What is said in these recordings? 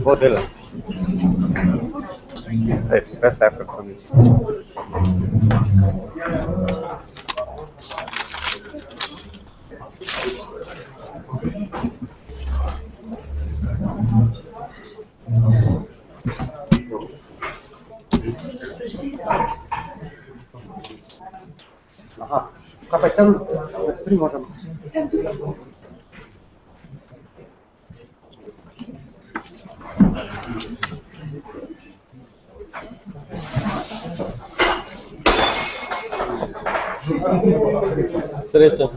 Model. Best effort for me. Aha, kapitan, pri možem. Sreća.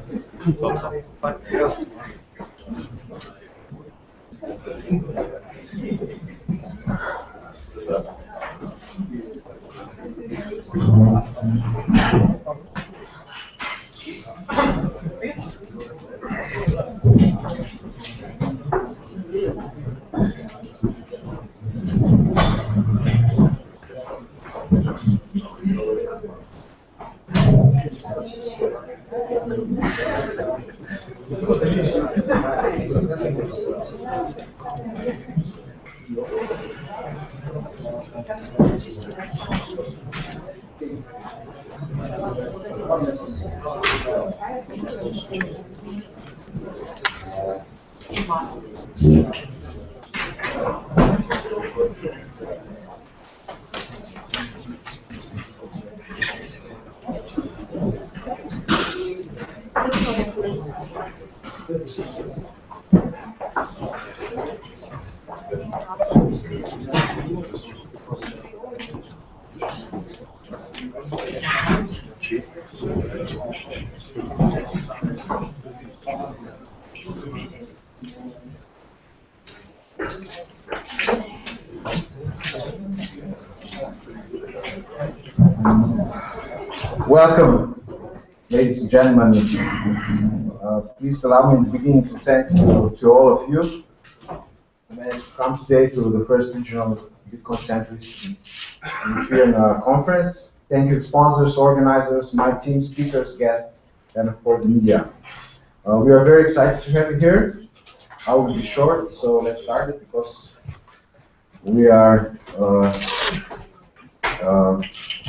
Welcome, ladies and gentlemen. Please allow me in the beginning to thank to all of you who managed to come today to the first regional Bitcoin centrist and European conference. Thank you, sponsors, organizers, my team, speakers, guests, and of course the media. We are very excited to have you here. I will be short, so let's start it because we are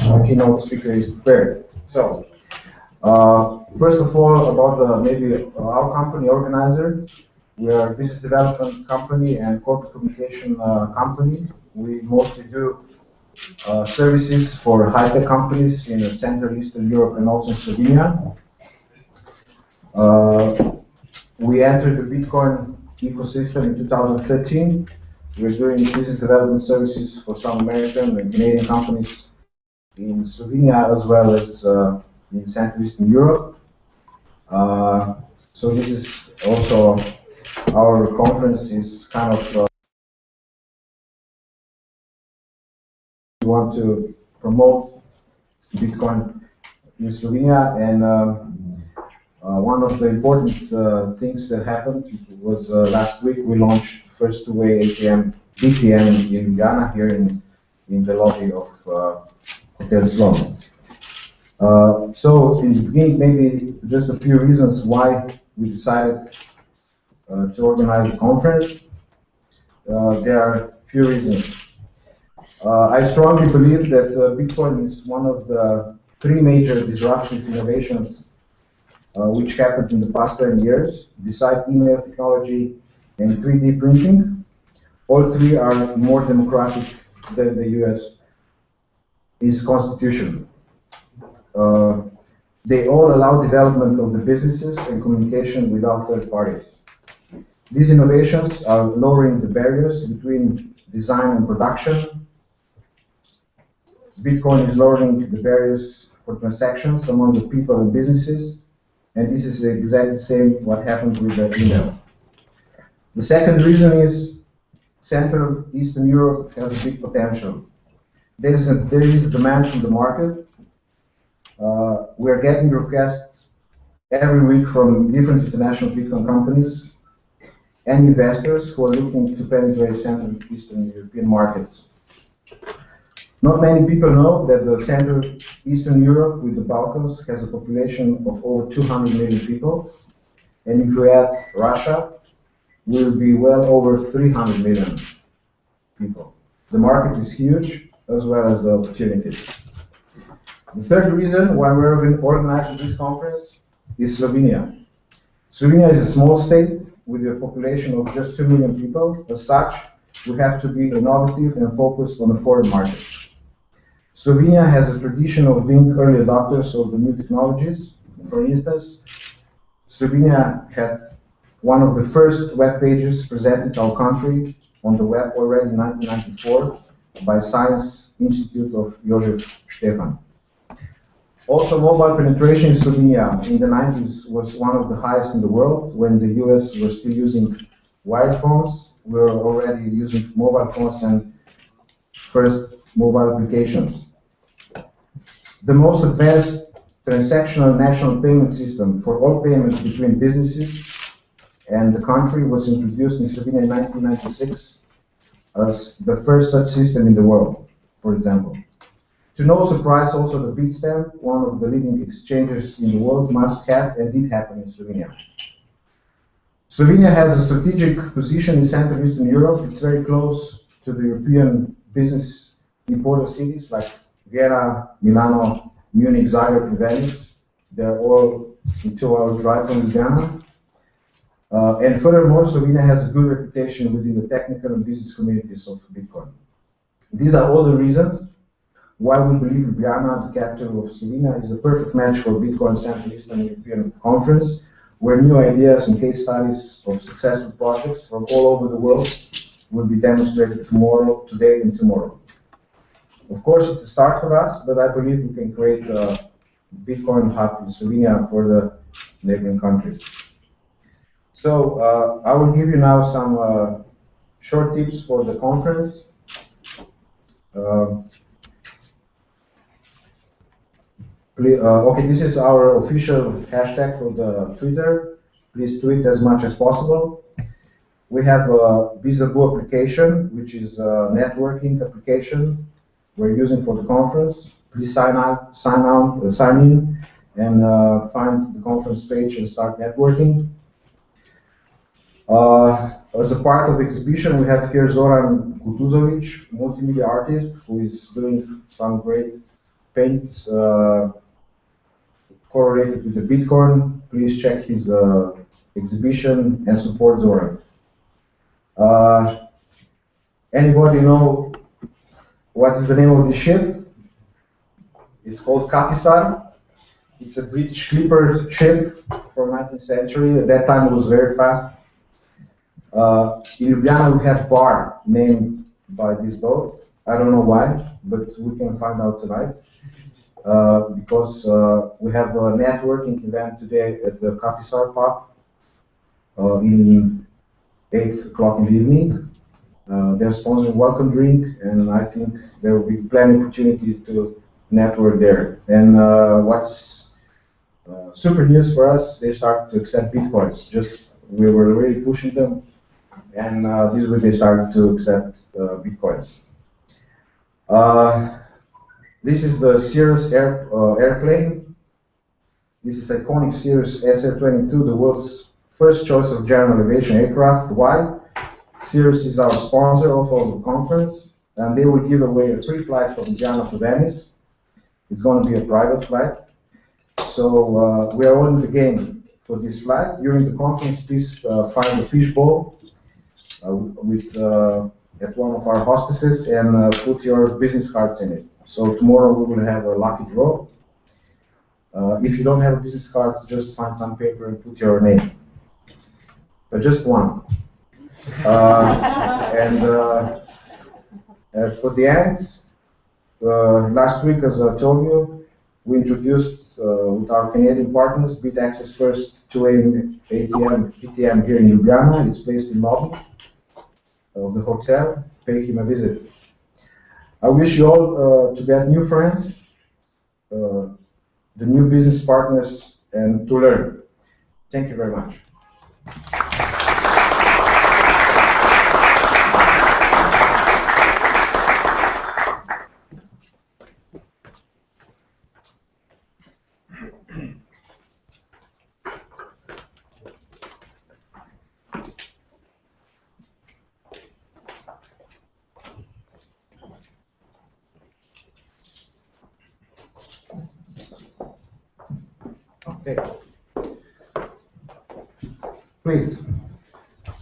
our keynote speaker is prepared. So, first of all, about maybe our company organizer. We are a business development company and corporate communication company. We mostly do services for high-tech companies in Central Eastern Europe and also in Slovenia. We entered the Bitcoin ecosystem in 2013. We're doing business development services for some American and Canadian companies in Slovenia as well as in Central Eastern Europe. So this is also our conference is kind of we want to promote Bitcoin in Slovenia, and one of the important things that happened was last week we launched first two-way BTM in Ljubljana here in the lobby of Hotel Sloan. So in the beginning, maybe just a few reasons why we decided to organize a conference. There are a few reasons. I strongly believe that Bitcoin is one of the three major disruptive innovations which happened in the past 20 years, besides email technology and 3D printing. All three are more democratic than the US is constitution. They all allow development of the businesses and communication without third parties. These innovations are lowering the barriers between design and production. Bitcoin is lowering the barriers for transactions among the people and businesses, and this is exactly the same what happened with the email. The second reason is Central Eastern Europe has a big potential. There is a demand from the market, We are getting requests every week from different international Bitcoin companies and investors who are looking to penetrate Central and Eastern European markets. Not many people know that the Central Eastern Europe with the Balkans has a population of over 200 million people, and if we add Russia, we'll be well over 300 million people. The market is huge, as well as the opportunities. The third reason why we're organizing this conference is Slovenia. Slovenia is a small state with a population of just 2 million people. As such, we have to be innovative and focused on the foreign market. Slovenia has a tradition of being early adopters of the new technologies. For instance, Slovenia had one of the first web pages presented our country on the web already in 1994 by Science Institute of Josef Stefan. Also, mobile penetration in Slovenia in the 90s was one of the highest in the world. When the US were still using wired phones, we were already using mobile phones and first mobile applications. The most advanced transactional national payment system for all payments between businesses and the country was introduced in Slovenia in 1996 as the first such system in the world, for example. To no surprise, also the Bitstamp, one of the leading exchanges in the world, must have and did happen in Slovenia. Slovenia has a strategic position in Central Eastern Europe. It's very close to the European business importer cities like Vienna, Milano, Munich, Zagreb, and Venice. They're all a 2-hour drive from Ljubljana. And furthermore, Slovenia has a good reputation within the technical and business communities of Bitcoin. These are all the reasons why we believe Ljubljana, the capital of Slovenia, is the perfect match for Bitcoin Central Eastern European Conference, where new ideas and case studies of successful projects from all over the world will be demonstrated tomorrow, today, and tomorrow. Of course, it's a start for us, but I believe we can create a Bitcoin hub in Slovenia for the neighboring countries. So I will give you now some short tips for the conference. Okay, this is our official hashtag for the Twitter. Please tweet as much as possible. We have a Bizabu application, which is a networking application we're using for the conference. Please sign in, and find the conference page and start networking. As a part of the exhibition, we have here Zoran Kutuzovic, multimedia artist, who is doing some great paints correlated with the Bitcoin. Please check his exhibition and support Zoran. Anybody know what is the name of the ship? It's called Katisar. It's a British clipper ship from 19th century. At that time, it was very fast. In Ljubljana, we have bar named by this boat. I don't know why, but we can find out tonight. Because we have a networking event today at the Katisar pub in 8 o'clock in the evening. They're sponsoring welcome drink, and I think there will be plenty of opportunity to network there. And what's super news for us, they start to accept Bitcoins. We were really pushing them, and this week they started to accept Bitcoins. This is the Cirrus airplane. This is iconic Cirrus SR-22, the world's first choice of general aviation aircraft. Why? Cirrus is our sponsor of the conference, and they will give away a free flight from Ljubljana to Venice. It's going to be a private flight. So we are all in the game for this flight. During the conference, please find a fishbowl at one of our hostesses and put your business cards in it. So tomorrow we will have a lucky draw. If you don't have a business card, just find some paper and put your name. But just one. And for the end, last week, as I told you, we introduced with our Canadian partners BitAccess first 2AM PTM here in Ljubljana. It's based in lobby of the hotel. Pay him a visit. I wish you all to get new friends, the new business partners, and to learn. Thank you very much. Okay. Please.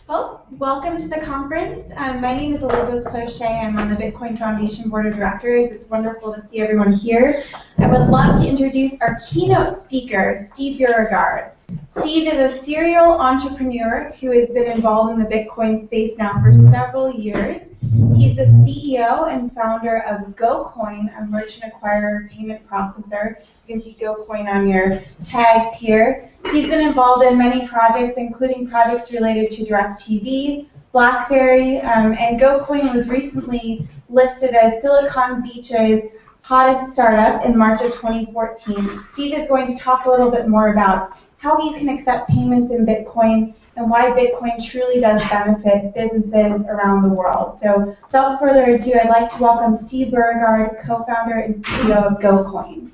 Well, welcome to the conference. My name is Elizabeth Ploshay. I'm on the Bitcoin Foundation Board of Directors. It's wonderful to see everyone here. I would love to introduce our keynote speaker, Steve Beauregard. Steve is a serial entrepreneur who has been involved in the Bitcoin space now for several years. He's the CEO and founder of Gocoin, a merchant acquirer payment processor. You can see Gocoin on your tags here. He's been involved in many projects, including projects related to DirecTV, BlackBerry, and Gocoin was recently listed as Silicon Beach's hottest startup in March of 2014. Steve is going to talk a little bit more about how you can accept payments in Bitcoin and why Bitcoin truly does benefit businesses around the world. So without further ado, I'd like to welcome Steve Beauregard, co-founder and CEO of Gocoin.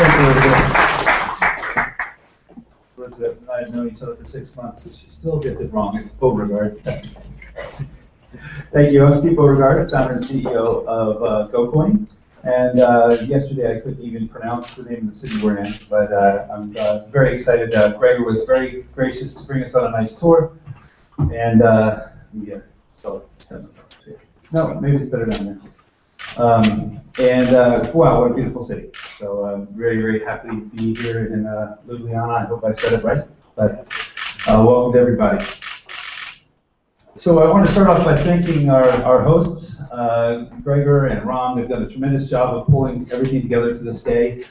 Thank you, Elizabeth and I have known each other for 6 months, but she still gets it wrong. It's Beauregard. Thank you. I'm Steve Beauregard, founder and CEO of Gocoin. And yesterday I couldn't even pronounce the name of the city we're in, but I'm very excited. Gregor was very gracious to bring us on a nice tour. And yeah, so no, maybe it's better down there. Wow, what a beautiful city. So I'm very, very happy to be here in Ljubljana. I hope I said it right. But welcome to everybody. So I want to start off by thanking our hosts, Gregor and Ram. They've done a tremendous job of pulling everything together for this day.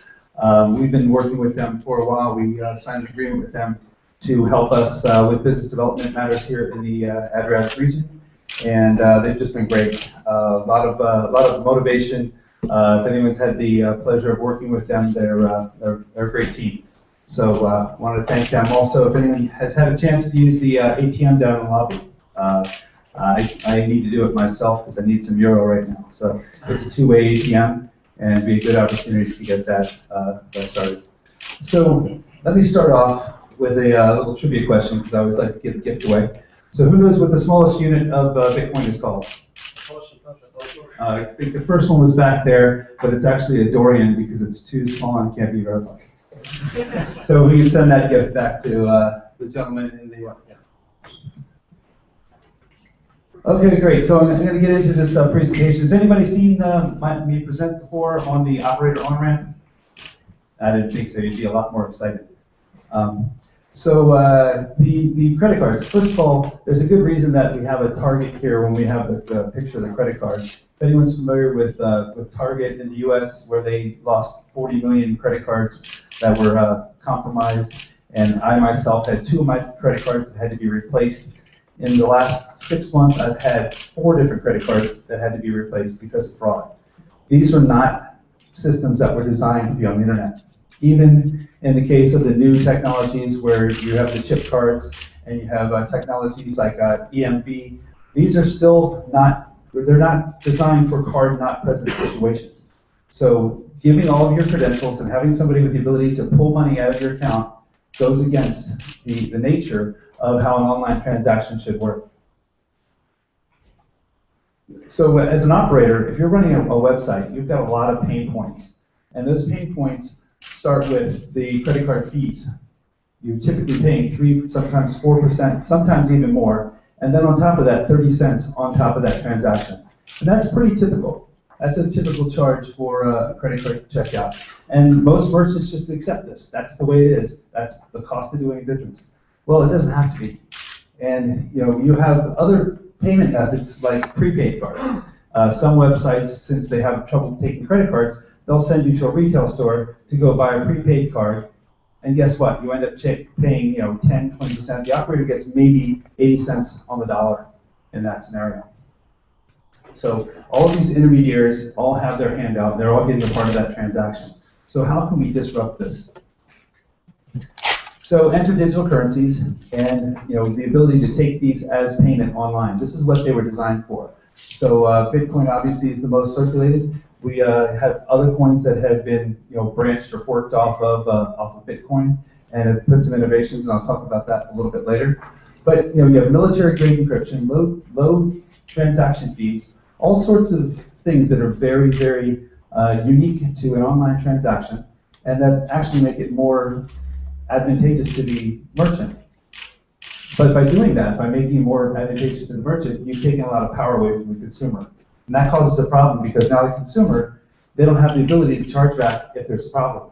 We've been working with them for a while. We signed an agreement with them to help us with business development matters here in the Adriatic region. And they've just been great. A lot of motivation. If anyone's had the pleasure of working with them, they're a great team. So I want to thank them. Also, if anyone has had a chance to use the ATM down in the lobby, I need to do it myself because I need some euro right now. So it's a two-way ATM, and it'd be a good opportunity to get that started. So let me start off with a little trivia question because I always like to give a gift away. So who knows what the smallest unit of Bitcoin is called? I think the first one was back there, but it's actually a Dorian because it's too small and can't be verified. So we can send that gift back to the gentleman in the Okay, great. So I'm going to get into this presentation. Has anybody seen me present before on the operator on-ramp? I didn't think so. You'd be a lot more excited. The credit cards. First of all, there's a good reason that we have a Target here when we have the picture of the credit card. If anyone's familiar with Target in the U.S., where they lost 40 million credit cards that were compromised, and I myself had 2 of my credit cards that had to be replaced. In the last 6 months, I've had 4 different credit cards that had to be replaced because of fraud. These are not systems that were designed to be on the internet. Even in the case of the new technologies where you have the chip cards and you have technologies like EMV, these are still they're not designed for card not present situations. So giving all of your credentials and having somebody with the ability to pull money out of your account goes against the nature of how an online transaction should work. So as an operator, if you're running a website, you've got a lot of pain points. And those pain points start with the credit card fees. You're typically paying 3, sometimes 4%, sometimes even more. And then on top of that, 30 cents on top of that transaction. And that's pretty typical. That's a typical charge for a credit card checkout. And most merchants just accept this. That's the way it is. That's the cost of doing business. Well, it doesn't have to be. And you have other payment methods like prepaid cards. Some websites, since they have trouble taking credit cards, they'll send you to a retail store to go buy a prepaid card. And guess what? You end up paying 10, 20%. The operator gets maybe 80 cents on the dollar in that scenario. So all of these intermediaries all have their hand out. They're all getting a part of that transaction. So how can we disrupt this? So enter digital currencies and the ability to take these as payment online. This is what they were designed for. So Bitcoin obviously is the most circulated. We have other coins that have been branched or forked off of Bitcoin and have put some innovations, and I'll talk about that a little bit later. But you have military grade encryption, low transaction fees, all sorts of things that are very, very unique to an online transaction, and that actually make it more advantageous to the merchant. But by doing that, by making it more advantageous to the merchant, you've taken a lot of power away from the consumer. And that causes a problem because now the consumer, they don't have the ability to charge back if there's a problem.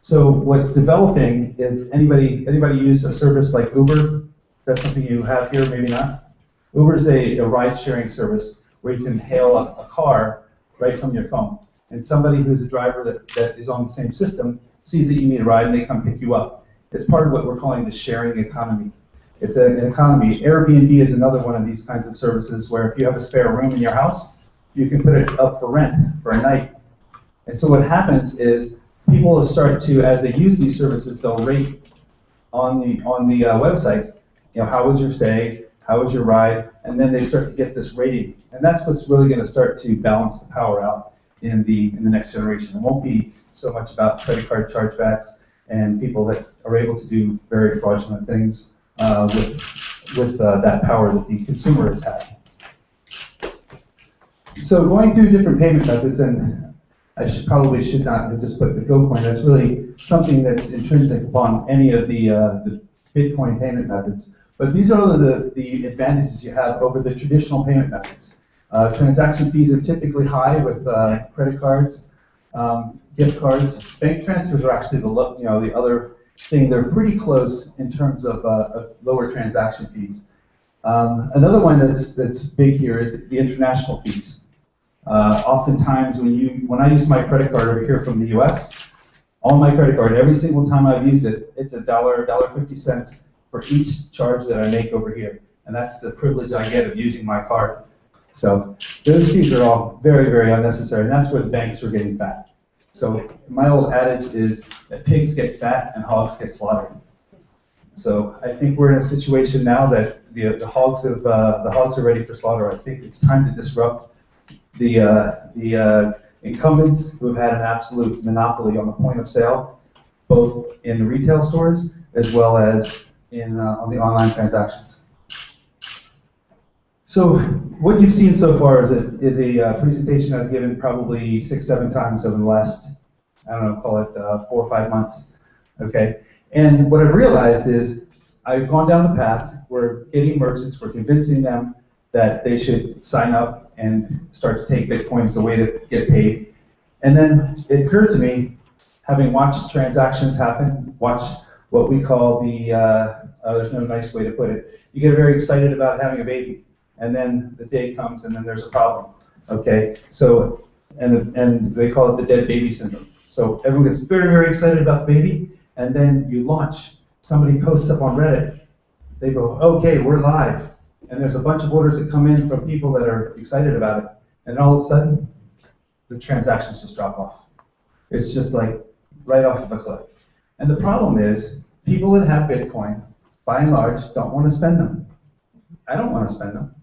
So what's developing, if anybody use a service like Uber? Is that something you have here? Maybe not. Uber is a ride-sharing service where you can hail a car right from your phone. And somebody who's a driver that is on the same system sees that you need a ride and they come pick you up. It's part of what we're calling the sharing economy. It's an economy. Airbnb is another one of these kinds of services where if you have a spare room in your house, you can put it up for rent for a night. And so what happens is people will start to, as they use these services, they'll rate on the website, how was your stay, how was your ride, and then they start to get this rating. And that's what's really going to start to balance the power out in the next generation. It won't be so much about credit card chargebacks and people that are able to do very fraudulent things with that power that the consumer has had. So going through different payment methods, and I probably should not have just put the Gocoin. That's really something that's intrinsic upon any of the Bitcoin payment methods. But these are the advantages you have over the traditional payment methods. Transaction fees are typically high with credit cards, gift cards. Bank transfers are actually the other thing. They're pretty close in terms of lower transaction fees. Another one that's big here is the international fees. Oftentimes when I use my credit card over here from the US, on my credit card, every single time I've used it, it's $1.50 for each charge that I make over here. And that's the privilege I get of using my card. So those fees are all very, very unnecessary, and that's where the banks are getting fat. So my old adage is that pigs get fat and hogs get slaughtered. So I think we're in a situation now that the hogs are ready for slaughter. I think it's time to disrupt the incumbents who have had an absolute monopoly on the point of sale, both in the retail stores as well as on the online transactions. So what you've seen so far is a presentation I've given probably 6-7 times over the last, call it 4 or 5 months. Okay, and what I've realized is I've gone down the path. We're getting merchants. We're convincing them that they should sign up and start to take Bitcoin as a way to get paid. And then it occurred to me, having watched transactions happen, watch what we call there's no nice way to put it. You get very excited about having a baby, and then the day comes, and then there's a problem. Okay, so and they call it the dead baby syndrome. So everyone gets very, very excited about the baby, and then you launch. Somebody posts up on Reddit. They go, okay, we're live. And there's a bunch of orders that come in from people that are excited about it. And all of a sudden, the transactions just drop off. It's just like right off of a cliff. And the problem is, people that have Bitcoin, by and large, don't want to spend them. I don't want to spend them.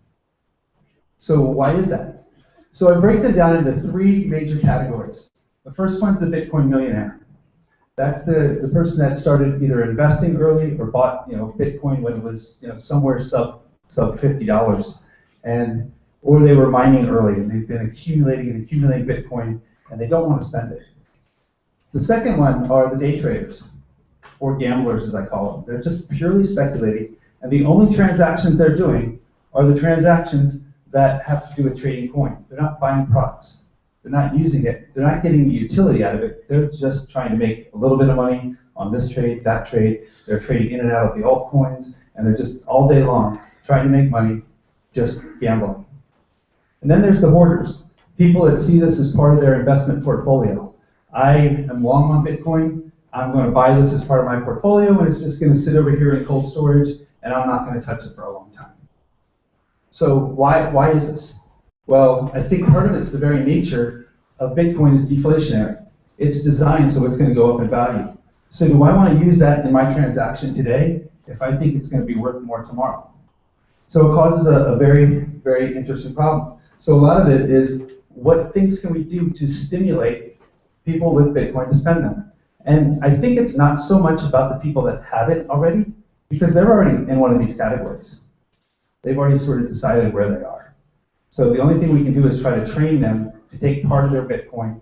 So why is that? So I break them down into 3 major categories. The first one's the Bitcoin millionaire. That's the person that started either investing early or bought Bitcoin when it was somewhere sub $50, or they were mining early and they've been accumulating Bitcoin and they don't want to spend it. The second one are the day traders, or gamblers as I call them. They're just purely speculating, and the only transactions they're doing are the transactions that have to do with trading coin. They're not buying products. They're not using it. They're not getting the utility out of it. They're just trying to make a little bit of money on this trade, that trade. They're trading in and out of the altcoins, and they're just all day long trying to make money, just gambling. And then there's the hoarders, people that see this as part of their investment portfolio. I am long on Bitcoin. I'm going to buy this as part of my portfolio, and it's just going to sit over here in cold storage, and I'm not going to touch it for a long time. So why is this? Well, I think part of it's the very nature of Bitcoin is deflationary. It's designed so it's going to go up in value. So do I want to use that in my transaction today if I think it's going to be worth more tomorrow? So it causes a very, very interesting problem. So a lot of it is, what things can we do to stimulate people with Bitcoin to spend them? And I think it's not so much about the people that have it already, because they're already in one of these categories. They've already sort of decided where they are. So the only thing we can do is try to train them to take part of their Bitcoin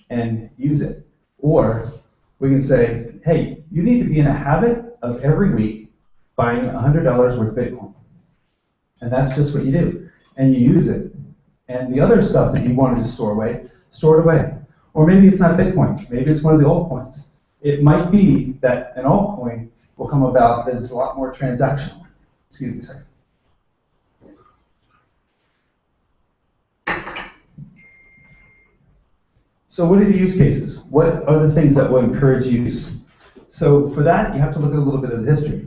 and use it. Or we can say, hey, you need to be in a habit of every week buying $100 worth of Bitcoin. And that's just what you do. And you use it. And the other stuff that you wanted to store it away. Or maybe it's not Bitcoin. Maybe it's one of the altcoins. It might be that an altcoin will come about that is a lot more transactional. Excuse me a second. So what are the use cases? What are the things that will encourage use? So for that, you have to look at a little bit of the history.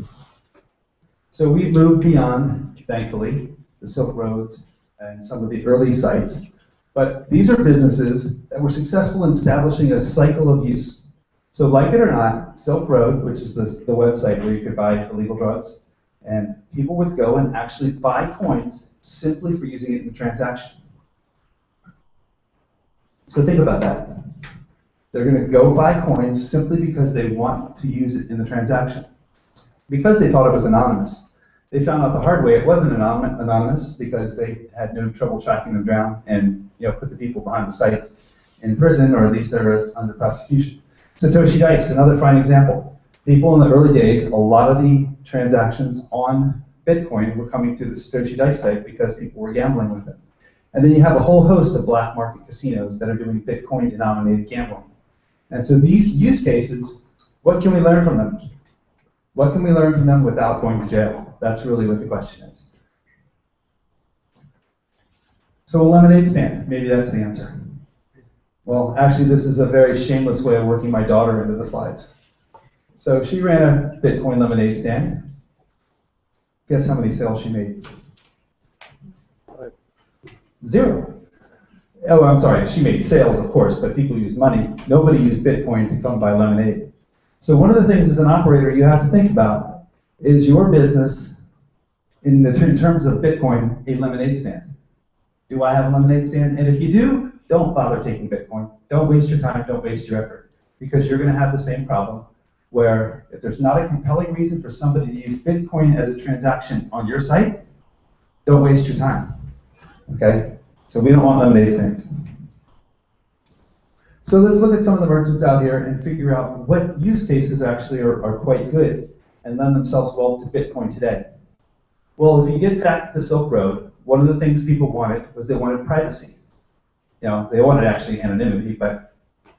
So we've moved beyond, thankfully, the Silk Roads and some of the early sites. But these are businesses that were successful in establishing a cycle of use. So like it or not, Silk Road, which is the website where you could buy illegal drugs, and people would go and actually buy coins simply for using it in the transaction. So think about that. They're going to go buy coins simply because they want to use it in the transaction. Because they thought it was anonymous. They found out the hard way it wasn't anonymous because they had no trouble tracking them down and put the people behind the site in prison, or at least they're under prosecution. Satoshi Dice, another fine example. People in the early days, a lot of the transactions on Bitcoin were coming through the Satoshi Dice site because people were gambling with it. And then you have a whole host of black market casinos that are doing Bitcoin-denominated gambling. And so these use cases, what can we learn from them? What can we learn from them without going to jail? That's really what the question is. So a lemonade stand, maybe that's the answer. Well, actually, this is a very shameless way of working my daughter into the slides. So she ran a Bitcoin lemonade stand. Guess how many sales she made? 0. Oh, I'm sorry, she made sales, of course, but people use money. Nobody used Bitcoin to come buy lemonade. So one of the things as an operator you have to think about is your business, in terms of Bitcoin, a lemonade stand. Do I have a lemonade stand? And if you do, don't bother taking Bitcoin. Don't waste your time, don't waste your effort, because you're going to have the same problem where if there's not a compelling reason for somebody to use Bitcoin as a transaction on your site, don't waste your time. Okay? So we don't want lemonade stands. So let's look at some of the merchants out here and figure out what use cases actually are quite good and lend themselves well to Bitcoin today. Well, if you get back to the Silk Road, one of the things people wanted was they wanted privacy. They wanted actually anonymity, but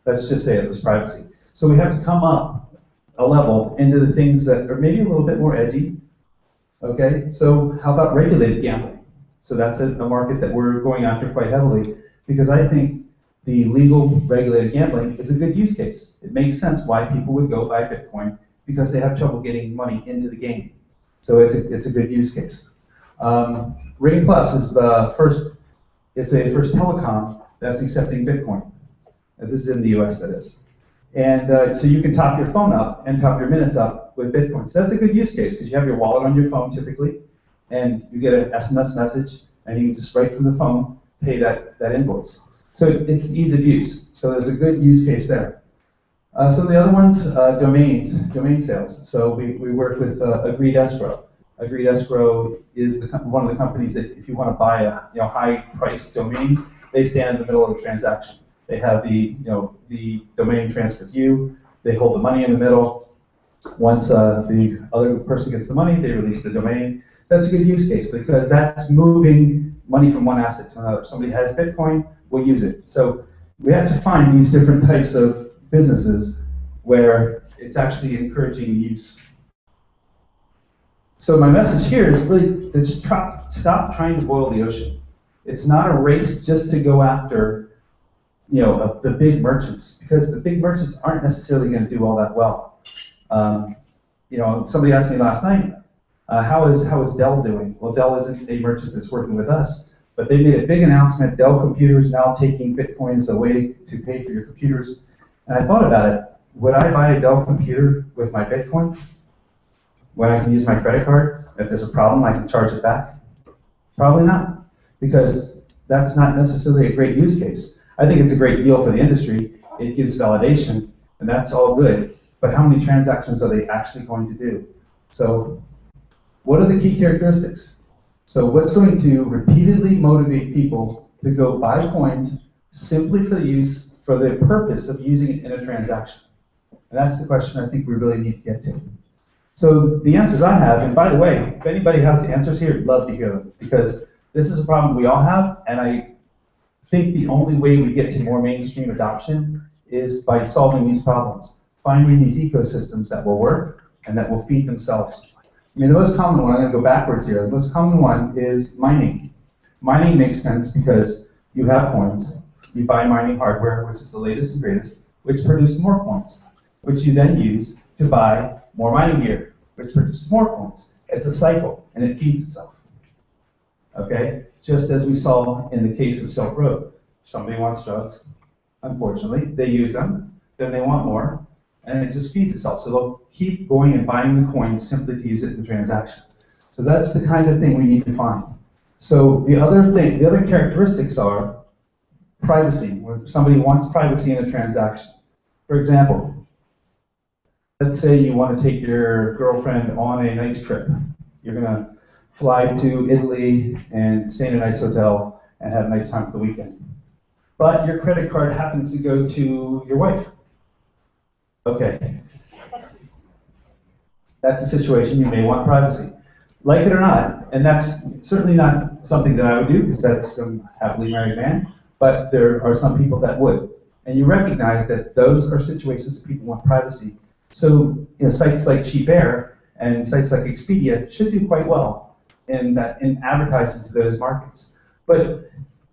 let's just say it was privacy. So we have to come up a level into the things that are maybe a little bit more edgy. Okay, so how about regulated gambling? So that's a market that we're going after quite heavily, because I think the legal regulated gambling is a good use case. It makes sense why people would go buy Bitcoin, because they have trouble getting money into the game. So it's a good use case. Ring Plus is the first telecom that's accepting Bitcoin. This is in the US, that is. And so you can top your phone up and top your minutes up with Bitcoin. So that's a good use case, because you have your wallet on your phone typically, and you get an SMS message, and you can just right from the phone pay that invoice. So it's ease of use. So there's a good use case there. Some of the other ones, domain sales. So we work with Agreed Escrow. Agreed Escrow is one of the companies that if you want to buy a high-priced domain, they stand in the middle of the transaction. They have the domain transfer to you. They hold the money in the middle. Once the other person gets the money, they release the domain. That's a good use case, because that's moving money from one asset to another. If somebody has Bitcoin, we'll use it. So we have to find these different types of businesses where it's actually encouraging use. So my message here is really to stop trying to boil the ocean. It's not a race just to go after the big merchants, because the big merchants aren't necessarily going to do all that well. Somebody asked me last night, how is Dell doing? Well, Dell isn't a merchant that's working with us, but they made a big announcement, Dell computers now taking Bitcoin as a way to pay for your computers. And I thought about it. Would I buy a Dell computer with my Bitcoin when I can use my credit card? If there's a problem, I can charge it back? Probably not, because that's not necessarily a great use case. I think it's a great deal for the industry. It gives validation, and that's all good. But how many transactions are they actually going to do? So what are the key characteristics? So what's going to repeatedly motivate people to go buy coins simply for the purpose of using it in a transaction? And that's the question I think we really need to get to. So the answers I have, and by the way, if anybody has the answers here, I'd love to hear them, because this is a problem we all have, and I think the only way we get to more mainstream adoption is by solving these problems, finding these ecosystems that will work and that will feed themselves. I mean, the most common one, I'm going to go backwards here, the most common one is mining. Mining makes sense because you have coins, you buy mining hardware, which is the latest and greatest, which produce more coins, which you then use to buy more mining gear, which produces more coins. It's a cycle, and it feeds itself. Okay? Just as we saw in the case of Silk Road. Somebody wants drugs, unfortunately, they use them, then they want more, and it just feeds itself. So they'll keep going and buying the coins simply to use it in the transaction. So that's the kind of thing we need to find. So the other characteristics are privacy, when somebody wants privacy in a transaction. For example, let's say you want to take your girlfriend on a nice trip. You're going to fly to Italy and stay in a nice hotel and have a nice time for the weekend. But your credit card happens to go to your wife. Okay. That's a situation you may want privacy. Like it or not, and that's certainly not something that I would do, because that's a happily married man, but there are some people that would. And you recognize that those are situations that people want privacy. So sites like Cheap Air and sites like Expedia should do quite well in advertising to those markets. But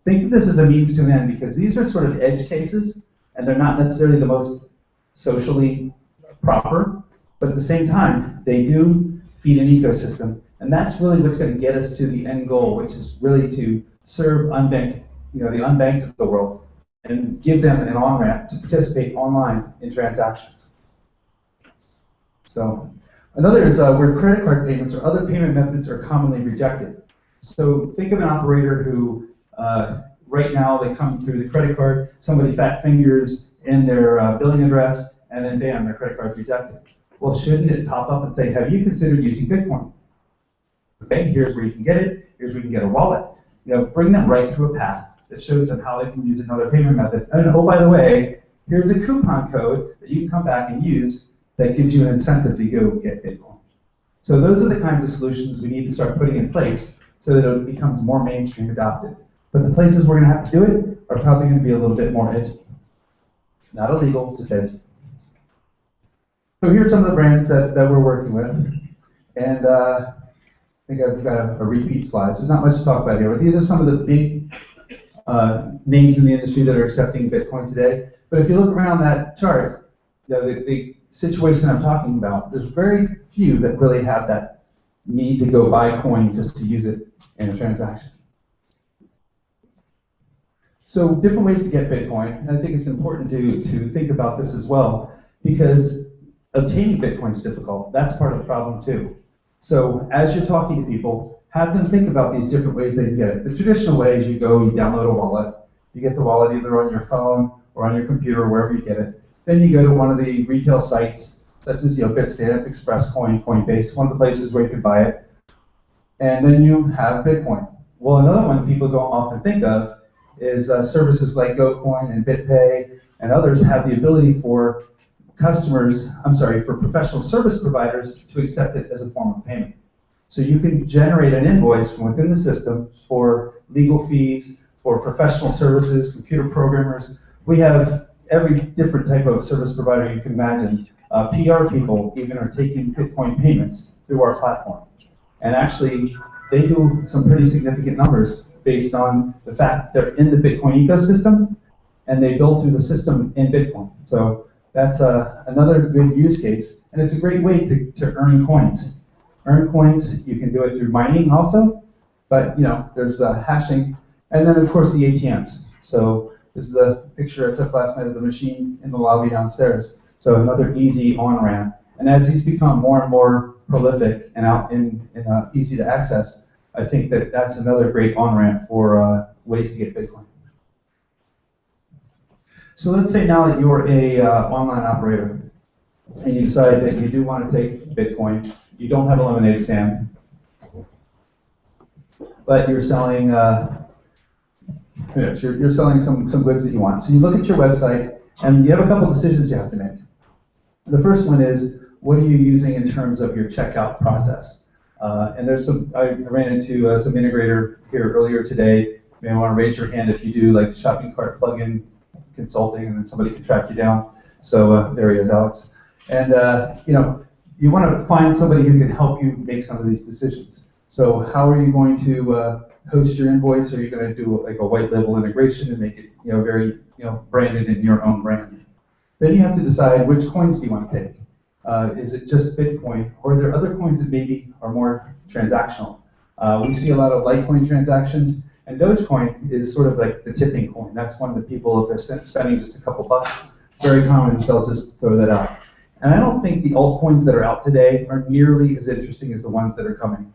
think of this as a means to an end, because these are sort of edge cases, and they're not necessarily the most socially proper, but at the same time, they do feed an ecosystem, and that's really what's going to get us to the end goal, which is really to serve unbanked, the unbanked of the world, and give them an on-ramp to participate online in transactions. So another is where credit card payments or other payment methods are commonly rejected. So think of an operator who, right now, they come through the credit card, somebody fat fingers in their billing address, and then bam, their credit card's rejected. Well, shouldn't it pop up and say, have you considered using Bitcoin? Okay, here's where you can get it, here's where you can get a wallet. Bring them right through a path that shows them how they can use another payment method. And oh, by the way, here's a coupon code that you can come back and use that gives you an incentive to go get Bitcoin. So those are the kinds of solutions we need to start putting in place so that it becomes more mainstream adopted. But the places we're going to have to do it are probably going to be a little bit more edgy. Not illegal, just edgy. So here's some of the brands that we're working with. And I think I've got a repeat slide, so there's not much to talk about here. But these are some of the big names in the industry that are accepting Bitcoin today. But if you look around that chart, the situation I'm talking about, there's very few that really have that need to go buy coin just to use it in a transaction. So different ways to get Bitcoin, and I think it's important to think about this as well, because obtaining Bitcoin is difficult. That's part of the problem too. So as you're talking to people, have them think about these different ways they can get it. The traditional way is you download a wallet. You get the wallet either on your phone or on your computer, wherever you get it. Then you go to one of the retail sites, such as Bitstamp, ExpressCoin, Coinbase, one of the places where you can buy it. And then you have Bitcoin. Well, another one people don't often think of is services like Gocoin and BitPay and others have the ability for professional service providers to accept it as a form of payment. So you can generate an invoice from within the system for legal fees, for professional services, computer programmers. We have every different type of service provider you can imagine. PR people even are taking Bitcoin payments through our platform. And actually, they do some pretty significant numbers based on the fact they're in the Bitcoin ecosystem and they build through the system in Bitcoin. So that's another good use case, and it's a great way to earn coins. Earn coins, you can do it through mining also, but there's hashing. And then, of course, the ATMs. So this is a picture I took last night of the machine in the lobby downstairs. So another easy on-ramp. And as these become more and more prolific and out in easy to access, I think that that's another great on-ramp for ways to get Bitcoin. So let's say now that you're a online operator and you decide that you do want to take Bitcoin. You don't have a lemonade stand, but you're selling you're selling some goods that you want. So you look at your website and you have a couple decisions you have to make. The first one is, what are you using in terms of your checkout process? And there's I ran into some integrator here earlier today. You may want to raise your hand if you do like shopping cart plugin consulting, and then somebody can track you down. So there he is, Alex. And you want to find somebody who can help you make some of these decisions. So how are you going to host your invoice? Are you going to do like a white label integration and make it very branded in your own brand? Then you have to decide, which coins do you want to take? Is it just Bitcoin, or are there other coins that maybe are more transactional? We see a lot of Litecoin transactions, and Dogecoin is sort of like the tipping coin. That's one that people, if they're spending just a couple bucks, very common, they'll just throw that out. And I don't think the altcoins that are out today are nearly as interesting as the ones that are coming.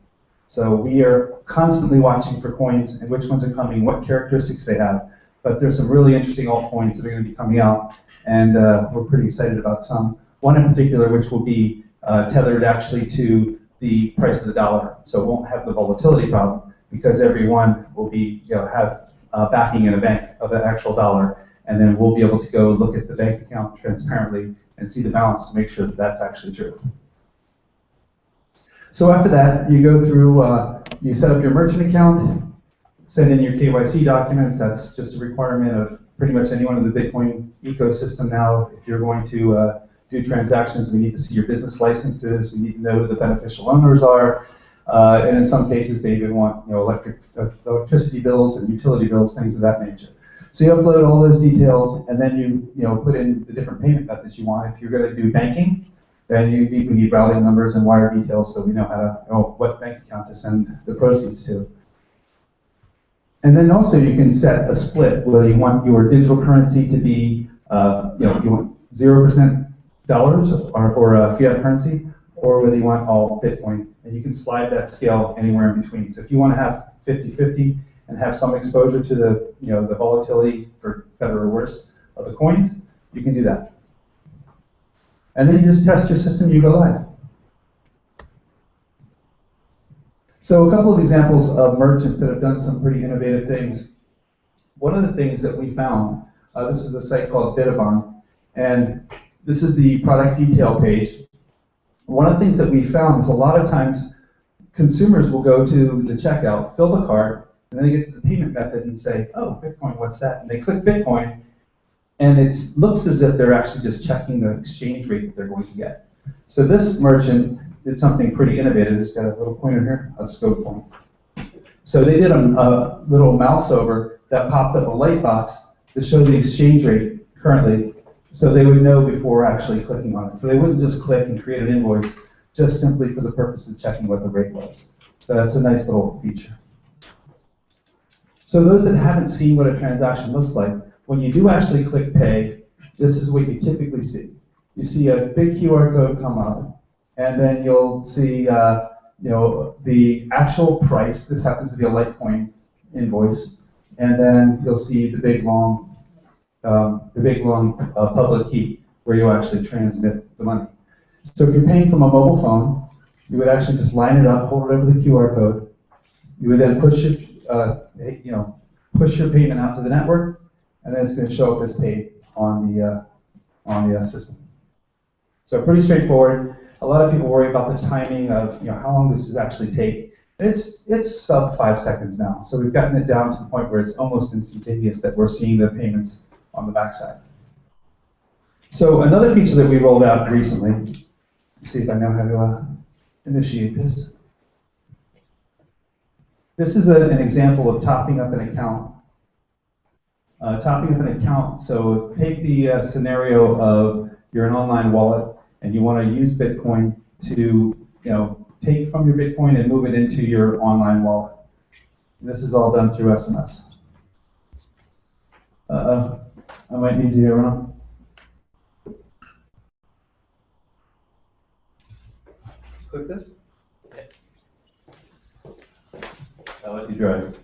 So we are constantly watching for coins and which ones are coming, what characteristics they have. But there's some really interesting altcoins that are going to be coming out, and we're pretty excited about some. One in particular, which will be tethered actually to the price of the dollar, so it won't have the volatility problem, because every one will be have backing in a bank of an actual dollar, and then we'll be able to go look at the bank account transparently and see the balance to make sure that that's actually true. So after that, you go through, you set up your merchant account, send in your KYC documents. That's just a requirement of pretty much anyone in the Bitcoin ecosystem now. If you're going to do transactions, we need to see your business licenses, we need to know who the beneficial owners are, and in some cases they even want electricity bills and utility bills, things of that nature. So you upload all those details, and then you put in the different payment methods you want. If you're going to do banking, then we need routing numbers and wire details, so we know how to know what bank account to send the proceeds to. And then also you can set a split, whether you want your digital currency to be, you want 0% dollars or fiat currency, or whether you want all Bitcoin. And you can slide that scale anywhere in between. So if you want to have 50-50 and have some exposure to the the volatility, for better or worse, of the coins, you can do that. And then you just test your system, you go live. So a couple of examples of merchants that have done some pretty innovative things. One of the things that we found, this is a site called Beauregard, and this is the product detail page. One of the things that we found is a lot of times consumers will go to the checkout, fill the cart, and then they get to the payment method and say, oh, Bitcoin, what's that? And they click Bitcoin, and it looks as if they're actually just checking the exchange rate that they're going to get. So this merchant did something pretty innovative. It's got a little pointer here, a scope point. So they did a little mouse over that popped up a light box to show the exchange rate currently, so they would know before actually clicking on it. So they wouldn't just click and create an invoice just simply for the purpose of checking what the rate was. So that's a nice little feature. So those that haven't seen what a transaction looks like, when you do actually click pay, this is what you typically see. You see a big QR code come up, and then you'll see the actual price. This happens to be a Litecoin invoice, and then you'll see the big long public key where you actually transmit the money. So if you're paying from a mobile phone, you would actually just line it up, hold it over the QR code. You would then push your payment out to the network, and then it's going to show up as paid on the system. So pretty straightforward. A lot of people worry about the timing of how long this does actually take. It's sub 5 seconds now. So we've gotten it down to the point where it's almost instantaneous that we're seeing the payments on the backside. So another feature that we rolled out recently, let's see if I know how to initiate this. This is an example of topping up an account. So take the scenario of you're an online wallet and you want to use Bitcoin to take from your Bitcoin and move it into your online wallet. And this is all done through SMS. I might need you here, Ron. Just click this. I'll let you drive.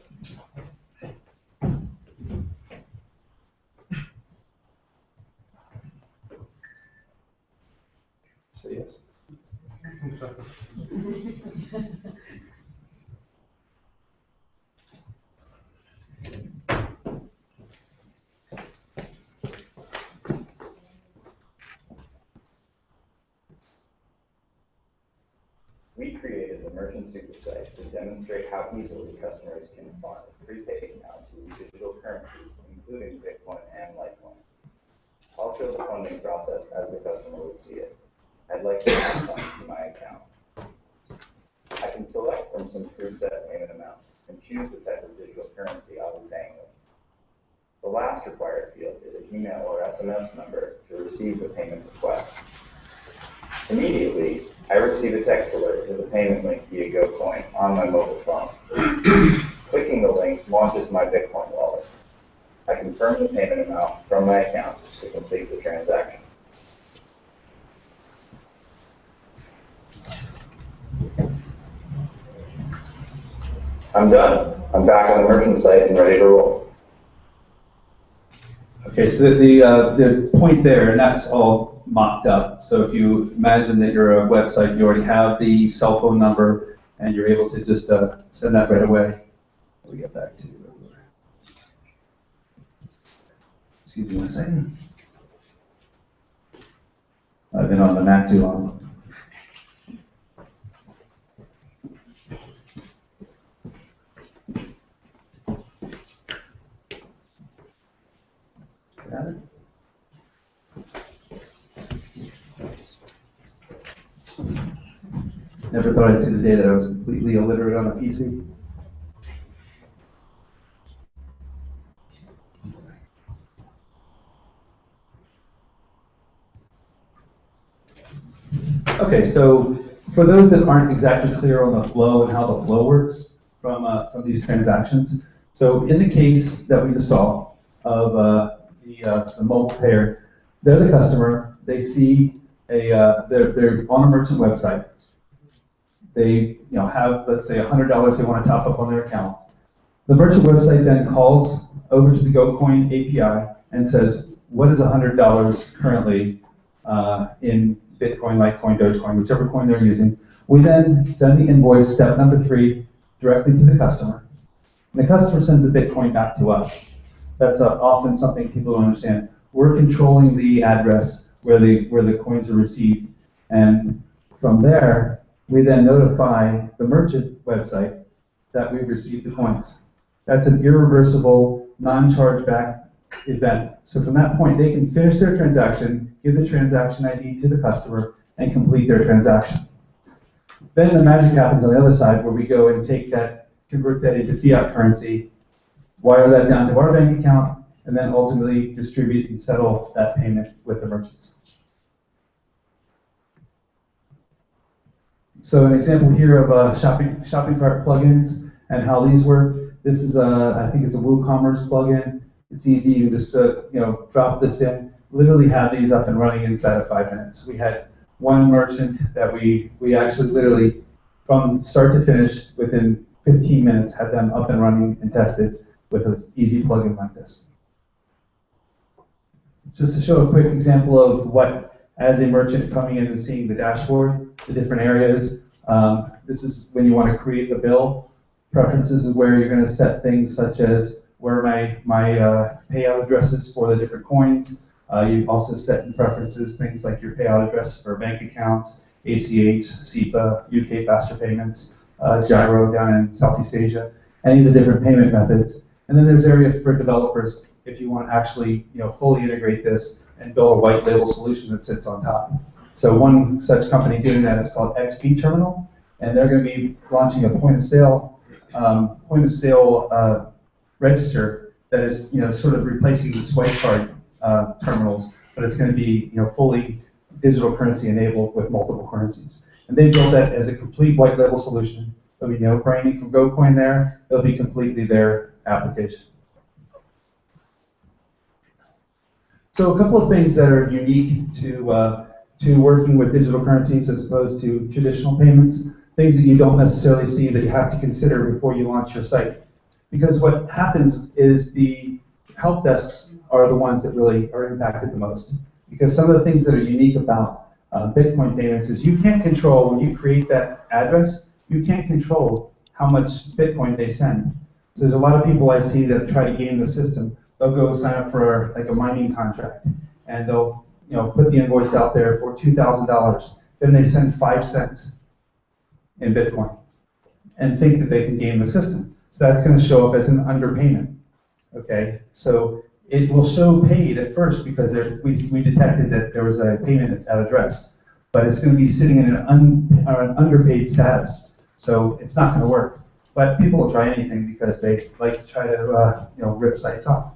Say yes. We created the merchant super site to demonstrate how easily customers can fund prepaid accounts using digital currencies, including Bitcoin and Litecoin. I'll show the funding process as the customer would see it. I'd like to add funds to my account. I can select from some preset payment amounts and choose the type of digital currency I'll be paying with. The last required field is an email or SMS number to receive the payment request. Immediately, I receive a text alert with a payment link via Gocoin on my mobile phone. Clicking the link launches my Bitcoin wallet. I confirm the payment amount from my account to complete the transaction. I'm done. I'm back on the merchant site and ready to roll. Okay, so the point there, and that's all mocked up. So if you imagine that you're a website, you already have the cell phone number, and you're able to just send that right away. We get back to excuse me one second. I've been on the Mac too long. Got it? Never thought I'd see the day that I was completely illiterate on a PC. Okay, so for those that aren't exactly clear on the flow and how the flow works from these transactions, so in the case that we just saw of the mobile payer, they're the customer. They see they're on a merchant website. They have, let's say, $100 they want to top up on their account. The merchant website then calls over to the Gocoin API and says, what is $100 currently in Bitcoin, Litecoin, Dogecoin, whichever coin they're using. We then send the invoice, step number 3, directly to the customer. And the customer sends the Bitcoin back to us. That's often something people don't understand. We're controlling the address where the coins are received. And from there, we then notify the merchant website that we've received the coins. That's an irreversible, non-chargeback event. So from that point, they can finish their transaction, give the transaction ID to the customer, and complete their transaction. Then the magic happens on the other side, where we go and take that, convert that into fiat currency, wire that down to our bank account, and then ultimately distribute and settle that payment with the merchants. So an example here of shopping cart plugins and how these work. This is I think it's a WooCommerce plugin. It's easy. You can just drop this in. Literally have these up and running inside of 5 minutes. We had one merchant that we actually literally from start to finish within 15 minutes had them up and running and tested with an easy plugin like this. Just to show a quick example of what, as a merchant coming in and seeing the dashboard, the different areas. This is when you want to create the bill. Preferences is where you're going to set things such as where my payout addresses for the different coins. You've also set in preferences things like your payout address for bank accounts, ACH, SEPA, UK faster payments, Gyro down in Southeast Asia, any of the different payment methods. And then there's areas for developers if you want to actually fully integrate this and build a white label solution that sits on top. So one such company doing that is called XP Terminal, and they're going to be launching a point of sale register that is sort of replacing the swipe card terminals, but it's going to be fully digital currency enabled with multiple currencies. And they built that as a complete white label solution. There'll be no branding from Gocoin there. It'll be completely their application. So a couple of things that are unique to working with digital currencies as opposed to traditional payments, things that you don't necessarily see that you have to consider before you launch your site. Because what happens is the help desks are the ones that really are impacted the most. Because some of the things that are unique about Bitcoin payments is you can't control, when you create that address, you can't control how much Bitcoin they send. So there's a lot of people I see that try to game the system. They'll go sign up for like a mining contract, and they'll put the invoice out there for $2,000. Then they send 5 cents in Bitcoin and think that they can game the system. So that's going to show up as an underpayment. Okay, so it will show paid at first because we detected that there was a payment at address, but it's going to be sitting in an underpaid status. So it's not going to work. But people will try anything because they like to try to rip sites off.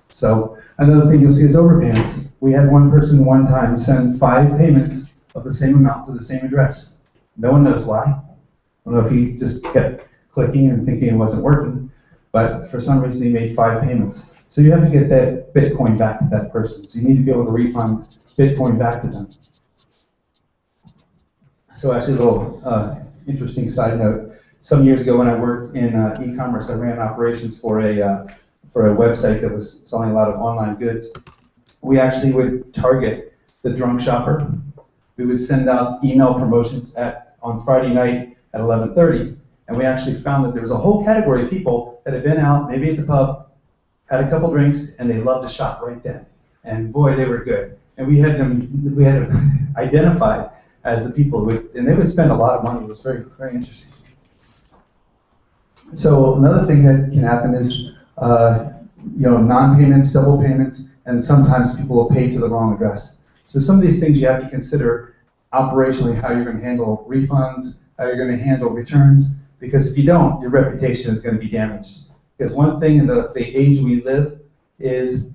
So another thing you'll see is overpayments. We had one person one time send 5 payments of the same amount to the same address. No one knows why. I don't know if he just kept clicking and thinking it wasn't working, but for some reason he made 5 payments. So you have to get that Bitcoin back to that person. So you need to be able to refund Bitcoin back to them. So actually a little interesting side note. Some years ago when I worked in e-commerce, I ran operations for a website that was selling a lot of online goods. We actually would target the drunk shopper. We would send out email promotions on Friday night at 11:30, and we actually found that there was a whole category of people that had been out, maybe at the pub, had a couple drinks, and they loved to shop right then. And boy, they were good. And we had them identified as the people and they would spend a lot of money. It was very, very interesting. So another thing that can happen is non-payments, double payments, and sometimes people will pay to the wrong address. So some of these things you have to consider operationally, how you're going to handle refunds, how you're going to handle returns, because if you don't, your reputation is going to be damaged. Because one thing in the age we live is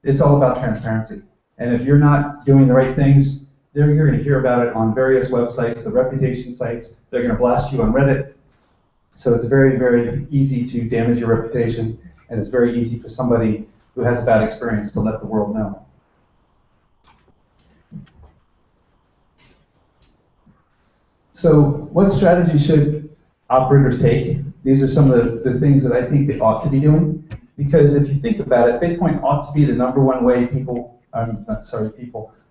it's all about transparency. And if you're not doing the right things, you're going to hear about it on various websites, the reputation sites. They're going to blast you on Reddit. So it's very, very easy to damage your reputation, and it's very easy for somebody who has a bad experience to let the world know. So what strategy should operators take? These are some of the things that I think they ought to be doing. Because if you think about it, Bitcoin ought to be the #1 way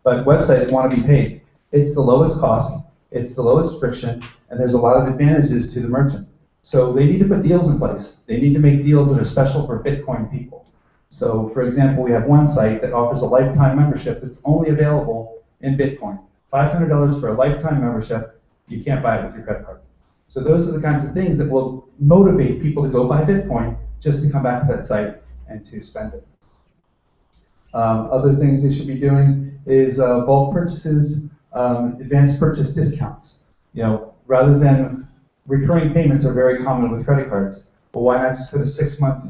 but websites want to be paid. It's the lowest cost, it's the lowest friction, and there's a lot of advantages to the merchant. So they need to put deals in place. They need to make deals that are special for Bitcoin people. So for example, we have one site that offers a lifetime membership that's only available in Bitcoin. $500 for a lifetime membership. You can't buy it with your credit card. So those are the kinds of things that will motivate people to go buy Bitcoin just to come back to that site and to spend it. Other things they should be doing is bulk purchases, advanced purchase discounts. Rather than recurring payments are very common with credit cards. Well, why not just put a 6-month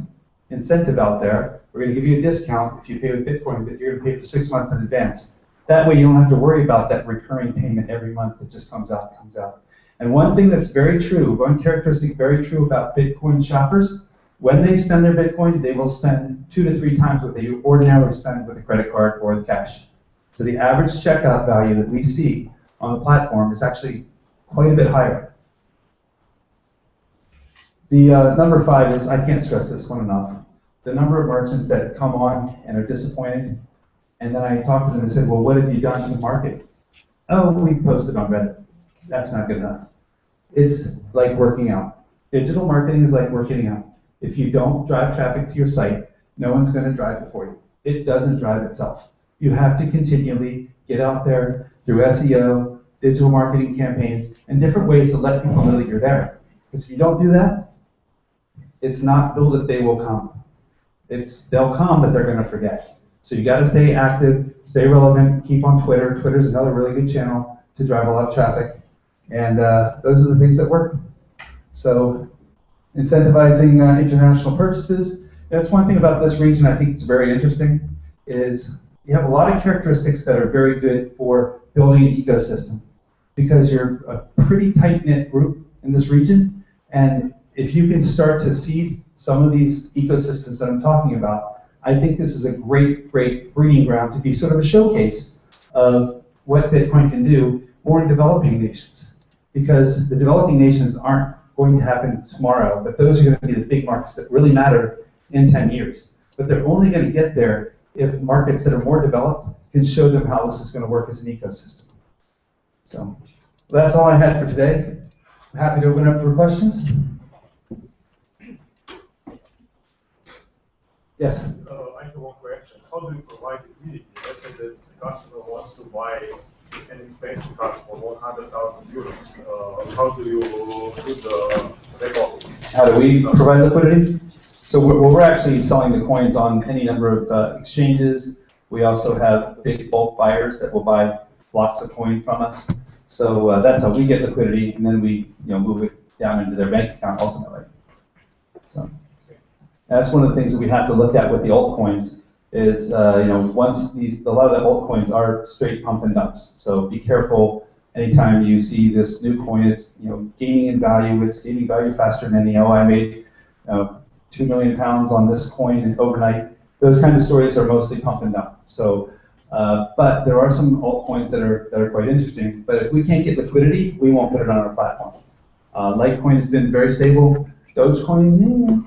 incentive out there? We're going to give you a discount if you pay with Bitcoin, but you're going to pay for 6 months in advance. That way you don't have to worry about that recurring payment every month that just comes out. And one thing that's very true, one characteristic very true about Bitcoin shoppers, when they spend their Bitcoin, they will spend 2 to 3 times what they ordinarily spend with a credit card or with cash. So the average checkout value that we see on the platform is actually quite a bit higher. The number 5 is, I can't stress this one enough, the number of merchants that come on and are disappointed, and then I talk to them and say, well, what have you done to market? Oh, we posted on Reddit. That's not good enough. It's like working out. Digital marketing is like working out. If you don't drive traffic to your site, no one's going to drive it for you. It doesn't drive itself. You have to continually get out there through SEO, digital marketing campaigns, and different ways to let people know that you're there. Because if you don't do that, it's not build it, they will come. They'll come, but they're going to forget. So you got to stay active, stay relevant, keep on Twitter. Twitter's another really good channel to drive a lot of traffic. And those are the things that work. So incentivizing international purchases. That's one thing about this region I think is very interesting, is you have a lot of characteristics that are very good for building an ecosystem. Because you're a pretty tight-knit group in this region, and if you can start to seed some of these ecosystems that I'm talking about, I think this is a great breeding ground to be sort of a showcase of what Bitcoin can do more in developing nations. Because the developing nations aren't going to happen tomorrow, but those are going to be the big markets that really matter in 10 years. But they're only going to get there if markets that are more developed can show them how this is going to work as an ecosystem. So that's all I had for today. I'm happy to open up for questions. Yes? I have one question. How do you provide liquidity? Let's say that the customer wants to buy an expensive card for 100,000 euros. How do you do the back office? How do we provide liquidity? So we're actually selling the coins on any number of exchanges. We also have big bulk buyers that will buy blocks of coin from us. So that's how we get liquidity, and then we move it down into their bank account ultimately. So that's one of the things that we have to look at with the altcoins is once a lot of the altcoins are straight pump and dumps. So be careful anytime you see this new coin. It's gaining in value. It's gaining value faster than any. I made 2 million pounds on this coin overnight. Those kind of stories are mostly pump and dump. So, but there are some altcoins that are quite interesting. But if we can't get liquidity, we won't put it on our platform. Litecoin has been very stable. Dogecoin,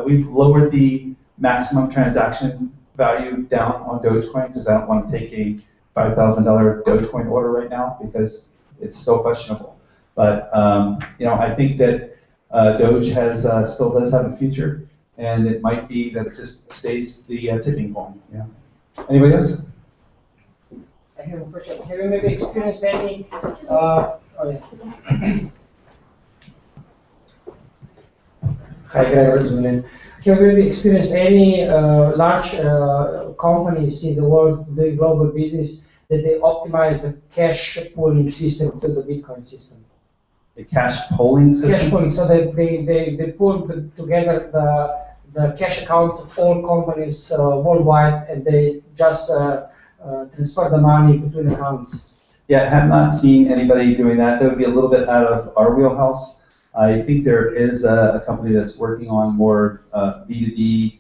we've lowered the maximum transaction value down on Dogecoin because I don't want to take a $5,000 Dogecoin order right now because it's still questionable. But I think that Doge still does have a future, and it might be that it just stays the tipping point. Yeah. Anybody else? I have a question. Have you maybe experienced any? Hi, Gregor. Have you maybe experienced any large companies in the world doing global business that they optimize the cash pooling system to the Bitcoin system? The cash pooling system? Cash pooling. So they pull together the cash accounts of all companies worldwide, and they just transfer the money between accounts. Yeah, I have not seen anybody doing that. That would be a little bit out of our wheelhouse. I think there is a company that's working on more B2B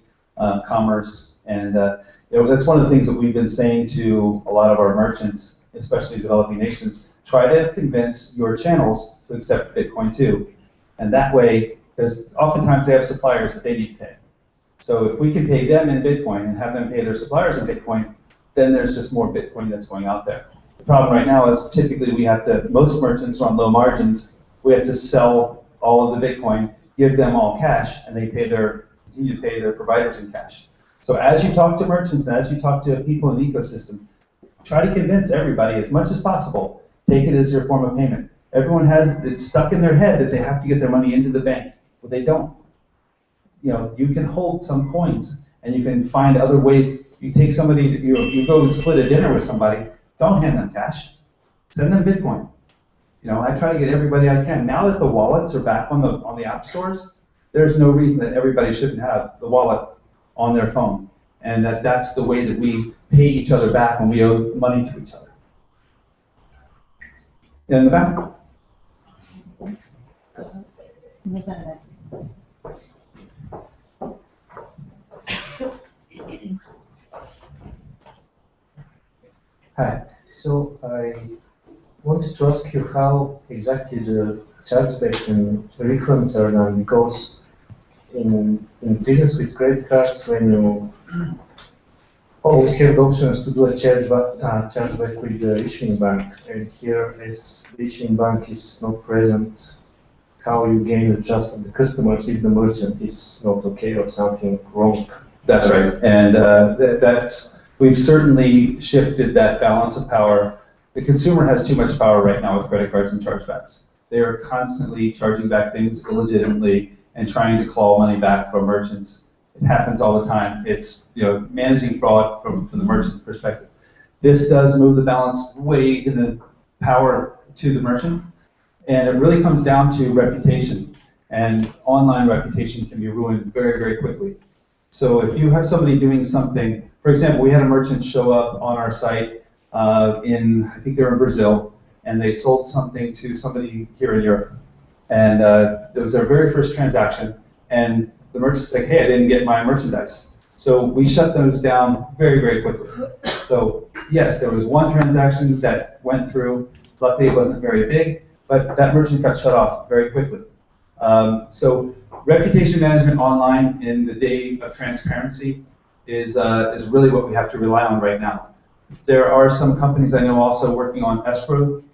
commerce, and that's one of the things that we've been saying to a lot of our merchants, especially developing nations. Try to convince your channels to accept Bitcoin too, and that way, because oftentimes they have suppliers that they need to pay. So if we can pay them in Bitcoin and have them pay their suppliers in Bitcoin, then there's just more Bitcoin that's going out there. The problem right now is typically most merchants are on low margins. We have to sell all of the Bitcoin, give them all cash, and they continue to pay their providers in cash. So as you talk to merchants, as you talk to people in the ecosystem, try to convince everybody as much as possible, take it as your form of payment. Everyone it's stuck in their head that they have to get their money into the bank, but they don't. You can hold some coins, and you can find other ways. You take somebody, you go and split a dinner with somebody, don't hand them cash, send them Bitcoin. I try to get everybody I can. Now that the wallets are back on the app stores, there's no reason that everybody shouldn't have the wallet on their phone. And that's the way that we pay each other back when we owe money to each other. In the back? Hi. So I wanted to ask you how exactly the chargebacks and refunds are done, because in business with credit cards, when you always have the options to do a chargeback with the issuing bank, and here as the issuing bank is not present, how you gain the trust of the customers if the merchant is not okay or something wrong? That's right, and we've certainly shifted that balance of power. The consumer has too much power right now with credit cards and chargebacks. They are constantly charging back things illegitimately and trying to claw money back from merchants. It happens all the time. It's managing fraud from the merchant perspective. This does move the balance way in the power to the merchant, and it really comes down to reputation. And online reputation can be ruined very, very quickly. So if you have somebody doing something, for example, we had a merchant show up on our site I think they were in Brazil, and they sold something to somebody here in Europe. And it was their very first transaction, and the merchant's like, hey, I didn't get my merchandise. So we shut those down very, very quickly. So yes, there was one transaction that went through. Luckily, it wasn't very big, but that merchant got shut off very quickly. So reputation management online in the day of transparency is really what we have to rely on right now. There are some companies I know also working on escrow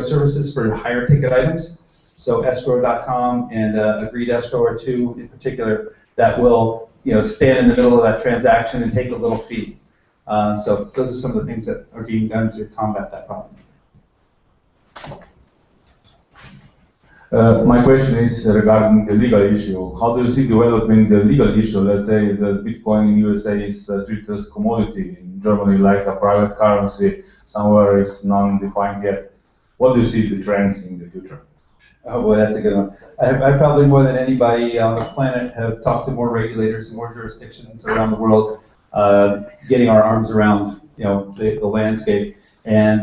services for higher ticket items. So escrow.com and Agreed Escrow are two in particular that will stand in the middle of that transaction and take a little fee. So those are some of the things that are being done to combat that problem. My question is regarding the legal issue. How do you see developing the legal issue? Let's say the Bitcoin in USA is treated as commodity, in Germany like a private currency, somewhere it's non-defined yet. What do you see the trends in the future? Oh boy, that's a good one. I probably more than anybody on the planet have talked to more regulators and more jurisdictions around the world, getting our arms around the landscape. And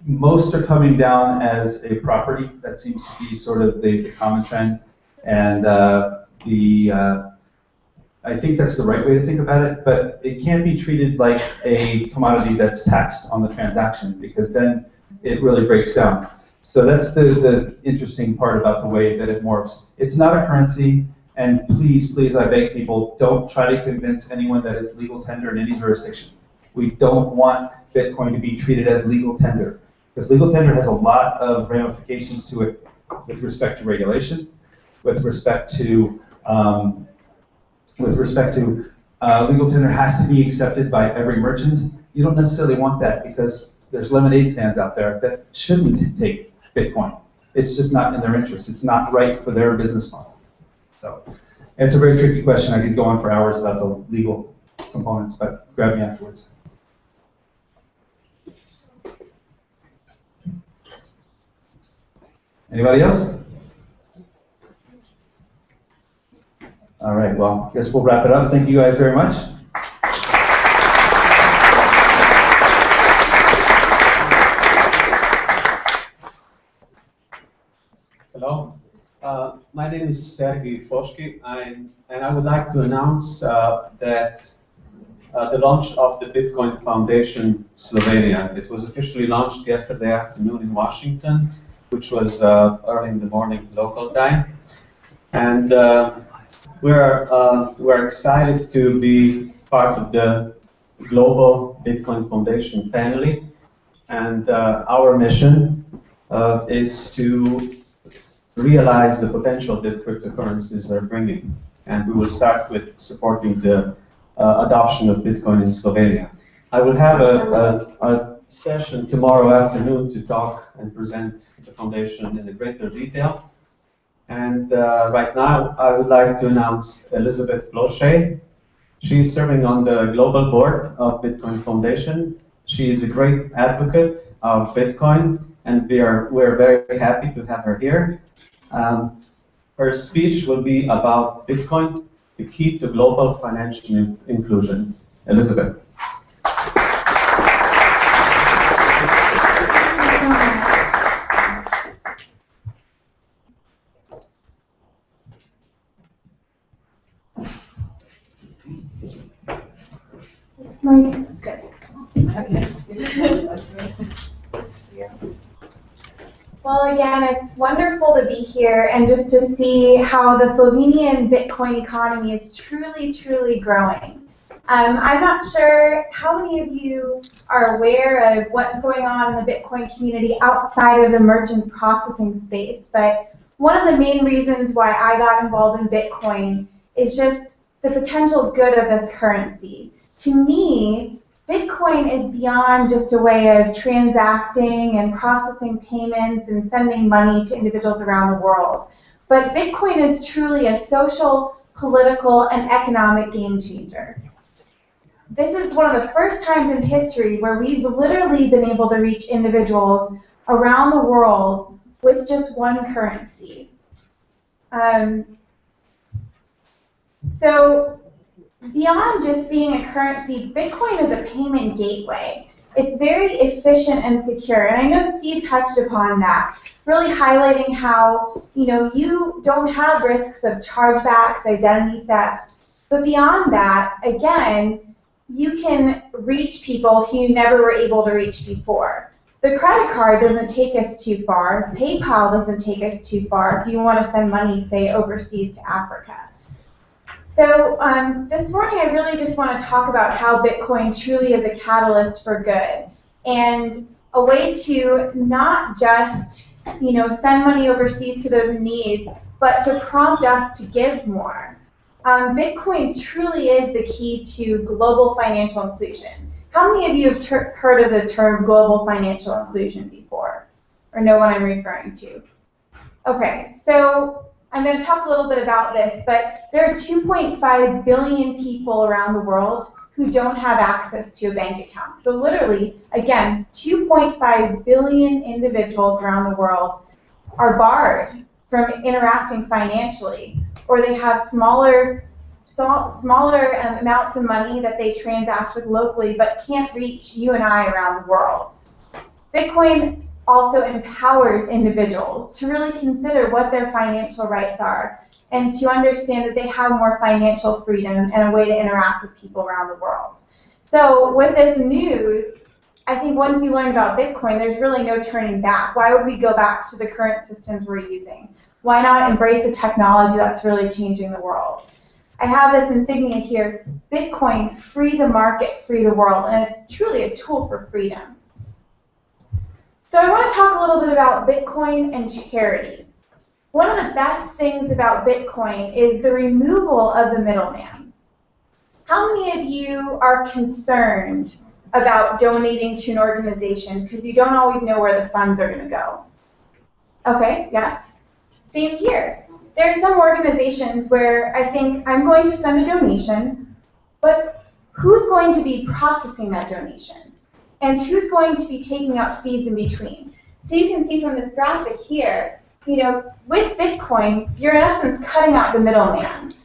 most are coming down as a property. That seems to be sort of the common trend. And I think that's the right way to think about it, but it can't be treated like a commodity that's taxed on the transaction, because then it really breaks down. So that's the interesting part about the way that it morphs. It's not a currency, and please, please, I beg people, don't try to convince anyone that it's legal tender in any jurisdiction. We don't want Bitcoin to be treated as legal tender, because legal tender has a lot of ramifications to it with respect to regulation, with respect to legal tender has to be accepted by every merchant. You don't necessarily want that, because there's lemonade stands out there that shouldn't take Bitcoin. It's just not in their interest. It's not right for their business model. So it's a very tricky question. I could go on for hours about the legal components, but grab me afterwards. Anybody else? All right, well, I guess we'll wrap it up. Thank you guys very much. Hello, my name is Sergej Foški, and I would like to announce that the launch of the Bitcoin Foundation Slovenia. It was officially launched yesterday afternoon in Washington, which was early in the morning local time, and we're excited to be part of the global Bitcoin Foundation family, and our mission is to realize the potential that cryptocurrencies are bringing. And we will start with supporting the adoption of Bitcoin in Slovenia. I will have a session tomorrow afternoon to talk and present the foundation in a greater detail. And right now, I would like to announce Elizabeth Ploshay. She is serving on the global board of Bitcoin Foundation. She is a great advocate of Bitcoin, and we're very happy to have her here. Her speech will be about Bitcoin, the key to global financial inclusion. Elizabeth. Good. Okay. Well, again, it's wonderful to be here and just to see how the Slovenian Bitcoin economy is truly, truly growing. I'm not sure how many of you are aware of what's going on in the Bitcoin community outside of the merchant processing space, but one of the main reasons why I got involved in Bitcoin is just the potential good of this currency. To me, Bitcoin is beyond just a way of transacting and processing payments and sending money to individuals around the world. But Bitcoin is truly a social, political, and economic game changer. This is one of the first times in history where we've literally been able to reach individuals around the world with just one currency. So beyond just being a currency, Bitcoin is a payment gateway. It's very efficient and secure, and I know Steve touched upon that, really highlighting how you don't have risks of chargebacks, identity theft. But beyond that, again, you can reach people who you never were able to reach before. The credit card doesn't take us too far. PayPal doesn't take us too far if you want to send money, say, overseas to Africa. So this morning, I really just want to talk about how Bitcoin truly is a catalyst for good, and a way to not just, send money overseas to those in need, but to prompt us to give more. Bitcoin truly is the key to global financial inclusion. How many of you have heard of the term global financial inclusion before, or know what I'm referring to? Okay, so I'm going to talk a little bit about this, but there are 2.5 billion people around the world who don't have access to a bank account. So literally, again, 2.5 billion individuals around the world are barred from interacting financially, or they have smaller amounts of money that they transact with locally, but can't reach you and I around the world. Bitcoin also empowers individuals to really consider what their financial rights are and to understand that they have more financial freedom and a way to interact with people around the world. So with this news, I think once you learn about Bitcoin, there's really no turning back. Why would we go back to the current systems we're using? Why not embrace a technology that's really changing the world? I have this insignia here, Bitcoin, free the market, free the world, and it's truly a tool for freedom. So I want to talk a little bit about Bitcoin and charity. One of the best things about Bitcoin is the removal of the middleman. How many of you are concerned about donating to an organization because you don't always know where the funds are going to go? Okay, yes. Same here. There are some organizations where I think I'm going to send a donation, but who's going to be processing that donation? And who's going to be taking out fees in between? So you can see from this graphic here, with Bitcoin, you're in essence cutting out the middleman.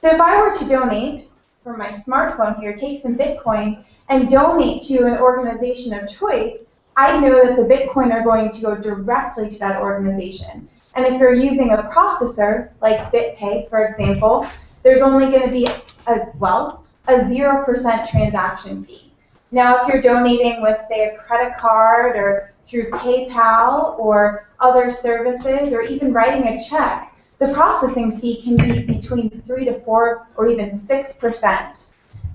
So if I were to donate from my smartphone here, take some Bitcoin, and donate to an organization of choice, I know that the Bitcoin are going to go directly to that organization. And if you're using a processor, like BitPay, for example, there's only going to be a 0% transaction fee. Now, if you're donating with, say, a credit card or through PayPal or other services or even writing a check, the processing fee can be between 3 to 4 or even 6%.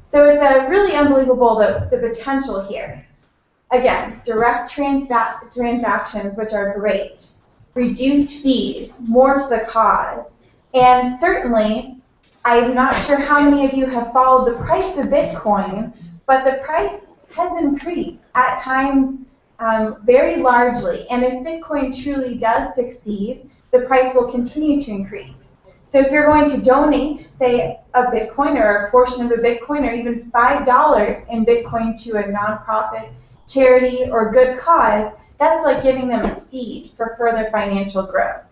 So it's really unbelievable the potential here. Again, direct transactions, which are great, reduced fees, more to the cause, and certainly, I'm not sure how many of you have followed the price of Bitcoin, but the price has increased at times very largely. And if Bitcoin truly does succeed, the price will continue to increase. So if you're going to donate, say, a Bitcoin or a portion of a Bitcoin or even $5 in Bitcoin to a nonprofit, charity, or good cause, that's like giving them a seed for further financial growth.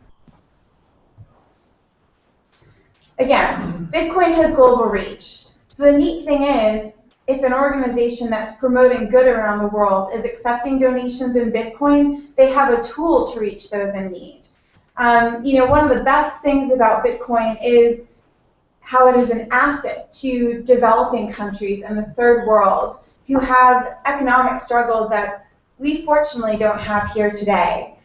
Again, Bitcoin has global reach. So the neat thing is, if an organization that's promoting good around the world is accepting donations in Bitcoin, they have a tool to reach those in need. One of the best things about Bitcoin is how it is an asset to developing countries in the third world who have economic struggles that we fortunately don't have here today.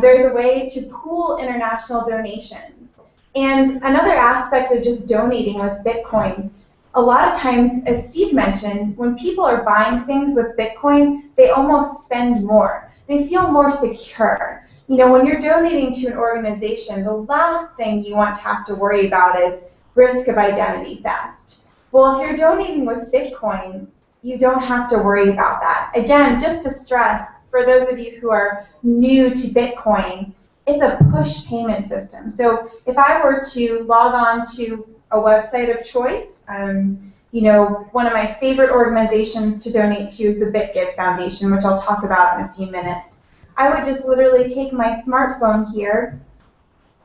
There's a way to pool international donations. And another aspect of just donating with Bitcoin, a lot of times, as Steve mentioned, when people are buying things with Bitcoin, they almost spend more. They feel more secure. When you're donating to an organization, the last thing you want to have to worry about is risk of identity theft. Well, if you're donating with Bitcoin, you don't have to worry about that. Again, just to stress, for those of you who are new to Bitcoin, it's a push payment system. So if I were to log on to a website of choice, one of my favorite organizations to donate to is the BitGive Foundation, which I'll talk about in a few minutes. I would just literally take my smartphone here,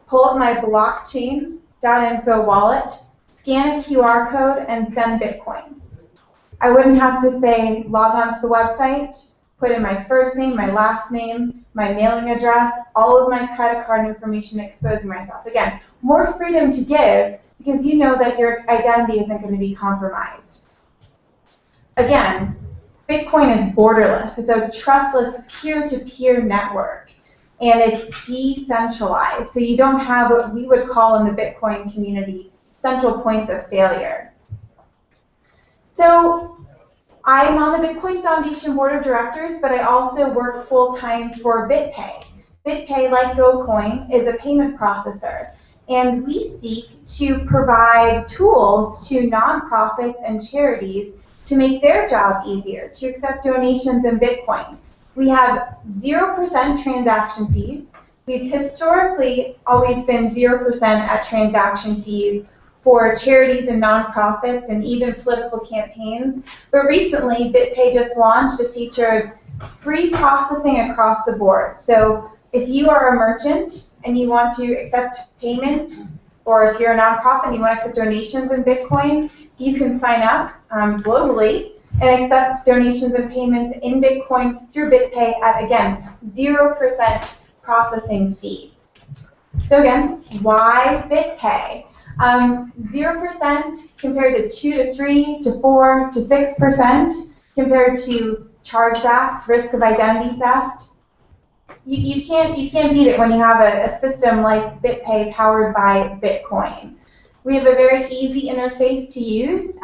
pull up my blockchain.info wallet, scan a QR code, and send Bitcoin. I wouldn't have to say log on to the website, put in my first name, my last name, my mailing address, all of my credit card information, exposing myself. Again, more freedom to give, because you know that your identity isn't going to be compromised. Again, Bitcoin is borderless. It's a trustless peer-to-peer network, and it's decentralized. So you don't have what we would call in the Bitcoin community central points of failure. So I'm on the Bitcoin Foundation Board of Directors, but I also work full-time for BitPay. BitPay, like Gocoin, is a payment processor, and we seek to provide tools to nonprofits and charities to make their job easier, to accept donations in Bitcoin. We have 0% transaction fees. We've historically always been 0% at transaction fees for charities and nonprofits and even political campaigns. But recently, BitPay just launched a feature of free processing across the board. So if you are a merchant and you want to accept payment, or if you're a nonprofit and you want to accept donations in Bitcoin, you can sign up globally and accept donations and payments in Bitcoin through BitPay at, again, 0% processing fee. So again, why BitPay? 0% compared to 2 to 3 to 4 to 6% compared to chargebacks, risk of identity theft. You can't beat it when you have a system like BitPay powered by Bitcoin. We have a very easy interface to use.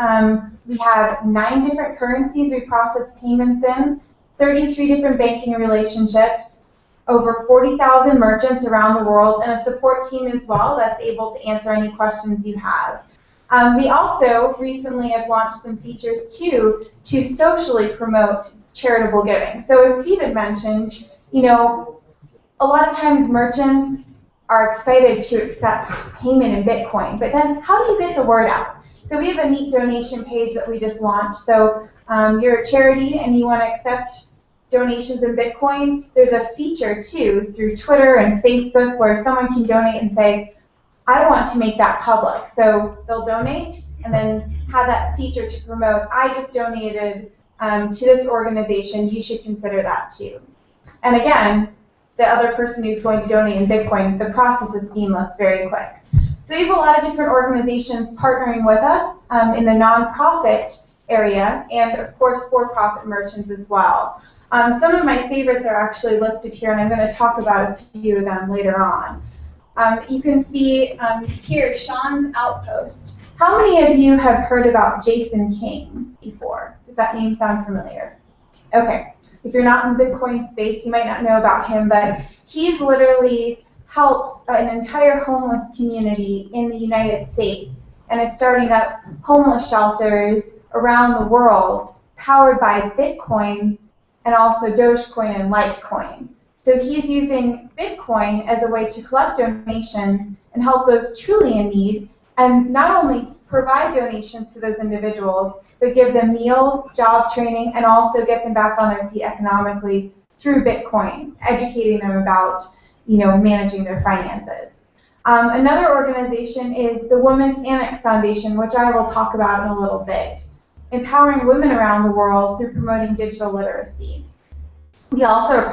We have 9 different currencies we process payments in, 33 different banking relationships, over 40,000 merchants around the world, and a support team as well that's able to answer any questions you have. We also recently have launched some features too to socially promote charitable giving. So as Stephen mentioned, you know, a lot of times merchants are excited to accept payment in Bitcoin, but then how do you get the word out? So we have a neat donation page that we just launched. So you're a charity and you want to accept donations in Bitcoin, there's a feature too through Twitter and Facebook where someone can donate and say, I want to make that public. So they'll donate and then have that feature to promote, I just donated to this organization, you should consider that too. And again, the other person who's going to donate in Bitcoin, the process is seamless, very quick. So we have a lot of different organizations partnering with us in the nonprofit area and of course for-profit merchants as well. Some of my favorites are actually listed here, and I'm going to talk about a few of them later on. You can see here Sean's Outpost. How many of you have heard about Jason King before? Does that name sound familiar? Okay. If you're not in the Bitcoin space, you might not know about him, but he's literally helped an entire homeless community in the United States and is starting up homeless shelters around the world powered by Bitcoin and also Dogecoin and Litecoin. So he's using Bitcoin as a way to collect donations and help those truly in need, and not only provide donations to those individuals, but give them meals, job training, and also get them back on their feet economically through Bitcoin, educating them about, you know, managing their finances. Another organization is the Women's Annex Foundation, which I will talk about in a little bit, empowering women around the world through promoting digital literacy. We also are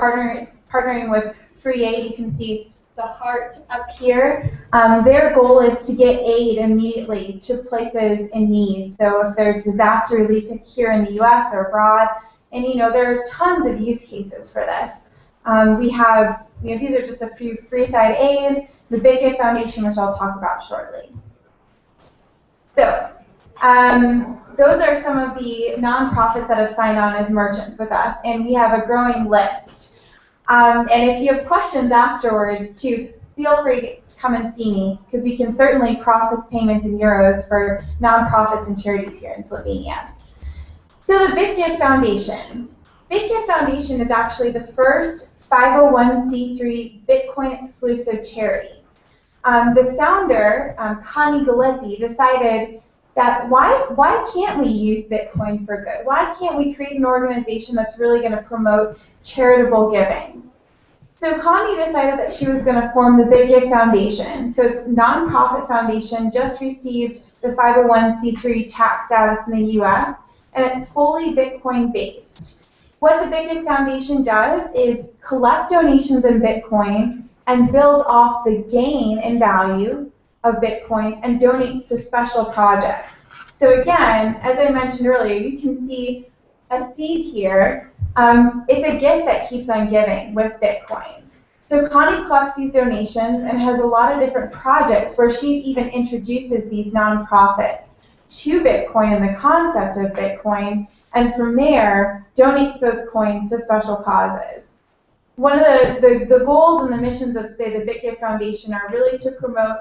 partnering with Free Aid. You can see the heart up here. Their goal is to get aid immediately to places in need. So if there's disaster relief here in the US or abroad, and you know, there are tons of use cases for this. We have, you know, these are just a few Freeside Aid, the Big Gift Foundation, which I'll talk about shortly. So those are some of the nonprofits that have signed on as merchants with us, and we have a growing list. And if you have questions afterwards, too, feel free to come and see me, because we can certainly process payments in euros for nonprofits and charities here in Slovenia. So the Big Gift Foundation. Big Gift Foundation is actually the first 501c3 Bitcoin-exclusive charity. The founder, Connie Gillespie, decided that why can't we use Bitcoin for good? Why can't we create an organization that's really going to promote charitable giving? So Connie decided that she was going to form the Big Gift Foundation. So it's a nonprofit foundation, just received the 501c3 tax status in the US, and it's fully Bitcoin based. What the Big Gift Foundation does is collect donations in Bitcoin and build off the gain in value of Bitcoin and donates to special projects. So again, as I mentioned earlier, you can see a seed here. It's a gift that keeps on giving with Bitcoin. So Connie collects these donations and has a lot of different projects where she even introduces these nonprofits to Bitcoin and the concept of Bitcoin, and from there donates those coins to special causes. One of the goals and the missions of, say, the BitGive Foundation are really to promote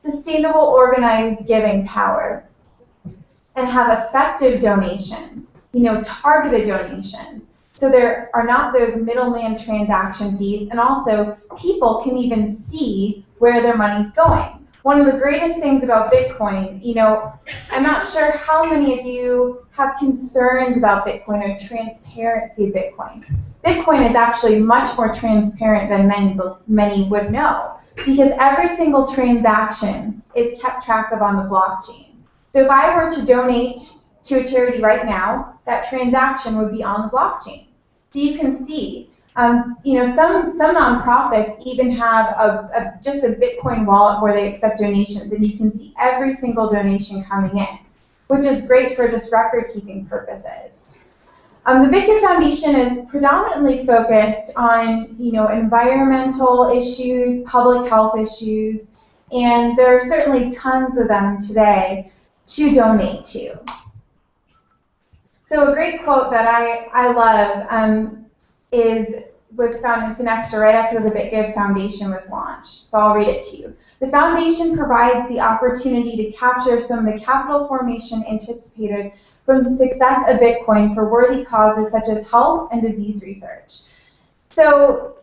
sustainable organized giving power and have effective donations, targeted donations. So there are not those middleman transaction fees, and also people can even see where their money's going. One of the greatest things about Bitcoin, I'm not sure how many of you have concerns about Bitcoin or transparency of Bitcoin. Bitcoin is actually much more transparent than many would know, because every single transaction is kept track of on the blockchain. So if I were to donate to a charity right now, that transaction would be on the blockchain. So you can see, some nonprofits even have just a Bitcoin wallet where they accept donations, and you can see every single donation coming in, which is great for just record-keeping purposes. The BitGive Foundation is predominantly focused on, environmental issues, public health issues, and there are certainly tons of them today to donate to. So a great quote that I love was found in Finextra right after the BitGive Foundation was launched. So I'll read it to you. The foundation provides the opportunity to capture some of the capital formation anticipated from the success of Bitcoin for worthy causes such as health and disease research. So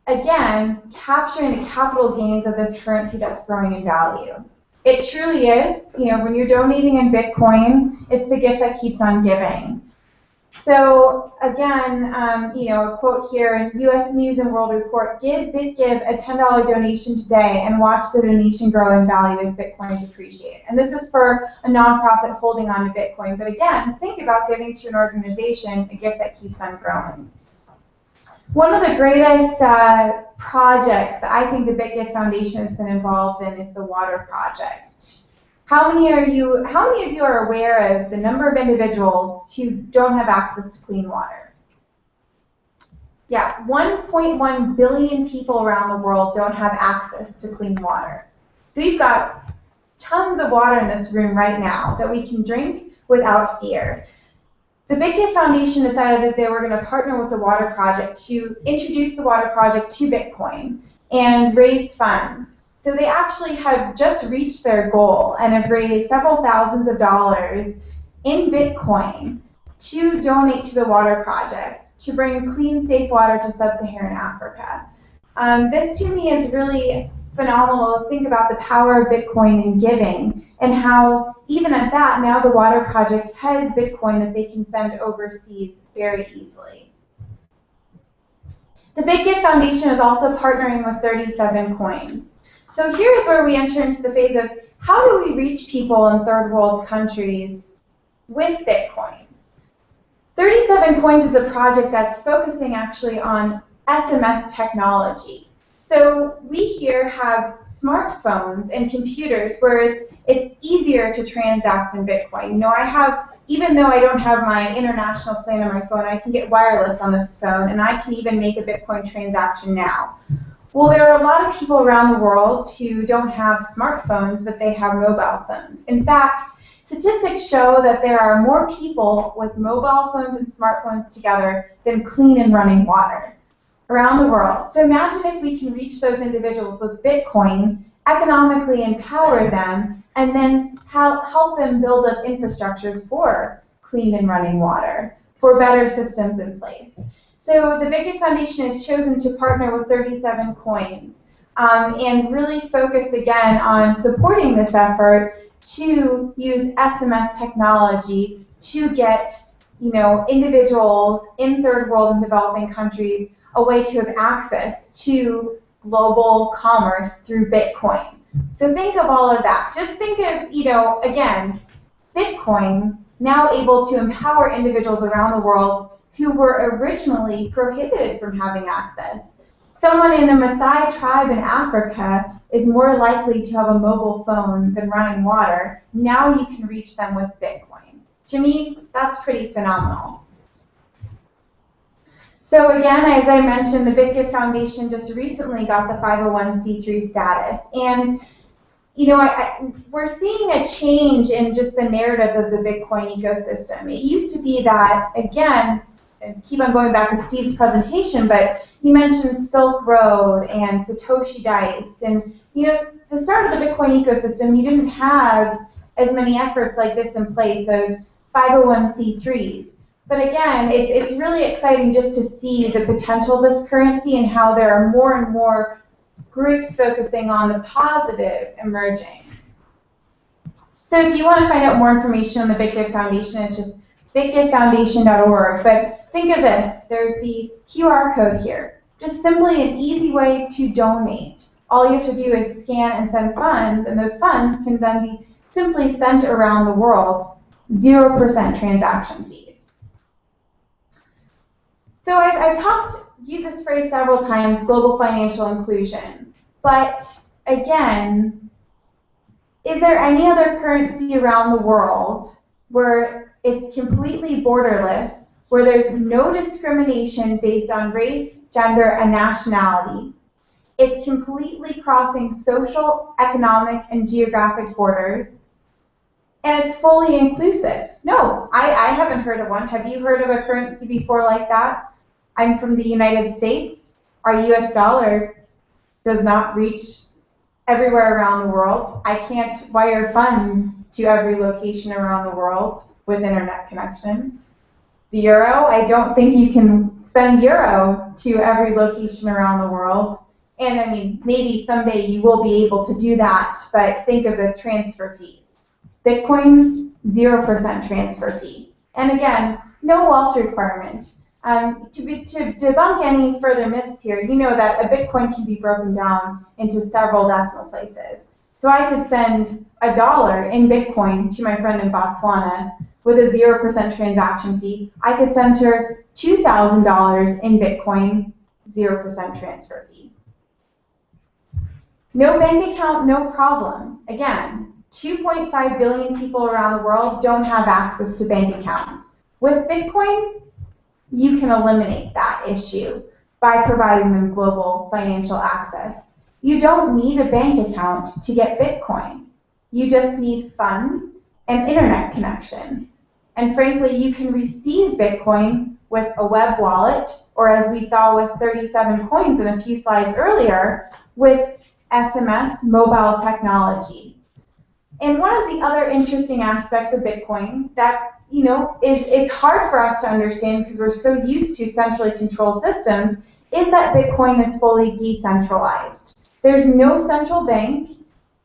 again, capturing the capital gains of this currency that's growing in value. It truly is, when you're donating in Bitcoin, it's the gift that keeps on giving. So again, a quote here in U.S. News and World Report: give BitGive a $10 donation today and watch the donation grow in value as Bitcoin depreciate. And this is for a nonprofit holding on to Bitcoin. But again, think about giving to an organization a gift that keeps on growing. One of the greatest projects that I think the BitGive Foundation has been involved in is the water project. How many of you are aware of the number of individuals who don't have access to clean water? Yeah, 1.1 billion people around the world don't have access to clean water. So you've got tons of water in this room right now that we can drink without fear. The BitGive Foundation decided that they were going to partner with the Water Project to introduce the Water Project to Bitcoin and raise funds. So they actually have just reached their goal and have raised several thousands of dollars in Bitcoin to donate to the Water Project to bring clean, safe water to sub-Saharan Africa. This to me is really phenomenal to think about the power of Bitcoin in giving, and how even at that, now the Water Project has Bitcoin that they can send overseas very easily. The BitGive Foundation is also partnering with 37 Coins. So here's where we enter into the phase of how do we reach people in third world countries with Bitcoin. 37 Coins is a project that's focusing actually on SMS technology. So we here have smartphones and computers where it's easier to transact in Bitcoin. Even though I don't have my international plan on my phone, I can get wireless on this phone, and I can even make a Bitcoin transaction now. Well, there are a lot of people around the world who don't have smartphones, but they have mobile phones. In fact, statistics show that there are more people with mobile phones and smartphones together than clean and running water around the world. So imagine if we can reach those individuals with Bitcoin, economically empower them, and then help them build up infrastructures for clean and running water, for better systems in place. So the BitGive Foundation has chosen to partner with 37 Coins and really focus again on supporting this effort to use SMS technology to get individuals in third world and developing countries a way to have access to global commerce through Bitcoin. So think of all of that. Just think of, again, Bitcoin now able to empower individuals around the world who were originally prohibited from having access. Someone in a Maasai tribe in Africa is more likely to have a mobile phone than running water, now you can reach them with Bitcoin. To me, that's pretty phenomenal. So again, as I mentioned, the BitGift Foundation just recently got the 501c3 status. And you know, we're seeing a change in just the narrative of the Bitcoin ecosystem. It used to be that, again, and keep on going back to Steve's presentation, but he mentioned Silk Road and Satoshi Dice. And, you know, the start of the Bitcoin ecosystem, you didn't have as many efforts like this in place of 501c3s. But again, it's really exciting just to see the potential of this currency and how there are more and more groups focusing on the positive emerging. So if you want to find out more information on the BitGift Foundation, it's just bitgiftfoundation.org. But think of this, there's the QR code here. Just simply an easy way to donate. All you have to do is scan and send funds, and those funds can then be simply sent around the world, 0% transaction fees. So I've used this phrase several times, global financial inclusion. But again, is there any other currency around the world where it's completely borderless, where there's no discrimination based on race, gender, and nationality? It's completely crossing social, economic, and geographic borders, and it's fully inclusive? No, I haven't heard of one. Have you heard of a currency before like that? I'm from the United States. Our US dollar does not reach everywhere around the world. I can't wire funds to every location around the world with internet connection. The euro, I don't think you can send euro to every location around the world. And I mean, maybe someday you will be able to do that, but think of the transfer fees. Bitcoin, 0% transfer fee. And again, no wallet requirement. To debunk any further myths here, you know that a Bitcoin can be broken down into several decimal places. So I could send $1 in Bitcoin to my friend in Botswana with a 0% transaction fee. I could send her $2,000 in Bitcoin, 0% transfer fee. No bank account, no problem. Again, 2.5 billion people around the world don't have access to bank accounts. With Bitcoin, you can eliminate that issue by providing them global financial access. You don't need a bank account to get Bitcoin. You just need funds and internet connection. And frankly, you can receive Bitcoin with a web wallet, or as we saw with 37 coins in a few slides earlier, with SMS mobile technology. And one of the other interesting aspects of Bitcoin that it's hard for us to understand because we're so used to centrally controlled systems, is that Bitcoin is fully decentralized. There's no central bank,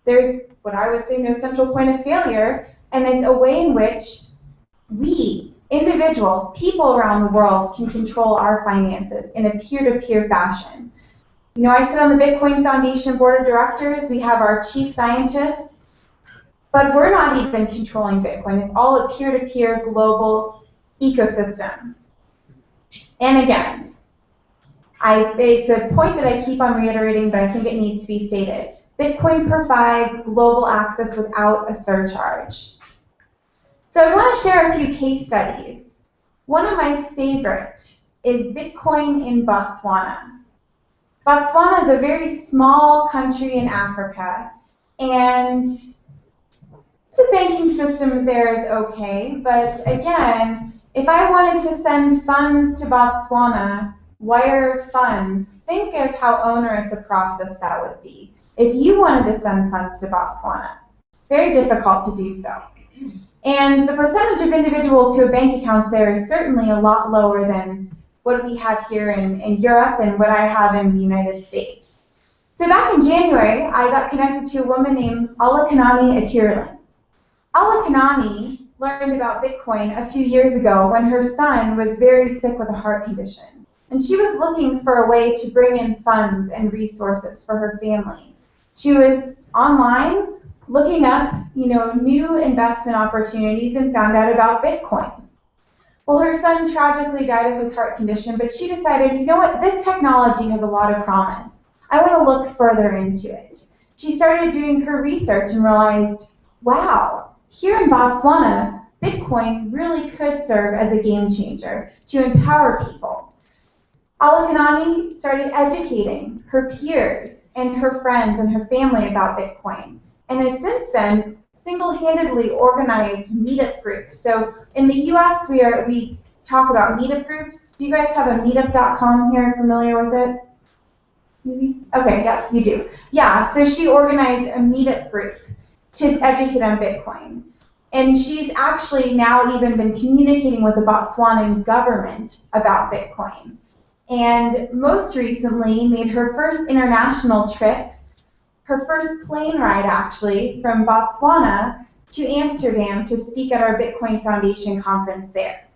there's what I would say no central point of failure, and it's a way in which we, individuals, people around the world, can control our finances in a peer-to-peer fashion. You know, I sit on the Bitcoin Foundation Board of Directors, we have our chief scientists, but we're not even controlling Bitcoin. It's all a peer-to-peer global ecosystem. And again, it's a point that I keep on reiterating, but I think it needs to be stated. Bitcoin provides global access without a surcharge. So I want to share a few case studies. One of my favorite is Bitcoin in Botswana. Botswana is a very small country in Africa, and the banking system there is okay, but again, if I wanted to send funds to Botswana, wire funds, think of how onerous a process that would be. If you wanted to send funds to Botswana, very difficult to do so. And the percentage of individuals who have bank accounts there is certainly a lot lower than what we have here in Europe and what I have in the United States. So back in January, I got connected to a woman named Alakanani Atirlan. Alakanani learned about Bitcoin a few years ago when her son was very sick with a heart condition. And she was looking for a way to bring in funds and resources for her family. She was online looking up, new investment opportunities and found out about Bitcoin. Well, her son tragically died of his heart condition, but she decided, you know what, this technology has a lot of promise. I want to look further into it. she started doing her research and realized, wow, here in Botswana, Bitcoin really could serve as a game changer to empower people. Alakanani started educating her peers and her friends and her family about Bitcoin, and has since then single-handedly organized meetup groups. So in the US, we talk about meetup groups. Do you guys have a meetup.com here? Familiar with it? Maybe? Okay, yeah, you do. Yeah, so she organized a meetup group to educate on Bitcoin. And she's actually now even been communicating with the Botswanan government about Bitcoin. And most recently made her first international trip, her first plane ride actually, from Botswana to Amsterdam to speak at our Bitcoin Foundation conference there.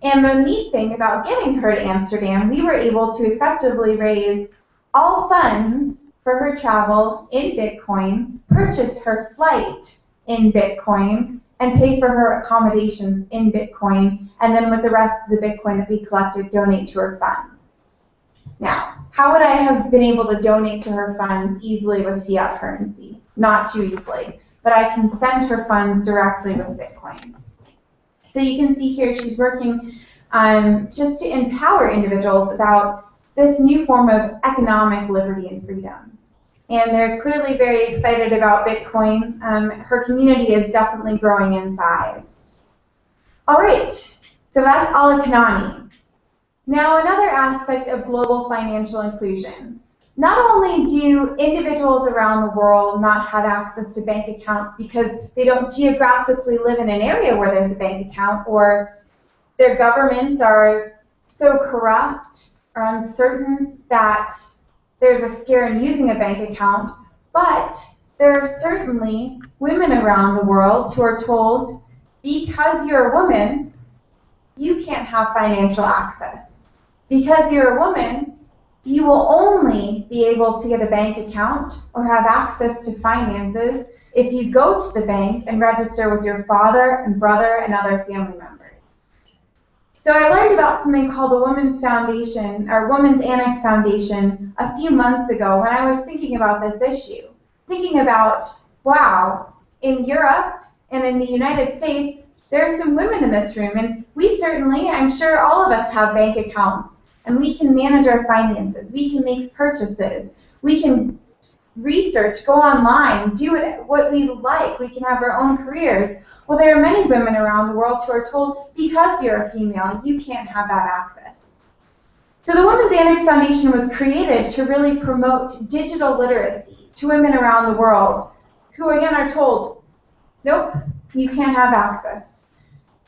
And the neat thing about getting her to Amsterdam, we were able to effectively raise all funds for her travel in Bitcoin, purchase her flight in Bitcoin, and pay for her accommodations in Bitcoin, and then with the rest of the Bitcoin that we collected, donate to her funds. Now, how would I have been able to donate to her funds easily with fiat currency? Not too easily, but I can send her funds directly with Bitcoin. So you can see here she's working on just to empower individuals about this new form of economic liberty and freedom. And they're clearly very excited about Bitcoin. Her community is definitely growing in size. All right, so that's Alakanani. Now another aspect of global financial inclusion. Not only do individuals around the world not have access to bank accounts because they don't geographically live in an area where there's a bank account, or their governments are so corrupt or uncertain that there's a scare in using a bank account, but there are certainly women around the world who are told, because you're a woman, you can't have financial access. Because you're a woman, you will only be able to get a bank account or have access to finances if you go to the bank and register with your father and brother and other family members. So I learned about something called the Women's Foundation, or Women's Annex Foundation, a few months ago when I was thinking about this issue. Thinking about, wow, in Europe and in the United States, there are some women in this room, and we certainly, I'm sure all of us have bank accounts, and we can manage our finances, we can make purchases, we can research, go online, do what we like, we can have our own careers. Well, there are many women around the world who are told, because you're a female, you can't have that access. So the Women's Annex Foundation was created to really promote digital literacy to women around the world who, again, are told, nope, you can't have access.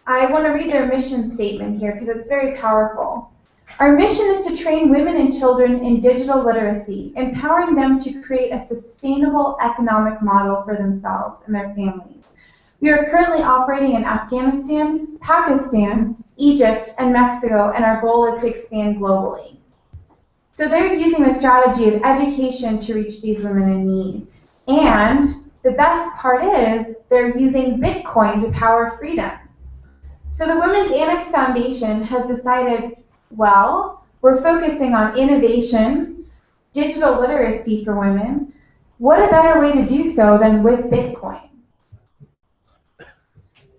I want to read their mission statement here because it's very powerful. Our mission is to train women and children in digital literacy, empowering them to create a sustainable economic model for themselves and their families. We are currently operating in Afghanistan, Pakistan, Egypt, and Mexico, and our goal is to expand globally. So they're using the strategy of education to reach these women in need. And the best part is they're using Bitcoin to power freedom. So the Women's Annex Foundation has decided, well, we're focusing on innovation, digital literacy for women. What a better way to do so than with Bitcoin?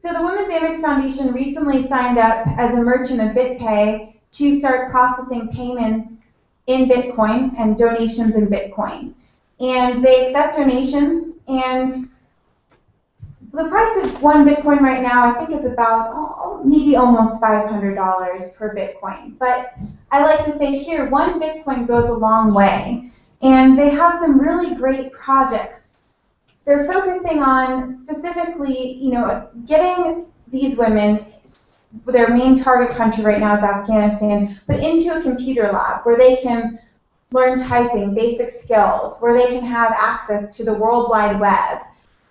So the Women's Annex Foundation recently signed up as a merchant of BitPay to start processing payments in Bitcoin and donations in Bitcoin. And they accept donations, and the price of one Bitcoin right now, I think, is about maybe almost $500 per Bitcoin. But I like to say here, one Bitcoin goes a long way. And they have some really great projects. They're focusing on specifically, getting these women, their main target country right now is Afghanistan, but into a computer lab where they can learn typing, basic skills, where they can have access to the World Wide Web.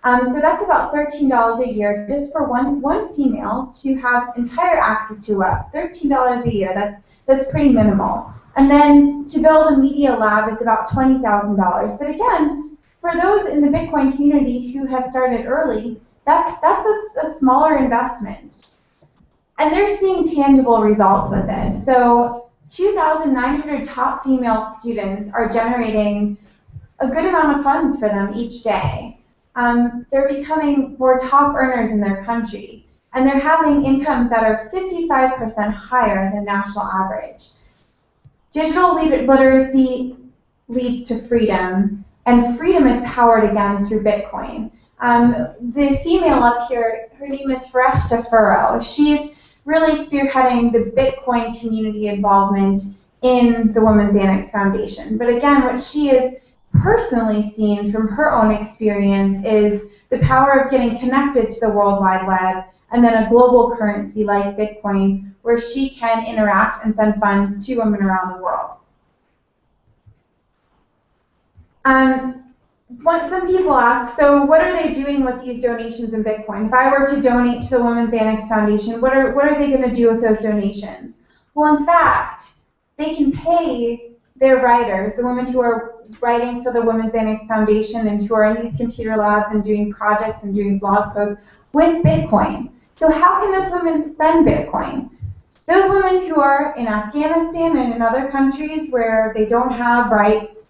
So that's about $13 a year just for one female to have entire access to web. $13 a year, that's pretty minimal. And then to build a media lab, it's about $20,000. But again, for those in the Bitcoin community who have started early, that's a smaller investment. And they're seeing tangible results with this. So 2,900 top female students are generating a good amount of funds for them each day. They're becoming more top earners in their country, and they're having incomes that are 55% higher than national average. Digital literacy leads to freedom, and freedom is powered again through Bitcoin. The female up here, her name is Fareshta Furrow. She's really spearheading the Bitcoin community involvement in the Women's Annex Foundation. But again, what she has personally seen from her own experience is the power of getting connected to the World Wide Web and then a global currency like Bitcoin where she can interact and send funds to women around the world. Some people ask, so what are they doing with these donations in Bitcoin? If I were to donate to the Women's Annex Foundation, what are they going to do with those donations? Well, in fact, they can pay their writers, the women who are writing for the Women's Annex Foundation and who are in these computer labs and doing projects and doing blog posts with Bitcoin. So how can those women spend Bitcoin? Those women who are in Afghanistan and in other countries where they don't have rights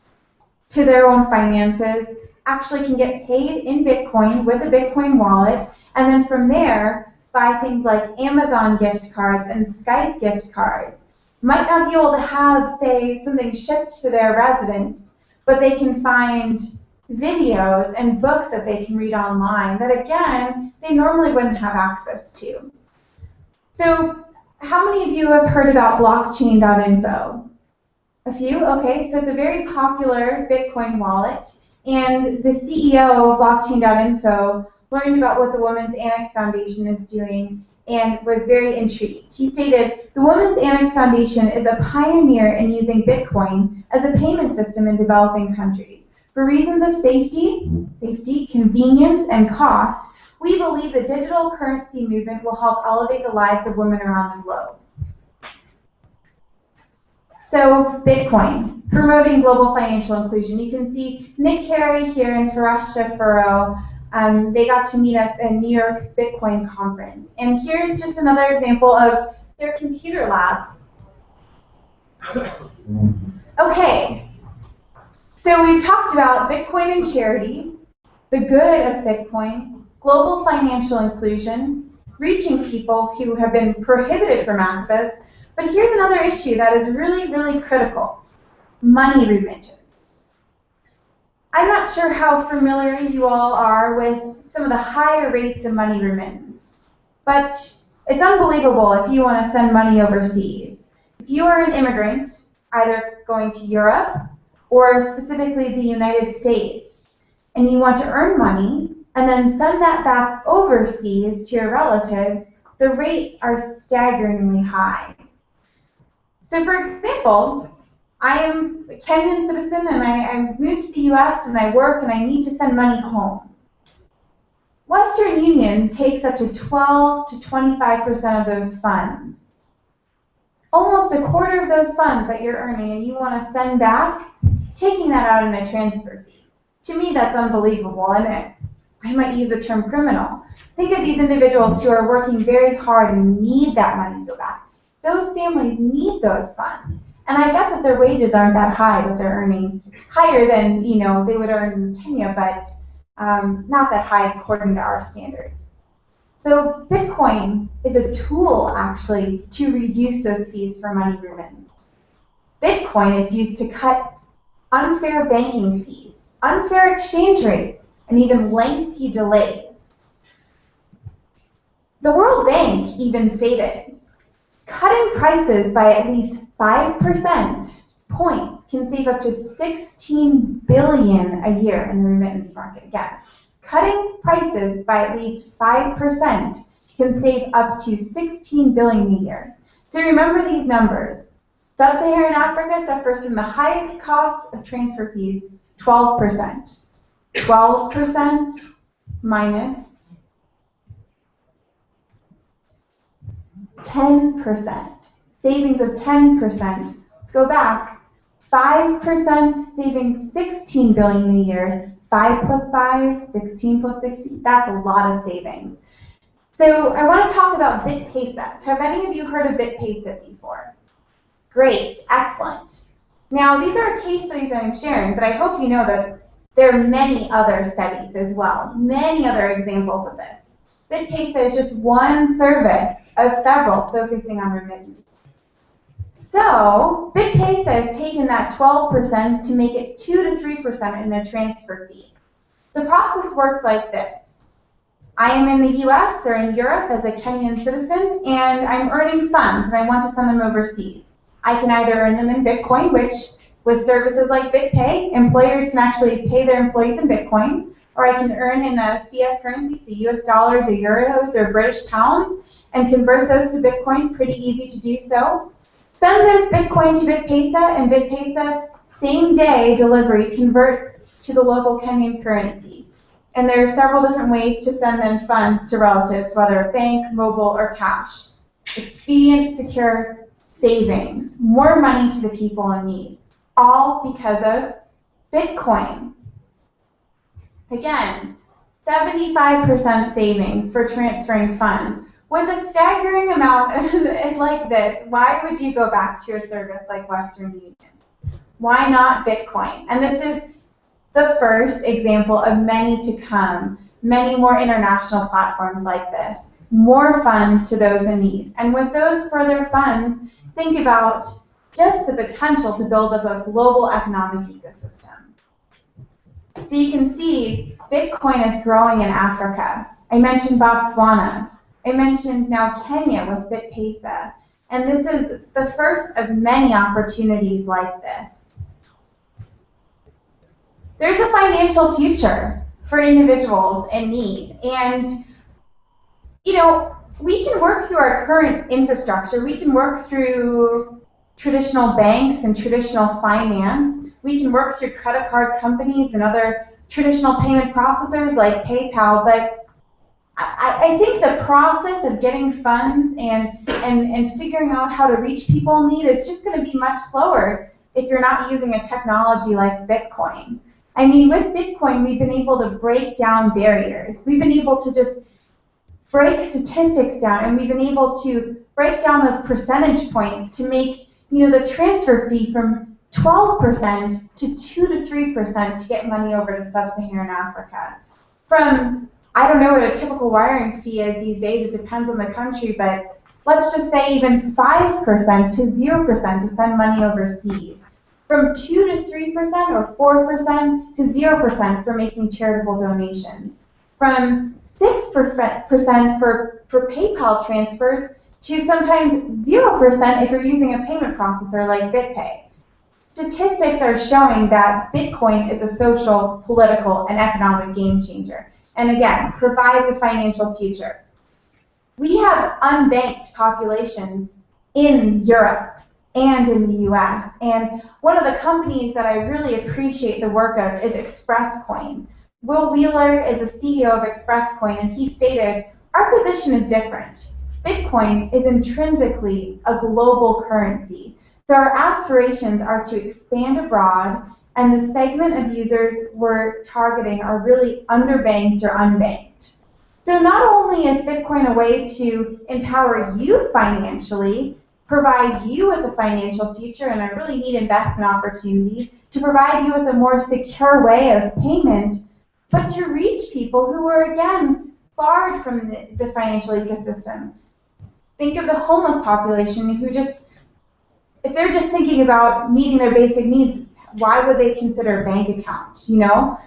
to their own finances actually can get paid in Bitcoin with a Bitcoin wallet, and then from there buy things like Amazon gift cards and Skype gift cards. Might not be able to have, say, something shipped to their residence, but they can find videos and books that they can read online that, again, they normally wouldn't have access to. So how many of you have heard about blockchain.info? A few? Okay, so it's a very popular Bitcoin wallet, and the CEO of blockchain.info learned about what the Women's Annex Foundation is doing and was very intrigued. He stated, the Women's Annex Foundation is a pioneer in using Bitcoin as a payment system in developing countries. For reasons of safety, convenience, and cost, we believe the digital currency movement will help elevate the lives of women around the globe. So, Bitcoin, promoting global financial inclusion. You can see Nick Carey here and Fareshta Furrow. They got to meet at the New York Bitcoin conference. And here's just another example of their computer lab. Okay, so we've talked about Bitcoin and charity, the good of Bitcoin, global financial inclusion, reaching people who have been prohibited from access. But here's another issue that is really, really critical: money remittance. I'm not sure how familiar you all are with some of the higher rates of money remittance, but it's unbelievable if you want to send money overseas. If you are an immigrant, either going to Europe or specifically the United States, and you want to earn money and then send that back overseas to your relatives, the rates are staggeringly high. So for example, I am a Kenyan citizen and I moved to the US and I work and I need to send money home. Western Union takes up to 12 to 25% of those funds. Almost a quarter of those funds that you're earning and you want to send back, taking that out in a transfer fee. To me, that's unbelievable, and I might use the term criminal. Think of these individuals who are working very hard and need that money to go back. Those families need those funds. And I get that their wages aren't that high, that they're earning higher than they would earn in Kenya, but not that high according to our standards. So Bitcoin is a tool, actually, to reduce those fees for money remittance. Bitcoin is used to cut unfair banking fees, unfair exchange rates, and even lengthy delays. The World Bank even stated, cutting prices by at least 5% points can save up to $16 billion a year in the remittance market. Again, cutting prices by at least 5% can save up to $16 billion a year. So remember these numbers. Sub-Saharan Africa suffers from the highest cost of transfer fees, 12%. 12% minus 10%. Savings of 10%. Let's go back. 5% saving $16 billion a year. 5 plus 5, 16 plus 16. That's a lot of savings. So I want to talk about BitPesa. Have any of you heard of BitPesa before? Great, excellent. Now, these are case studies that I'm sharing, but I hope you know that there are many other studies as well, many other examples of this. BitPesa is just one service of several focusing on remittance. So, BitPesa has taken that 12% to make it 2 to 3% in a transfer fee. The process works like this. I am in the US or in Europe as a Kenyan citizen, and I'm earning funds, and I want to send them overseas. I can either earn them in Bitcoin, which with services like BitPay, employers can actually pay their employees in Bitcoin, or I can earn in a fiat currency, so US dollars or euros or British pounds, and convert those to Bitcoin, pretty easy to do so. Send those Bitcoin to BitPesa, and BitPesa, same day delivery, converts to the local Kenyan currency. And there are several different ways to send them funds to relatives, whether bank, mobile, or cash. Expedient, secure, savings, more money to the people in need, all because of Bitcoin. Again, 75% savings for transferring funds. With a staggering amount like this, why would you go back to a service like Western Union? Why not Bitcoin? And this is the first example of many to come, many more international platforms like this, more funds to those in need. And with those further funds, think about just the potential to build up a global economic ecosystem. So you can see Bitcoin is growing in Africa. I mentioned Botswana. I mentioned now Kenya with BitPesa. And this is the first of many opportunities like this. There's a financial future for individuals in need. And, you know, we can work through our current infrastructure. We can work through traditional banks and traditional finance. We can work through credit card companies and other traditional payment processors like PayPal. But I think the process of getting funds and figuring out how to reach people in need is just going to be much slower if you're not using a technology like Bitcoin. I mean, with Bitcoin, we've been able to break down barriers. We've been able to just break statistics down, and we've been able to break down those percentage points to make, you know, the transfer fee from 12% to 2 to 3% to get money over to sub-Saharan Africa. From, I don't know what a typical wiring fee is these days, it depends on the country, but let's just say even 5% to 0% to send money overseas. From 2 to 3% or 4% to 0% for making charitable donations. From 6% for PayPal transfers to sometimes 0% if you're using a payment processor like BitPay. Statistics are showing that Bitcoin is a social, political, and economic game changer. And again, provides a financial future. We have unbanked populations in Europe and in the US. And one of the companies that I really appreciate the work of is ExpressCoin. Will Wheeler is the CEO of ExpressCoin, and he stated, our position is different. Bitcoin is intrinsically a global currency. So our aspirations are to expand abroad, and the segment of users we're targeting are really underbanked or unbanked. So not only is Bitcoin a way to empower you financially, provide you with a financial future and a really neat investment opportunity, to provide you with a more secure way of payment, but to reach people who are, again, barred from the financial ecosystem. Think of the homeless population who just, if they're just thinking about meeting their basic needs, why would they consider a bank account, you know?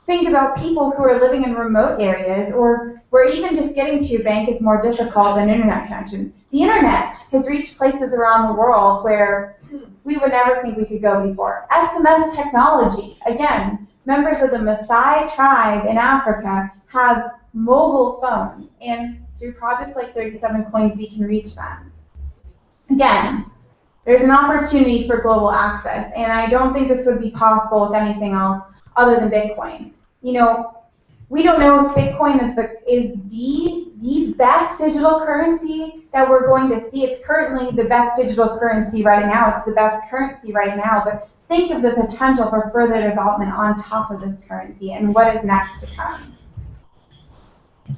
Think about people who are living in remote areas or where even just getting to a bank is more difficult than internet connection. The internet has reached places around the world where we would never think we could go before. SMS technology, again, members of the Maasai tribe in Africa have mobile phones, and through projects like 37 Coins, we can reach them. Again, there's an opportunity for global access, and I don't think this would be possible with anything else other than Bitcoin. You know, we don't know if Bitcoin is the best digital currency that we're going to see. It's currently the best digital currency right now. It's the best currency right now, but think of the potential for further development on top of this currency and what is next to come.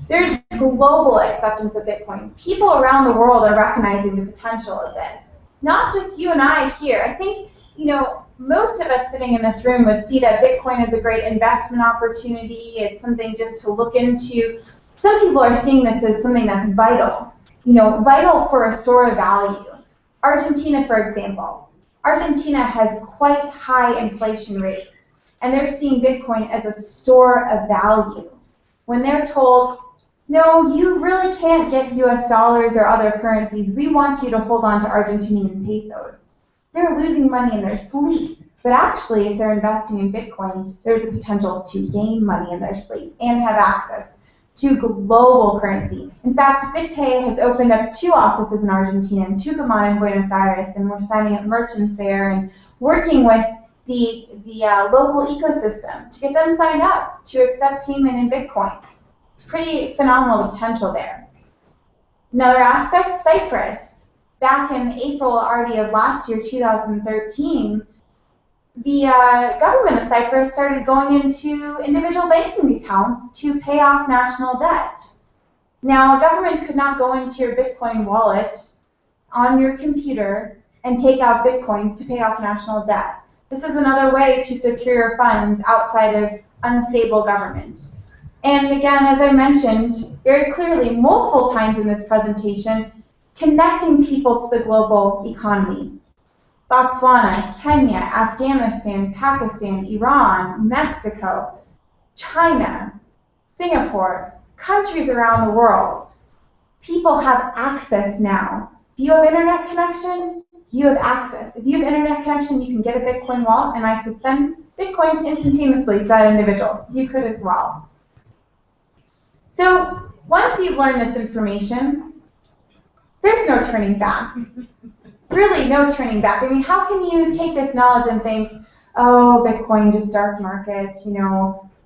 There's global acceptance of Bitcoin. People around the world are recognizing the potential of this. Not just you and I here. I think, you know, most of us sitting in this room would see that Bitcoin is a great investment opportunity. It's something just to look into. Some people are seeing this as something that's vital, vital for a store of value. Argentina, for example. Argentina has quite high inflation rates, and they're seeing Bitcoin as a store of value. When they're told, no, you really can't get US dollars or other currencies, we want you to hold on to Argentinian pesos. They're losing money in their sleep. But actually, if they're investing in Bitcoin, there's a potential to gain money in their sleep and have access to global currency. In fact, BitPay has opened up 2 offices in Argentina, in Tucumán and Buenos Aires, and we're signing up merchants there and working with the local ecosystem to get them signed up to accept payment in Bitcoin. It's pretty phenomenal potential there. Another aspect, Cyprus. Back in April already of last year, 2013, the government of Cyprus started going into individual banking accounts to pay off national debt. Now, a government could not go into your Bitcoin wallet on your computer and take out Bitcoins to pay off national debt. This is another way to secure your funds outside of unstable government. And again, as I mentioned very clearly multiple times in this presentation, connecting people to the global economy. Botswana, Kenya, Afghanistan, Pakistan, Iran, Mexico, China, Singapore, countries around the world. People have access now. If you have internet connection, you have access. If you have internet connection, you can get a Bitcoin wallet, and I could send Bitcoin instantaneously to that individual. You could as well. So once you've learned this information, there's no turning back. Really, no turning back. I mean, how can you take this knowledge and think, oh, Bitcoin, just dark market,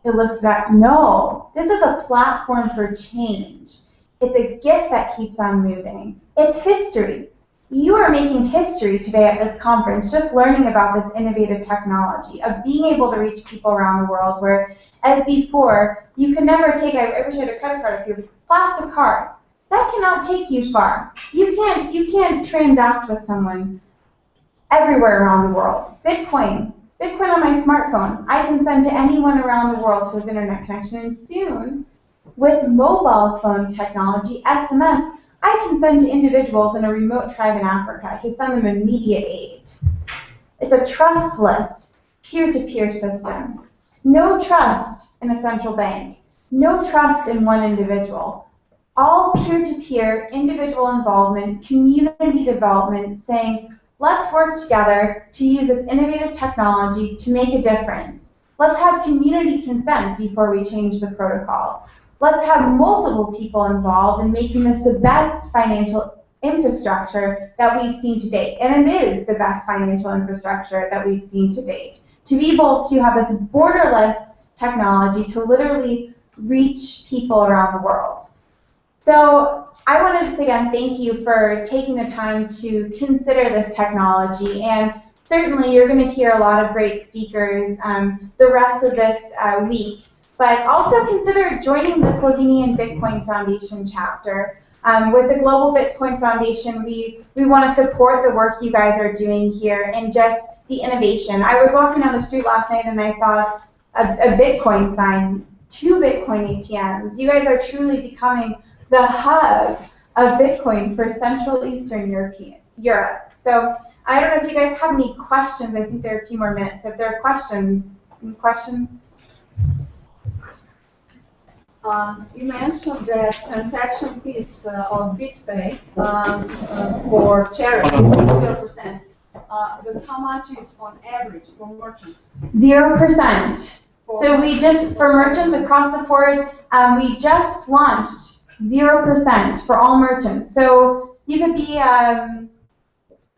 illicit? No, this is a platform for change. It's a gift that keeps on moving. It's history. You are making history today at this conference, just learning about this innovative technology of being able to reach people around the world where, as before, you could never take, I wish I had a credit card, if you plastic card. That cannot take you far. You can't transact with someone everywhere around the world. Bitcoin on my smartphone, I can send to anyone around the world who has internet connection. And soon, with mobile phone technology, SMS, I can send to individuals in a remote tribe in Africa to send them immediate aid. It's a trustless, peer-to-peer system. No trust in a central bank. No trust in one individual. All peer-to-peer, individual involvement, community development, saying, let's work together to use this innovative technology to make a difference. Let's have community consent before we change the protocol. Let's have multiple people involved in making this the best financial infrastructure that we've seen to date. And it is the best financial infrastructure that we've seen to date. To be able to have this borderless technology to literally reach people around the world. So I want to just again thank you for taking the time to consider this technology, and certainly you're going to hear a lot of great speakers the rest of this week, but also consider joining the Slovenian Bitcoin Foundation chapter. With the Global Bitcoin Foundation, we want to support the work you guys are doing here and just the innovation. I was walking down the street last night and I saw a Bitcoin sign, 2 Bitcoin ATMs. You guys are truly becoming the hub of Bitcoin for Central Eastern Europe. So I don't know if you guys have any questions. I think there are a few more minutes. If there are questions, any questions? You mentioned that transaction fees of BitPay for charity is 0%. But how much is on average for merchants? 0%. So we just, for merchants across the board, we just launched 0% for all merchants. So you could be a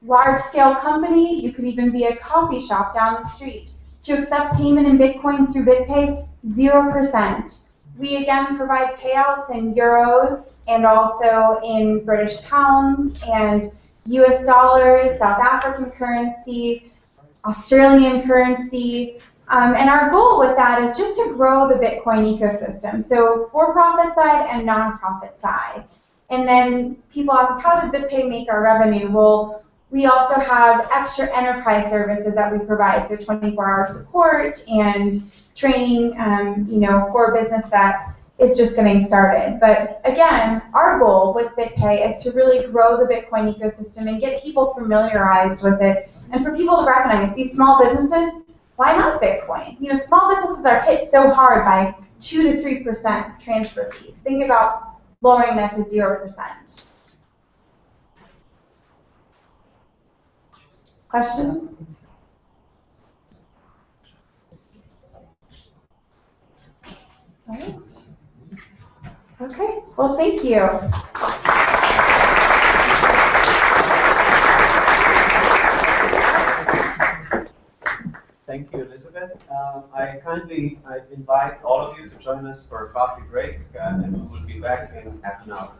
large-scale company, you could even be a coffee shop down the street. To accept payment in Bitcoin through BitPay, 0%. We again provide payouts in euros and also in British pounds and US dollars, South African currency, Australian currency. And our goal with that is just to grow the Bitcoin ecosystem, so for-profit side and non-profit side. And then people ask, how does BitPay make our revenue? Well, We also have extra enterprise services that we provide, so 24-hour support and training, for a business that is just getting started. But again, our goal with BitPay is to really grow the Bitcoin ecosystem and get people familiarized with it, and for people to recognize these small businesses, why not Bitcoin? Small businesses are hit so hard by 2 to 3% transfer fees. Think about lowering that to 0%. Question? All right. Okay, well, thank you. Thank you, Elizabeth. I invite all of you to join us for a coffee break, and we will be back in half an hour.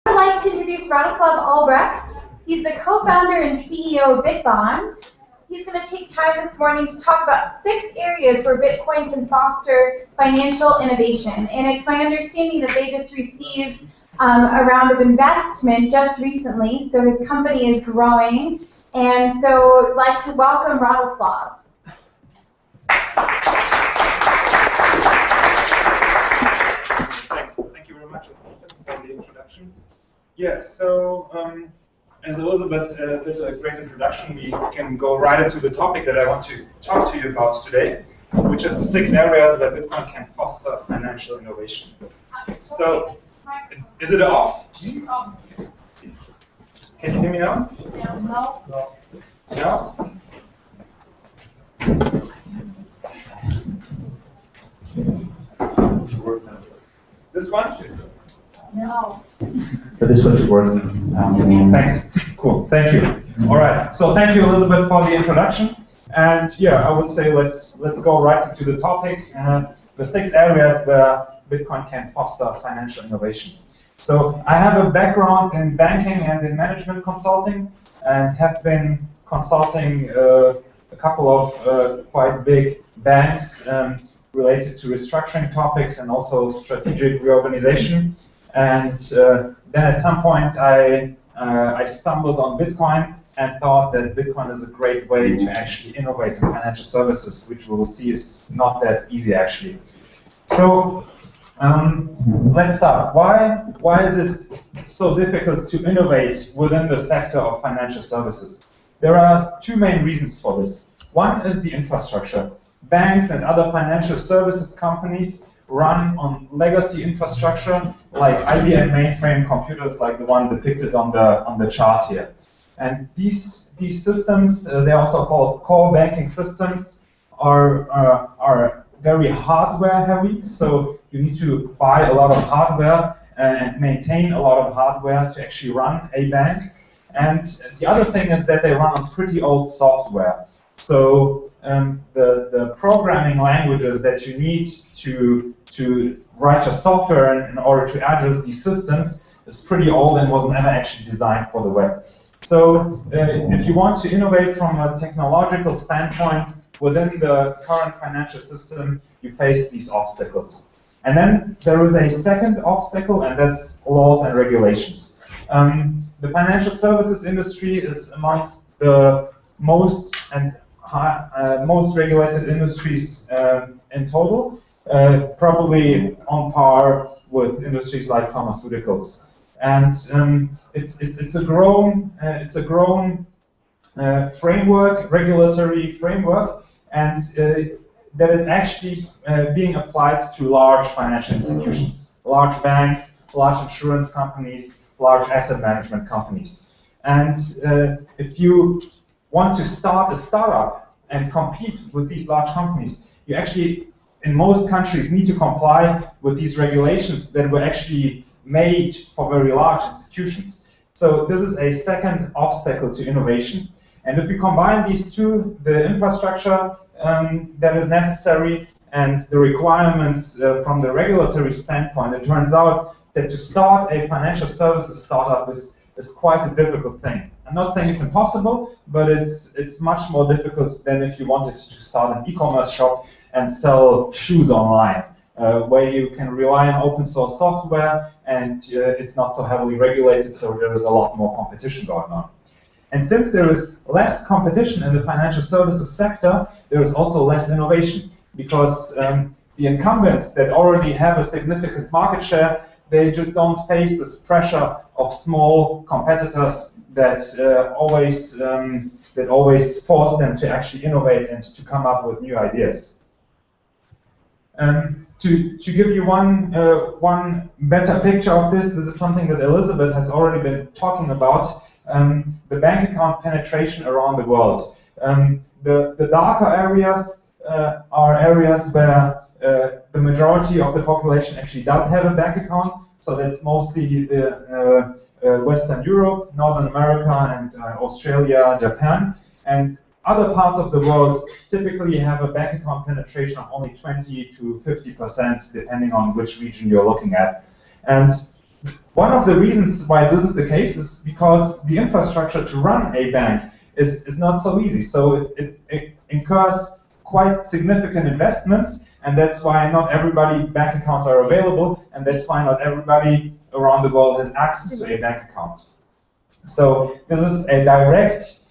I'd like to introduce Radoslav Albrecht. He's the co-founder and CEO of BitBond. He's going to take time this morning to talk about 6 areas where Bitcoin can foster financial innovation. And it's my understanding that they just received a round of investment just recently, so his company is growing. And so I'd like to welcome Radoslav. Thanks. Thank you very much for the introduction. Yeah, so as Elizabeth did a great introduction, we can go right into the topic that I want to talk to you about today, which is the 6 areas where Bitcoin can foster financial innovation. So, is it off? Can you hear me now? No. No? This one? No. But this one should work. Thanks. Cool. Thank you. All right. So thank you, Elizabeth, for the introduction. And yeah, I would say let's go right into the topic. The 6 areas where Bitcoin can foster financial innovation. So I have a background in banking and in management consulting, and have been consulting a couple of quite big banks related to restructuring topics and also strategic reorganization. And then at some point I stumbled on Bitcoin and thought that Bitcoin is a great way to actually innovate in financial services, which we will see is not that easy actually. So let's start. Why is it so difficult to innovate within the sector of financial services? there are two main reasons for this. One is the infrastructure. Banks and other financial services companies run on legacy infrastructure like IBM mainframe computers, like the one depicted on the chart here. And these systems, they're also called core banking systems, are very hardware heavy. So you need to buy a lot of hardware and maintain a lot of hardware to actually run a bank. And the other thing is that they run on pretty old software. So the programming languages that you need to write your software in order to address these systems is pretty old and was never actually designed for the web. So if you want to innovate from a technological standpoint within the current financial system, you face these obstacles. And then there is a second obstacle, and that's laws and regulations. The financial services industry is amongst the most regulated industries in total, probably on par with industries like pharmaceuticals. And it's a grown framework, regulatory framework, and that is actually being applied to large financial institutions, large banks, large insurance companies, large asset management companies. And if you want to start a startup and compete with these large companies, you actually, in most countries, need to comply with these regulations that were actually made for very large institutions. So this is a second obstacle to innovation. And if you combine these two, the infrastructure that is necessary and the requirements from the regulatory standpoint, it turns out that to start a financial services startup is quite a difficult thing. I'm not saying it's impossible, but it's much more difficult than if you wanted to start an e-commerce shop and sell shoes online, where you can rely on open source software and it's not so heavily regulated, so there is a lot more competition going on. And since there is less competition in the financial services sector, there is also less innovation, because the incumbents that already have a significant market share, they just don't face this pressure of small competitors that always force them to actually innovate and to come up with new ideas. To give you one better picture of this is something that Elizabeth has already been talking about, the bank account penetration around the world. The darker areas are areas where the majority of the population actually does have a bank account. So that's mostly the Western Europe, Northern America, and Australia, Japan. And other parts of the world typically have a bank account penetration of only 20 to 50%, depending on which region you're looking at. And one of the reasons why this is the case is because the infrastructure to run a bank is not so easy. So it incurs quite significant investments, and that's why not everybody bank accounts are available, and that's why not everybody around the world has access to a bank account. So this is a direct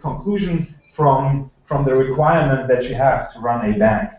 conclusion from the requirements that you have to run a bank.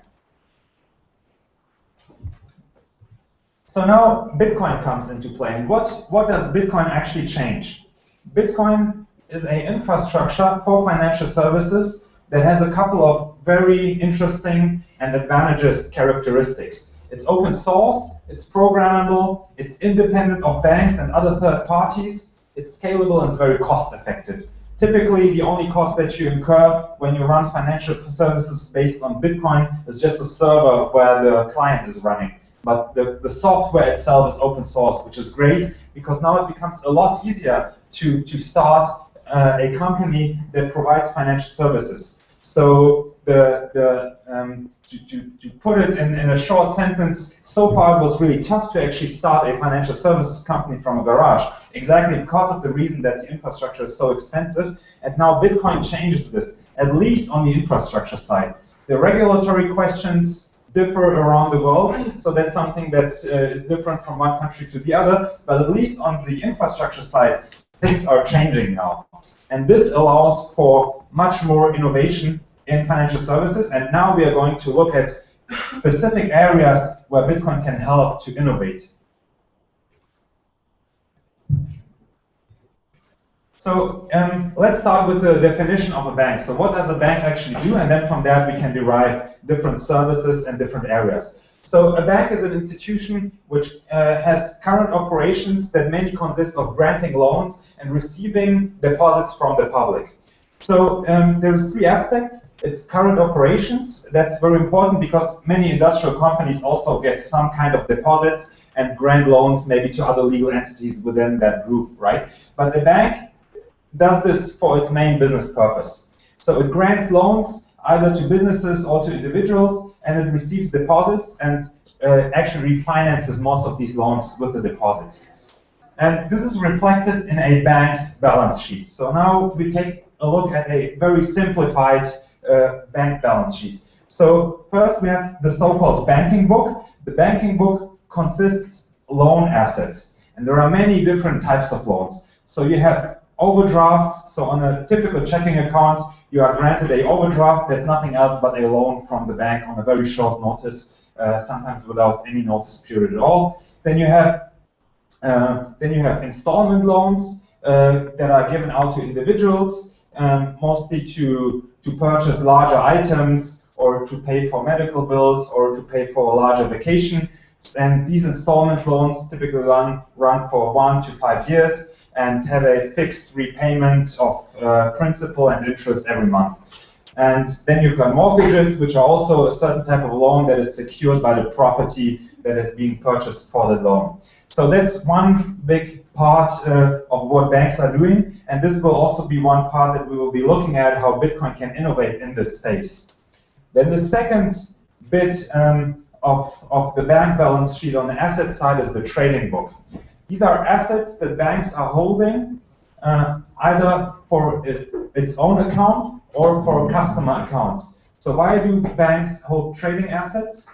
So now Bitcoin comes into play. And what does Bitcoin actually change? Bitcoin is an infrastructure for financial services that has a couple of very interesting and advantageous characteristics. It's open source, it's programmable, it's independent of banks and other third parties, it's scalable, and it's very cost effective. Typically, the only cost that you incur when you run financial services based on Bitcoin is just a server where the client is running. But the software itself is open source, which is great, because now it becomes a lot easier to start a company that provides financial services. So to put it in a short sentence, so far it was really tough to actually start a financial services company from a garage, exactly because of the reason that the infrastructure is so expensive. And now Bitcoin changes this, at least on the infrastructure side. The regulatory questions differ around the world, so that's something that is different from one country to the other, but at least on the infrastructure side, things are changing now. And this allows for much more innovation in financial services, and now we are going to look at specific areas where Bitcoin can help to innovate. So let's start with the definition of a bank. So what does a bank actually do? And then from that we can derive different services and different areas. So a bank is an institution which has current operations that mainly consist of granting loans and receiving deposits from the public. So there's three aspects. It's current operations. That's very important because many industrial companies also get some kind of deposits and grant loans maybe to other legal entities within that group, right? But the bank does this for its main business purpose. So it grants loans either to businesses or to individuals, and it receives deposits and actually refinances most of these loans with the deposits. And this is reflected in a bank's balance sheet. So now we take a look at a very simplified bank balance sheet. So first we have the so-called banking book. The banking book consists of loan assets, and there are many different types of loans. So you have overdrafts. So on a typical checking account, you are granted an overdraft. That's nothing else but a loan from the bank on a very short notice, sometimes without any notice period at all. Then you have installment loans that are given out to individuals, mostly to purchase larger items or to pay for medical bills or to pay for a larger vacation. And these installment loans typically run for 1 to 5 years and have a fixed repayment of principal and interest every month. And then you've got mortgages, which are also a certain type of loan that is secured by the property that is being purchased for the loan. So that's one big part of what banks are doing, and this will also be one part that we will be looking at how Bitcoin can innovate in this space. Then the second bit of the bank balance sheet on the asset side is the trading book. These are assets that banks are holding either for its own account or for customer accounts. So why do banks hold trading assets?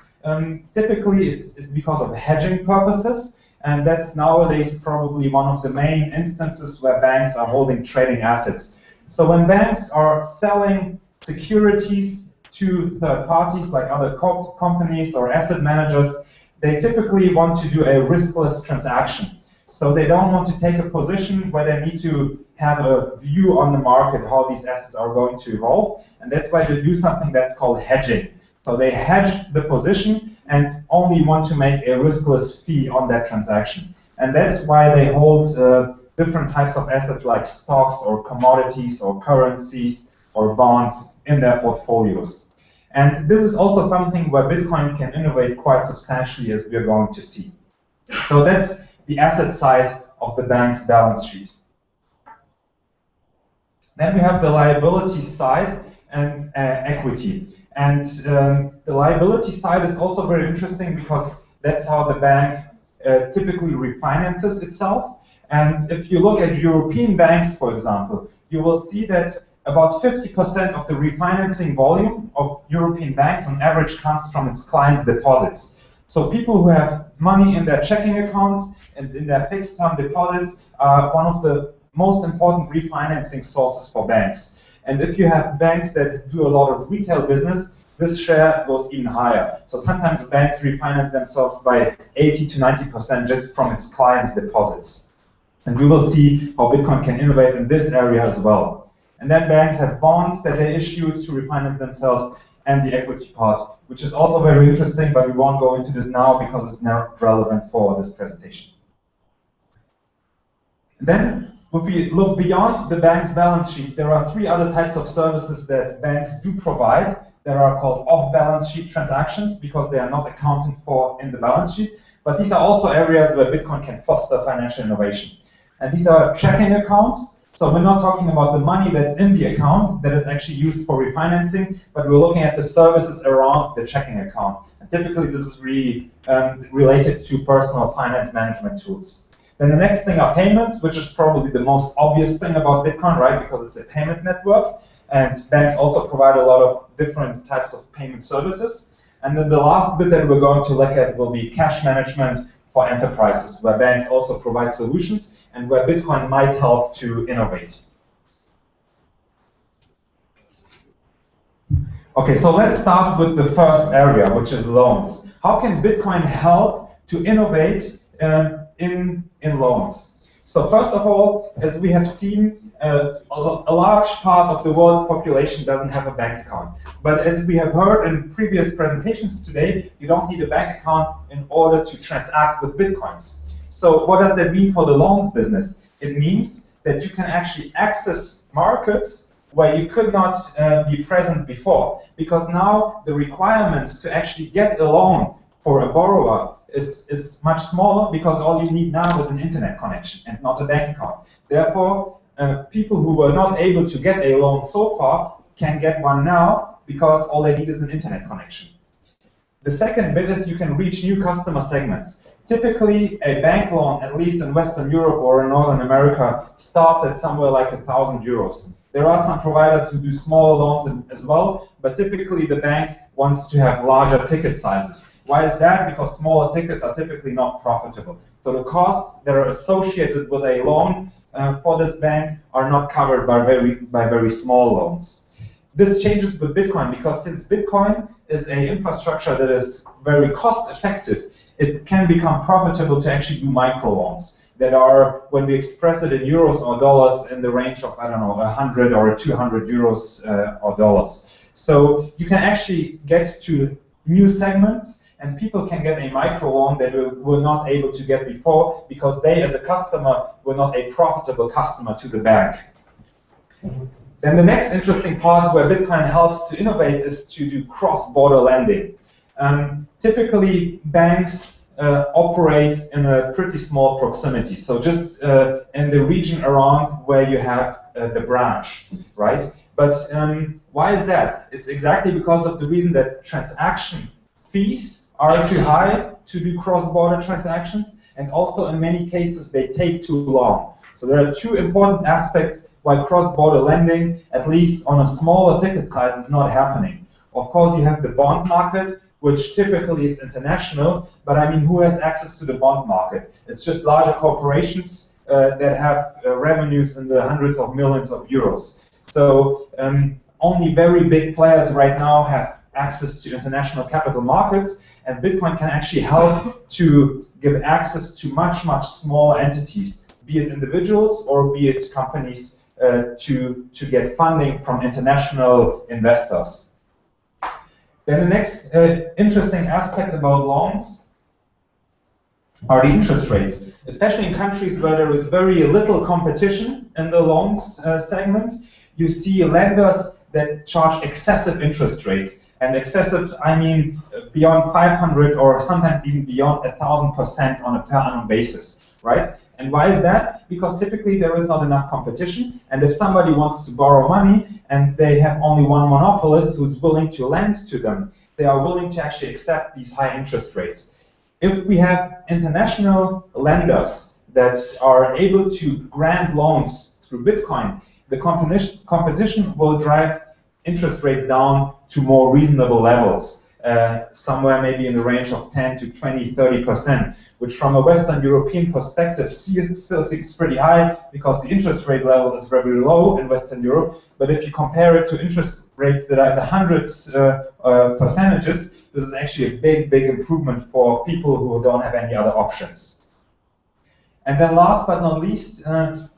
Typically it's because of hedging purposes, and that's nowadays probably one of the main instances where banks are holding trading assets. So when banks are selling securities to third parties like other companies or asset managers, they typically want to do a riskless transaction. So they don't want to take a position where they need to have a view on the market, how these assets are going to evolve, and that's why they do something that's called hedging. So they hedge the position and only want to make a riskless fee on that transaction. And that's why they hold different types of assets like stocks or commodities or currencies or bonds in their portfolios. And this is also something where Bitcoin can innovate quite substantially, as we are going to see. So that's the asset side of the bank's balance sheet. Then we have the liability side and equity. And the liability side is also very interesting because that's how the bank typically refinances itself. And if you look at European banks, for example, you will see that about 50% of the refinancing volume of European banks on average comes from its clients' deposits. So people who have money in their checking accounts and in their fixed-term deposits are one of the most important refinancing sources for banks. And if you have banks that do a lot of retail business, this share goes even higher. So sometimes banks refinance themselves by 80 to 90% just from its clients' deposits. And we will see how Bitcoin can innovate in this area as well. And then banks have bonds that they issue to refinance themselves, and the equity part, which is also very interesting, but we won't go into this now because it's not relevant for this presentation. Then, if we look beyond the bank's balance sheet, there are three other types of services that banks do provide that are called off-balance sheet transactions because they are not accounted for in the balance sheet. But these are also areas where Bitcoin can foster financial innovation. And these are checking accounts. So we're not talking about the money that's in the account that is actually used for refinancing, but we're looking at the services around the checking account. And typically this is really related to personal finance management tools. Then the next thing are payments, which is probably the most obvious thing about Bitcoin, right? Because it's a payment network, and banks also provide a lot of different types of payment services. And then the last bit that we're going to look at will be cash management for enterprises, where banks also provide solutions and where Bitcoin might help to innovate. Okay, so let's start with the first area, which is loans. How can Bitcoin help to innovate in loans? So first of all, as we have seen, a large part of the world's population doesn't have a bank account. But as we have heard in previous presentations today, you don't need a bank account in order to transact with Bitcoins. So what does that mean for the loans business? It means that you can actually access markets where you could not be present before. Because now the requirements to actually get a loan for a borrower is much smaller, because all you need now is an internet connection and not a bank account. Therefore, people who were not able to get a loan so far can get one now, because all they need is an internet connection. The second bit is you can reach new customer segments. Typically, a bank loan, at least in Western Europe or in Northern America, starts at somewhere like 1,000 euros. There are some providers who do smaller loans as well, but typically the bank wants to have larger ticket sizes. Why is that? Because smaller tickets are typically not profitable. So the costs that are associated with a loan for this bank are not covered by very small loans. This changes with Bitcoin, because since Bitcoin is an infrastructure that is very cost effective, it can become profitable to actually do microloans that are, when we express it in euros or dollars, in the range of, I don't know, 100 or 200 euros or dollars. So you can actually get to new segments, and people can get a microloan that we were not able to get before, because they, as a customer, were not a profitable customer to the bank. Then the next interesting part where Bitcoin helps to innovate is to do cross-border lending. Typically, banks operate in a pretty small proximity, so just in the region around where you have the branch, right? But why is that? It's exactly because of the reason that transaction fees are too high to do cross-border transactions, and also in many cases they take too long. So there are two important aspects why cross-border lending, at least on a smaller ticket size, is not happening. Of course, you have the bond market, which typically is international, but I mean, who has access to the bond market? It's just larger corporations that have revenues in the hundreds of millions of euros. So only very big players right now have access to international capital markets, and Bitcoin can actually help to give access to much, much smaller entities, be it individuals or be it companies, to get funding from international investors. Then the next interesting aspect about loans are the interest rates, especially in countries where there is very little competition in the loans segment. You see lenders that charge excessive interest rates. And excessive, I mean beyond 500 or sometimes even beyond 1,000% on a per annum basis, right? And why is that? Because typically there is not enough competition, and if somebody wants to borrow money and they have only one monopolist who's willing to lend to them, they are willing to actually accept these high interest rates. If we have international lenders that are able to grant loans through Bitcoin, the competition will drive interest rates down to more reasonable levels, somewhere maybe in the range of 10 to 20, 30%, which from a Western European perspective still seems pretty high, because the interest rate level is very low in Western Europe. But if you compare it to interest rates that are in the hundreds percentages, this is actually a big, big improvement for people who don't have any other options. And then last but not least,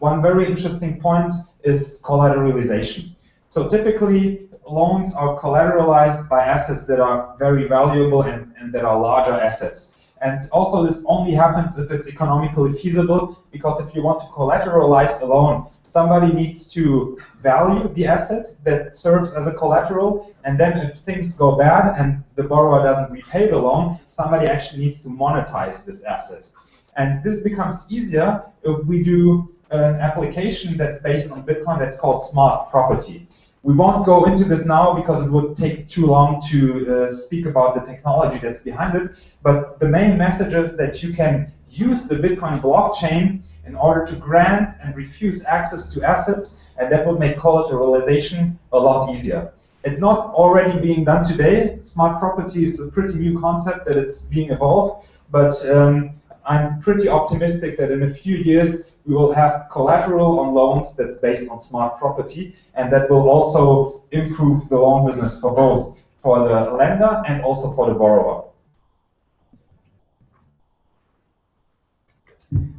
one very interesting point is collateralization. So typically, loans are collateralized by assets that are very valuable and that are larger assets. And also this only happens if it's economically feasible, because if you want to collateralize a loan, somebody needs to value the asset that serves as a collateral, and then if things go bad and the borrower doesn't repay the loan, somebody actually needs to monetize this asset. And this becomes easier if we do an application that's based on Bitcoin that's called smart property. We won't go into this now because it would take too long to speak about the technology that's behind it, but the main message is that you can use the Bitcoin blockchain in order to grant and refuse access to assets, and that would make collateralization a lot easier. It's not already being done today. Smart property is a pretty new concept that it's being evolved, but I'm pretty optimistic that in a few years we will have collateral on loans that's based on smart property, and that will also improve the loan business for both, for the lender and also for the borrower.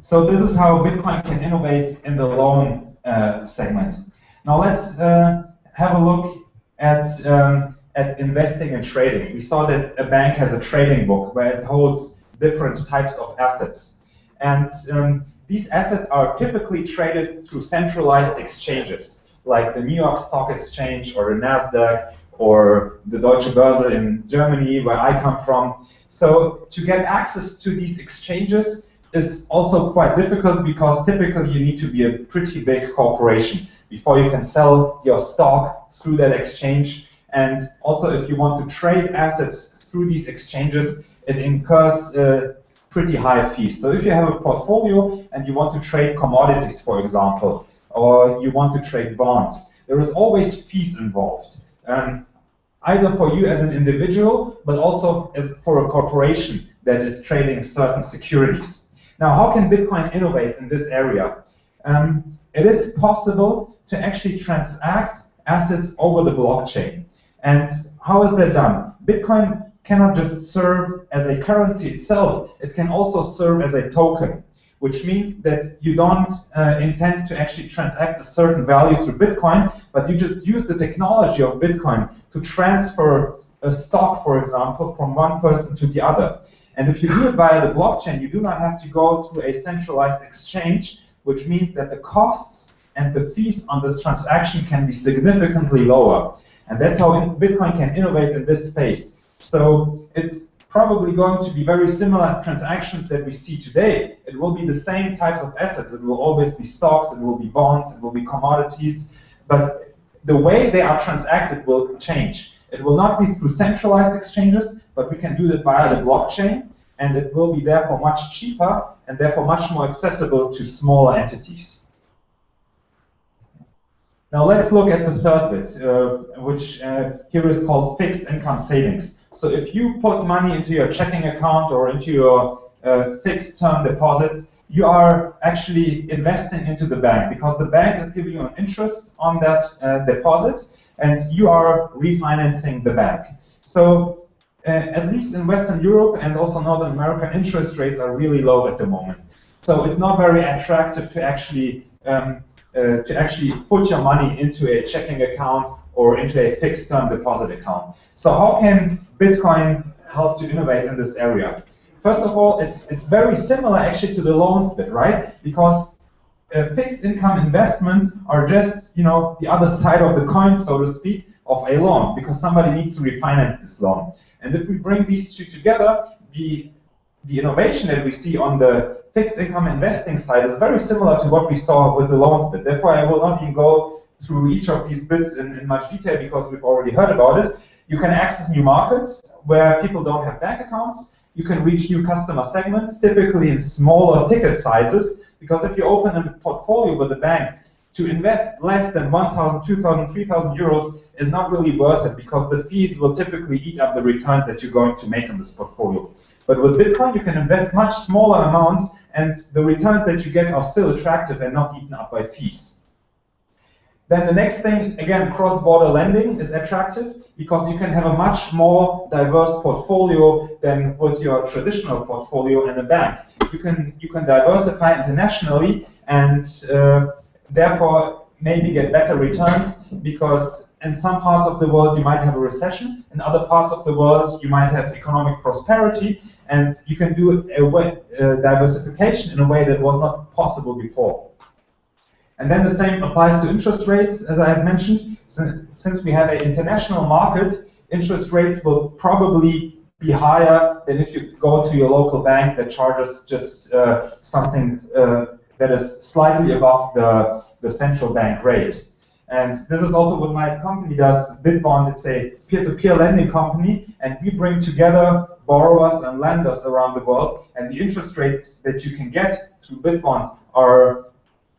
So this is how Bitcoin can innovate in the loan segment. Now let's have a look at investing and trading. We saw that a bank has a trading book where it holds different types of assets. And these assets are typically traded through centralized exchanges, like the New York Stock Exchange or the NASDAQ or the Deutsche Börse in Germany, where I come from. So to get access to these exchanges is also quite difficult because typically you need to be a pretty big corporation before you can sell your stock through that exchange. And also if you want to trade assets through these exchanges, it incurs pretty high fees. So if you have a portfolio and you want to trade commodities, for example, or you want to trade bonds, there is always fees involved. Either for you as an individual, but also as for a corporation that is trading certain securities. Now, how can Bitcoin innovate in this area? It is possible to actually transact assets over the blockchain. And how is that done? Bitcoin cannot just serve as a currency itself, it can also serve as a token, which means that you don't intend to actually transact a certain value through Bitcoin, but you just use the technology of Bitcoin to transfer a stock, for example, from one person to the other. And if you do it via the blockchain, you do not have to go through a centralized exchange, which means that the costs and the fees on this transaction can be significantly lower. And that's how Bitcoin can innovate in this space. So it's probably going to be very similar to transactions that we see today. It will be the same types of assets. It will always be stocks, it will be bonds, it will be commodities, but the way they are transacted will change. It will not be through centralized exchanges, but we can do that via the blockchain, and it will be therefore much cheaper and therefore much more accessible to smaller entities. Now let's look at the third bit, which here is called fixed income savings. So if you put money into your checking account or into your fixed term deposits, you are actually investing into the bank because the bank is giving you an interest on that deposit and you are refinancing the bank. So at least in Western Europe and also Northern America, interest rates are really low at the moment. So it's not very attractive to actually put your money into a checking account or into a fixed term deposit account. So how can Bitcoin help to innovate in this area? First of all, it's very similar actually to the loans bit, right? Because fixed income investments are just, you know, the other side of the coin, so to speak, of a loan, because somebody needs to refinance this loan. And if we bring these two together, the innovation that we see on the fixed income investing side is very similar to what we saw with the loans bit. Therefore, I will not even go through each of these bits in much detail because we've already heard about it. You can access new markets where people don't have bank accounts. You can reach new customer segments, typically in smaller ticket sizes, because if you open a portfolio with a bank, to invest less than 1,000, 2,000, 3,000 euros is not really worth it because the fees will typically eat up the returns that you're going to make on this portfolio. But with Bitcoin, you can invest much smaller amounts and the returns that you get are still attractive and not eaten up by fees. Then the next thing, again, cross-border lending is attractive because you can have a much more diverse portfolio than with your traditional portfolio in a bank. You can diversify internationally and therefore maybe get better returns because in some parts of the world you might have a recession, in other parts of the world you might have economic prosperity, and you can do diversification in a way that was not possible before. And then the same applies to interest rates, as I have mentioned. Since we have an international market, interest rates will probably be higher than if you go to your local bank that charges just something that is slightly above the central bank rate. And this is also what my company does, Bitbond. It's a peer-to-peer lending company, and we bring together borrowers and lenders around the world, and the interest rates that you can get through Bitbond are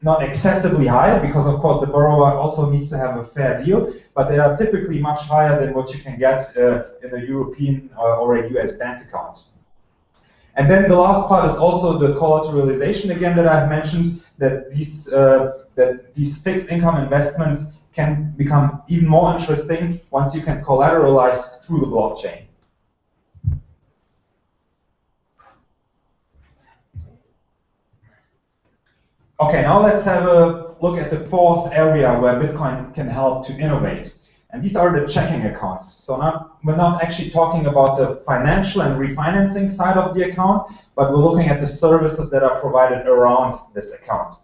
not excessively high, because of course the borrower also needs to have a fair deal, but they are typically much higher than what you can get in a European or a US bank account. And then the last part is also the collateralization again that I've mentioned, that these fixed income investments can become even more interesting once you can collateralize through the blockchain. Okay, now let's have a look at the fourth area where Bitcoin can help to innovate. And these are the checking accounts. So we're not actually talking about the financial and refinancing side of the account, but we're looking at the services that are provided around this account.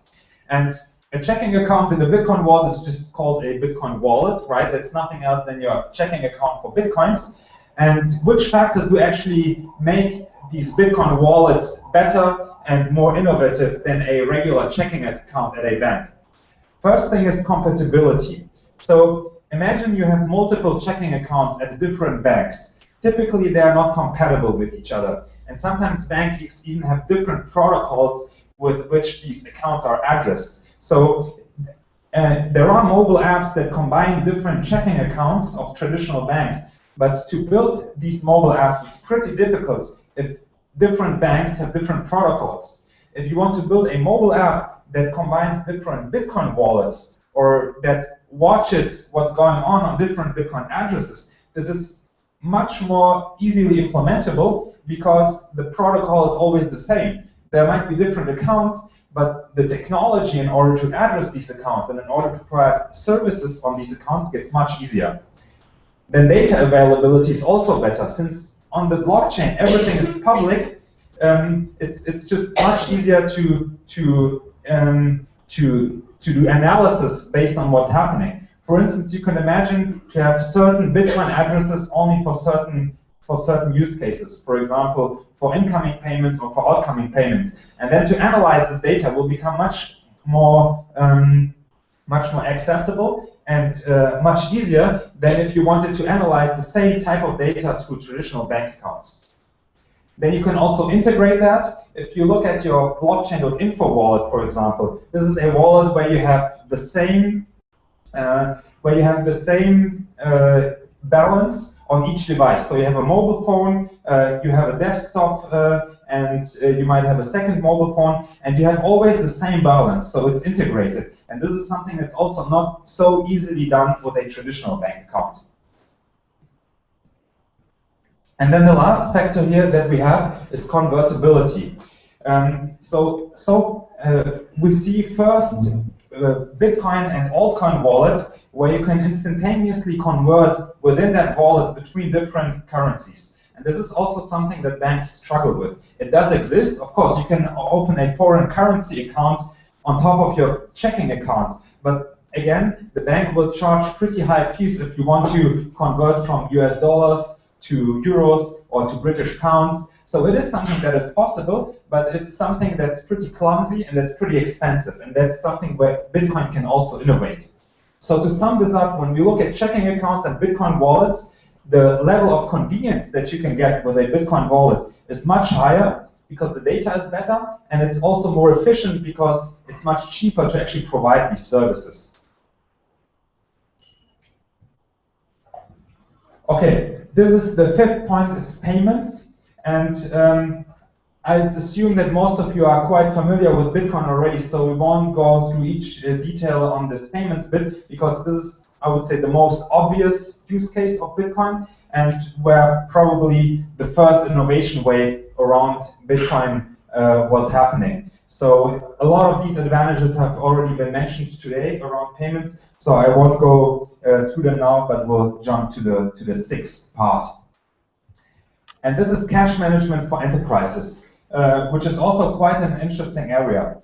And a checking account in the Bitcoin wallet is just called a Bitcoin wallet, right? That's nothing else than your checking account for Bitcoins. And which factors do actually make these Bitcoin wallets better and more innovative than a regular checking account at a bank? First thing is compatibility. So imagine you have multiple checking accounts at different banks. Typically, they are not compatible with each other. And sometimes banks even have different protocols with which these accounts are addressed. So there are mobile apps that combine different checking accounts of traditional banks. But to build these mobile apps, it's pretty difficult if different banks have different protocols. If you want to build a mobile app that combines different Bitcoin wallets or that watches what's going on different Bitcoin addresses, this is much more easily implementable because the protocol is always the same. There might be different accounts, but the technology in order to address these accounts and in order to provide services on these accounts gets much easier. Then data availability is also better, since on the blockchain everything is public. It's just much easier to do analysis based on what's happening. For instance, you can imagine to have certain Bitcoin addresses only for certain use cases. For example, for incoming payments or for outgoing payments, and then to analyze this data will become much more accessible and much easier than if you wanted to analyze the same type of data through traditional bank accounts. Then you can also integrate that. If you look at your blockchain.info wallet, for example, this is a wallet where you have the same balance on each device. So you have a mobile phone, you have a desktop, and you might have a second mobile phone, and you have always the same balance, so it's integrated. And this is something that's also not so easily done with a traditional bank account. And then the last factor here that we have is convertibility. We see first Bitcoin and altcoin wallets where you can instantaneously convert within that wallet between different currencies. And this is also something that banks struggle with. It does exist. Of course, you can open a foreign currency account on top of your checking account. But again, the bank will charge pretty high fees if you want to convert from US dollars to euros or to British pounds. So it is something that is possible, but it's something that's pretty clumsy and that's pretty expensive. And that's something where Bitcoin can also innovate. So to sum this up, when we look at checking accounts and Bitcoin wallets, the level of convenience that you can get with a Bitcoin wallet is much higher because the data is better, and it's also more efficient because it's much cheaper to actually provide these services. Okay, this is the fifth point, is payments. And I assume that most of you are quite familiar with Bitcoin already, so we won't go through each detail on this payments bit, because this is, I would say, the most obvious use case of Bitcoin, and where probably the first innovation wave around Bitcoin was happening. So a lot of these advantages have already been mentioned today around payments, so I won't go through them now, but we'll jump to the sixth part. And this is cash management for enterprises, which is also quite an interesting area.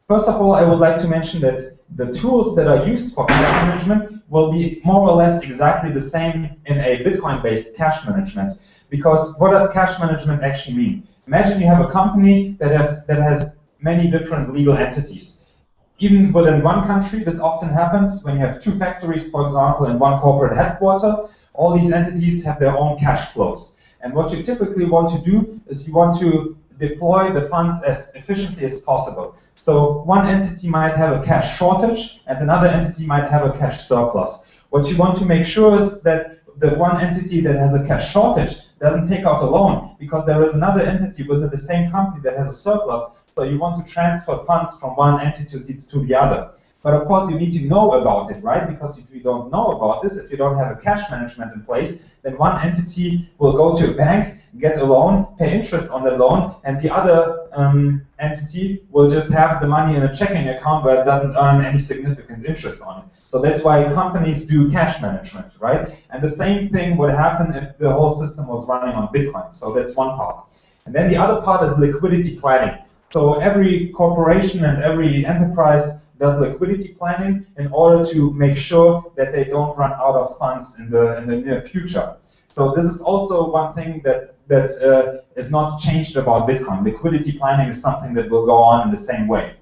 First of all, I would like to mention that the tools that are used for cash management will be more or less exactly the same in a Bitcoin-based cash management. Because what does cash management actually mean? Imagine you have a company that has many different legal entities. Even within one country, this often happens when you have two factories, for example, and one corporate headquarter. All these entities have their own cash flows. And what you typically want to do is you want to deploy the funds as efficiently as possible. So one entity might have a cash shortage and another entity might have a cash surplus. What you want to make sure is that the one entity that has a cash shortage doesn't take out a loan, because there is another entity within the same company that has a surplus. So you want to transfer funds from one entity to the other. But of course, you need to know about it, right? Because if you don't know about this, if you don't have a cash management in place, then one entity will go to a bank, get a loan, pay interest on the loan, and the other entity will just have the money in a checking account where it doesn't earn any significant interest on it. So that's why companies do cash management, right? And the same thing would happen if the whole system was running on Bitcoin. So that's one part. And then the other part is liquidity planning. So every corporation and every enterprise does liquidity planning in order to make sure that they don't run out of funds in the near future. So this is also one thing that is not changed about Bitcoin. Liquidity planning is something that will go on in the same way.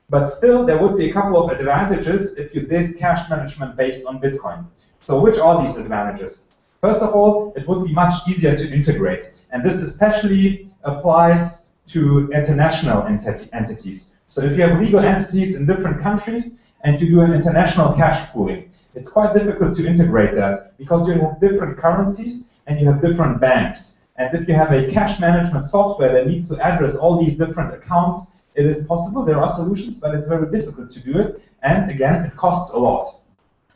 But still, there would be a couple of advantages if you did cash management based on Bitcoin. So which are these advantages? First of all, it would be much easier to integrate. And this especially applies to international entities. So if you have legal entities in different countries and you do an international cash pooling, it's quite difficult to integrate that because you have different currencies and you have different banks. And if you have a cash management software that needs to address all these different accounts, it is possible. There are solutions, but it's very difficult to do it. And again, it costs a lot.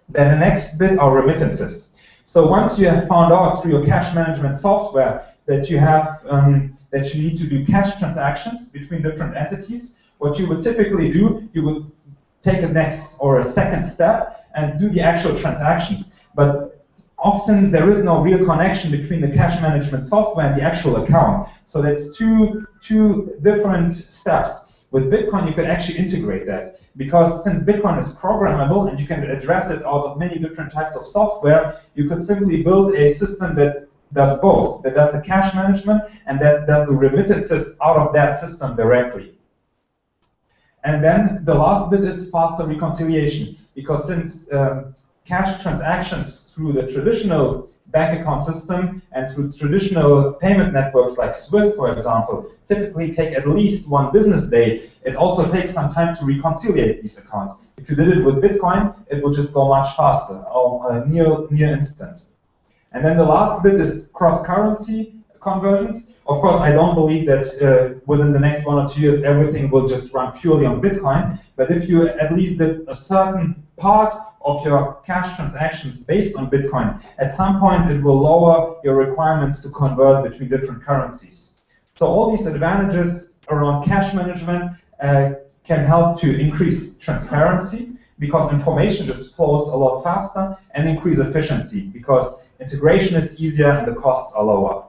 Then the next bit are remittances. So once you have found out through your cash management software that you have that you need to do cash transactions between different entities, what you would typically do, you would take a next or a second step and do the actual transactions. But often there is no real connection between the cash management software and the actual account. So that's two different steps. With Bitcoin, you can actually integrate that. Because since Bitcoin is programmable and you can address it out of many different types of software, you could simply build a system that does both, that does the cash management and that does the remittances out of that system directly. And then the last bit is faster reconciliation. Because since cash transactions through the traditional bank account system and through traditional payment networks like SWIFT, for example, typically take at least one business day, it also takes some time to reconcile these accounts. If you did it with Bitcoin, it would just go much faster, or near instant. And then the last bit is cross-currency conversions. Of course, I don't believe that within the next 1 or 2 years everything will just run purely on Bitcoin, but if you at least did a certain part of your cash transactions based on Bitcoin, at some point it will lower your requirements to convert between different currencies. So all these advantages around cash management can help to increase transparency because information just flows a lot faster, and increase efficiency because integration is easier and the costs are lower.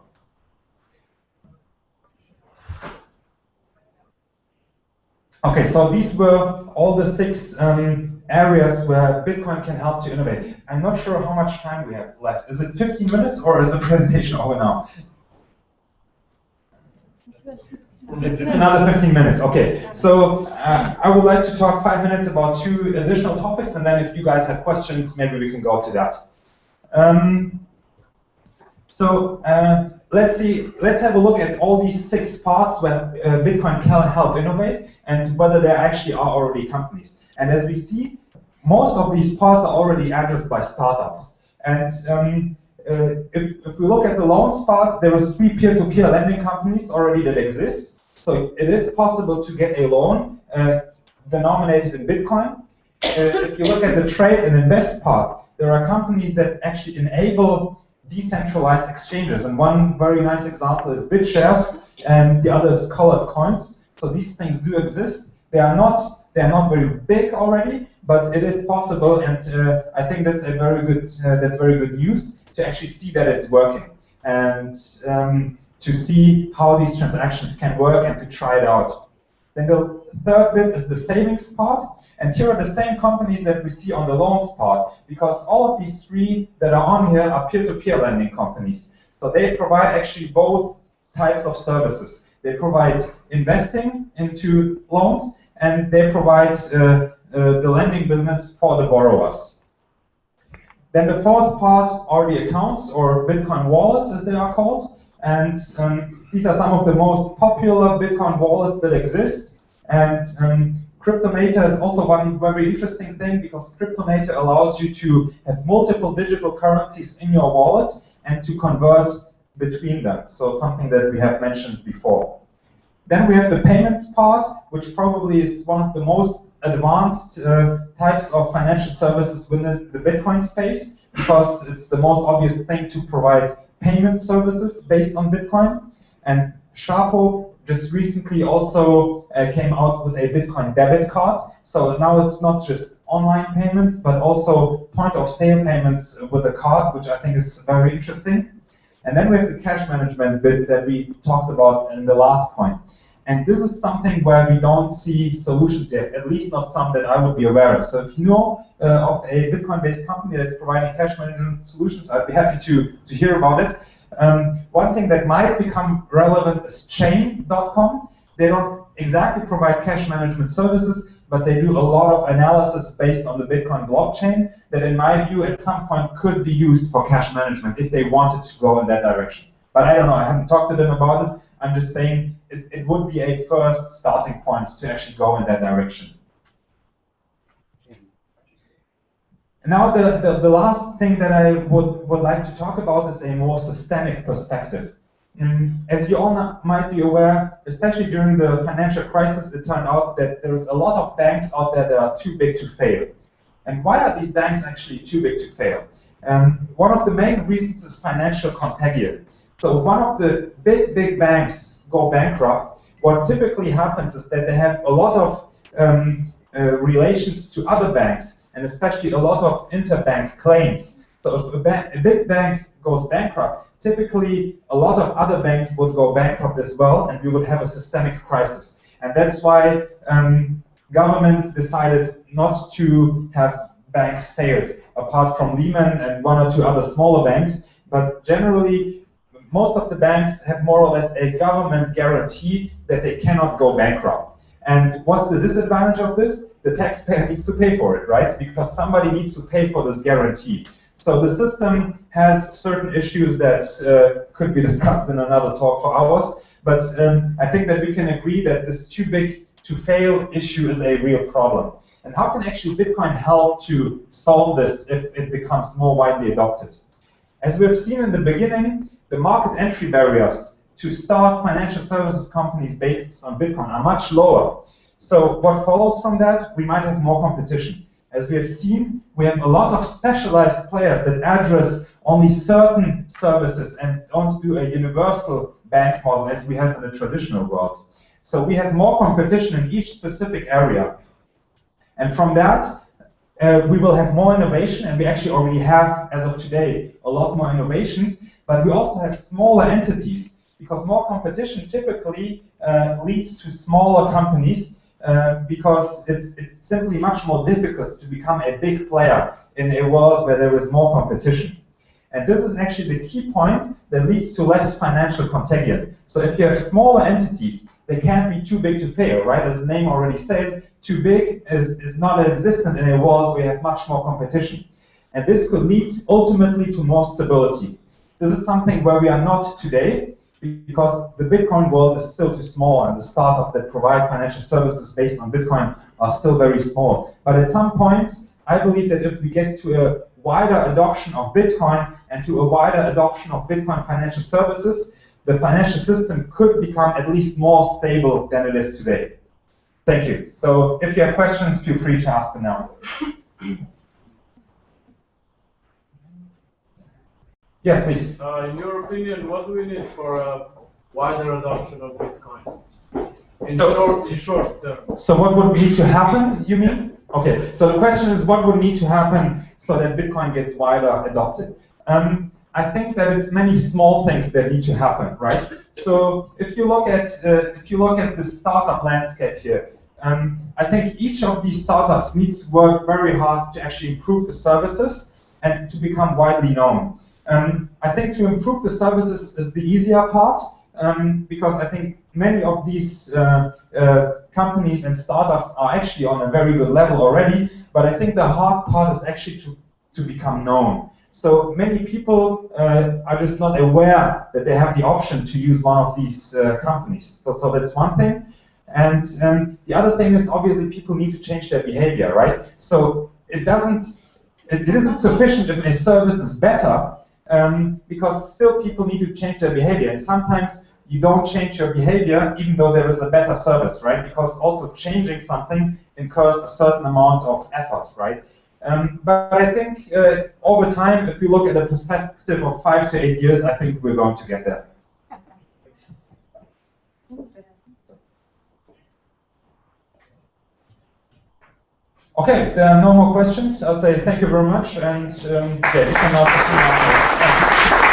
Okay, so these were all the 6 areas where Bitcoin can help to innovate. I'm not sure how much time we have left. Is it 15 minutes or is the presentation over now? It's another 15 minutes. Okay, so I would like to talk 5 minutes about 2 additional topics, and then if you guys have questions, maybe we can go to that. Let's have a look at all these 6 parts where Bitcoin can help innovate and whether there actually are already companies. And as we see, most of these parts are already addressed by startups. And if we look at the loans part, there is 3 peer-to-peer lending companies already that exist. So it is possible to get a loan denominated in Bitcoin. If you look at the trade and invest part, there are companies that actually enable decentralized exchanges. And one very nice example is BitShares, and the other is colored coins. So these things do exist. They are not very big already, but it is possible, and I think that's very good news to actually see that it's working and to see how these transactions can work and to try it out. Then the third bit is the savings part, and here are the same companies that we see on the loans part, because all of these 3 that are on here are peer-to-peer lending companies. So they provide actually both types of services. They provide investing into loans, and they provide the lending business for the borrowers. Then the 4th part are the accounts, or Bitcoin wallets as they are called. And these are some of the most popular Bitcoin wallets that exist. And Cryptomator is also one very interesting thing, because Cryptomator allows you to have multiple digital currencies in your wallet and to convert between them. So something that we have mentioned before. Then we have the payments part, which probably is one of the most advanced types of financial services within the Bitcoin space because it's the most obvious thing to provide payment services based on Bitcoin. And Sharpo just recently also came out with a Bitcoin debit card. So now it's not just online payments, but also point-of-sale payments with a card, which I think is very interesting. And then we have the cash management bit that we talked about in the last point. And this is something where we don't see solutions yet, at least not some that I would be aware of. So if you know of a Bitcoin-based company that's providing cash management solutions, I'd be happy to hear about it. One thing that might become relevant is Chain.com. They don't exactly provide cash management services, but they do a lot of analysis based on the Bitcoin blockchain that, in my view, at some point could be used for cash management if they wanted to go in that direction. But I don't know, I haven't talked to them about it. I'm just saying it would be a first starting point to actually go in that direction. Now the last thing that I would like to talk about is a more systemic perspective. As you all might be aware, especially during the financial crisis, it turned out that there's a lot of banks out there that are too big to fail. And why are these banks actually too big to fail? One of the main reasons is financial contagion. So one of the big banks go bankrupt. What typically happens is that they have a lot of relations to other banks, and especially a lot of interbank claims. So if a big bank goes bankrupt, typically a lot of other banks would go bankrupt as well, and we would have a systemic crisis. And that's why governments decided not to have banks failed, apart from Lehman and one or two other smaller banks. But generally, most of the banks have more or less a government guarantee that they cannot go bankrupt. And what's the disadvantage of this? The taxpayer needs to pay for it, right? Because somebody needs to pay for this guarantee. So the system has certain issues that could be discussed in another talk for hours. But I think that we can agree that this too big to fail issue is a real problem. And how can actually Bitcoin help to solve this if it becomes more widely adopted? As we have seen in the beginning, the market entry barriers to start financial services companies based on Bitcoin are much lower. So what follows from that? We might have more competition. As we have seen, we have a lot of specialized players that address only certain services and don't do a universal bank model as we have in the traditional world. So we have more competition in each specific area. And from that, we will have more innovation, and we actually already have, as of today, a lot more innovation. But we also have smaller entities, because more competition typically leads to smaller companies, because it's simply much more difficult to become a big player in a world where there is more competition. And this is actually the key point that leads to less financial contagion. So if you have smaller entities, they can't be too big to fail, right? As the name already says, too big is not existent in a world where you have much more competition. And this could lead ultimately to more stability. This is something where we are not today, because the Bitcoin world is still too small, and the startups that provide financial services based on Bitcoin are still very small. But at some point, I believe that if we get to a wider adoption of Bitcoin and to a wider adoption of Bitcoin financial services, the financial system could become at least more stable than it is today. Thank you. So if you have questions, feel free to ask them now. Yeah, please. In your opinion, what do we need for a wider adoption of Bitcoin? In short term. So what would need to happen, you mean? Okay, so the question is, what would need to happen so that Bitcoin gets wider adopted? I think that it's many small things that need to happen, right? So if you look at the startup landscape here, I think each of these startups needs to work very hard to actually improve the services and to become widely known. I think to improve the services is the easier part, because I think many of these companies and startups are actually on a very good level already, but I think the hard part is actually to become known. So many people are just not aware that they have the option to use one of these companies. So that's one thing. And the other thing is, obviously, people need to change their behavior, right? So it isn't sufficient if a service is better, because still people need to change their behavior. And sometimes you don't change your behavior even though there is a better service, right? Because also changing something incurs a certain amount of effort, right? But I think over time, if you look at a perspective of 5 to 8 years, I think we're going to get there. Okay, if there are no more questions, I'll say thank you very much, and yeah, you can now proceed afterwards.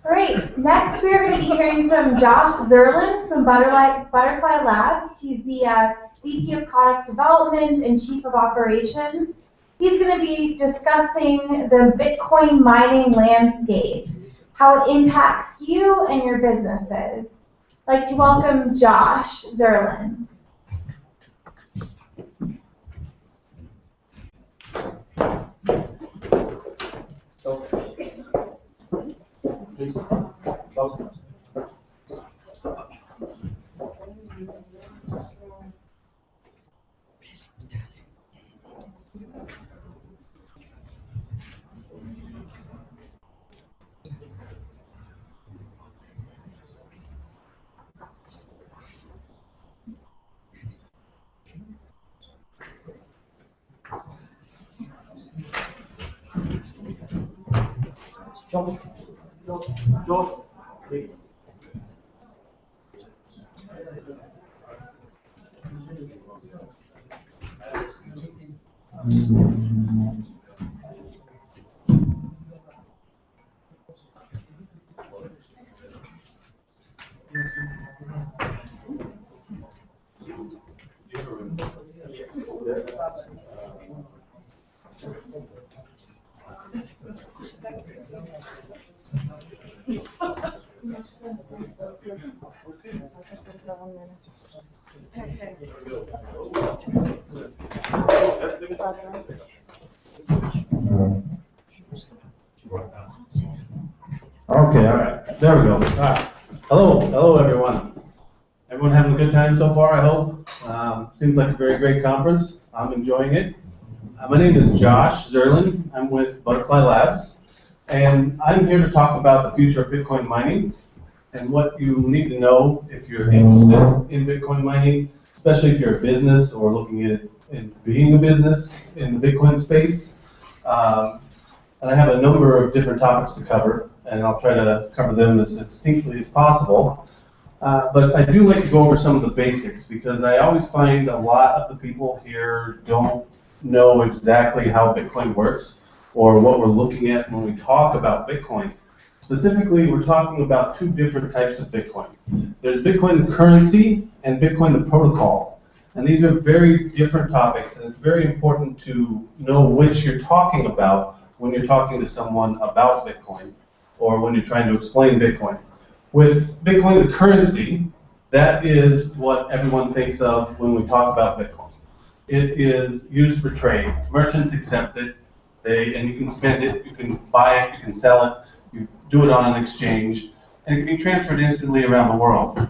Great. Next, we are going to be hearing from Josh Zerlin from Butterfly Labs. He's the VP of Product Development and Chief of Operations. He's going to be discussing the Bitcoin mining landscape, how it impacts you and your businesses. I'd like to welcome Josh Zerlin. Please. Okay, all right. There we go. All right. Hello, everyone. Everyone having a good time so far, I hope? Seems like a very great conference. I'm enjoying it. My name is Josh Zerlin. I'm with Butterfly Labs, and I'm here to talk about the future of Bitcoin mining and what you need to know if you're interested in Bitcoin mining, especially if you're a business or looking at being a business in the Bitcoin space. And I have a number of different topics to cover, and I'll try to cover them as succinctly as possible. But I do like to go over some of the basics, because I always find a lot of the people here don't know exactly how Bitcoin works or what we're looking at when we talk about Bitcoin. Specifically, we're talking about two different types of Bitcoin. There's Bitcoin the currency and Bitcoin the protocol. And these are very different topics, and it's very important to know which you're talking about when you're talking to someone about Bitcoin or when you're trying to explain Bitcoin. With Bitcoin the currency, that is what everyone thinks of when we talk about Bitcoin. It is used for trade. Merchants accept it, and you can spend it, you can buy it, you can sell it, you do it on an exchange, and it can be transferred instantly around the world.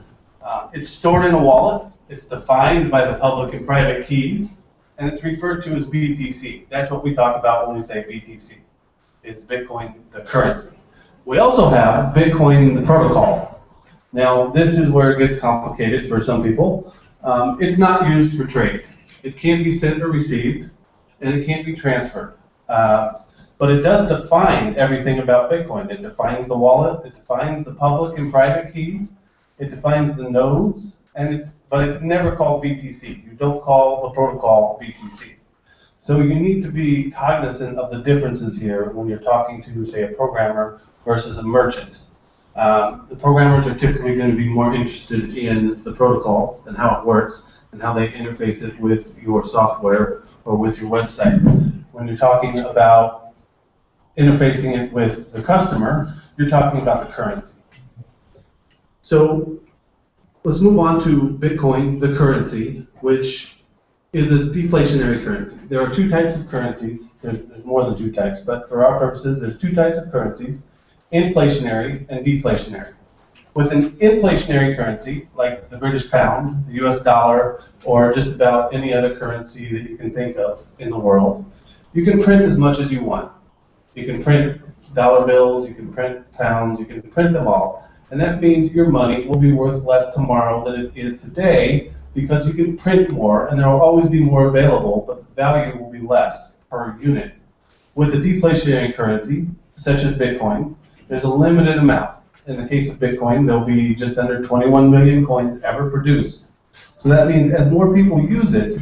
It's stored in a wallet, it's defined by the public and private keys, and it's referred to as BTC. That's what we talk about when we say BTC. It's Bitcoin the currency. We also have Bitcoin the protocol. Now, this is where it gets complicated for some people. It's not used for trade. It can't be sent or received, and it can't be transferred. But it does define everything about Bitcoin. It defines the wallet, it defines the public and private keys, it defines the nodes, but it's never called BTC. You don't call the protocol BTC. So you need to be cognizant of the differences here when you're talking to, say, a programmer versus a merchant. The programmers are typically going to be more interested in the protocol and how it works and how they interface it with your software or with your website. When you're talking about interfacing it with the customer, you're talking about the currency. So let's move on to Bitcoin, the currency, which is a deflationary currency. There are two types of currencies. There's more than two types, but for our purposes, there's two types of currencies, inflationary and deflationary. With an inflationary currency, like the British pound, the US dollar, or just about any other currency that you can think of in the world, you can print as much as you want. You can print dollar bills, you can print pounds, you can print them all. And that means your money will be worth less tomorrow than it is today because you can print more and there will always be more available, but the value will be less per unit. With a deflationary currency, such as Bitcoin, there's a limited amount. In the case of Bitcoin, there'll be just under 21 million coins ever produced. So that means as more people use it,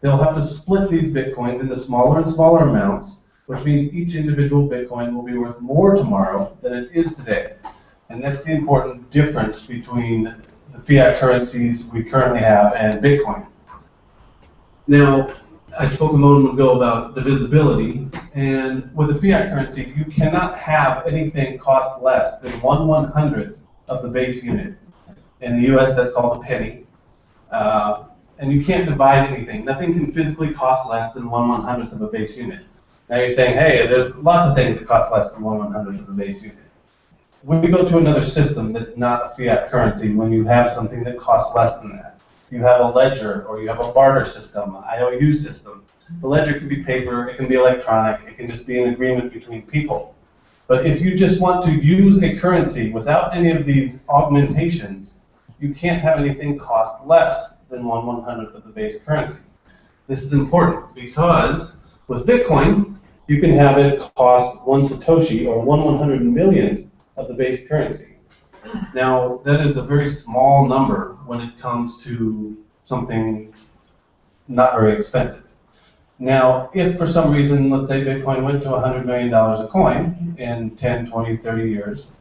they'll have to split these Bitcoins into smaller and smaller amounts, which means each individual Bitcoin will be worth more tomorrow than it is today. And that's the important difference between the fiat currencies we currently have and Bitcoin. Now, I spoke a moment ago about divisibility, and with a fiat currency, you cannot have anything cost less than 1/100th of the base unit. In the US, that's called a penny. And you can't divide anything. Nothing can physically cost less than 1/100th of a base unit. Now you're saying, hey, there's lots of things that cost less than 1/100th of the base unit. When you go to another system that's not a fiat currency, when you have something that costs less than that, you have a ledger or you have a barter system, an IOU system. The ledger can be paper, it can be electronic, it can just be an agreement between people. But if you just want to use a currency without any of these augmentations, you can't have anything cost less than 1/100th of the base currency. This is important because with Bitcoin, you can have it cost 1 Satoshi or 1/100 millionth of the base currency. Now, that is a very small number when it comes to something not very expensive. Now, if for some reason, let's say Bitcoin went to $100 million a coin in 10, 20, 30 years,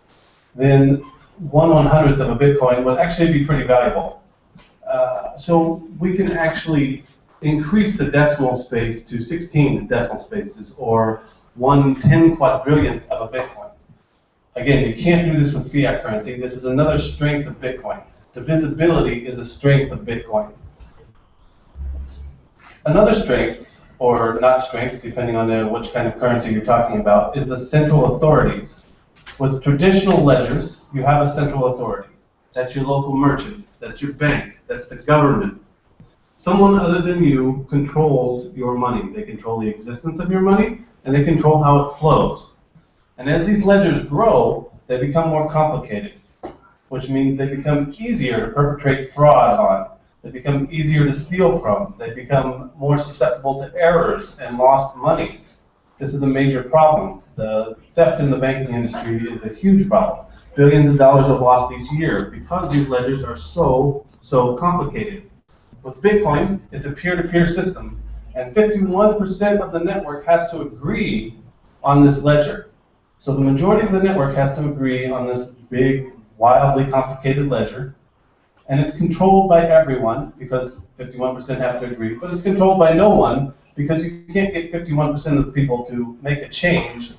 then 1/100th of a Bitcoin would actually be pretty valuable. So we can actually increase the decimal space to 16 decimal spaces, or 1/10 quadrillionth of a Bitcoin. Again, you can't do this with fiat currency. This is another strength of Bitcoin. Divisibility is a strength of Bitcoin. Another strength, or not strength, depending on which kind of currency you're talking about, is the central authorities. With traditional ledgers, you have a central authority. That's your local merchant. That's your bank. That's the government. Someone other than you controls your money. They control the existence of your money, and they control how it flows. And as these ledgers grow, they become more complicated, which means they become easier to perpetrate fraud on. They become easier to steal from. They become more susceptible to errors and lost money. This is a major problem. The theft in the banking industry is a huge problem. Billions of dollars are lost each year because these ledgers are so complicated. With Bitcoin, it's a peer-to-peer system, and 51% of the network has to agree on this ledger. So the majority of the network has to agree on this big, wildly complicated ledger, and it's controlled by everyone because 51% have to agree, but it's controlled by no one because you can't get 51% of the people to make a change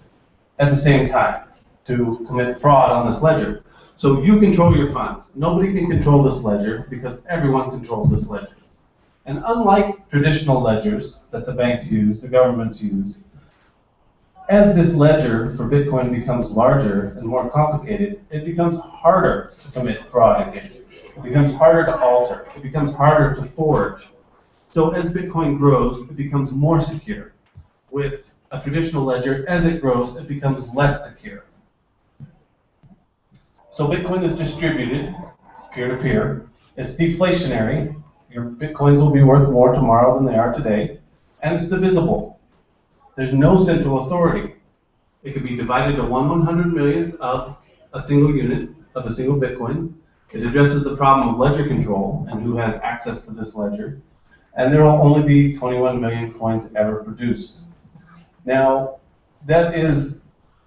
at the same time to commit fraud on this ledger. So you control your funds. Nobody can control this ledger because everyone controls this ledger. And unlike traditional ledgers that the banks use, the governments use, as this ledger for Bitcoin becomes larger and more complicated, it becomes harder to commit fraud against. It becomes harder to alter. It becomes harder to forge. So as Bitcoin grows, it becomes more secure. With a traditional ledger, as it grows, it becomes less secure. So Bitcoin is distributed, it's peer-to-peer. It's deflationary. Your Bitcoins will be worth more tomorrow than they are today. And it's divisible. There's no central authority. It can be divided to 1/100 millionth of a single unit of a single Bitcoin. It addresses the problem of ledger control and who has access to this ledger. And there will only be 21 million coins ever produced. Now, that is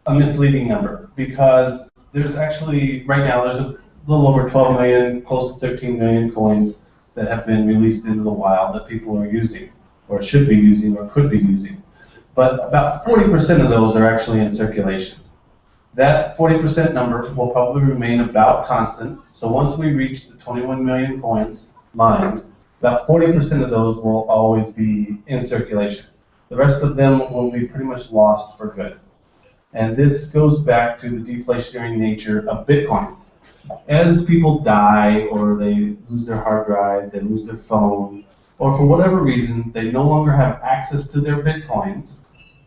a misleading number because there's actually, right now, there's a little over 12 million, close to 13 million coins that have been released into the wild that people are using, or should be using, or could be using. But about 40% of those are actually in circulation. That 40% number will probably remain about constant. So once we reach the 21 million coins mined, about 40% of those will always be in circulation. The rest of them will be pretty much lost for good. And this goes back to the deflationary nature of Bitcoin. As people die, or they lose their hard drive, they lose their phone, or for whatever reason, they no longer have access to their Bitcoins,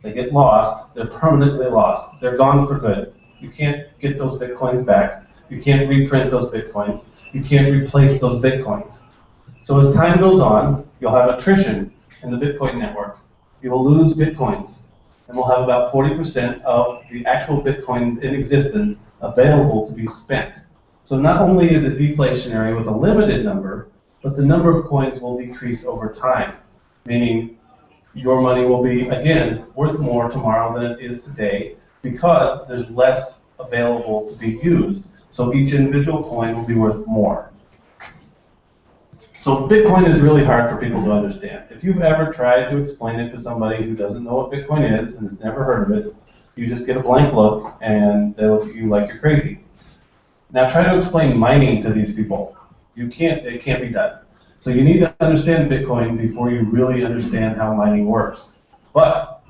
they get lost, they're permanently lost. They're gone for good. You can't get those Bitcoins back. You can't reprint those Bitcoins. You can't replace those Bitcoins. So as time goes on, you'll have attrition in the Bitcoin network. You will lose Bitcoins. And we'll have about 40% of the actual Bitcoins in existence available to be spent. So not only is it deflationary with a limited number, but the number of coins will decrease over time, meaning your money will be, again, worth more tomorrow than it is today because there's less available to be used. So each individual coin will be worth more. So Bitcoin is really hard for people to understand. If you've ever tried to explain it to somebody who doesn't know what Bitcoin is and has never heard of it, you just get a blank look and they look at you like you're crazy. Now try to explain mining to these people. You can't, it can't be done. So you need to understand Bitcoin before you really understand how mining works. But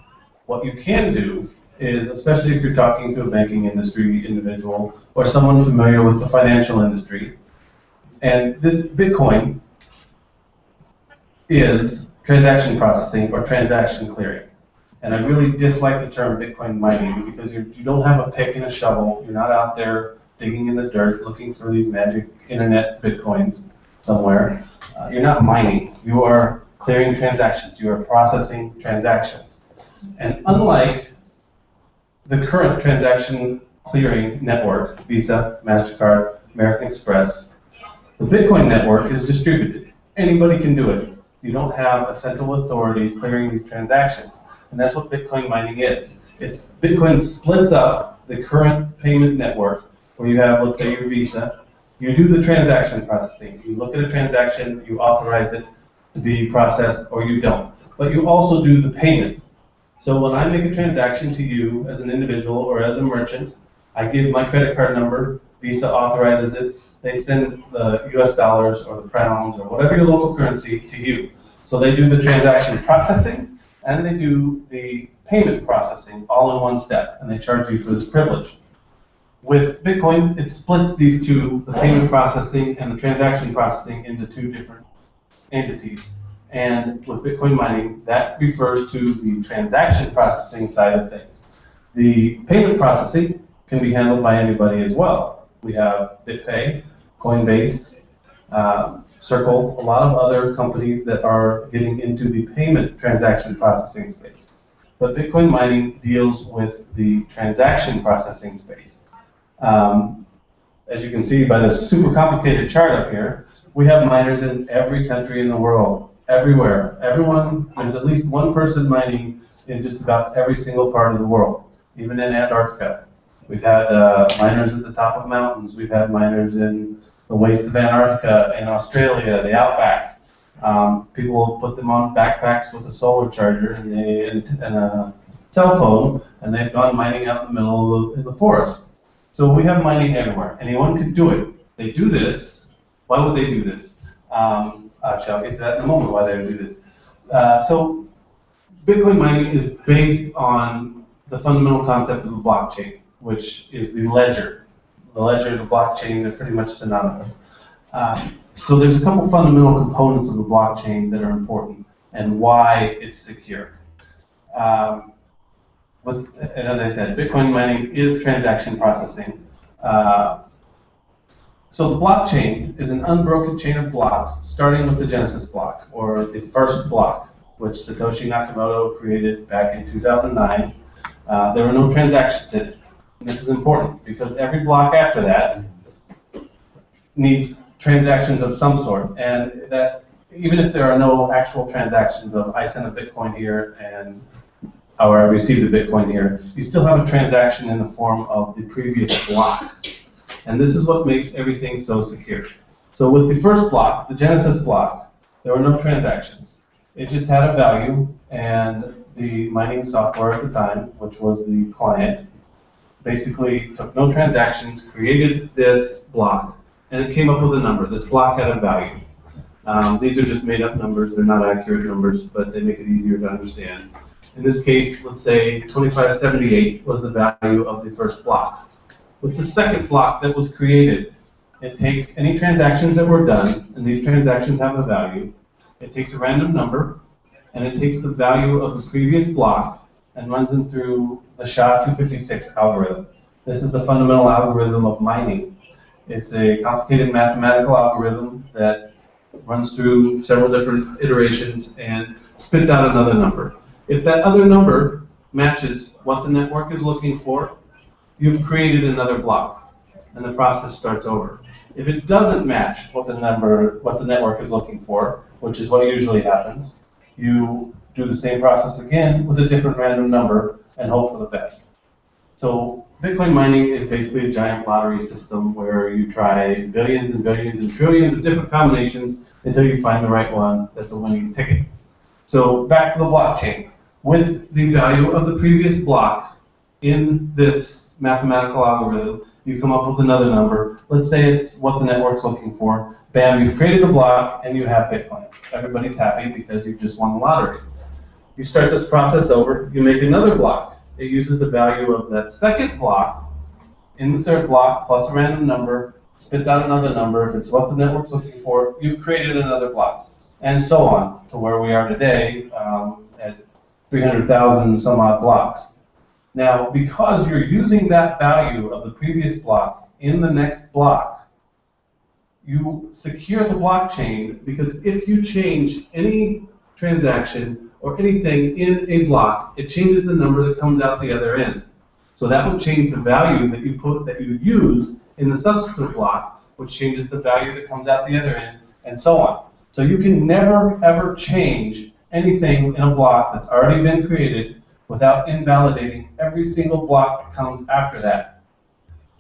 what you can do is, especially if you're talking to a banking industry individual or someone familiar with the financial industry, and this Bitcoin is transaction processing or transaction clearing. And I really dislike the term Bitcoin mining because you don't have a pick and a shovel. You're not out there digging in the dirt looking for these magic internet Bitcoins somewhere. You're not mining. You are clearing transactions. You are processing transactions. And unlike the current transaction clearing network, Visa, MasterCard, American Express, the Bitcoin network is distributed. Anybody can do it. You don't have a central authority clearing these transactions. And that's what Bitcoin mining is. Bitcoin splits up the current payment network where you have, let's say, your Visa. You do the transaction processing. You look at a transaction, you authorize it to be processed, or you don't. But you also do the payment. So when I make a transaction to you as an individual or as a merchant, I give my credit card number, Visa authorizes it, they send the US dollars or the pounds or whatever your local currency to you. So they do the transaction processing and they do the payment processing all in one step, and they charge you for this privilege. With Bitcoin, it splits these two, the payment processing and the transaction processing, into two different entities. And with Bitcoin mining, that refers to the transaction processing side of things. The payment processing can be handled by anybody as well. We have BitPay, Coinbase, Circle, a lot of other companies that are getting into the payment transaction processing space. But Bitcoin mining deals with the transaction processing space. As you can see by this super complicated chart up here, we have miners in every country in the world, everywhere. Everyone, there's at least one person mining in just about every single part of the world, even in Antarctica. We've had miners at the top of mountains. We've had miners in the wastes of Antarctica, in Australia, the outback. People put them on backpacks with a solar charger and a cell phone, and they've gone mining out in the middle of the forest. So we have mining everywhere. Anyone could do it. They do this. Why would they do this? Actually, I'll get to that in a moment, why they would do this. So Bitcoin mining is based on the fundamental concept of the blockchain, which is the ledger. The ledger and the blockchain are pretty much synonymous. So there's a couple fundamental components of the blockchain that are important and why it's secure. And as I said, Bitcoin mining is transaction processing. So the blockchain is an unbroken chain of blocks, starting with the Genesis block, or the first block, which Satoshi Nakamoto created back in 2009. There were no transactions in it. And this is important because every block after that needs transactions of some sort, and that even if there are no actual transactions of I sent a Bitcoin here and or I received a Bitcoin here, you still have a transaction in the form of the previous block. And this is what makes everything so secure. So with the first block, the Genesis block, there were no transactions. It just had a value, and the mining software at the time, which was the client, basically took no transactions, created this block, and it came up with a number. This block had a value. These are just made up numbers. They're not accurate numbers, but they make it easier to understand. In this case, let's say 2578 was the value of the first block. With the second block that was created, it takes any transactions that were done, and these transactions have a value. It takes a random number, and it takes the value of the previous block and runs them through the SHA-256 algorithm. This is the fundamental algorithm of mining. It's a complicated mathematical algorithm that runs through several different iterations and spits out another number. If that other number matches what the network is looking for, you've created another block, and the process starts over. If it doesn't match what the network is looking for, which is what usually happens, you do the same process again with a different random number and hope for the best. So Bitcoin mining is basically a giant lottery system where you try billions and billions and trillions of different combinations until you find the right one that's a winning ticket. So back to the blockchain. With the value of the previous block in this mathematical algorithm, you come up with another number. Let's say it's what the network's looking for. Bam, you've created a block and you have Bitcoins. Everybody's happy because you've just won the lottery. You start this process over, you make another block. It uses the value of that second block in the third block plus a random number, spits out another number. If it's what the network's looking for, you've created another block. And so on to where we are today at 300,000 some odd blocks. Now, because you're using that value of the previous block in the next block, you secure the blockchain, because if you change any transaction or anything in a block, it changes the number that comes out the other end. So that will change the value that you use in the subsequent block, which changes the value that comes out the other end, and so on. So you can never ever change anything in a block that's already been created without invalidating every single block that comes after that.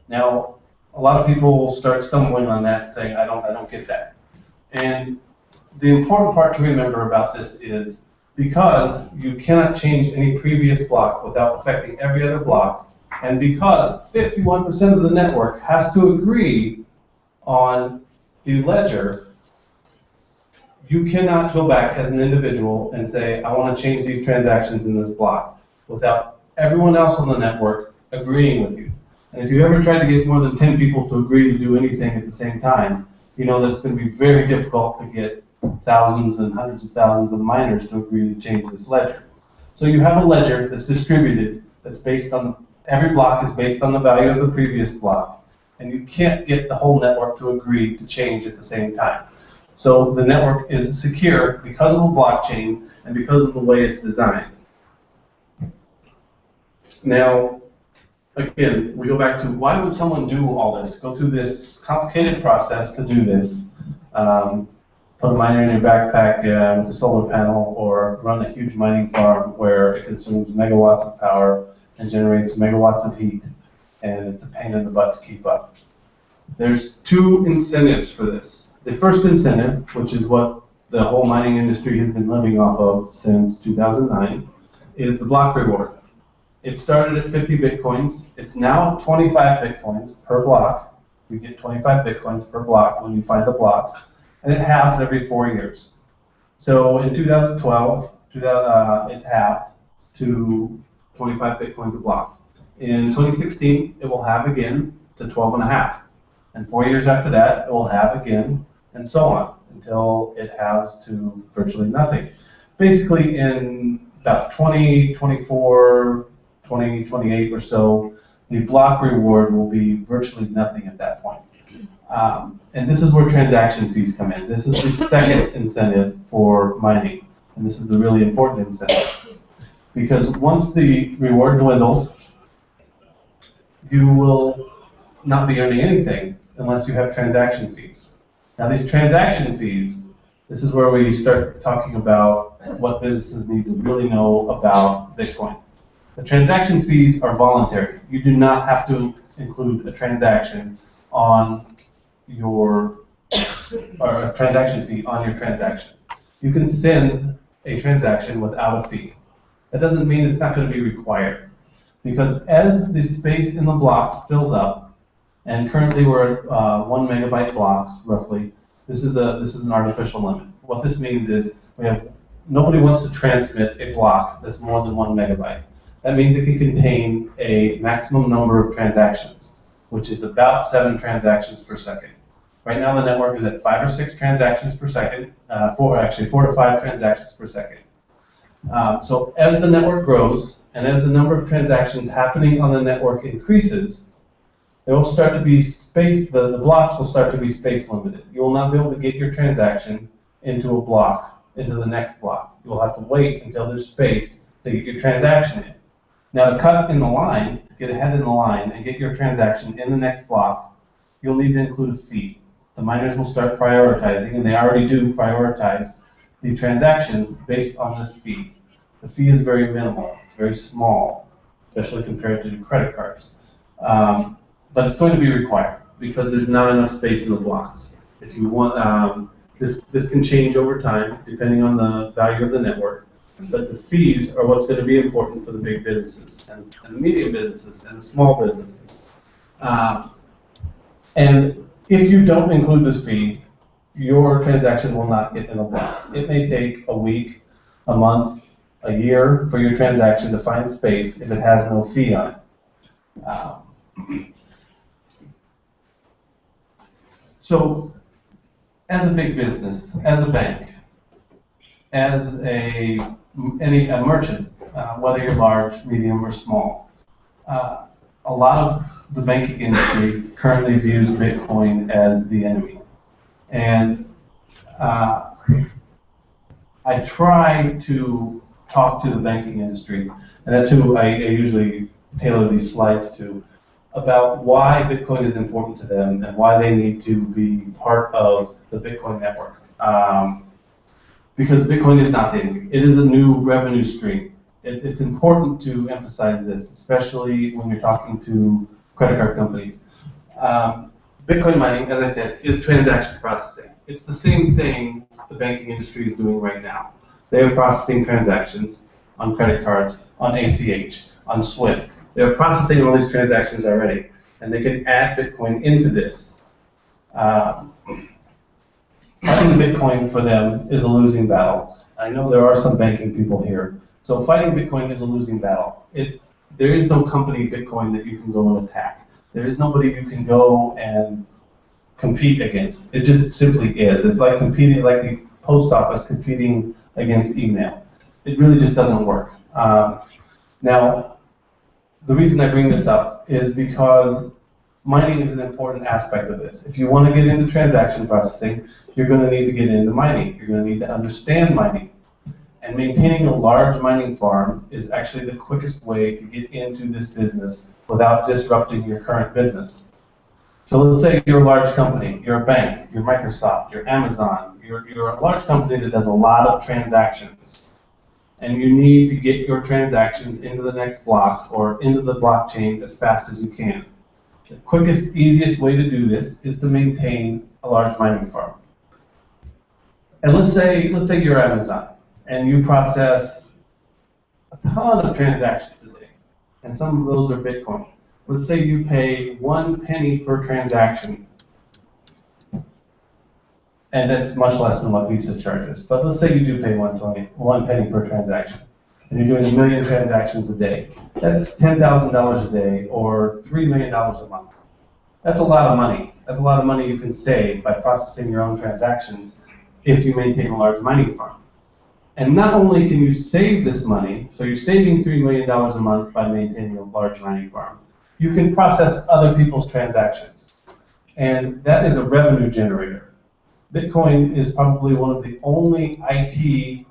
Now, a lot of people start stumbling on that, saying, I don't get that. And the important part to remember about this is, because you cannot change any previous block without affecting every other block, and because 51% of the network has to agree on the ledger, you cannot go back as an individual and say, I want to change these transactions in this block without everyone else on the network agreeing with you. And if you ever try to get more than 10 people to agree to do anything at the same time, you know that it's going to be very difficult to get thousands and hundreds of thousands of miners to agree to change this ledger. So you have a ledger that's distributed, that's based on, every block is based on the value of the previous block, and you can't get the whole network to agree to change at the same time. So the network is secure because of the blockchain and because of the way it's designed. Now, again, we go back to, why would someone do all this? Go through this complicated process to do this. Put a miner in your backpack with a solar panel, or run a huge mining farm where it consumes megawatts of power and generates megawatts of heat, and it's a pain in the butt to keep up. There's two incentives for this. The first incentive, which is what the whole mining industry has been living off of since 2009, is the block reward. It started at 50 bitcoins. It's now 25 bitcoins per block. You get 25 bitcoins per block when you find the block, and it halves every 4 years. So in 2012, it halved to 25 bitcoins a block. In 2016, it will halve again to 12.5. And 4 years after that, it will halve again, and so on, until it halves to virtually nothing. Basically, in about 2024, 2028 or so, the block reward will be virtually nothing at that point. And this is where transaction fees come in. This is the second incentive for mining, and this is the really important incentive. Because once the reward dwindles, you will not be earning anything unless you have transaction fees. Now these transaction fees, this is where we start talking about what businesses need to really know about Bitcoin. The transaction fees are voluntary. You do not have to include a transaction on your, or a transaction fee on your transaction. You can send a transaction without a fee. That doesn't mean it's not going to be required. Because as the space in the blocks fills up, and currently we're at 1 megabyte blocks, roughly, this is an artificial limit. What this means is nobody wants to transmit a block that's more than 1 megabyte. That means it can contain a maximum number of transactions, which is about 7 transactions per second. Right now the network is at 5 or 6 transactions per second, 4 to 5 transactions per second. So as the network grows, and as the number of transactions happening on the network increases, there will start to be space, the blocks will start to be space limited. You will not be able to get your transaction into a block, into the next block. You will have to wait until there's space to get your transaction in. Now to cut in the line, to get ahead in the line and get your transaction in the next block, you'll need to include a fee. The miners will start prioritizing, and they already do prioritize the transactions based on this fee. The fee is very minimal, it's very small, especially compared to credit cards. But it's going to be required because there's not enough space in the blocks. If you want, this can change over time depending on the value of the network. But the fees are what's going to be important for the big businesses and the medium businesses and the small businesses. And if you don't include this fee, your transaction will not get in a block. It may take a week, a month, a year for your transaction to find space if it has no fee on it. So, as a big business, as a bank, as a merchant, whether you're large, medium, or small, a lot of the banking industry currently views Bitcoin as the enemy. And I try to talk to the banking industry, and that's who I usually tailor these slides to, about why Bitcoin is important to them and why they need to be part of the Bitcoin network. Because Bitcoin is not the enemy. It is a new revenue stream. It's important to emphasize this, especially when you're talking to credit card companies. Bitcoin mining, as I said, is transaction processing. It's the same thing the banking industry is doing right now. They are processing transactions on credit cards, on ACH, on SWIFT. They're processing all these transactions already, and they can add Bitcoin into this. Fighting Bitcoin for them is a losing battle. I know there are some banking people here. So fighting Bitcoin is a losing battle. There is no company Bitcoin that you can go and attack. There is nobody you can go and compete against. It just simply is. It's like competing, like the post office competing against email. It really just doesn't work. Now, the reason I bring this up is because mining is an important aspect of this. If you want to get into transaction processing, you're going to need to get into mining. You're going to need to understand mining. And maintaining a large mining farm is actually the quickest way to get into this business without disrupting your current business. So let's say you're a large company, you're a bank, you're Microsoft, you're Amazon, you're a large company that does a lot of transactions. And you need to get your transactions into the next block or into the blockchain as fast as you can. The quickest, easiest way to do this is to maintain a large mining farm. And let's say you're Amazon, and you process a ton of transactions a day, and some of those are Bitcoin. Let's say you pay 1 penny per transaction, and that's much less than what Visa charges. But let's say you do pay 1 penny per transaction, and you're doing 1 million transactions a day. That's $10,000 a day, or $3 million a month. That's a lot of money. That's a lot of money you can save by processing your own transactions if you maintain a large mining farm. And not only can you save this money, so you're saving $3 million a month by maintaining a large mining farm, you can process other people's transactions. And that is a revenue generator. Bitcoin is probably one of the only IT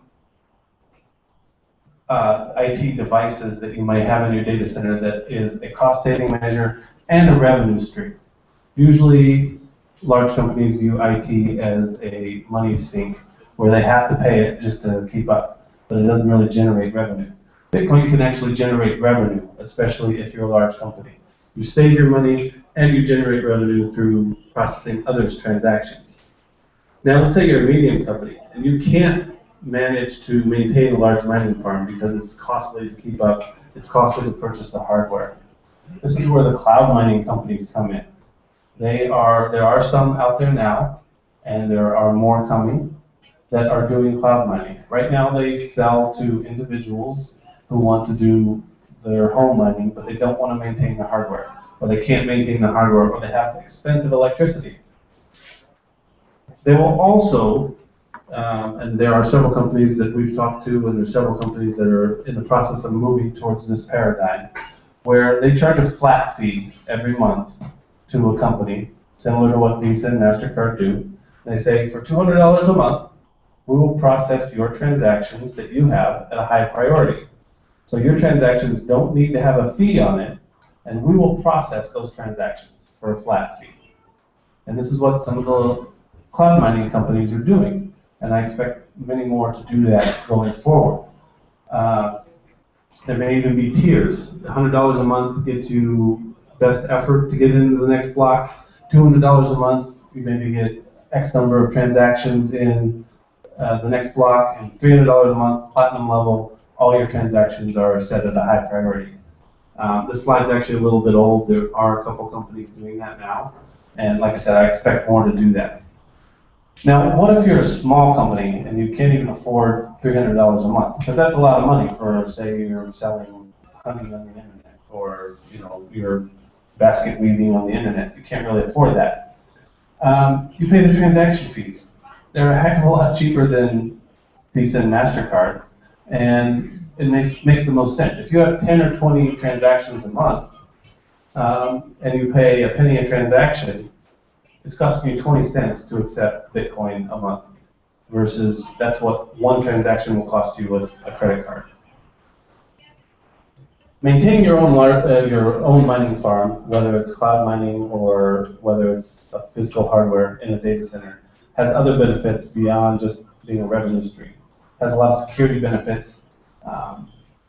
devices that you might have in your data center that is a cost-saving measure and a revenue stream. Usually, large companies view IT as a money sink, where they have to pay it just to keep up, but it doesn't really generate revenue. Bitcoin can actually generate revenue, especially if you're a large company. You save your money and you generate revenue through processing others' transactions. Now let's say you're a medium company and you can't manage to maintain a large mining farm because it's costly to keep up it's costly to purchase the hardware. This is where the cloud mining companies come in. There are some out there now, and there are more coming that are doing cloud mining. Right now they sell to individuals who want to do their home mining, but they don't want to maintain the hardware, or they can't maintain the hardware, or they have expensive electricity. They will also, and there are several companies that we've talked to, and there's several companies that are in the process of moving towards this paradigm, where they charge a flat fee every month to a company, similar to what Visa and MasterCard do. They say, for $200 a month, we will process your transactions that you have at a high priority. So your transactions don't need to have a fee on it, and we will process those transactions for a flat fee. And this is what some of the cloud mining companies are doing, and I expect many more to do that going forward. There may even be tiers. $100 a month gets you best effort to get into the next block. $200 a month, you maybe get X number of transactions in the next block, and $300 a month, platinum level, all your transactions are set at a high priority. This slide's actually a little bit old. There are a couple companies doing that now, and like I said, I expect more to do that. Now, what if you're a small company and you can't even afford $300 a month? Because that's a lot of money for, say, you're selling honey on the internet, or you're basket weaving on the internet. You can't really afford that. You pay the transaction fees. They're a heck of a lot cheaper than Visa and MasterCard, and it makes the most sense. If you have 10 or 20 transactions a month, and you pay a penny a transaction, it's costing you 20 cents to accept Bitcoin a month, versus that's what one transaction will cost you with a credit card. Maintaining your own mining farm, whether it's cloud mining or whether it's a physical hardware in a data center, has other benefits beyond just being a revenue stream. It has a lot of security benefits.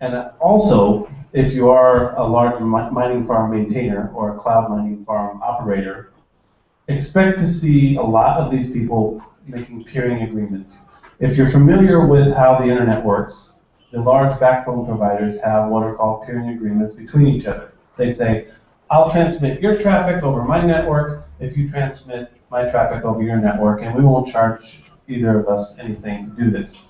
And also, if you are a large mining farm maintainer or a cloud mining farm operator, expect to see a lot of these people making peering agreements. If you're familiar with how the internet works, the large backbone providers have what are called peering agreements between each other. They say, I'll transmit your traffic over my network if you transmit my traffic over your network, and we won't charge either of us anything to do this.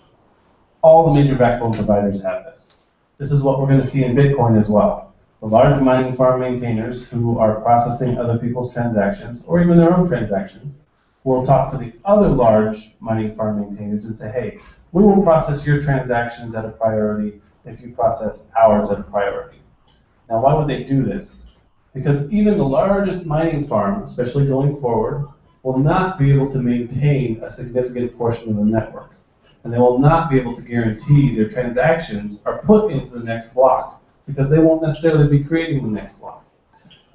All the major backbone providers have this. This is what we're going to see in Bitcoin as well. The large mining farm maintainers who are processing other people's transactions, or even their own transactions, will talk to the other large mining farm maintainers and say, hey, we will process your transactions at a priority if you process ours at a priority. Now, why would they do this? Because even the largest mining farm, especially going forward, will not be able to maintain a significant portion of the network. And they will not be able to guarantee their transactions are put into the next block, because they won't necessarily be creating the next block.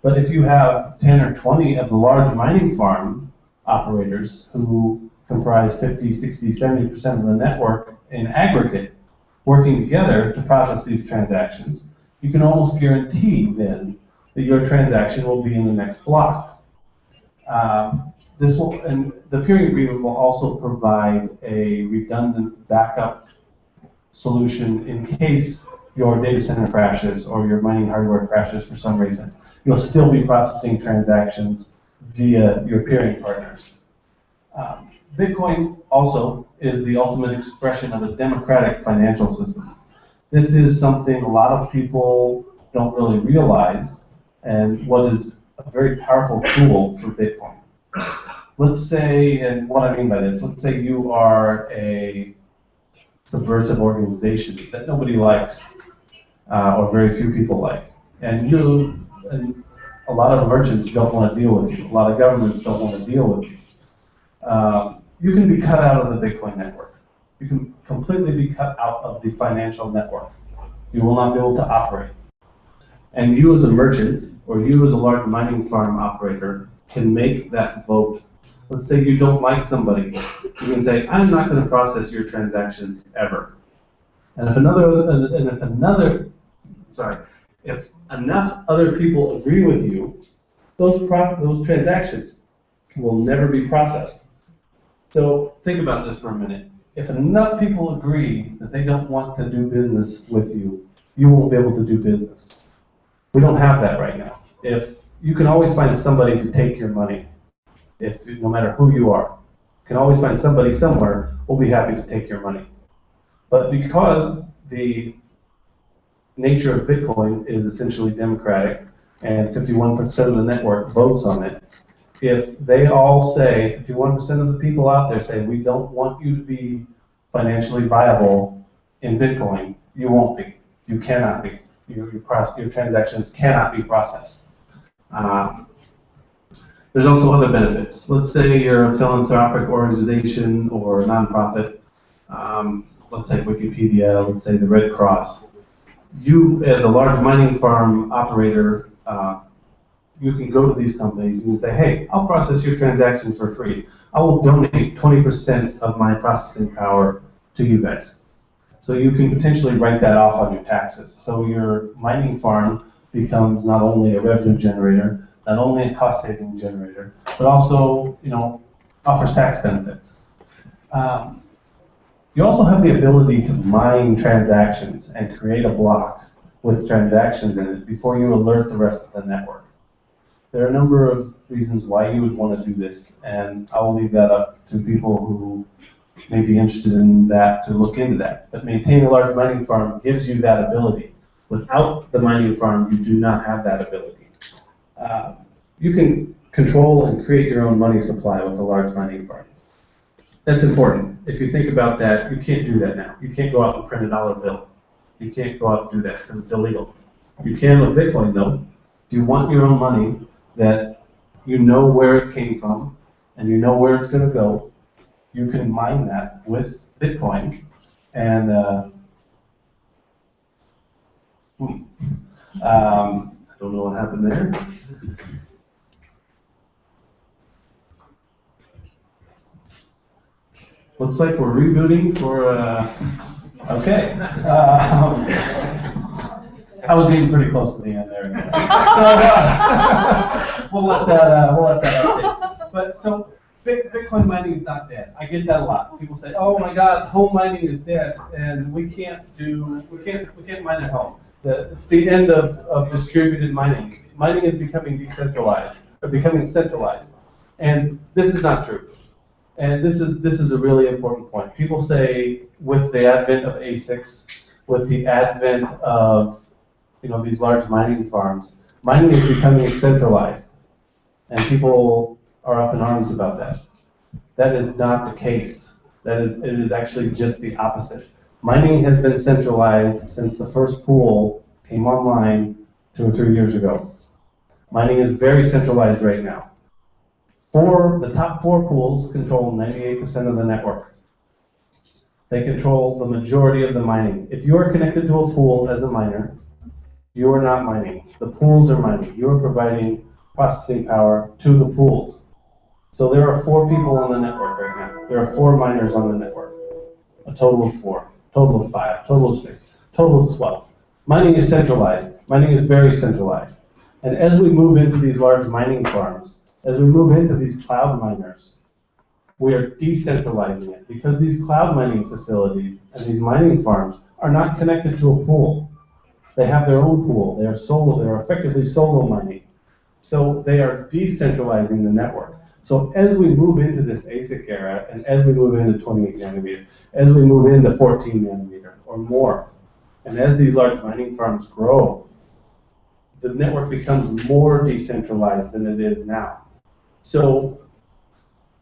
But if you have 10 or 20 of the large mining farm operators who comprise 50, 60, 70% of the network in aggregate working together to process these transactions, you can almost guarantee then that your transaction will be in the next block. And the peering agreement will also provide a redundant backup solution in case your data center crashes or your mining hardware crashes for some reason. You'll still be processing transactions via your peering partners. Bitcoin also is the ultimate expression of a democratic financial system. This is something a lot of people don't really realize, and what is a very powerful tool for Bitcoin. Let's say, and what I mean by this, let's say you are a subversive organization that nobody likes, or very few people like, and a lot of merchants don't want to deal with you, a lot of governments don't want to deal with you. You can be cut out of the Bitcoin network. You can completely be cut out of the financial network. You will not be able to operate. And you as a merchant, or you as a large mining farm operator, can make that vote. Let's say you don't like somebody. You can say, I'm not going to process your transactions ever. And if enough other people agree with you, those transactions will never be processed. So think about this for a minute. If enough people agree that they don't want to do business with you, you won't be able to do business. We don't have that right now. If you can always find somebody to take your money, no matter who you are, you can always find somebody somewhere who'll be happy to take your money. But because the nature of Bitcoin is essentially democratic, and 51% of the network votes on it, if they all say, 51% of the people out there say, we don't want you to be financially viable in Bitcoin, you won't be. You cannot be. Your transactions cannot be processed. There's also other benefits. Let's say you're a philanthropic organization or a nonprofit. Let's say Wikipedia, let's say the Red Cross. You, as a large mining farm operator, you can go to these companies and say, hey, I'll process your transaction for free. I will donate 20% of my processing power to you guys. So you can potentially write that off on your taxes. So your mining farm becomes not only a revenue generator, not only a cost-saving generator, but also, offers tax benefits. You also have the ability to mine transactions and create a block with transactions in it before you alert the rest of the network. There are a number of reasons why you would want to do this, and I will leave that up to people who may be interested in that to look into that. But maintaining a large mining farm gives you that ability. Without the mining farm, you do not have that ability. You can control and create your own money supply with a large mining farm. That's important. If you think about that, you can't do that now. You can't go out and print a dollar bill. You can't go out and do that because it's illegal. You can with Bitcoin, though. If you want your own money that you know where it came from and you know where it's going to go, you can mine that with Bitcoin. And I don't know what happened there. Looks like we're rebooting for, okay. I was getting pretty close to the end there. So we'll let that update. But so Bitcoin mining is not dead. I get that a lot. People say, "Oh my God, home mining is dead, and we can't mine at home." It's the end of distributed mining. Mining is becoming decentralized or becoming centralized, and this is not true. And this is a really important point. People say with the advent of ASICs, with the advent of these large mining farms, mining is becoming centralized, and people are up in arms about that. That is not the case. It is actually just the opposite. Mining has been centralized since the first pool came online 2 or 3 years ago. Mining is very centralized right now. The top 4 pools control 98% of the network. They control the majority of the mining. If you are connected to a pool as a miner, you are not mining. The pools are mining. You are providing processing power to the pools. So there are 4 people on the network right now. There are 4 miners on the network. A total of 4, total of 5, total of 6, total of 12. Mining is centralized. Mining is very centralized. And as we move into these large mining farms, as we move into these cloud miners, we are decentralizing it because these cloud mining facilities and these mining farms are not connected to a pool. They have their own pool. They are solo. They are effectively solo mining. So they are decentralizing the network. So as we move into this ASIC era, and as we move into 28 nanometer, as we move into 14 nanometer or more, and as these large mining farms grow, the network becomes more decentralized than it is now. So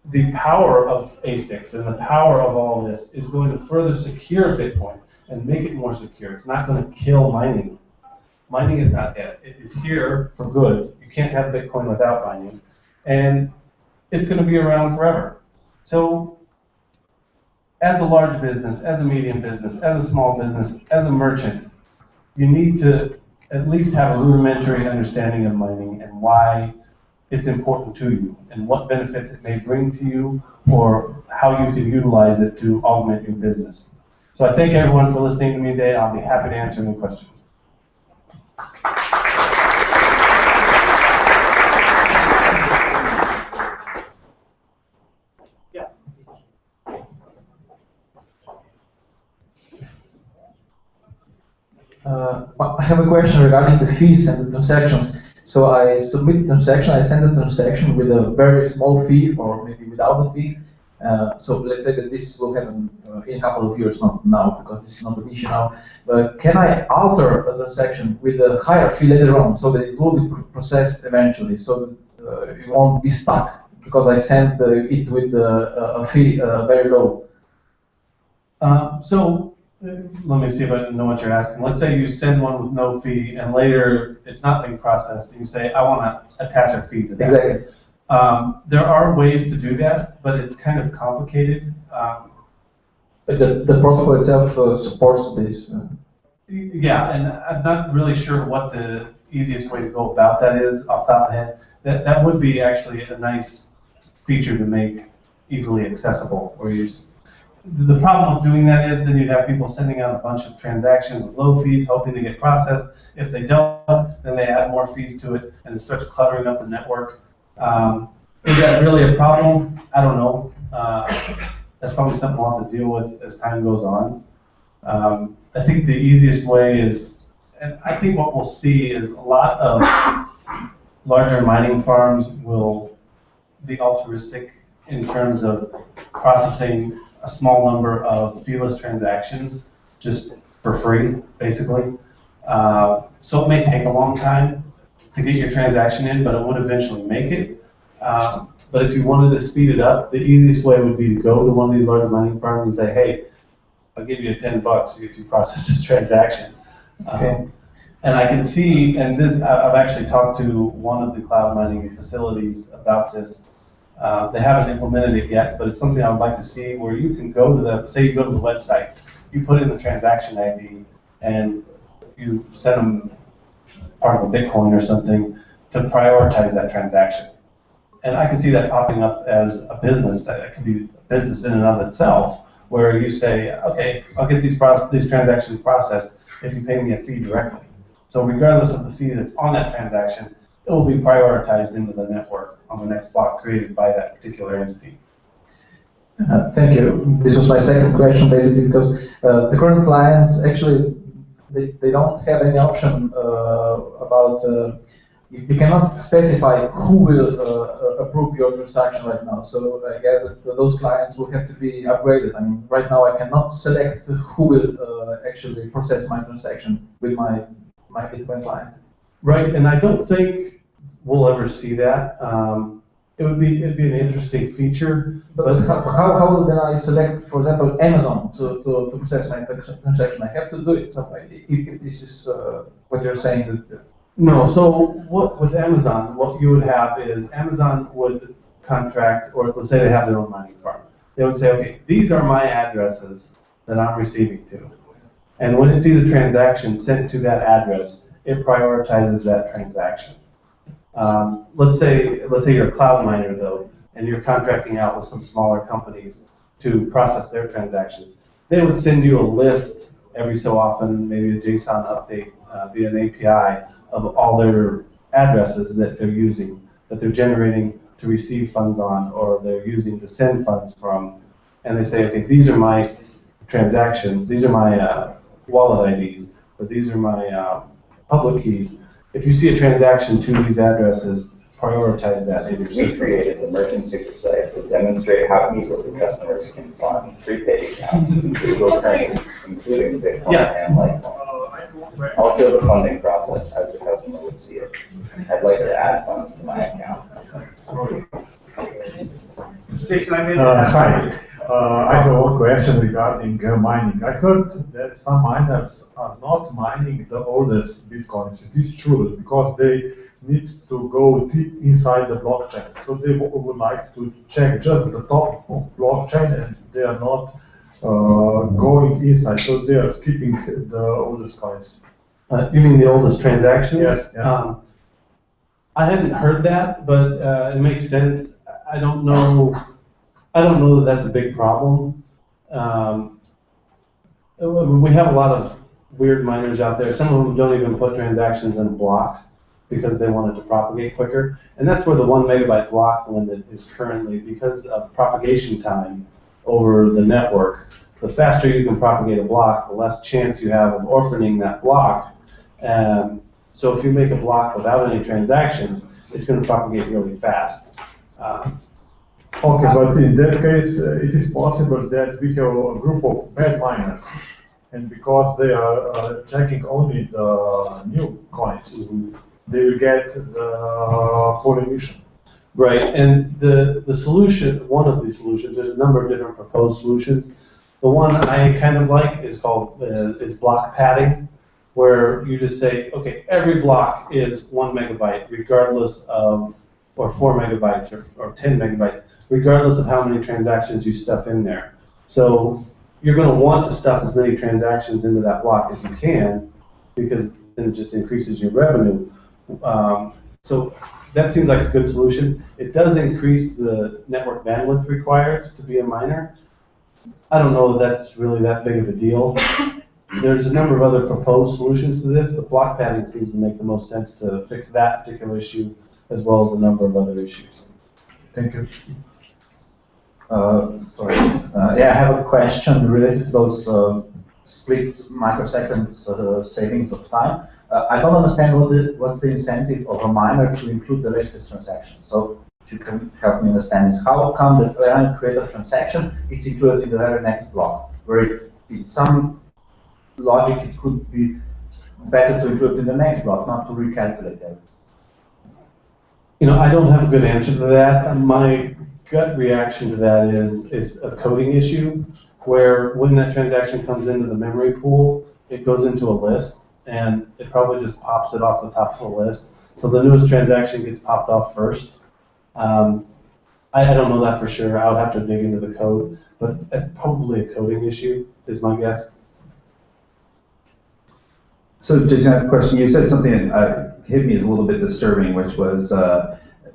the power of ASICs and the power of all of this is going to further secure Bitcoin and make it more secure. It's not going to kill mining. Mining is not dead. It is here for good. You can't have Bitcoin without mining. And it's going to be around forever. So as a large business, as a medium business, as a small business, as a merchant, you need to at least have a rudimentary understanding of mining and why it's important to you and what benefits it may bring to you or how you can utilize it to augment your business. So I thank everyone for listening to me today. I'll be happy to answer any questions. Yeah. have a question regarding the fees and the transactions. So I submit the transaction, I send the transaction with a very small fee or maybe without a fee. So let's say that this will happen in a couple of years, not now, because this is not an issue now. But can I alter a transaction with a higher fee later on so that it will be processed eventually, so that it won't be stuck because I sent it with a fee very low? So let me see if I know what you're asking. Let's say you send one with no fee, and later it's not being processed, and you say, I want to attach a fee to that. Exactly. There are ways to do that, but it's kind of complicated. But the protocol itself supports this. Yeah, and I'm not really sure what the easiest way to go about that is off the top of the head. That would be actually a nice feature to make easily accessible. Where you, the problem with doing that is then you'd have people sending out a bunch of transactions with low fees, hoping to get processed. If they don't, then they add more fees to it, and it starts cluttering up the network. Is that really a problem? I don't know. That's probably something we'll have to deal with as time goes on. I think the easiest way is, and I think what we'll see is a lot of larger mining farms will be altruistic in terms of processing a small number of feeless transactions just for free, basically. So it may take a long time to get your transaction in, but it would eventually make it. But if you wanted to speed it up, the easiest way would be to go to one of these large mining farms and say, hey, I'll give you $10 if you process this transaction. Okay. And I can see, and this, I've actually talked to one of the cloud mining facilities about this. They haven't implemented it yet, but it's something I would like to see where you can go to the, say you go to the website, you put in the transaction ID, and you send them part of a Bitcoin or something to prioritize that transaction. And I can see that popping up as a business, that it could be a business in and of itself, where you say, okay, I'll get these transactions processed if you pay me a fee directly. So regardless of the fee that's on that transaction, it will be prioritized into the network on the next block created by that particular entity. Thank you. This was my second question, basically, because the current clients actually they don't have any option about. You cannot specify who will approve your transaction right now. So I guess that those clients will have to be upgraded. I mean, right now I cannot select who will actually process my transaction with my Bitcoin client. Right, and I don't think we'll ever see that. It'd be an interesting feature. But how will then I select, for example, Amazon to process my transaction? I have to do it some way. If this is what you're saying that. No, so what with Amazon, what you would have is Amazon would contract, or let's say they have their own mining farm. They would say, okay, these are my addresses that I'm receiving to. And when it sees a transaction sent to that address, it prioritizes that transaction. Let's say you're a cloud miner though, and you're contracting out with some smaller companies to process their transactions. They would send you a list every so often, maybe a JSON update via an API of all their addresses that they're using, that they're generating to receive funds on, or they're using to send funds from. And they say, okay, these are my transactions, these are my wallet IDs, but these are my public keys. If you see a transaction to these addresses, prioritize that in your system. We created the merchant super site to demonstrate how easily customers can fund prepaid accounts in digital currencies, including Bitcoin and Litecoin. Also the funding process as the customer would see it. I'd like to add funds to my account. Hi. I have one question regarding mining. I heard that some miners are not mining the oldest Bitcoins. Is this true? Because they need to go deep inside the blockchain. So they would like to check just the top of blockchain, and they are not going inside. So they are skipping the oldest coins. You mean the oldest transactions? Yes. I hadn't heard that, but it makes sense. I don't know that that's a big problem. We have a lot of weird miners out there. Some of them don't even put transactions in a block because they want it to propagate quicker. And that's where the 1 megabyte block limit is currently, because of propagation time over the network. The faster you can propagate a block, the less chance you have of orphaning that block So if you make a block without any transactions, it's going to propagate really fast. Okay, but in that case, it is possible that we have a group of bad miners, and because they are checking only the new coins, they will get the full emission. Right, and the solution, one of these solutions, there's a number of different proposed solutions. The one I kind of like is called is block padding, where you just say, okay, every block is 1 megabyte, regardless of, or 4 megabytes or 10 megabytes, regardless of how many transactions you stuff in there. So you're going to want to stuff as many transactions into that block as you can, because then it just increases your revenue. So that seems like a good solution. It does increase the network bandwidth required to be a miner. I don't know if that's really that big of a deal. There's a number of other proposed solutions to this, but block padding seems to make the most sense to fix that particular issue, as well as a number of other issues. Thank you. Sorry. Yeah, I have a question related to those split microsecond savings of time. I don't understand what's the incentive of a miner to include the latest transaction. So if you can help me understand this, how come that when I create a transaction, it's included in the very next block, where in some logic it could be better to include in the next block, not to recalculate everything? You know, I don't have a good answer to that. My gut reaction to that is a coding issue, where when that transaction comes into the memory pool, it goes into a list, and it probably just pops it off the top of the list. So the newest transaction gets popped off first. I don't know that for sure. I would have to dig into the code, but it's probably a coding issue, is my guess. So, Jason, I have a question. You said something that hit me as a little bit disturbing, which was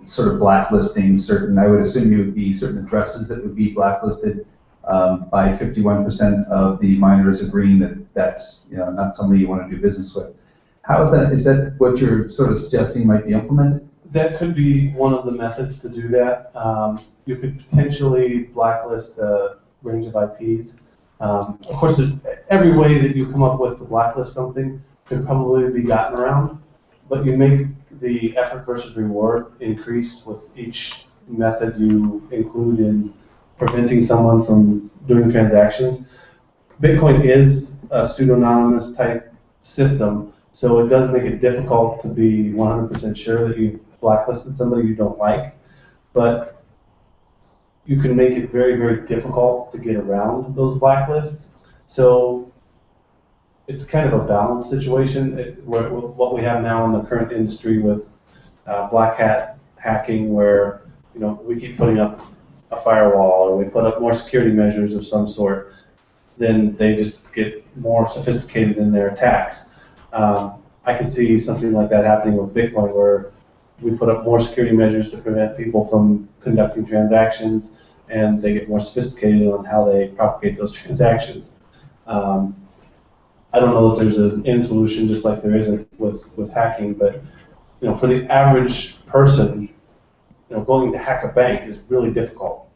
sort of blacklisting certain, I would assume you would be certain addresses that would be blacklisted by 51% of the miners agreeing that that's not somebody you want to do business with. How is that? Is that what you're sort of suggesting might be implemented? That could be one of the methods to do that. You could potentially blacklist a range of IPs. Of course, every way that you come up with to blacklist something could probably be gotten around, but you make the effort versus reward increase with each method you include in preventing someone from doing transactions. Bitcoin is a pseudonymous type system, so it does make it difficult to be 100% sure that you've blacklisted somebody you don't like, but you can make it very, very difficult to get around those blacklists. So it's kind of a balanced situation. What we have now in the current industry with black hat hacking, where we keep putting up a firewall or we put up more security measures of some sort, then they just get more sophisticated in their attacks. I could see something like that happening with Bitcoin, where we put up more security measures to prevent people from conducting transactions, and they get more sophisticated on how they propagate those transactions. I don't know if there's an end solution, just like there isn't with hacking, but for the average person, going to hack a bank is really difficult.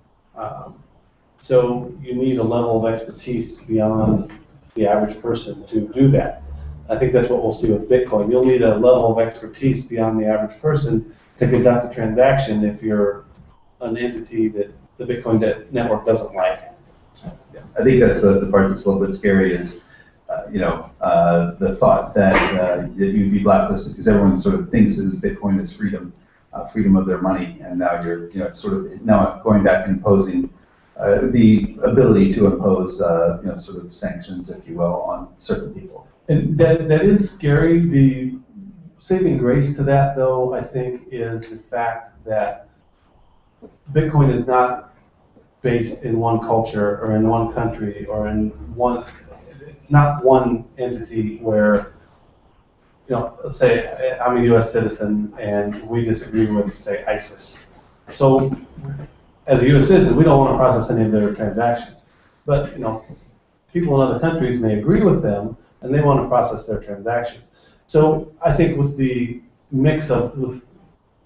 So you need a level of expertise beyond the average person to do that. I think that's what we'll see with Bitcoin. You'll need a level of expertise beyond the average person to conduct a transaction if you're an entity that the Bitcoin network doesn't like. Yeah, I think that's the part that's a little bit scary is, the thought that you'd be blacklisted because everyone sort of thinks that Bitcoin is freedom of their money, and now you're sort of now going back and imposing the ability to impose sort of sanctions, if you will, on certain people. And that is scary. The saving grace to that, though, I think, is the fact that Bitcoin is not based in one culture or in one country or in one. It's not one entity where, let's say I'm a U.S. citizen and we disagree with, say, ISIS. So, as a U.S. citizen, we don't want to process any of their transactions. But people in other countries may agree with them, and they want to process their transactions. So I think with the mix of with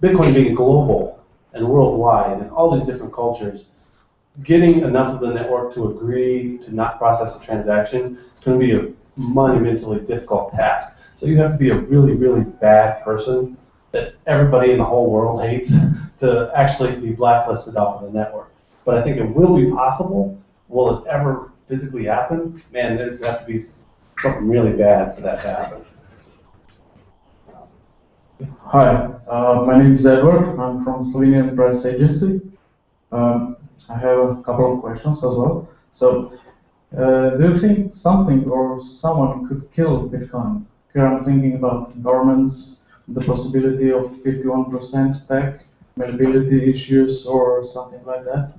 Bitcoin being global and worldwide and all these different cultures, getting enough of the network to agree to not process a transaction is going to be monumentally difficult task. So you have to be a really, really bad person that everybody in the whole world hates to actually be blacklisted off of the network. But I think it will be possible. Will it ever physically happen? Man, there'd have to be something really bad for that to happen. Hi, my name is Edward. I'm from Slovenian press agency. I have a couple of questions as well. So, do you think something or someone could kill Bitcoin? Here I'm thinking about governments, the possibility of 51% tax, malleability issues, or something like that.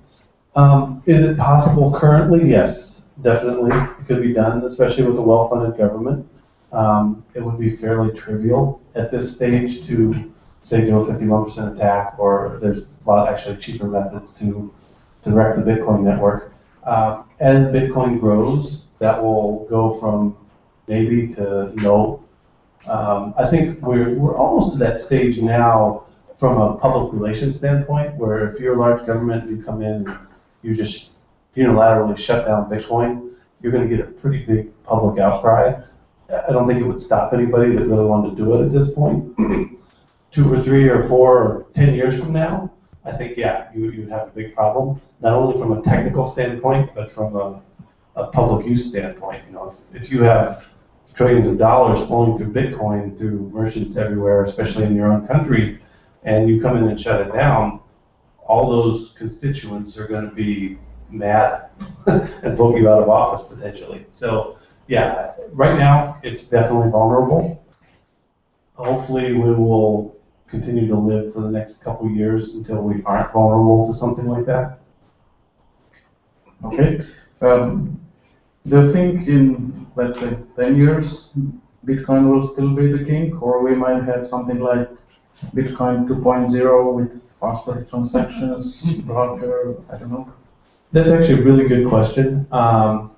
Is it possible currently? Yes, definitely. It could be done, especially with a well-funded government. It would be fairly trivial at this stage to say do a 51% attack, or there's a lot actually cheaper methods to wreck the Bitcoin network. As Bitcoin grows, that will go from maybe to no. I think we're almost to that stage now from a public relations standpoint, where if you're a large government, you come in and you just unilaterally shut down Bitcoin, you're going to get a pretty big public outcry. I don't think it would stop anybody that really wanted to do it at this point. 2 or 3 or 4 or 10 years from now, I think, yeah, you would have a big problem, not only from a technical standpoint, but from a public use standpoint. You know, if you have trillions of dollars flowing through Bitcoin through merchants everywhere, especially in your own country, and you come in and shut it down, all those constituents are going to be mad and vote you out of office potentially. So yeah, right now it's definitely vulnerable. Hopefully we will continue to live for the next couple of years until we aren't vulnerable to something like that. Okay. Do you think in, let's say, 10 years, Bitcoin will still be the king, or we might have something like Bitcoin 2.0 with faster transactions, broader, I don't know? That's actually a really good question. I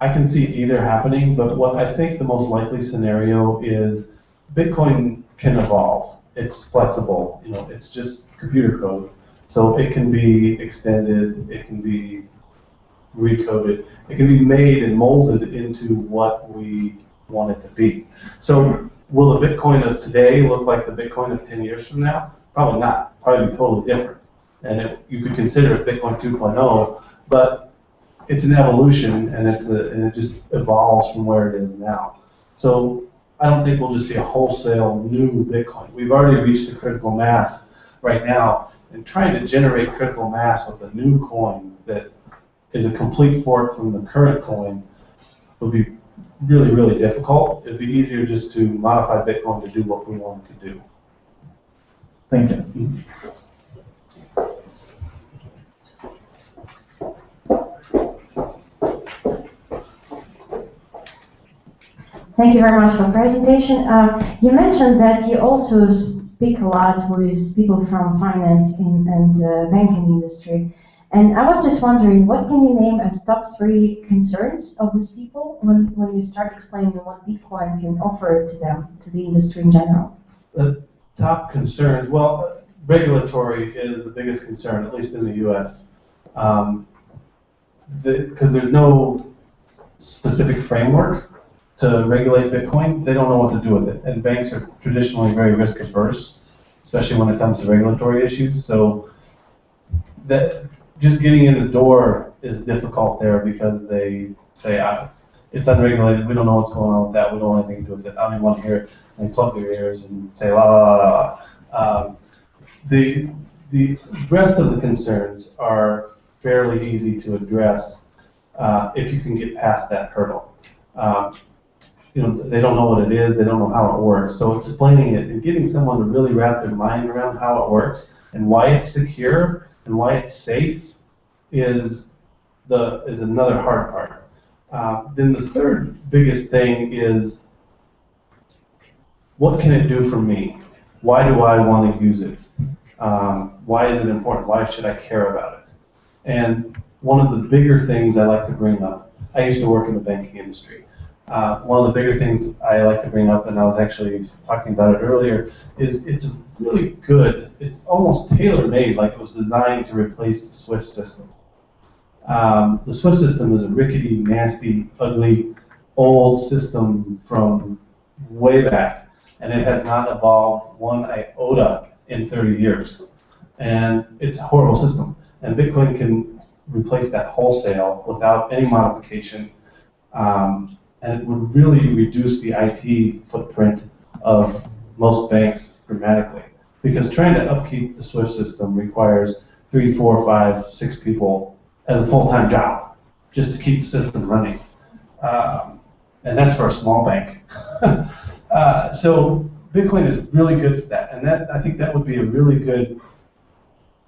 can see either happening, but what I think the most likely scenario is Bitcoin can evolve. It's flexible, you know, it's just computer code. So it can be extended, it can be recoded, it can be made and molded into what we want it to be. So will the Bitcoin of today look like the Bitcoin of 10 years from now? Probably not, probably be totally different. And you could consider it Bitcoin 2.0, but it's an evolution, and it just evolves from where it is now. So I don't think we'll just see a wholesale new Bitcoin. We've already reached a critical mass right now, and trying to generate critical mass with a new coin that is a complete fork from the current coin would be really, really difficult. It'd be easier just to modify Bitcoin to do what we want it to do. Thank you. Thank you very much for the presentation. You mentioned that you also speak a lot with people from finance and banking industry. And I was just wondering, what can you name as top 3 concerns of these people when you start explaining what Bitcoin can offer to them, to the industry in general? The top concerns, well, regulatory is the biggest concern, at least in the US. Because there's no specific framework to regulate Bitcoin, they don't know what to do with it. And banks are traditionally very risk averse, especially when it comes to regulatory issues. So that just getting in the door is difficult there because they say, it's unregulated, we don't know what's going on with that, we don't want anything to do with it, I don't even want to hear it. And they plug their ears and say, la la la la. The rest of the concerns are fairly easy to address if you can get past that hurdle. You know, they don't know what it is, they don't know how it works. So explaining it and getting someone to really wrap their mind around how it works and why it's secure and why it's safe is another hard part. Then the third biggest thing is, what can it do for me? Why do I want to use it? Why is it important? Why should I care about it? And one of the bigger things I like to bring up, I used to work in the banking industry. One of the bigger things I like to bring up, and I was actually talking about it earlier, is it's really good, it's almost tailor-made, like it was designed to replace the SWIFT system. The SWIFT system is a rickety, nasty, ugly, old system from way back, and it has not evolved one iota in 30 years. And it's a horrible system. And Bitcoin can replace that wholesale without any modification, and it would really reduce the IT footprint of most banks dramatically. Because trying to upkeep the SWIFT system requires 3, 4, 5, 6 people as a full-time job just to keep the system running. And that's for a small bank. So Bitcoin is really good for that. And that, I think that would be a really good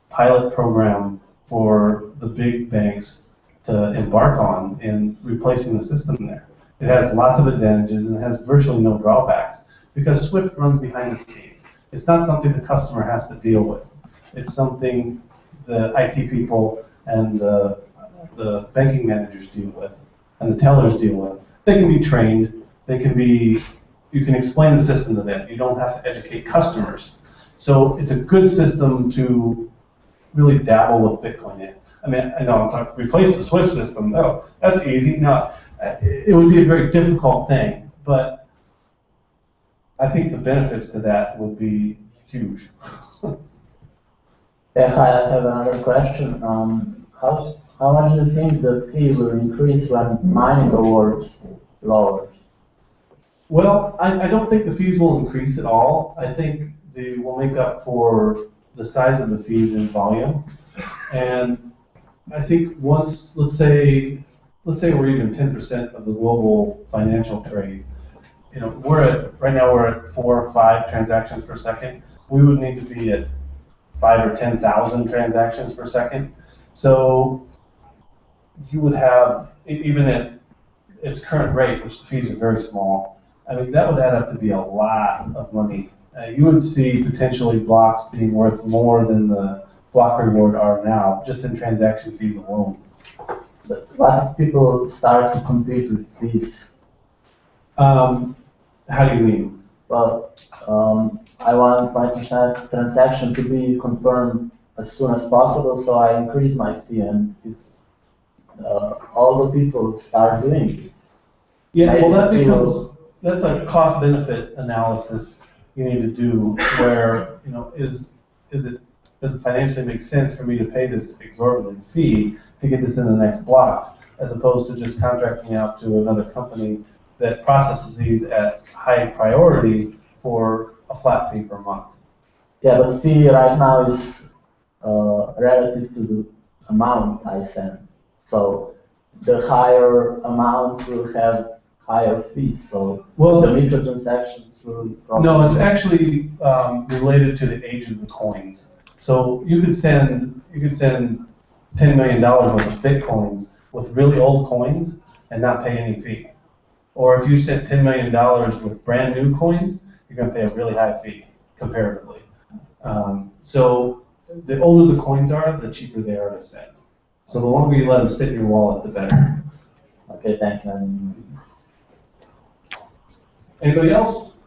pilot program for the big banks to embark on in replacing the system there. It has lots of advantages and it has virtually no drawbacks because SWIFT runs behind the scenes. It's not something the customer has to deal with. It's something the IT people and the banking managers deal with and the tellers deal with. They can be trained. They can be, you can explain the system to them. You don't have to educate customers. So it's a good system to really dabble with Bitcoin in. I mean, I know I'm talking, replace the SWIFT system. No, that's easy. No, it would be a very difficult thing, but I think the benefits to that would be huge. Yeah, I have another question. How much do you think the fee will increase when mining awards lower? Well, I don't think the fees will increase at all. I think they will make up for the size of the fees in volume. And I think once, let's say we're even 10% of the global financial trade. You know, right now we're at 4 or 5 transactions per second. We would need to be at 5 or 10,000 transactions per second. So you would have, even at its current rate, which the fees are very small, I mean, that would add up to be a lot of money. You would see potentially blocks being worth more than the block reward are now, just in transaction fees alone. But what if people start to compete with fees? How do you mean? Well, I want my transaction to be confirmed as soon as possible, so I increase my fee. And if all the people start doing this, yeah, well, that's a cost-benefit analysis you need to do. Where does it financially make sense for me to pay this exorbitant fee to get this in the next block, as opposed to just contracting out to another company that processes these at high priority for a flat fee per month. Yeah, but fee right now is relative to the amount I send. So the higher amounts will have higher fees. So the microtransactions will probably... No, it's actually related to the age of the coins. So you could send $10 million worth of Bitcoins with really old coins and not pay any fee. Or if you sent $10 million with brand new coins, you're going to pay a really high fee comparatively. So the older the coins are, the cheaper they are to send. So the longer you let them sit in your wallet, the better. Okay, thank you. Anybody else?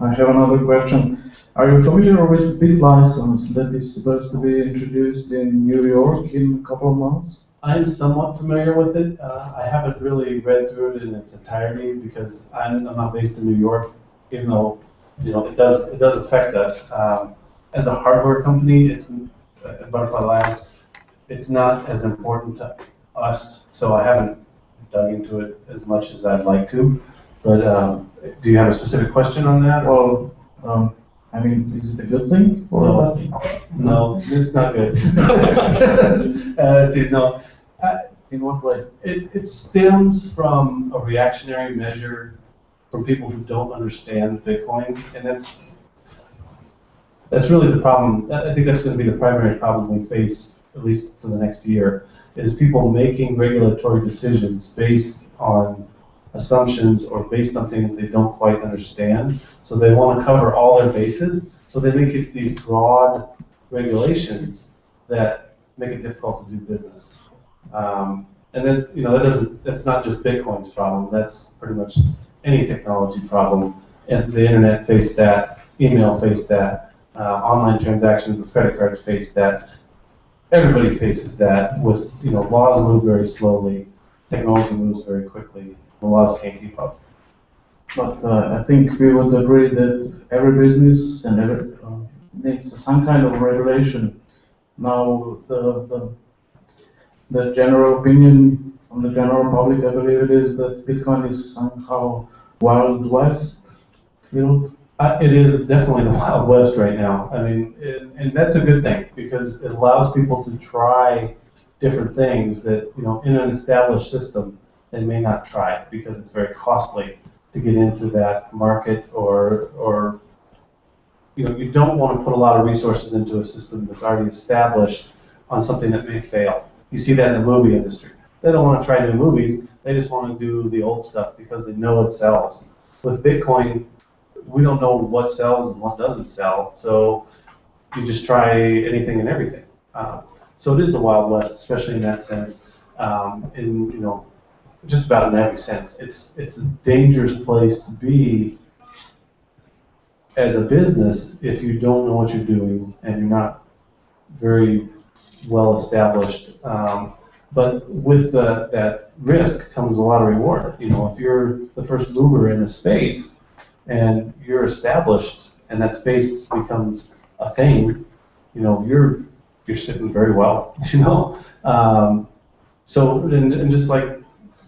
I have another question. Are you familiar with BitLicense that is supposed to be introduced in New York in a couple of months? I'm somewhat familiar with it. I haven't really read through it in its entirety because I'm not based in New York, even though it does affect us. As a hardware company, it's at Butterfly Labs. It's not as important to us, so I haven't dug into it as much as I'd like to. But do you have a specific question on that? Well, I mean, is it a good thing? Or no, it's not good. No. In what way? It stems from a reactionary measure from people who don't understand Bitcoin, and that's really the problem. I think that's going to be the primary problem we face, at least for the next year, is people making regulatory decisions based on assumptions or based on things they don't quite understand. So they want to cover all their bases, so they make it these broad regulations that make it difficult to do business. And then that's not just Bitcoin's problem. That's pretty much any technology problem. And the internet faced that, email faced that, online transactions with credit cards faced that. Everybody faces that with, laws move very slowly, technology moves very quickly, the laws can't keep up. But I think we would agree that every business and every needs some kind of regulation. Now, the general opinion from the general public, I believe it is that Bitcoin is somehow Wild West field. It is definitely the Wild West right now. I mean, and that's a good thing because it allows people to try different things that, in an established system, they may not try because it's very costly to get into that market or you don't want to put a lot of resources into a system that's already established on something that may fail. You see that in the movie industry. They don't want to try new movies. They just want to do the old stuff because they know it sells. With Bitcoin, we don't know what sells and what doesn't sell, so you just try anything and everything. So it is the Wild West, especially in that sense. Just about in every sense. It's a dangerous place to be as a business if you don't know what you're doing and you're not very well established. But with that risk comes a lot of reward. If you're the first mover in a space and you're established and that space becomes a thing, you're sitting very well. So and just like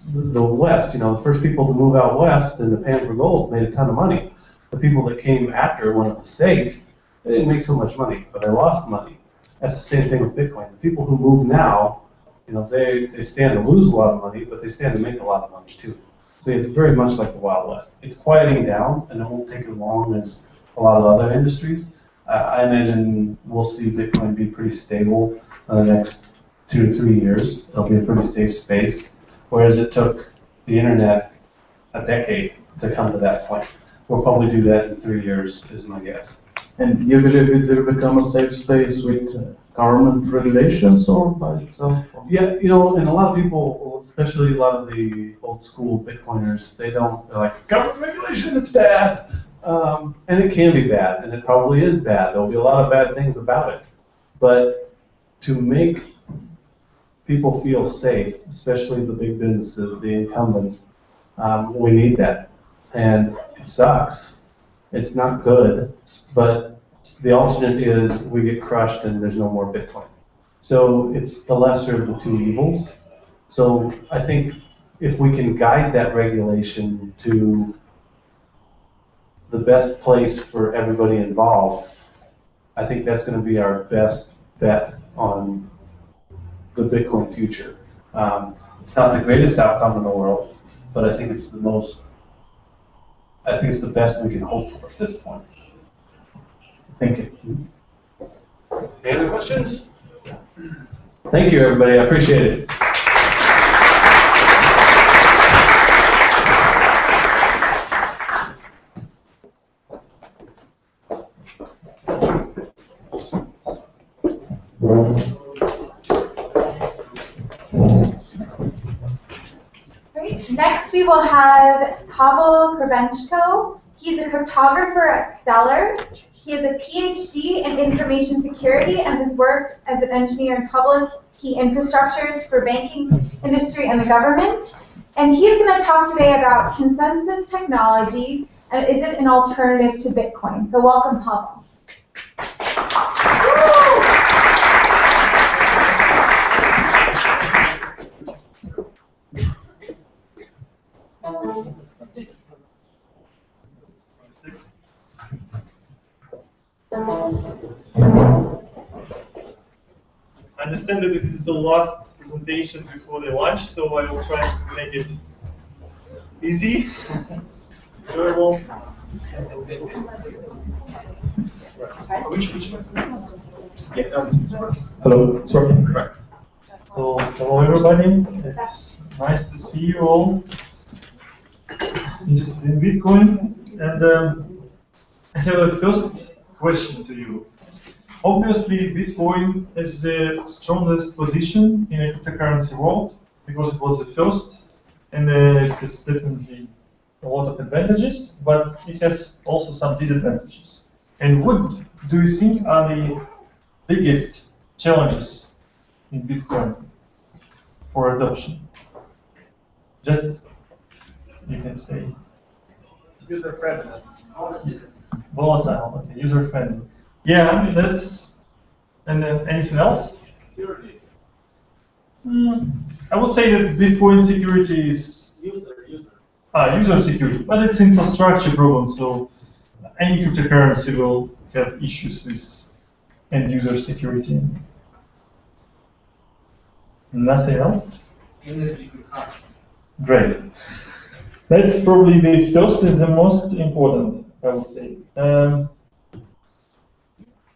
the West, the first people to move out west in the pan for gold made a ton of money. The people that came after when it was safe, they didn't make so much money, but they lost money. That's the same thing with Bitcoin. The people who move now, they stand to lose a lot of money, but they stand to make a lot of money too. So it's very much like the Wild West. It's quieting down, and it won't take as long as a lot of other industries. I imagine we'll see Bitcoin be pretty stable in the next 2 to 3 years. It'll be a pretty safe space, whereas it took the internet a decade to come to that point. We'll probably do that in 3 years, is my guess. And you believe it will become a safe space with government regulations or by itself? Yeah, and a lot of people, especially a lot of the old school Bitcoiners, they're like, government regulation, it's bad. And it can be bad, and it probably is bad. There'll be a lot of bad things about it. But to make people feel safe, especially the big businesses, the incumbents, we need that. And it sucks. It's not good. But the alternate is we get crushed and there's no more Bitcoin. So it's the lesser of the two evils. So I think if we can guide that regulation to the best place for everybody involved, I think that's going to be our best bet on the Bitcoin future. It's not the greatest outcome in the world, but I think it's the best we can hope for at this point. Thank you. Any other questions? Thank you, everybody. I appreciate it. Great. Next, we will have Pavel Krebenchko. He's a cryptographer at Stellar. He has a PhD in information security and has worked as an engineer in public key infrastructures for banking industry and the government. And he's going to talk today about consensus technology and is it an alternative to Bitcoin. So welcome, Pavel. I understand that this is the last presentation before the lunch, so I will try to make it easy. Enjoyable. Hello, it's working. Right. So, hello everybody. It's nice to see you all interested in Bitcoin. And I have a first question to you. Obviously, Bitcoin is the strongest position in a cryptocurrency world because it was the first, and it has definitely a lot of advantages, but it has also some disadvantages. And what do you think are the biggest challenges in Bitcoin for adoption? Just, you can say. User friendliness. Volatile, okay, user friendly. Yeah, that's, and then anything else? Security. I would say that Bitcoin security is user security, but it's infrastructure problem, so any cryptocurrency will have issues with end user security. Nothing else? Energy consumption. Great. That's probably the first and the most important, I would say. A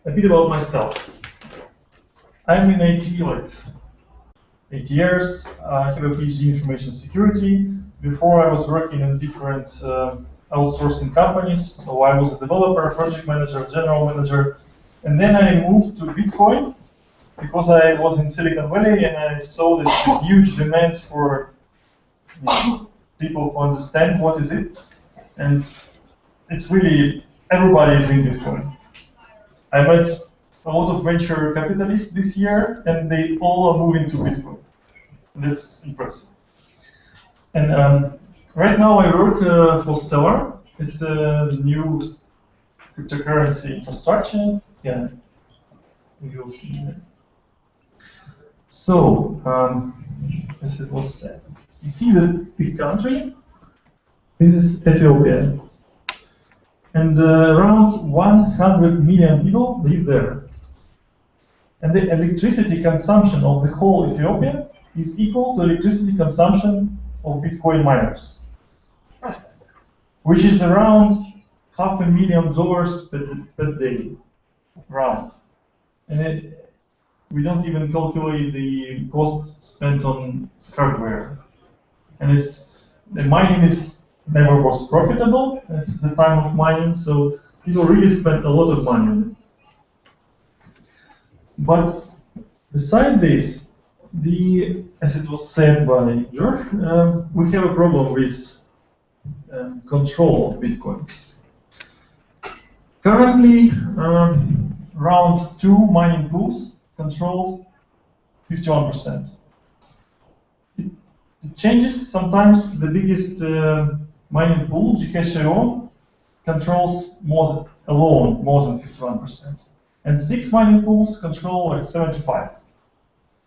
bit about myself. I'm in IT like 8 years. I have a PhD in information security. Before I was working in different outsourcing companies. So I was a developer, project manager, general manager. And then I moved to Bitcoin because I was in Silicon Valley and I saw this huge demand for people who understand what is it. And it's really, everybody is in Bitcoin. I met a lot of venture capitalists this year and they all are moving to Bitcoin. That's impressive. And right now I work for Stellar. It's a new cryptocurrency infrastructure. Yeah, we will see that. So, as it was said, you see the country? This is Ethiopia. And around 100 million people live there. And the electricity consumption of the whole Ethiopia is equal to electricity consumption of Bitcoin miners, which is around $500,000 per day, round. And we don't even calculate the cost spent on hardware. And the mining never was profitable at the time of mining, so people really spent a lot of money on it. But beside this, as it was said by George, we have a problem with control of Bitcoins. Currently, around 2 mining pools control 51%. It changes. Sometimes the biggest mining pool, Gcash.io, controls more than 51%. And 6 mining pools control like 75%.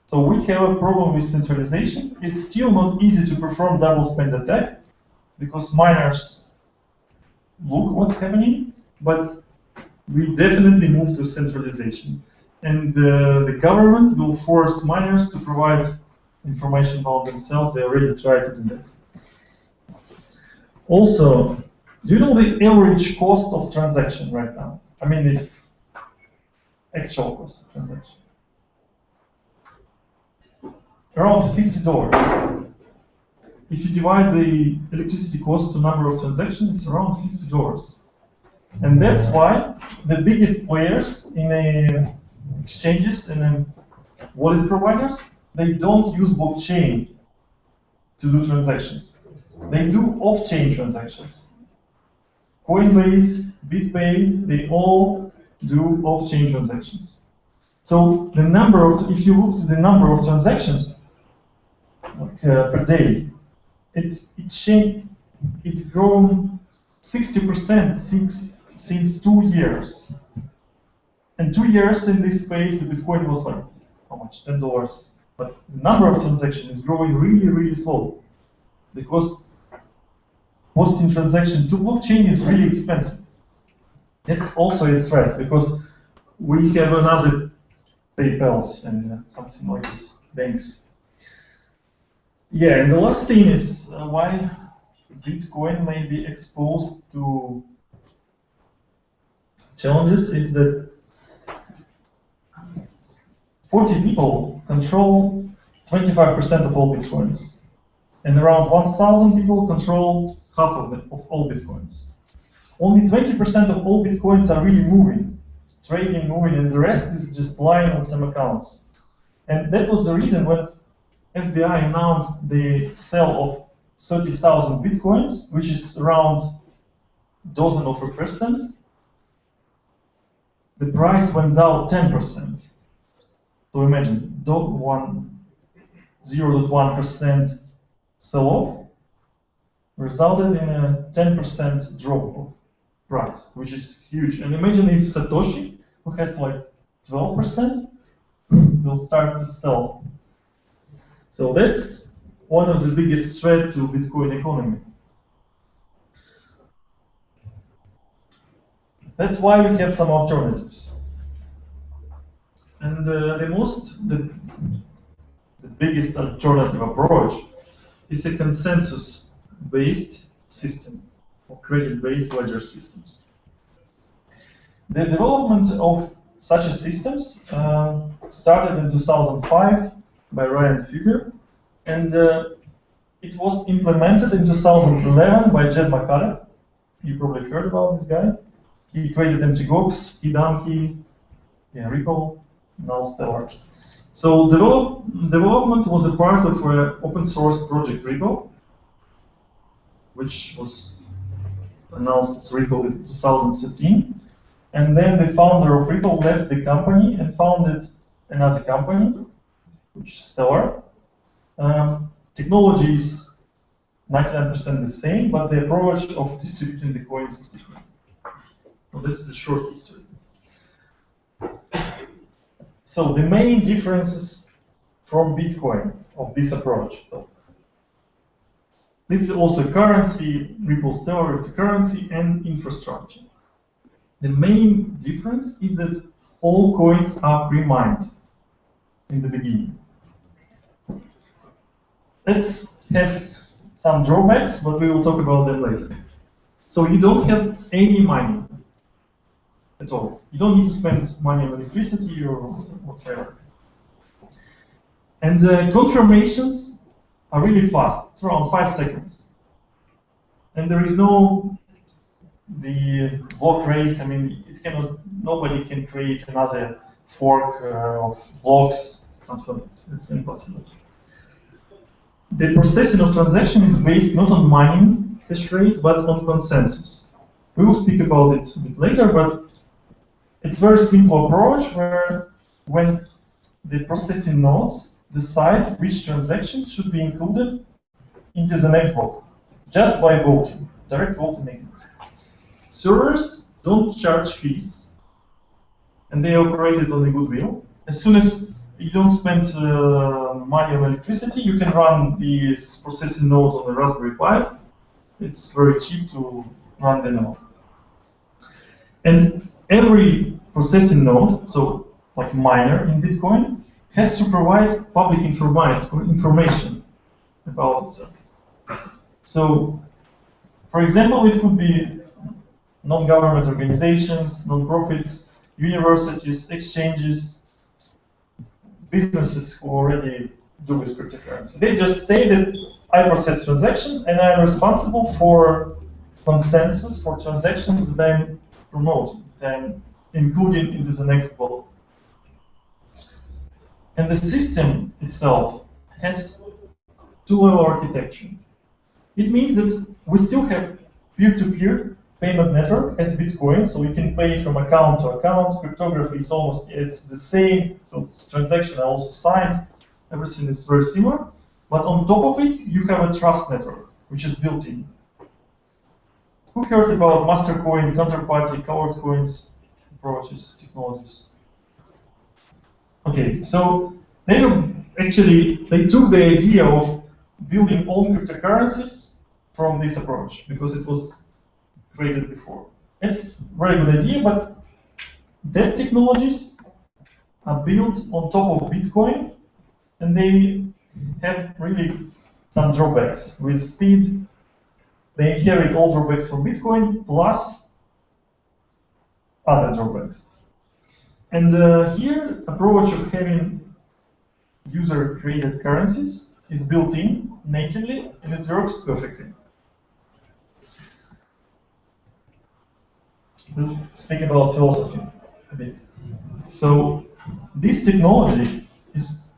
So we have a problem with centralization. It's still not easy to perform double spend attack because miners look what's happening, but we definitely move to centralization. And the government will force miners to provide information about themselves. They already try to do that. Also, do you know the average cost of transaction right now? I mean the actual cost of transaction. Around $50. If you divide the electricity cost to number of transactions, it's around $50. And that's why the biggest players in exchanges and wallet providers, they don't use blockchain to do transactions. They do off-chain transactions. Coinbase, BitPay, they all do off-chain transactions. So the number of, if you look at the number of transactions per day, it's grown 60% since 2 years. And 2 years in this space, the Bitcoin was like, how much? $10. But the number of transactions is growing really, really slow. Because posting transaction to blockchain is really expensive. It's also a threat because we have another PayPal and something like this, banks. Yeah, and the last thing is why Bitcoin may be exposed to challenges is that 40 people control 25% of all Bitcoins. And around 1,000 people control half of all Bitcoins. Only 20% of all Bitcoins are really moving, trading, moving, and the rest is just lying on some accounts. And that was the reason when FBI announced the sale of 30,000 bitcoins, which is around dozen of a percent, the price went down 10%. So imagine 0.1% sell-off resulted in a 10% drop of price, which is huge. And imagine if Satoshi, who has like 12%, will start to sell. So that's one of the biggest threats to Bitcoin economy. That's why we have some alternatives. And the biggest alternative approach is a consensus-based system, or credit-based ledger systems. The development of such a systems started in 2005 by Ryan Fugger, and it was implemented in 2011 by Jed McCullough. You probably heard about this guy. He created MTGOX, Donkey, Ripple, now Stellar. So development was a part of an open source project Ripple, which was announced as Ripple in 2013. And then the founder of Ripple left the company and founded another company, which is Stellar. Technology is 99% the same, but the approach of distributing the coins is different. So this is the short history. So the main differences from Bitcoin of this approach. So this is also currency, Ripple Stellar, it's a currency and infrastructure. The main difference is that all coins are pre-mined in the beginning. It has some drawbacks, but we will talk about them later. So you don't have any mining at all. You don't need to spend money on electricity or whatsoever. And the confirmations are really fast. It's around 5 seconds. And there is no block race. I mean, nobody can create another fork of blocks. It's impossible. The processing of transaction is based not on mining hash rate, but on consensus. We will speak about it a bit later, but it's a very simple approach where when the processing nodes decide which transaction should be included into the next block, just by voting, direct voting mechanism. Servers don't charge fees, and they operate it on the goodwill. As soon as you don't spend money on electricity, you can run this processing node on the Raspberry Pi. It's very cheap to run the node. And every processing node, so like miner in Bitcoin, has to provide public information about itself. So, for example, it could be non-government organizations, non-profits, universities, exchanges, businesses who already do with cryptocurrency. They just say that I process transactions and I'm responsible for consensus for transactions that I'm promoting, that I'm including into the next block. And the system itself has two-level architecture. It means that we still have peer-to-peer payment network as Bitcoin, so we can pay from account to account. Cryptography is it's the same, so transactions are also signed. Everything is very similar. But on top of it, you have a trust network, which is built in. Who heard about Mastercoin, counterparty, colored coins approaches, technologies? Okay, so they took the idea of building all cryptocurrencies from this approach because it was created before. It's a very good idea, but that technologies are built on top of Bitcoin, and they have really some drawbacks. With speed, they inherit all drawbacks from Bitcoin plus other drawbacks. And here, approach of having user-created currencies is built in natively, and it works perfectly. We'll speak about philosophy a bit. So this technology is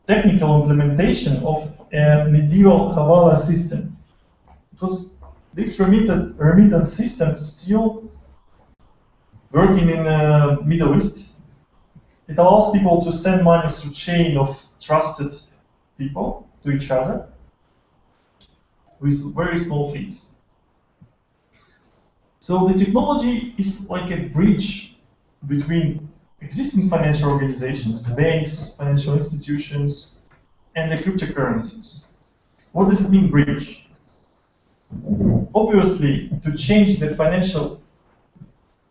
technical implementation of a medieval Havala system. this remittance system still working in Middle East. It allows people to send money through chain of trusted people to each other with very small fees. So the technology is like a bridge between existing financial organizations, banks, financial institutions, and the cryptocurrencies. What does it mean, bridge? Obviously, to change the financial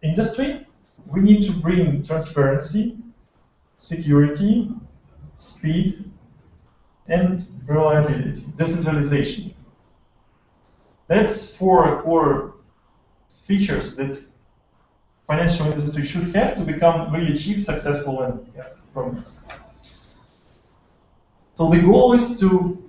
industry, we need to bring transparency, security, speed, and reliability, decentralization. That's four core features that financial industry should have to become really cheap, successful, and prominent. So the goal is to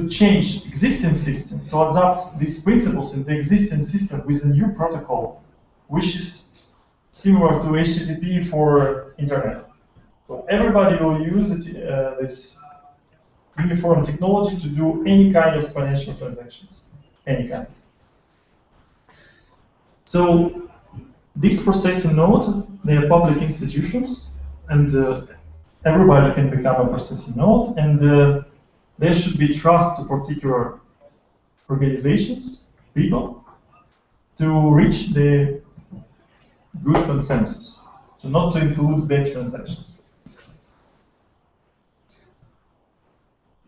change existing system, to adopt these principles in the existing system with a new protocol, which is similar to HTTP for internet. So everybody will use this uniform technology to do any kind of financial transactions, any kind. So this processing node, they are public institutions, and everybody can become a processing node, and there should be trust to particular organizations, people, to reach the good consensus, to not to include bad transactions.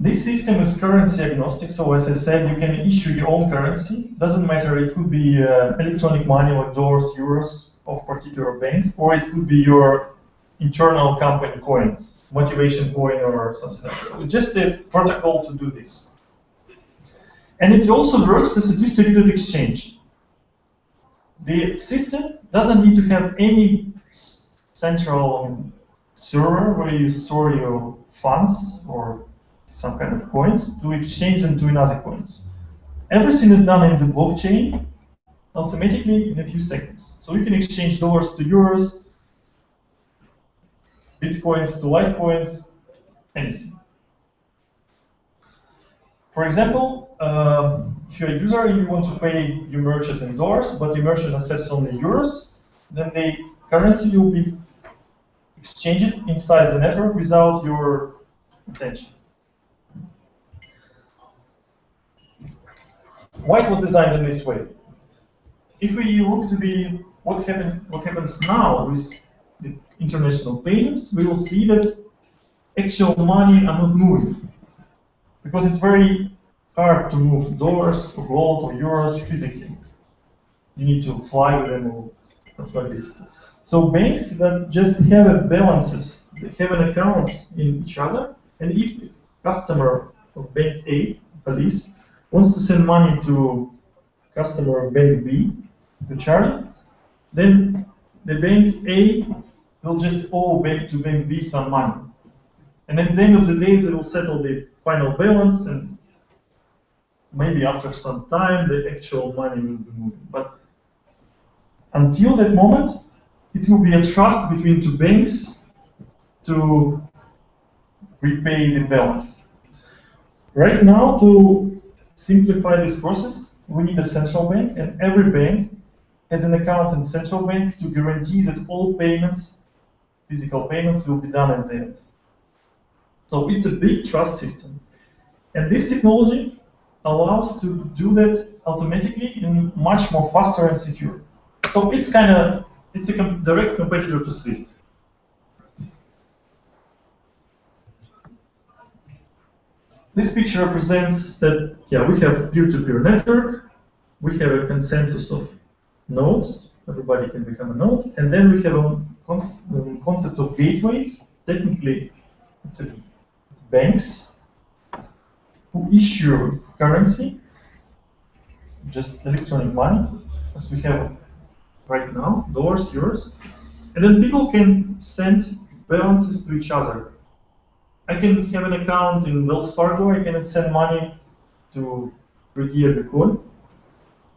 This system is currency agnostic, so as I said, you can issue your own currency. Doesn't matter, it could be electronic money like dollars, euros of particular bank, or it could be your internal company coin, motivation coin or something else. So just a protocol to do this. And it also works as a distributed exchange. The system doesn't need to have any central server where you store your funds or some kind of coins to exchange them to another coins. Everything is done in the blockchain automatically in a few seconds. So you can exchange dollars to euros, bitcoins to litecoins, anything. For example, if you're a user, you want to pay your merchant in dollars, but your merchant accepts only euros, then the currency will be exchanged inside the network without your attention. Why it was designed in this way? If we look to what happens now with the international payments, we will see that actual money are not moving, because it's very hard to move dollars or gold or euros physically. You need to fly with them or stuff like this. So banks that just have balances, they have an account in each other, and if the customer of bank A, police, wants to send money to customer of bank B, to Charlie, then the bank A will just owe to bank B some money. And at the end of the day, they will settle the final balance, and maybe after some time, the actual money will be moving. But until that moment, it will be a trust between two banks to repay the balance. Right now, to simplify this process, we need a central bank, and every bank has an account in central bank to guarantee that all payments, physical payments, will be done at the end. So it's a big trust system. And this technology allows to do that automatically and much more faster and secure. So it's a direct competitor to SWIFT. This picture represents that, we have peer-to-peer network, we have a consensus of nodes, everybody can become a node, and then we have a concept of gateways. Technically, it's banks who issue currency, just electronic money, as we have right now, dollars, euros, and then people can send balances to each other. I can have an account in Wells Fargo, I can send money to Gregor,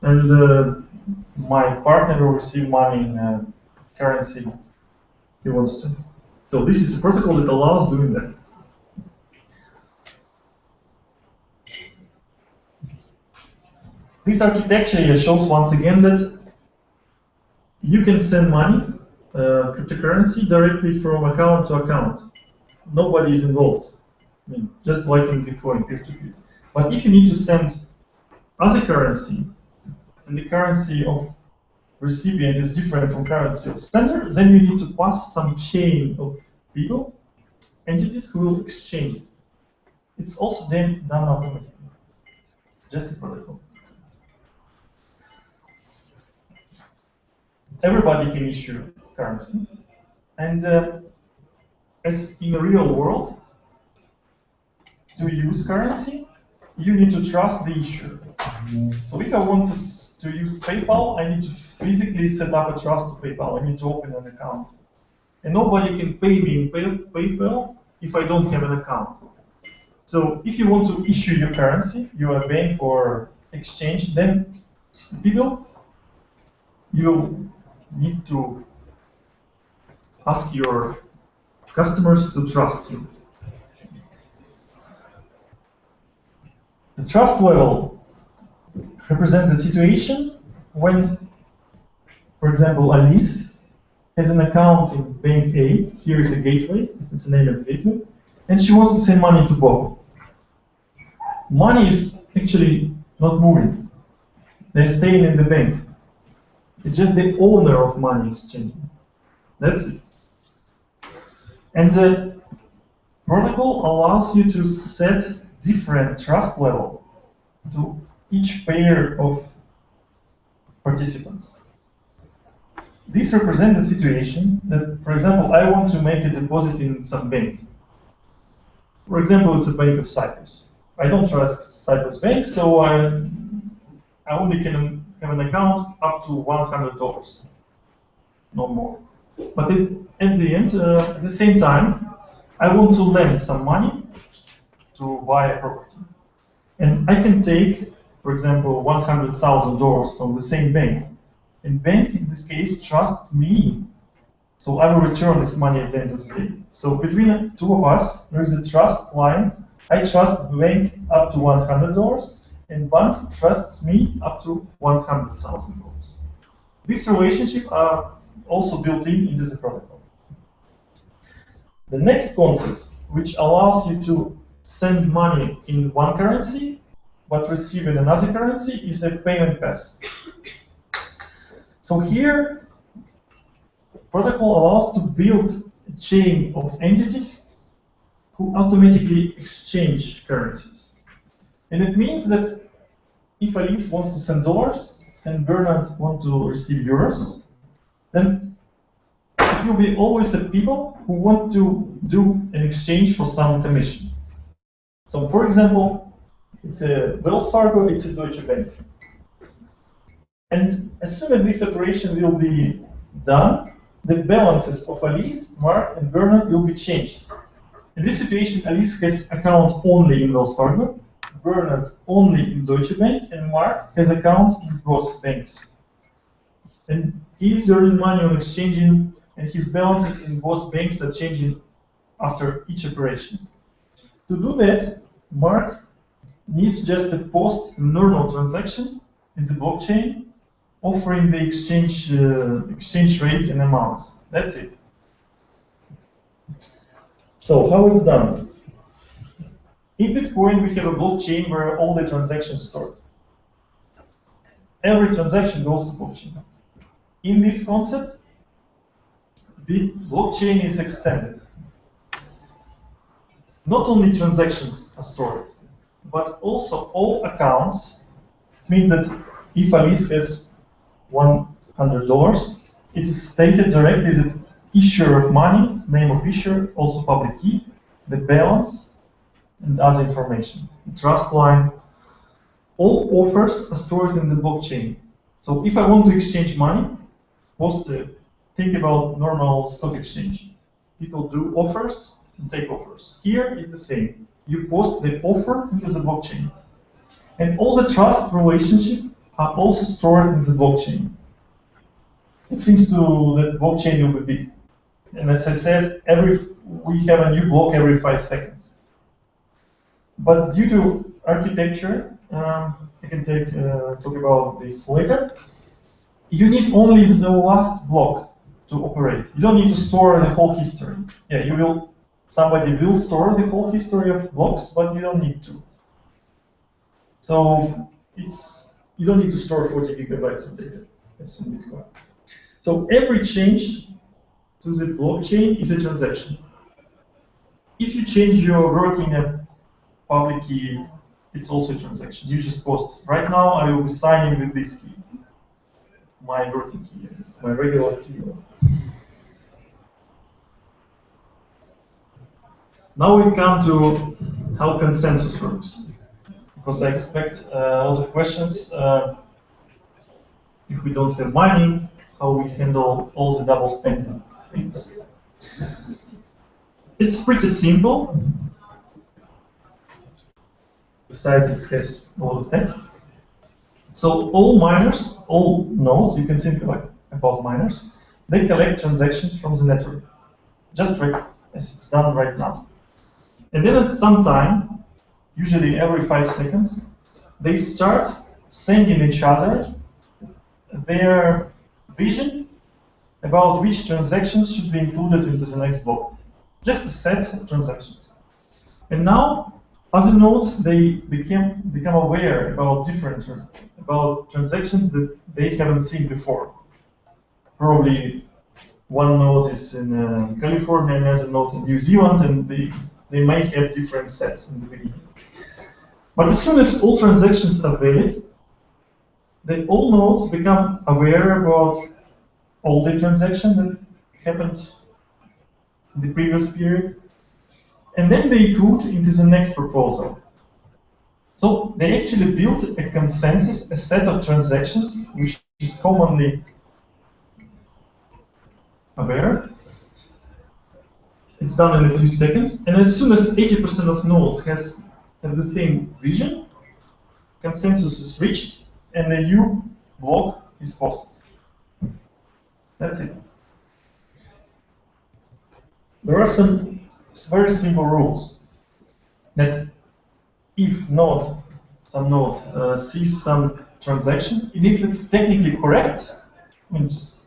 and my partner will receive money in currency he wants to. So this is a protocol that allows doing that. This architecture here shows once again that you can send money, cryptocurrency, directly from account to account. Nobody is involved. I mean, just like in Bitcoin, peer-to-peer. But if you need to send other currency, and the currency of recipient is different from currency of sender, then you need to pass some chain of people, entities who will exchange it. It's also then done automatically. Just a protocol. Everybody can issue currency, and as in the real world, to use currency, you need to trust the issuer. So if I want to use PayPal, I need to physically set up a trust to PayPal. I need to open an account. And nobody can pay me in PayPal if I don't have an account. So if you want to issue your currency, you're a bank or exchange, then people, you need to ask your customers to trust you. The trust level represents a situation when, for example, Alice has an account in bank A. Here is a gateway, it's the name of the gateway, and she wants to send money to Bob. Money is actually not moving. They're staying in the bank. It's just the owner of money is changing. That's it. And the protocol allows you to set different trust level to each pair of participants. This represents the situation that, for example, I want to make a deposit in some bank. For example, it's a Bank of Cyprus. I don't trust Cyprus Bank, so I only can have an account up to $100, no more. But at the end, at the same time, I want to lend some money to buy a property. And I can take, for example, $100,000 from the same bank. And bank, in this case, trusts me. So I will return this money at the end of the day. So between the two of us, there is a trust line. I trust the bank up to $100, and bank trusts me up to $100,000. This relationship are also built into the protocol. The next concept, which allows you to send money in one currency, but receive in another currency, is a payment path. So here, protocol allows to build a chain of entities who automatically exchange currencies. And it means that if Alice wants to send dollars and Bernard wants to receive euros, then it will be always a people who want to do an exchange for some commission. So for example, it's a Wells Fargo, it's a Deutsche Bank. And as soon as this operation will be done, the balances of Alice, Mark, and Bernard will be changed. In this situation, Alice has accounts only in Wells Fargo, Bernard only in Deutsche Bank, and Mark has accounts in both banks. And he is earning money on exchanging, and his balances in both banks are changing after each operation. To do that, Mark needs just to post a normal transaction in the blockchain, offering the exchange rate and amount. That's it. So how it's done? In Bitcoin, we have a blockchain where all the transactions stored. Every transaction goes to blockchain. In this concept, the blockchain is extended. Not only transactions are stored, but also all accounts. It means that if Alice has $100, it is stated directly that issuer of money, name of issuer, also public key, the balance, and other information. The trust line. All offers are stored in the blockchain. So if I want to exchange money, think about normal stock exchange. People do offers and take offers. Here it's the same. You post the offer into the blockchain. And all the trust relationships are also stored in the blockchain. It seems that blockchain will be big. And as I said, we have a new block every 5 seconds. But due to architecture I can talk about this later. You need only the last block to operate. You don't need to store the whole history. Yeah, somebody will store the whole history of blocks, but you don't need to. So you don't need to store 40 gigabytes of data. That's in Bitcoin. So every change to the blockchain is a transaction. If you change your working public key, it's also a transaction. You just post. Right now, I will be signing with this key, my working key, my regular key. Now we come to how consensus works, because I expect a lot of questions. If we don't have mining, how we handle all the double spending things. It's pretty simple. Besides, it has a lot of text. So all miners, all nodes, you can think about miners, they collect transactions from the network, just like as it's done right now. And then at some time, usually every 5 seconds, they start sending each other their vision about which transactions should be included into the next block. Just a set of transactions. And now, other nodes, they become aware about transactions that they haven't seen before. Probably one node is in California, another node in New Zealand, and they may have different sets in the beginning. But as soon as all transactions are valid, then all nodes become aware about all the transactions that happened in the previous period, and then they include into the next proposal. So they actually build a consensus, a set of transactions, which is commonly aware. It's done in a few seconds, and as soon as 80% of nodes have the same vision, consensus is reached, and a new block is posted. That's it. There are some very simple rules that if some node sees some transaction, and if it's technically correct, I mean, just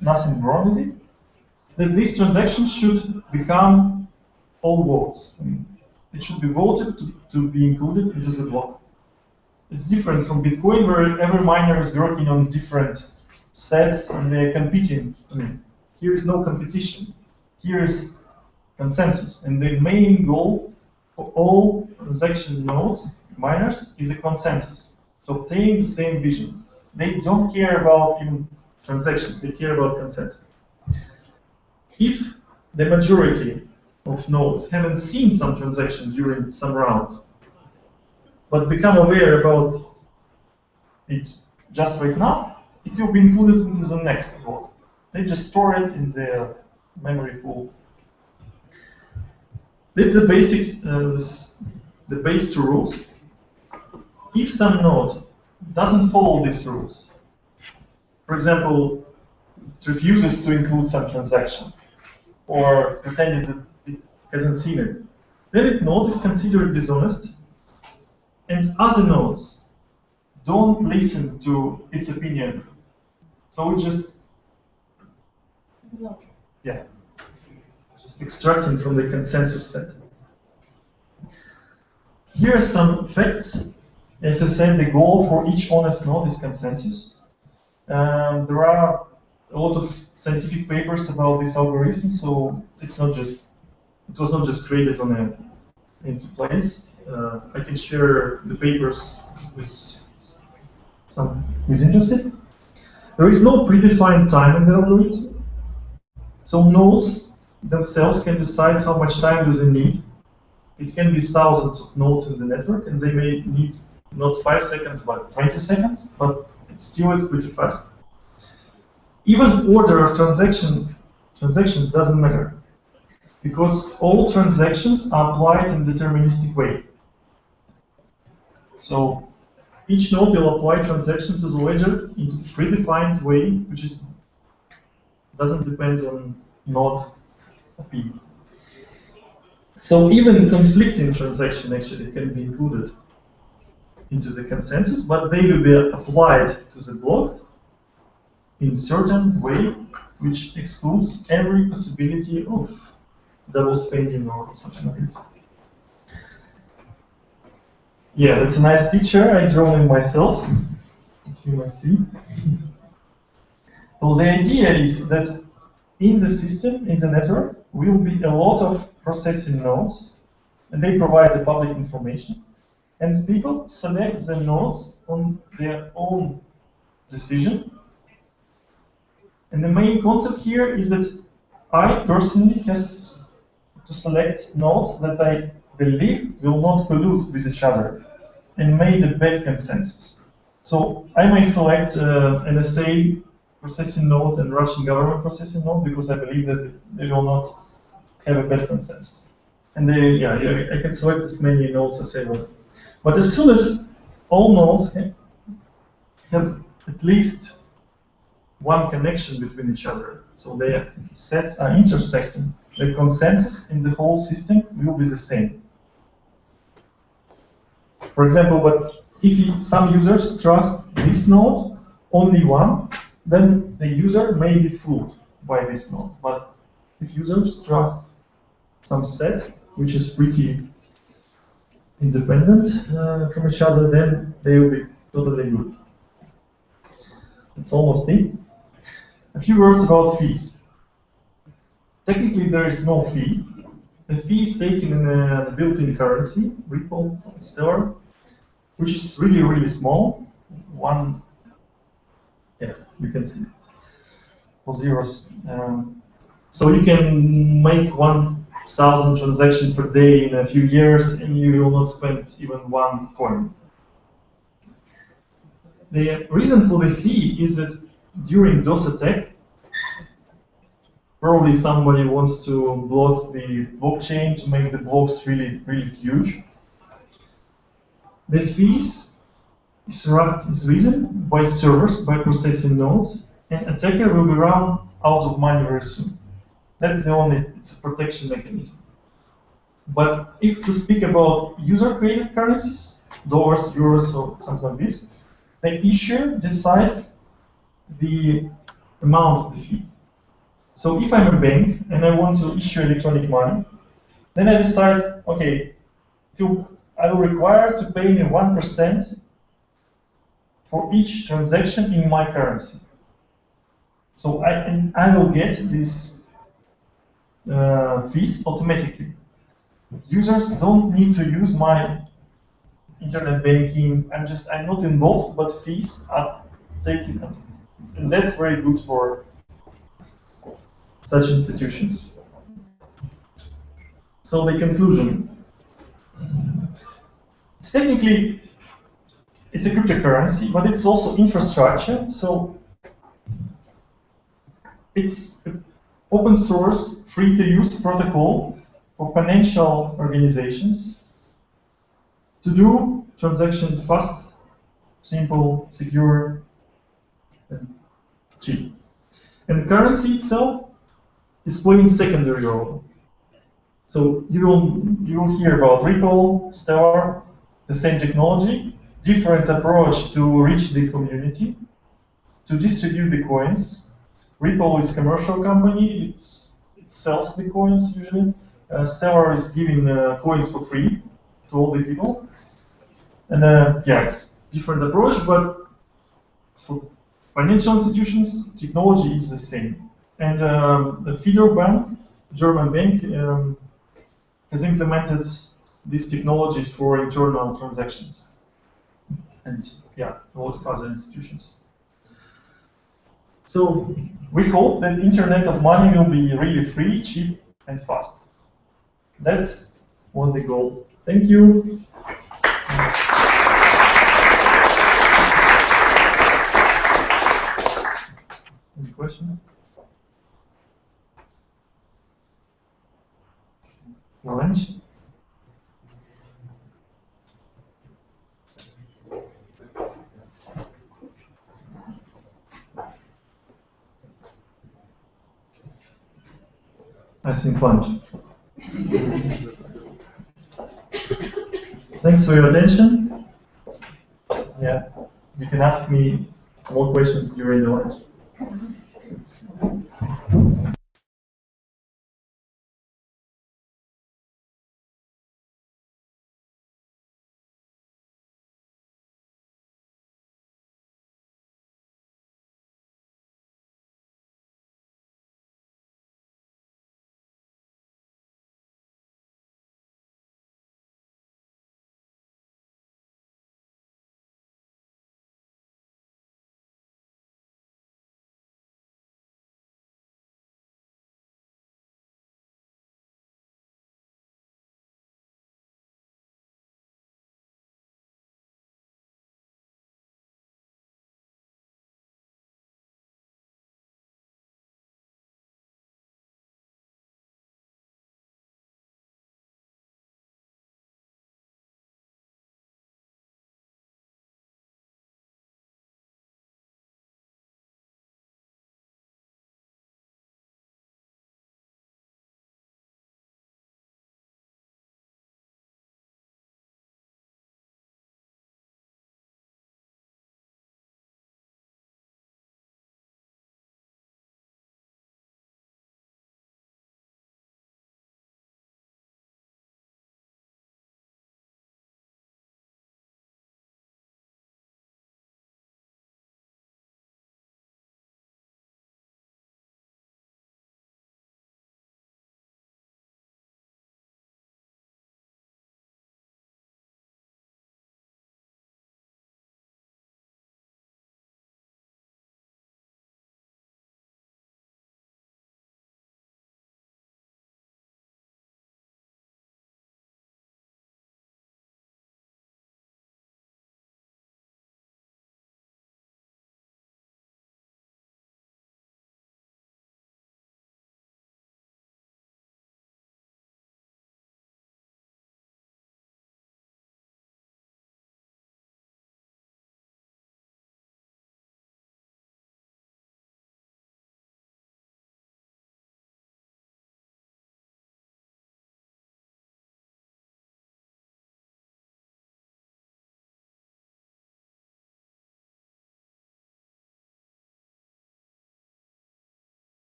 nothing wrong with it, that this transaction should become all votes. I mean, it should be voted to be included into the block. It's different from Bitcoin, where every miner is working on different sets and they're competing. I mean, here is no competition. Here is consensus. And the main goal for all transaction nodes, miners, is a consensus. To obtain the same vision. They don't care about even transactions, they care about consensus. If the majority of nodes haven't seen some transaction during some round, but become aware about it just right now, it will be included into the next block. They just store it in their memory pool. That's the basic, the base 2 rules. If some node doesn't follow these rules, for example, it refuses to include some transaction, or pretended that it hasn't seen it, then that node is considered dishonest, and other nodes don't listen to its opinion. So we just, just extracting from the consensus set. Here are some facts. As I said, the goal for each honest node is consensus. There are a lot of scientific papers about this algorithm, so it was not just created into place. I can share the papers with some who's interested. There is no predefined time in the algorithm, so nodes themselves can decide how much time do they need. It can be thousands of nodes in the network, and they may need not 5 seconds, but 20 seconds, but it still is pretty fast. Even order of transactions doesn't matter, because all transactions are applied in a deterministic way. So each node will apply transaction to the ledger in a predefined way, which doesn't depend on node P. So even conflicting transaction actually can be included. into the consensus, but they will be applied to the block in certain way, which excludes every possibility of double spending or something like this. Yeah, that's a nice picture. I drawn it myself, as you might see. So the idea is that in the system, in the network, will be a lot of processing nodes, and they provide the public information. And people select the nodes on their own decision. And the main concept here is that I personally has to select nodes that I believe will not collude with each other and made a bad consensus. So I may select NSA processing node and Russian government processing node because I believe that they will not have a bad consensus. And I can select as many nodes as I want. But as soon as all nodes have at least one connection between each other, so their sets are intersecting, the consensus in the whole system will be the same. For example, but if some users trust this node, only one, then the user may be fooled by this node. But if users trust some set, which is pretty independent from each other, then they will be totally good. It's almost it. A few words about fees. Technically, there is no fee. The fee is taken in a built-in currency, Ripple, Stellar, which is really, really small. You can see for zeros. So you can make 1,000 transactions per day in a few years, and you will not spend even one coin. The reason for the fee is that during DOS attack, probably somebody wants to block the blockchain to make the blocks really, really huge. The fees is risen by servers, by processing nodes, and attacker will be run out of money very soon. That's the only, it's a protection mechanism. But if to speak about user-created currencies, dollars, euros, or something like this, the issuer decides the amount of the fee. So if I'm a bank and I want to issue electronic money, then I decide, okay, I will require to pay me 1% for each transaction in my currency. So I will get these fees automatically. Users don't need to use my internet banking. I'm not involved, but fees are taken up. And that's very good for such institutions. So the conclusion. Technically, it's a cryptocurrency, but it's also infrastructure. So it's an open source, free to use protocol for financial organizations to do transaction fast, simple, secure, and cheap. And the currency itself is playing secondary role. So you will hear about Ripple, Stellar, the same technology, different approach to reach the community, to distribute the coins. Ripple is a commercial company, it sells the coins usually. Stellar is giving coins for free to all the people. And it's different approach, but for financial institutions, technology is the same. And the Federal Bank, German bank, has implemented this technology for internal transactions. And a lot of other institutions. So we hope that Internet of Money will be really free, cheap, and fast. That's what the goal. Thank you. Any questions? Lunch? I think lunch. Thanks for your attention. You can ask me more questions during the lunch.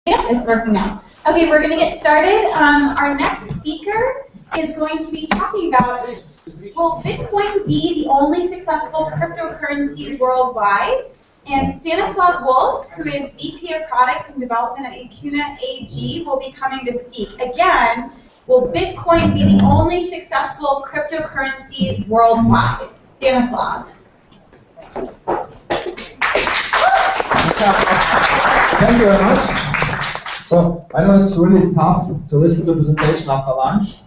Yeah, it's working now. Okay, we're going to get started. Our next speaker is going to be talking about, will Bitcoin be the only successful cryptocurrency worldwide? And Stanislav Wolf, who is VP of Product and Development at Acuna AG, will be coming to speak. Again, will Bitcoin be the only successful cryptocurrency worldwide? Stanislav. Thank you very much. So I know it's really tough to listen to the presentation after lunch.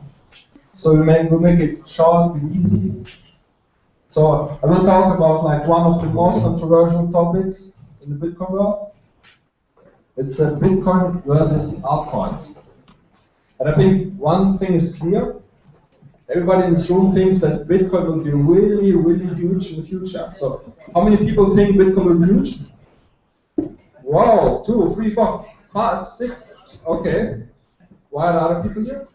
So we'll make it short and easy. So I will talk about like one of the most controversial topics in the Bitcoin world. It's Bitcoin versus altcoins. And I think one thing is clear. Everybody in this room thinks that Bitcoin will be really, really huge in the future. So how many people think Bitcoin will be huge? Wow, 2, 3, 4, 5, 6. Okay. Why are other people here?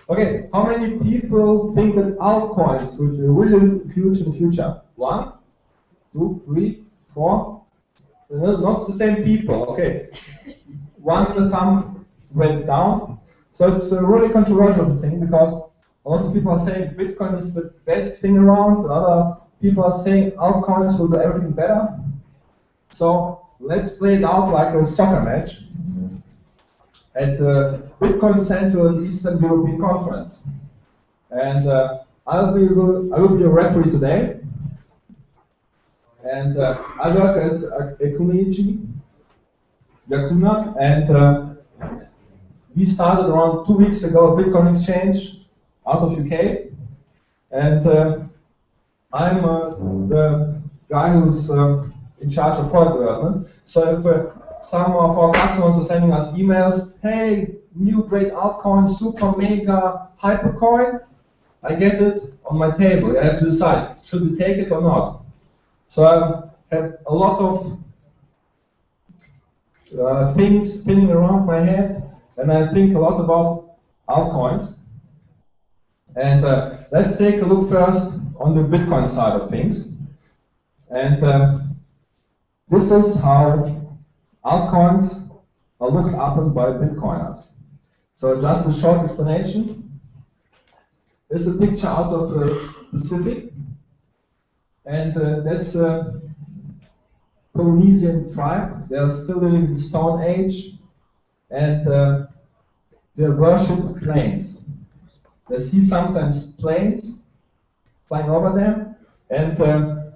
Okay, how many people think that altcoins will be really huge in the future? 1, 2, 3, 4. Not the same people. Okay. One thumb went down. So it's a really controversial thing because a lot of people are saying Bitcoin is the best thing around. Other people are saying altcoins will do everything better. So let's play it out like a soccer match at the Bitcoin Central and Eastern European Conference. And I will be a referee today. And I work at Acuna AG, and we started around 2 weeks ago a Bitcoin exchange out of UK. And I'm the guy who's in charge of product development. So if some of our customers are sending us emails, hey, new great altcoin, super mega hypercoin, I get it on my table. I have to decide, should we take it or not? So I have a lot of things spinning around my head, and I think a lot about altcoins. And let's take a look first on the Bitcoin side of things. And this is how altcoins are looked upon by Bitcoiners. So just a short explanation. This is a picture out of the Pacific, and that's a Polynesian tribe. They are still living in the Stone Age, and they worship planes. They see sometimes planes flying over them, and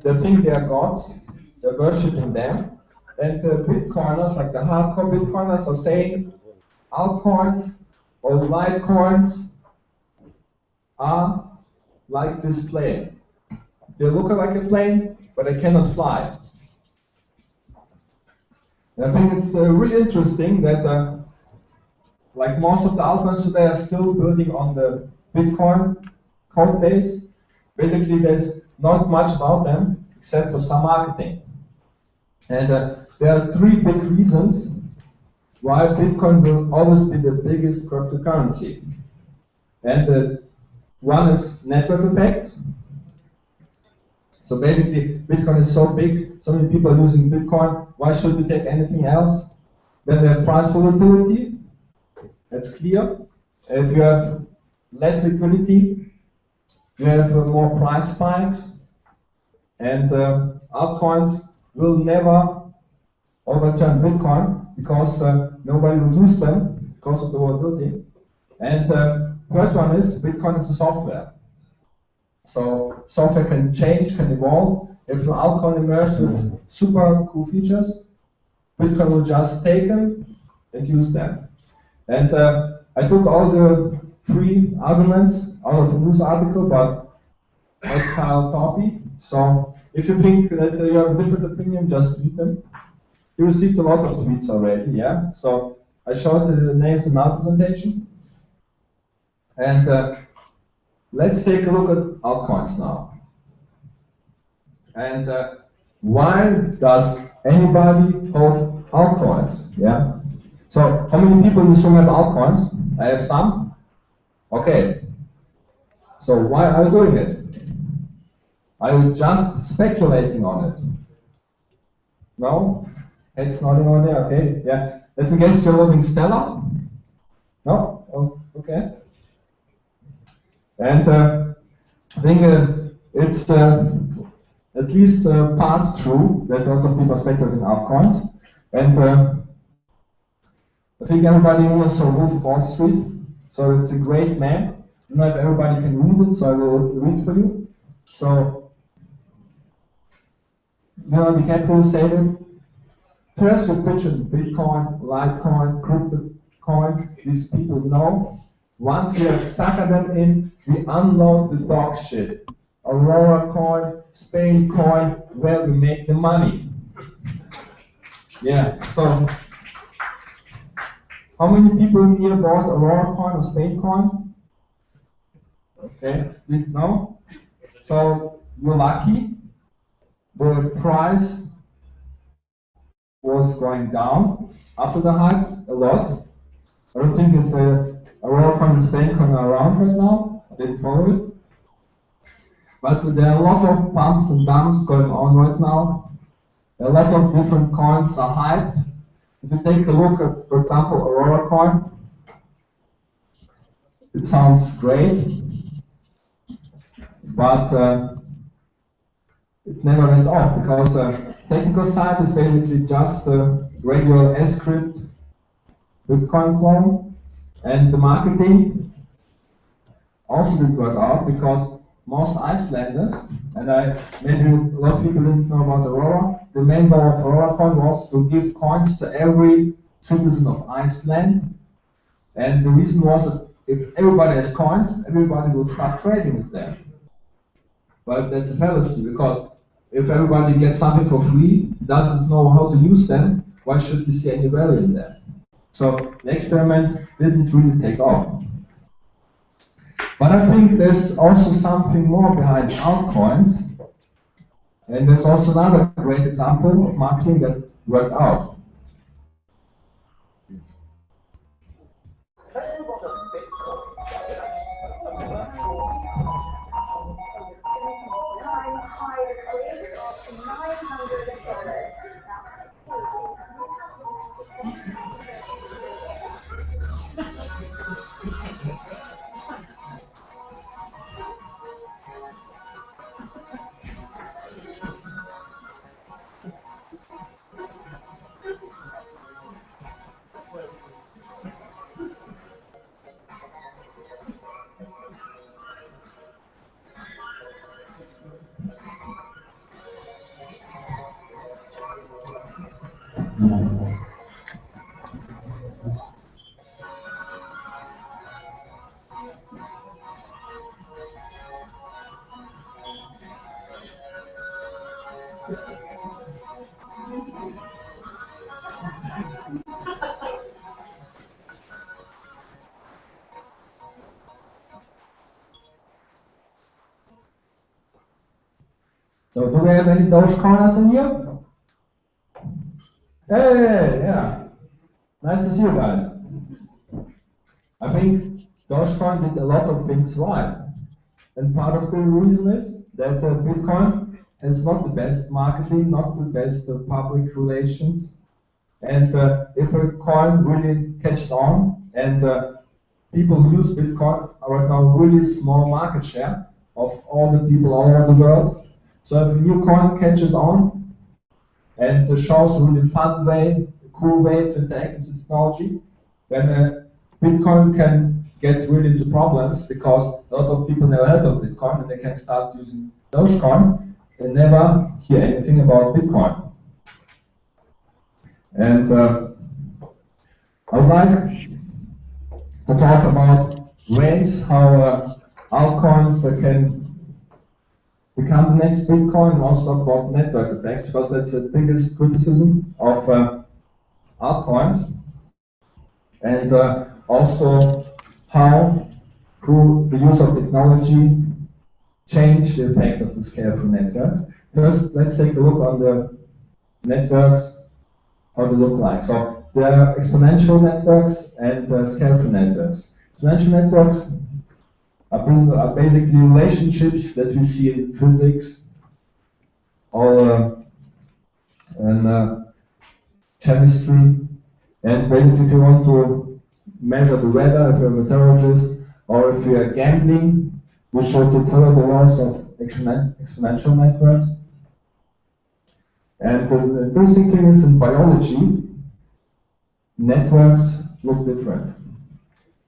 they think they are gods. They're worshipping them. And Bitcoiners, like the hardcore Bitcoiners, are saying altcoins or Litecoins are like this plane. They look like a plane, but they cannot fly. And I think it's really interesting that like most of the altcoins today are still building on the Bitcoin code base. Basically, there's not much about them except for some marketing. And there are 3 big reasons why Bitcoin will always be the biggest cryptocurrency. And one is network effects. So basically, Bitcoin is so big, so many people are using Bitcoin. Why should we take anything else? Then we have price volatility. That's clear. If you have less liquidity, you have more price spikes. And altcoins will never overturn Bitcoin because nobody will use them because of the volatility. And third one is Bitcoin is a software. So software can change, can evolve. If an altcoin emerges with super cool features, Bitcoin will just take them and use them. And I took all the 3 arguments out of the news article, but I can't copy. So if you think that you have a different opinion, just tweet them. You received a lot of tweets already, yeah? So I showed the names in our presentation. And let's take a look at altcoins now. And why does anybody hold altcoins? Yeah. So how many people in this room have altcoins? I have some. Okay. So why are you doing it? Are you just speculating on it? No. Heads nodding over there, okay, yeah. Let me guess, you're holding Stellar? No? Oh, okay. And I think it's at least part true that a lot of people are speculating altcoins. And I think everybody here saw Wolf of Wall Street, so it's a great map. Not everybody can read it, so I will read for you. So, Leonardo DiCaprio said it. First, you pitch in Bitcoin, Litecoin, crypto coins. These people know. Once we have suckered them in, we unload the dog shit. Aurora coin, Spain coin, where we make the money. Yeah, so how many people here bought Aurora coin or Spain coin? Okay, didn't know. So you're lucky. The price was going down after the hype a lot. I don't think if Aurora coin and Spain coin are around right now. I didn't follow it. But there are a lot of pumps and dumps going on right now. A lot of different coins are hyped. If you take a look at, for example, Aurora coin, it sounds great, but it never went off because technical side is basically just a regular S-script Bitcoin clone, and the marketing also didn't work out because most Icelanders, and maybe a lot of people didn't know about Aurora, the main goal of Aurora coin was to give coins to every citizen of Iceland, and the reason was that if everybody has coins, everybody will start trading with them. But that's a fallacy, because if everybody gets something for free, doesn't know how to use them, why should you see any value in them? So the experiment didn't really take off. But I think there's also something more behind altcoins, and there's also another great example of marketing that worked out. So do we have any Dogecoiners in here? Hey, yeah. Nice to see you guys. I think Dogecoin did a lot of things right. And part of the reason is that Bitcoin has not the best marketing, not the best public relations. And if a coin really catches on, and people who use Bitcoin are right now really small market share of all the people all over the world. So if a new coin catches on and shows a really fun way, a cool way to interact with the technology, then Bitcoin can get really into problems because a lot of people never heard of Bitcoin and they can start using Dogecoin and never hear anything about Bitcoin. And I would like to talk about ways how altcoins can become the next Bitcoin, and also talk about network effects, because that's the biggest criticism of altcoins, and also how, through the use of technology, change the effect of the scale-through networks. First, let's take a look on the networks, how they look like. So there are exponential networks and scale-through networks. Exponential networks are basically relationships that we see in physics, or and chemistry, and basically if you want to measure the weather, if you're a meteorologist, or if you're gambling, you should follow the laws of exponential networks. And the interesting thing is in biology, networks look different.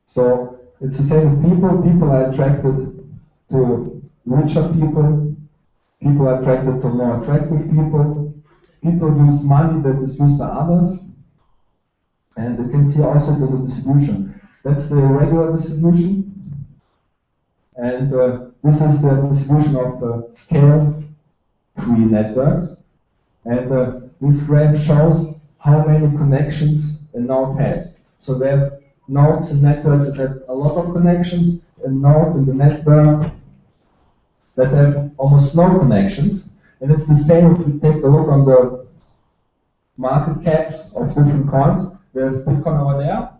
So it's the same with people. People are attracted to richer people. People are attracted to more attractive people. People use money that is used by others. And you can see also the distribution. That's the regular distribution. And this is the distribution of scale-free networks. And this graph shows how many connections a node has. So we have nodes and networks that have a lot of connections, a node in the network that have almost no connections. And it's the same if we take a look on the market caps of different coins. We have Bitcoin over there.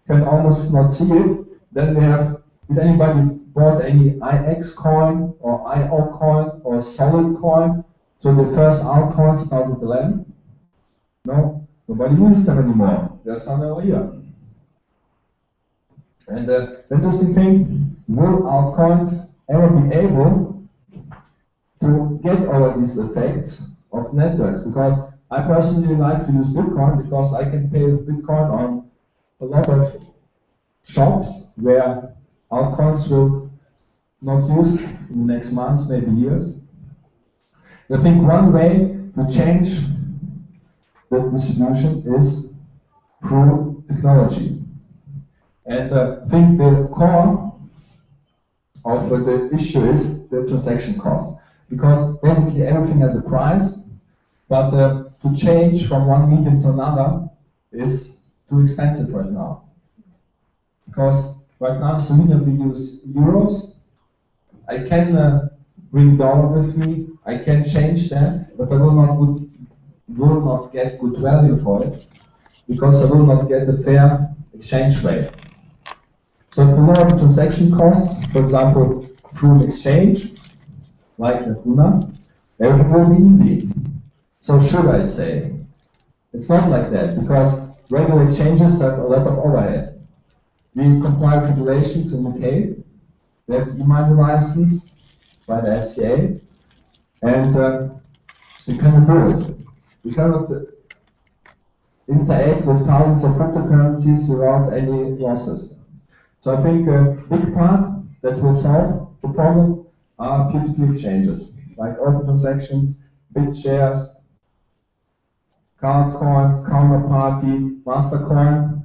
Can almost not see it. Then we have, did anybody bought any IX coin or IO coin or solid coin? So the first altcoins 2011? No, nobody uses them anymore. There's none over here. And the interesting thing, will altcoins ever be able to get over these effects of networks? Because I personally like to use Bitcoin because I can pay with Bitcoin on a lot of shops where altcoins will not use in the next months, maybe years. I think one way to change the distribution is through technology. And I think the core of the issue is the transaction cost. Because basically everything has a price, but to change from one medium to another is too expensive right now. Because right now in Slovenia we use euros. I can bring dollar with me, I can change them, but I will not get good value for it, because I will not get a fair exchange rate. So to lower the transaction costs, for example, through an exchange, like Luna, everything will be easy. So should I say? It's not like that, because regular exchanges have a lot of overhead. We comply with regulations in UK. We have e-money license by the FCA, and we cannot do it. We cannot interact with thousands of cryptocurrencies without any losses. So I think a big part that will solve the problem are peer-to-peer exchanges, like open transactions, BitShares, card coins, Counterparty, Mastercoin,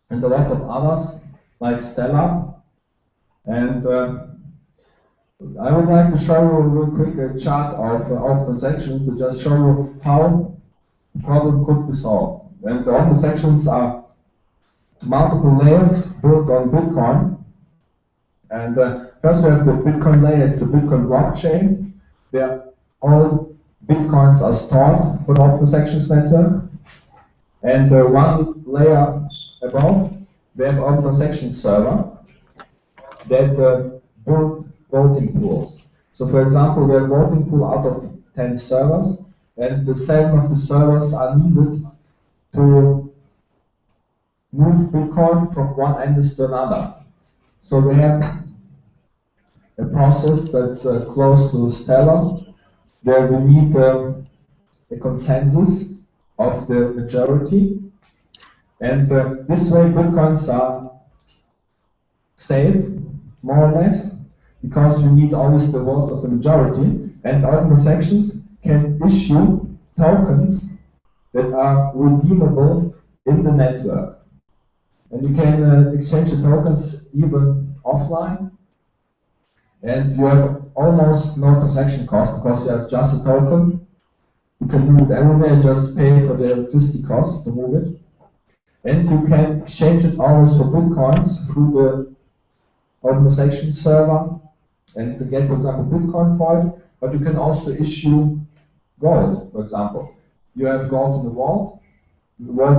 and a lot of others, like Stellar. And I would like to show you real quick a chart of open transactions to just show you how the problem could be solved. And the open transactions are multiple layers built on Bitcoin. And first we have the Bitcoin layer, it's the Bitcoin blockchain, where all Bitcoins are stored for the open transactions network. And one layer above, we have open transaction server that build voting pools. So for example, we have voting pool out of 10 servers, and the 7 of the servers are needed to move Bitcoin from one end to another. So we have a process that's close to Stellar, where we need a consensus of the majority, and this way Bitcoins are safe, more or less, because you need always the vote of the majority, and open transactions can issue tokens that are redeemable in the network. And you can exchange the tokens even offline, and you have almost no transaction cost because you have just a token. You can move it everywhere and just pay for the electricity cost to move it. And you can exchange it always for Bitcoins through the open transaction server and to get, for example, Bitcoin for it, but you can also issue gold, for example. You have gold in the vault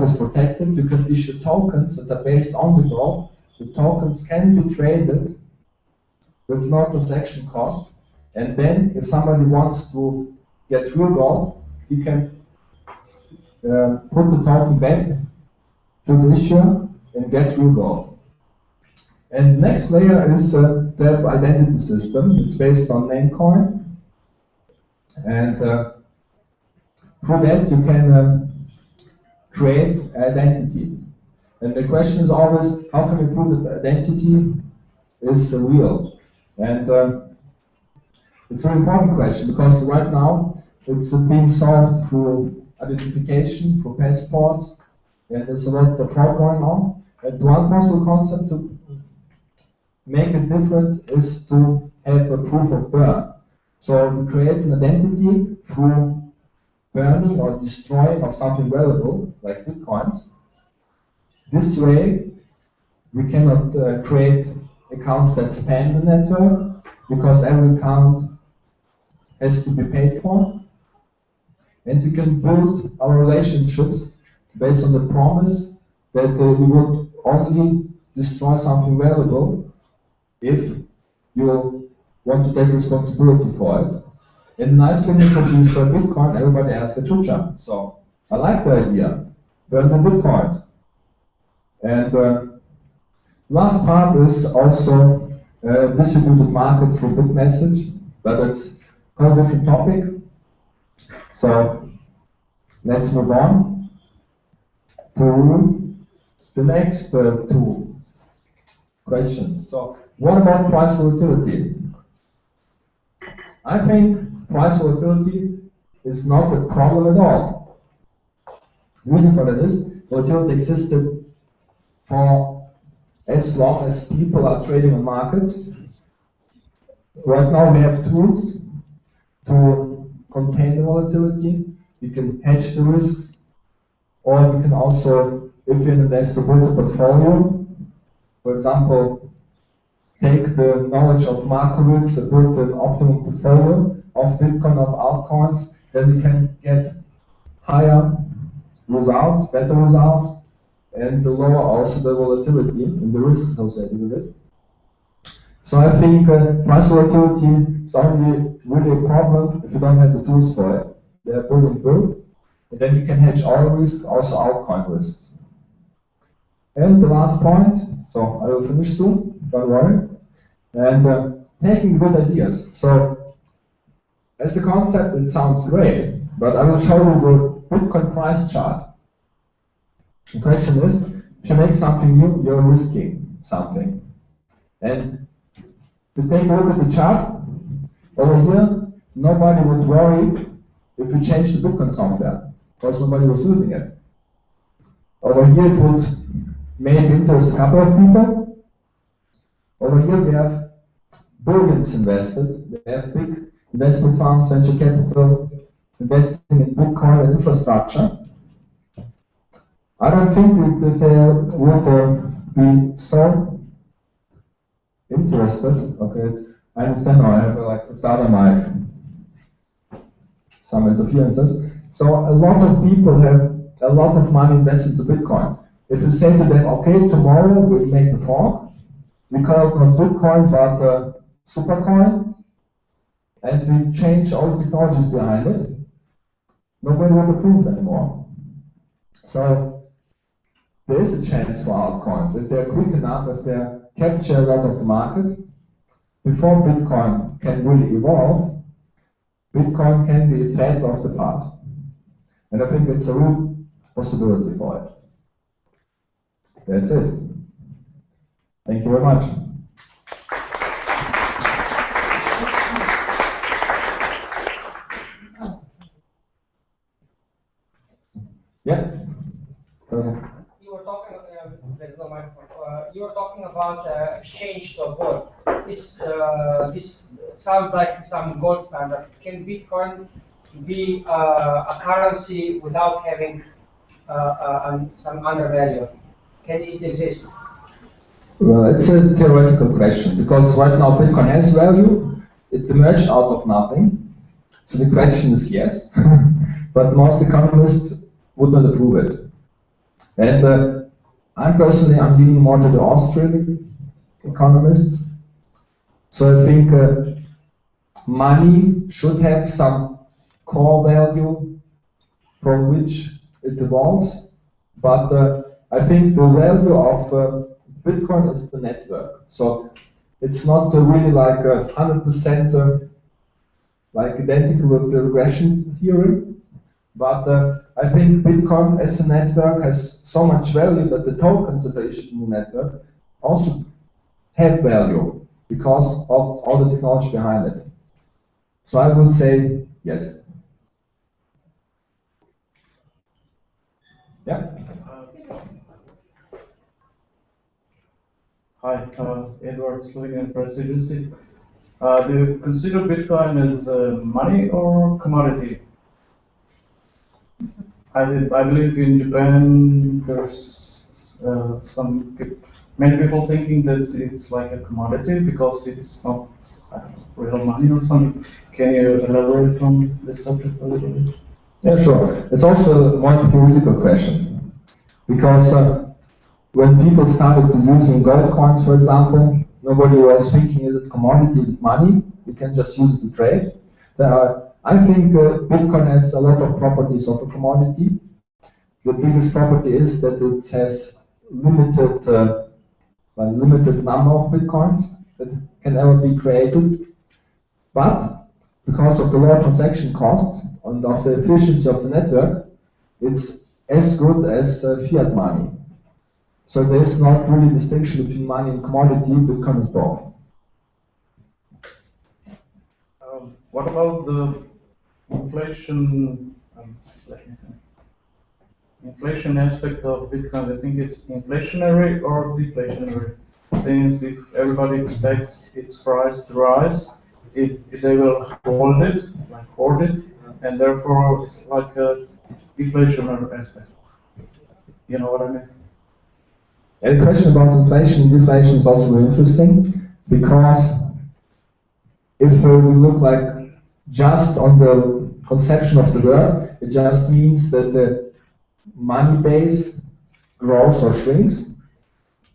is protected, you can issue tokens that are based on the gold. The tokens can be traded with no transaction cost, and then if somebody wants to get real gold, he can put the token back to the issuer and get real gold. And the next layer is the identity system. It's based on Namecoin. And through that you can create identity. And the question is always, how can we prove that the identity is real? And it's an important question because right now it's being solved through identification, through passports, and there's a lot of fraud going on. And one possible concept to make it different is to have a proof of burn. So we create an identity through burning or destroying of something valuable, like bitcoins. This way, we cannot create accounts that spam the network, because every account has to be paid for. And we can build our relationships based on the promise that we would only destroy something valuable if you want to take responsibility for it. And the nice thing is, if you destroy Bitcoin, everybody has a chucha. So I like the idea. Burn the Bitcoins. And last part is also distributed market through BitMessage, but it's a whole different topic. So let's move on to the next two questions. So what about price volatility? I think price volatility is not a problem at all. The reason for that is volatility existed for as long as people are trading on markets. Right now we have tools to contain the volatility. We can hedge the risks, or we can also, if you're an investor, build a portfolio. For example, take the knowledge of Markowitz and build an optimal portfolio of Bitcoin, of altcoins, then we can get higher results, better results, and lower also the volatility and the risks associated with it. So I think price volatility is only really a problem if you don't have the tools for it. They are built, and then you can hedge all risks, also altcoin risks. And the last point, so I will finish soon, don't worry. And taking good ideas. So as a concept, it sounds great, but I will show you the Bitcoin price chart. The question is, if you make something new, you're risking something. And if you take a look at the chart, over here, nobody would worry if you change the Bitcoin software, because nobody was using it. Over here, it would maybe interest a couple of people. Over here, we have billions invested. We have big investment funds, venture capital, investing in Bitcoin and infrastructure. I don't think that they would be so interested. Okay, I understand now. I have like the other mic, some interferences. So a lot of people have a lot of money invested into Bitcoin. If you say to them, okay, tomorrow we'll make a fork, we call it not Bitcoin but Supercoin, and we change all the technologies behind it, nobody will approve anymore. So there is a chance for altcoins. If they're quick enough, if they capture a lot of the market, before Bitcoin can really evolve, Bitcoin can be a fad of the past. And I think it's a real possibility for it. That's it. Thank you very much. Yeah. You were talking about exchange to a gold. This sounds like some gold standard. Can Bitcoin be a currency without having some undervalue? Can it exist? Well, it's a theoretical question, because right now Bitcoin has value. It emerged out of nothing. So the question is yes, but most economists would not approve it. And I'm leaning more to the Austrian economists. So I think money should have some core value from which it evolves, but I think the value of Bitcoin is the network. So it's not really like 100% like identical with the regression theory, but I think Bitcoin as a network has so much value that the tokens that are issued in the network also have value because of all the technology behind it. So I would say yes. Yeah. Hi, Edward, Slovenian Press Agency. Do you consider Bitcoin as money or commodity? I believe in Japan there's many people thinking that it's like a commodity because it's not real money or something. Can you elaborate on this subject a little bit? Yeah, sure. It's also a more theoretical question because when people started using gold coins, for example, nobody was thinking, is it commodity, is it money? You can just use it to trade. I think Bitcoin has a lot of properties of a commodity. The biggest property is that it has limited number of Bitcoins that can ever be created. But because of the low transaction costs and of the efficiency of the network, it's as good as fiat money. So there's not really a distinction between money and commodity. Bitcoin is both. What about the inflation? Inflation aspect of Bitcoin. I think it's inflationary or deflationary. Since if everybody expects its price to rise, if they will hold it, and therefore it's like a deflationary aspect. You know what I mean? And the question about inflation and deflation is also very interesting because if we look like just on the conception of the word, it just means that the money base grows or shrinks,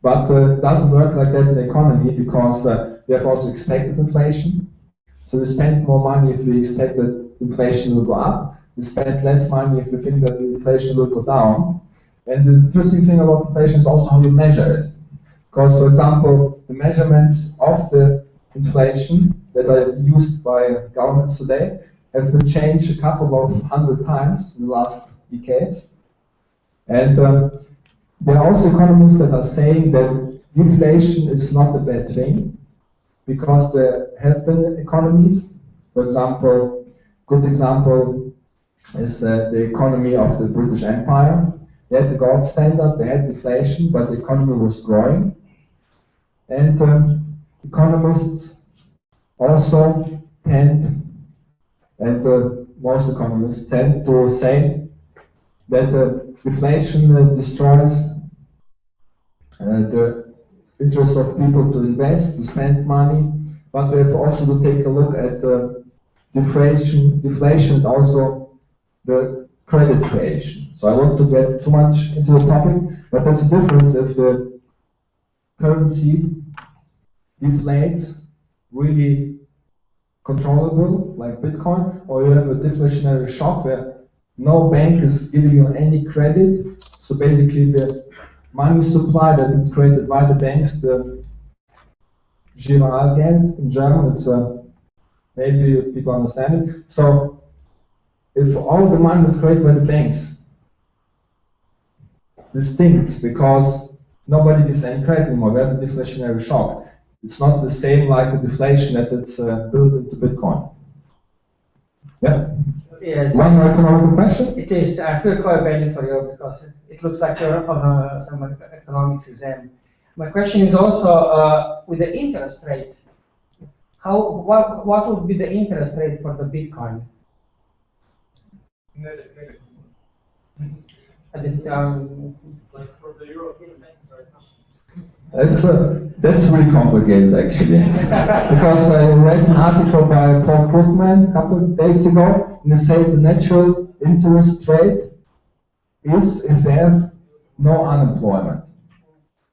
but it doesn't work like that in the economy because we have also expected inflation. So we spend more money if we expect that inflation will go up. We spend less money if we think that inflation will go down. And the interesting thing about inflation is also how you measure it. Because, for example, the measurements of the inflation that are used by governments today have been changed a couple of 100 times in the last decades. And there are also economists that are saying that deflation is not a bad thing, because there have been economies, for example, good example is the economy of the British Empire. They had the gold standard, they had deflation, but the economy was growing. And economists also tend, and most economists tend to say that deflation destroys the interest of people to invest, to spend money, but we have also to take a look at deflation and also the credit creation. So I won't to get too much into the topic, but that's the difference if the currency deflates really controllable, like Bitcoin, or you have a deflationary shock where no bank is giving you any credit. So basically the money supply that is created by the banks, the Giralgeld in German, it's maybe people understand it. So if all the money is created by the banks distinct because nobody gives any credit anymore, we have a deflationary shock. It's not the same like a deflation that it's built into Bitcoin. Yeah? Yeah, one more economic question? It is. I feel quite badly for you because it looks like you're on some economics exam. My question is also with the interest rate. What would be the interest rate for the Bitcoin? Like for the European banks right now. That's really complicated actually, because I read an article by Paul Krugman a couple of days ago, and they say the natural interest rate is if they have no unemployment.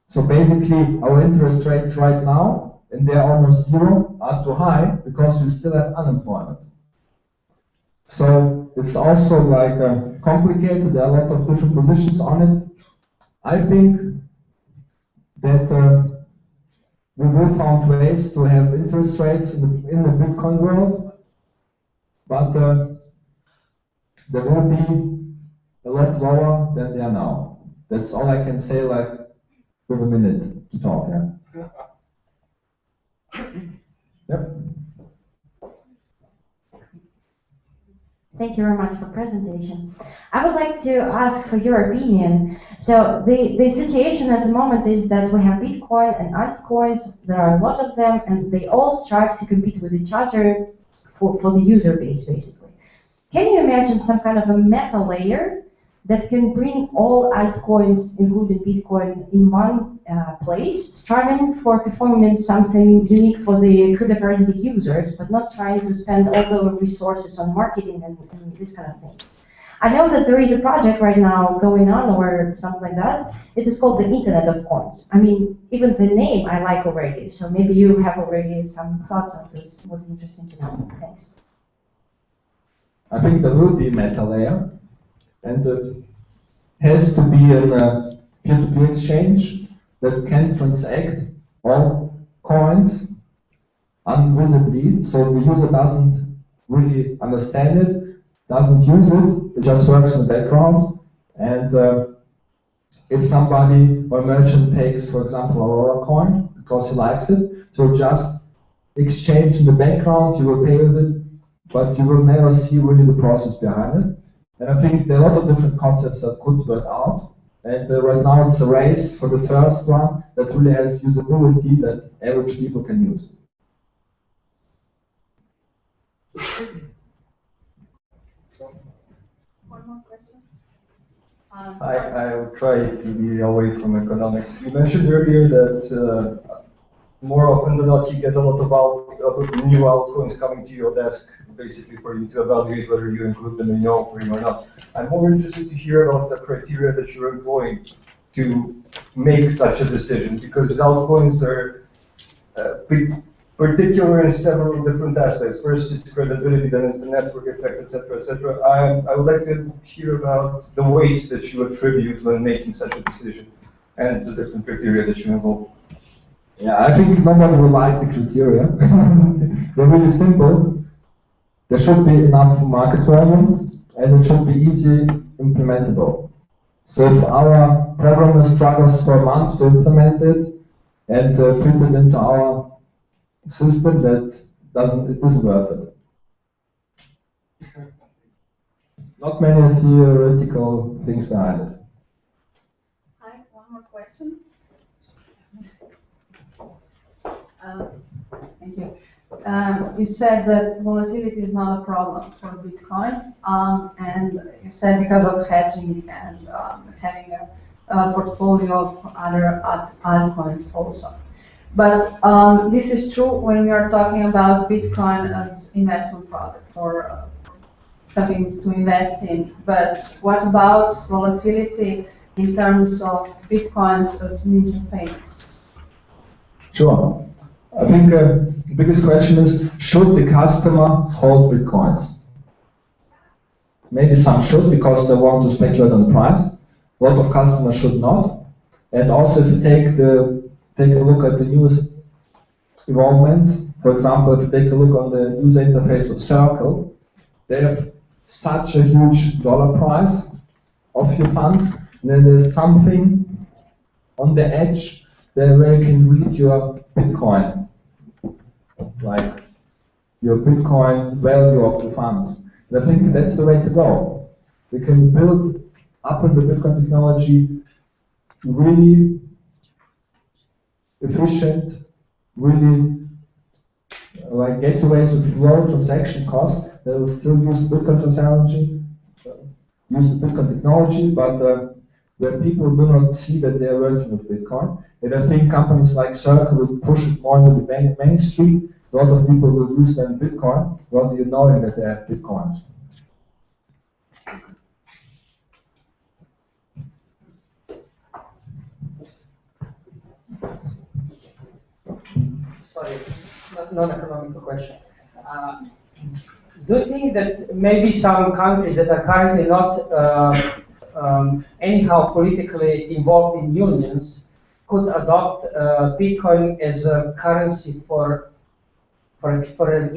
So basically, our interest rates right now, and they're almost zero, are too high because we still have unemployment. So it's also like complicated. There are a lot of different positions on it. I think that we will find ways to have interest rates in the Bitcoin world, but they will be a lot lower than they are now. That's all I can say, like, with a minute to talk. Yeah. Yep. Thank you very much for presentation. I would like to ask for your opinion. So the situation at the moment is that we have Bitcoin and altcoins. There are a lot of them, and they all strive to compete with each other for the user base, basically. Can you imagine some kind of a meta layer that can bring all altcoins, including Bitcoin, in one place, striving for performing something unique for the cryptocurrency users, but not trying to spend all the resources on marketing and this kind of things? I know that there is a project right now going on or something like that. It is called the Internet of Coins. I mean, even the name I like already, so maybe you have already some thoughts on this. It would be interesting to know. Thanks. I think there will be a meta layer, and it has to be a peer-to-peer exchange that can transact all coins invisibly, so the user doesn't really understand it, doesn't use it, it just works in the background. And if somebody or merchant takes, for example, Aurora coin because he likes it, so just exchange in the background, you will pay with it, but you will never see really the process behind it. And I think there are a lot of different concepts that could work out. And right now it's a race for the first one that really has usability that average people can use. One more question. I will try to be away from economics. You mentioned earlier that more often than not you get a lot of new altcoins coming to your desk, basically for you to evaluate whether you include them in your offering or not. I'm more interested to hear about the criteria that you're employing to make such a decision, because altcoins are particular in several different aspects. First, it's credibility, then it's the network effect, etc., etc. I would like to hear about the weights that you attribute when making such a decision and the different criteria that you involve. Yeah, I think nobody will like the criteria. They're really simple. There should be enough market volume, and it should be easy implementable. So if our programmer struggles for a month to implement it and fit it into our system, it isn't worth it. Not many theoretical things behind it. Hi, one more question. Thank you. You said that volatility is not a problem for Bitcoin, and you said because of hedging and having a portfolio of other altcoins also. But this is true when we are talking about Bitcoin as investment product or something to invest in. But what about volatility in terms of Bitcoins as means of payment? Sure. I think the biggest question is, should the customer hold Bitcoins? Maybe some should because they want to speculate on the price. A lot of customers should not. And also if you take a look at the newest evolvements, for example, if you take a look on the user interface of Circle, they have such a huge dollar price of your funds, and then there's something on the edge there where you can read your Bitcoin, like your Bitcoin value of the funds. And I think that's the way to go. We can build up in the Bitcoin technology really efficient, really like gateways with low transaction costs that will still use Bitcoin technology, but where people do not see that they are working with Bitcoin. And I think companies like Circle will push it more into the mainstream. A lot of people will use them Bitcoin without even knowing that they have Bitcoins. Sorry, non-economical question. do you think that maybe some countries that are currently not anyhow politically involved in unions could adopt Bitcoin as a currency for an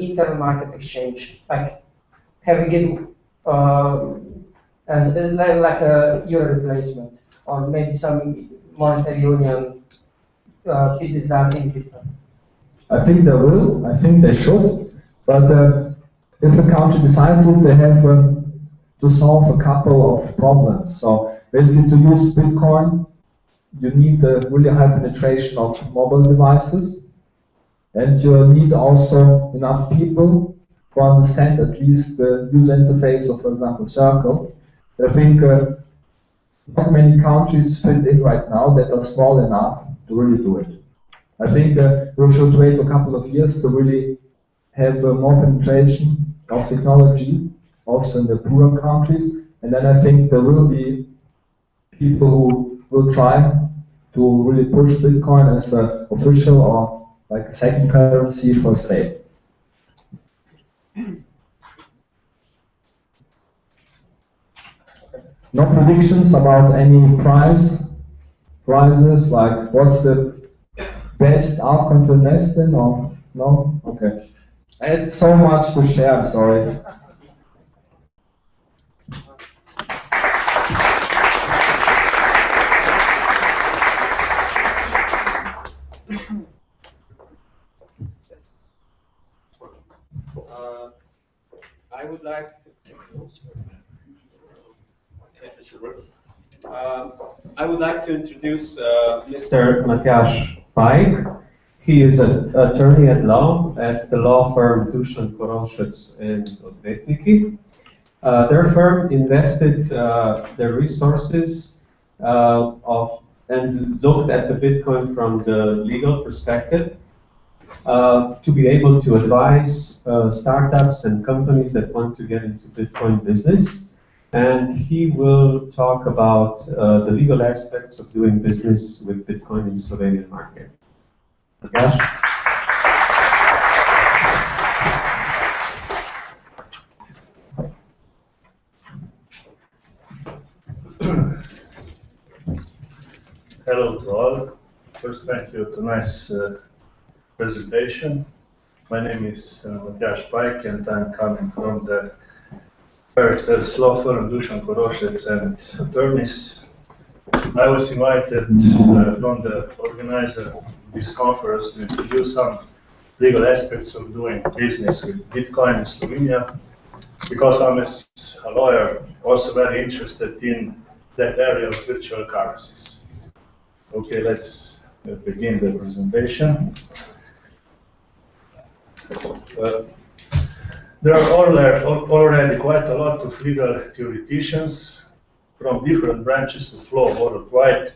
internal market exchange, like having it like a euro replacement, or maybe some monetary union business done in Bitcoin? I think they will. I think they should. But if a country decides it, they have to solve a couple of problems. So basically, to use Bitcoin, you need a really high penetration of mobile devices, and you need also enough people who understand at least the user interface of, for example, Circle. I think not many countries fit in right now that are small enough to really do it. I think we should wait a couple of years to really have more penetration of technology, also in the poorer countries, and then I think there will be people who will try to really push Bitcoin as an official or like a second currency for state. No predictions about any prices, like what's the best outcome to invest in, or no? Okay. I had so much to share, sorry. I would like to introduce Mr. Matthias Pike. He is an attorney at law at the law firm Dušan Korošec and Odvetniki. Their firm invested their resources and looked at the Bitcoin from the legal perspective to be able to advise startups and companies that want to get into Bitcoin business. And he will talk about the legal aspects of doing business with Bitcoin in Slovenian market. Matthias? Hello to all. First, thank you to nice presentation. My name is Matthias Pike, and I'm coming from the Beauregard law firm Dušan Korošec and attorneys. I was invited from the organizer of this conference to introduce some legal aspects of doing business with Bitcoin in Slovenia, because I'm a lawyer also very interested in that area of virtual currencies. Okay, let's begin the presentation. There are already quite a lot of legal theoreticians from different branches of law worldwide,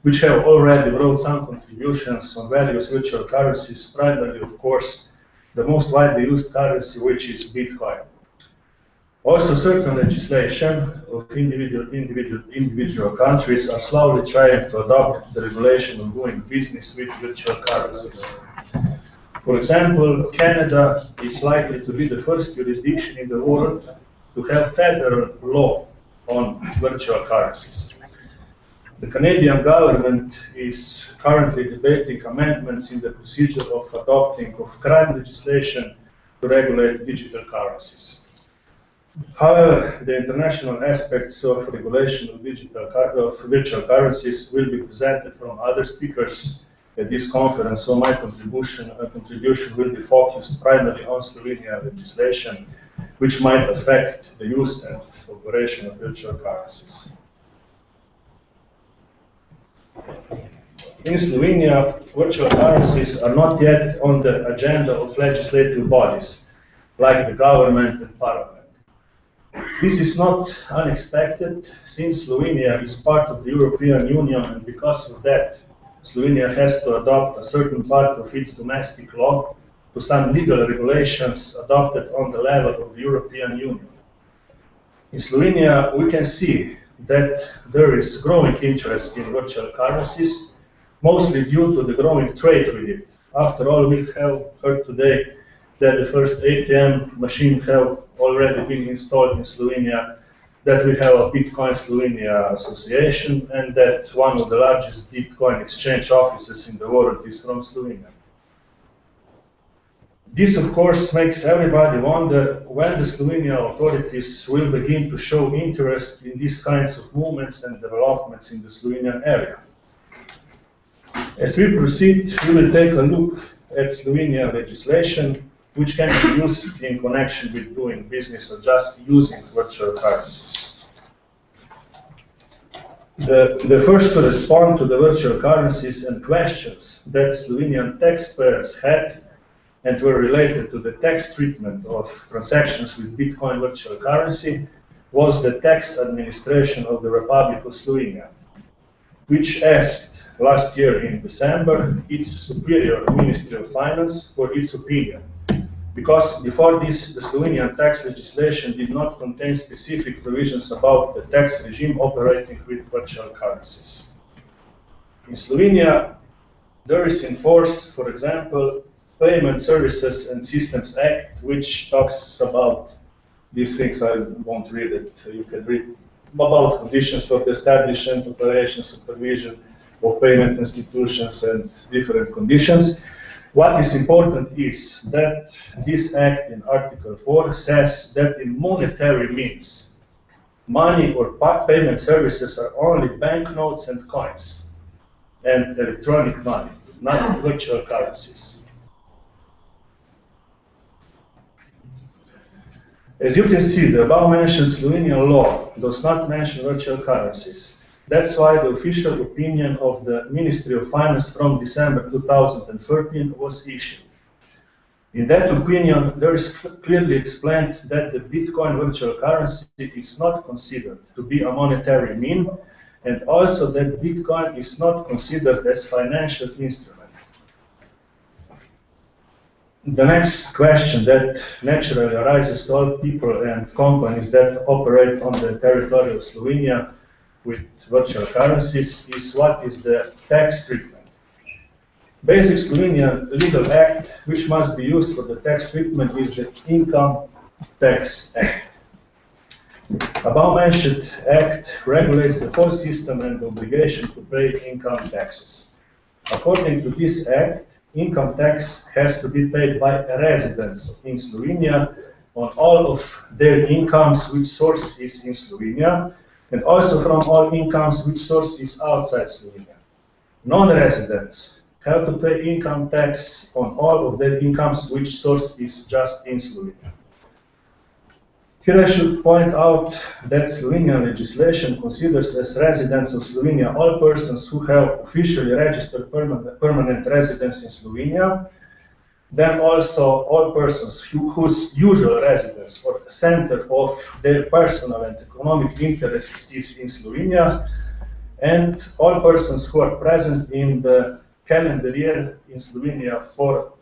which have already brought some contributions on various virtual currencies, primarily, of course, the most widely used currency, which is Bitcoin. Also, certain legislation of individual countries are slowly trying to adopt the regulation of doing business with virtual currencies. For example, Canada is likely to be the first jurisdiction in the world to have federal law on virtual currencies. The Canadian government is currently debating amendments in the procedure of adopting of crime legislation to regulate digital currencies. However, the international aspects of regulation of virtual currencies will be presented from other speakers at this conference, so my contribution will be focused primarily on Slovenian legislation, which might affect the use and operation of virtual currencies. In Slovenia, virtual currencies are not yet on the agenda of legislative bodies, like the government and parliament. This is not unexpected, since Slovenia is part of the European Union, and because of that, Slovenia has to adopt a certain part of its domestic law to some legal regulations adopted on the level of the European Union. In Slovenia, we can see that there is growing interest in virtual currencies, mostly due to the growing trade with it. After all, we have heard today that the first ATM machine have already been installed in Slovenia, that we have a Bitcoin Slovenia association, and that one of the largest Bitcoin exchange offices in the world is from Slovenia. This, of course, makes everybody wonder when the Slovenian authorities will begin to show interest in these kinds of movements and developments in the Slovenian area. As we proceed, we will take a look at Slovenian legislation, which can be used in connection with doing business or just using virtual currencies. The first to respond to the virtual currencies and questions that Slovenian taxpayers had and were related to the tax treatment of transactions with Bitcoin virtual currency was the tax administration of the Republic of Slovenia, which asked last year in December its superior Ministry of Finance for its opinion. Because before this, the Slovenian tax legislation did not contain specific provisions about the tax regime operating with virtual currencies. In Slovenia, there is in force, for example, Payment Services and Systems Act, which talks about these things. I won't read it. You can read about conditions for the establishment, operation, supervision of payment institutions and different conditions. What is important is that this act in Article 4 says that in monetary means, money or payment services are only banknotes and coins and electronic money, not virtual currencies. As you can see, the above-mentioned Slovenian law does not mention virtual currencies. That's why the official opinion of the Ministry of Finance from December 2013 was issued. In that opinion, there is clearly explained that the Bitcoin virtual currency is not considered to be a monetary mean, and also that Bitcoin is not considered as financial instrument. The next question that naturally arises to all people and companies that operate on the territory of Slovenia with virtual currencies is what is the tax treatment. Basic Slovenian legal act which must be used for the tax treatment is the Income Tax Act. Above-mentioned act regulates the whole system and the obligation to pay income taxes. According to this act, income tax has to be paid by residents in Slovenia on all of their incomes which source is in Slovenia, and also from all incomes which source is outside Slovenia. Non-residents have to pay income tax on all of their incomes which source is just in Slovenia. Here I should point out that Slovenian legislation considers as residents of Slovenia all persons who have officially registered permanent residence in Slovenia, then also all persons whose usual residence or center of their personal and economic interests is in Slovenia, and all persons who are present in the calendar year in Slovenia for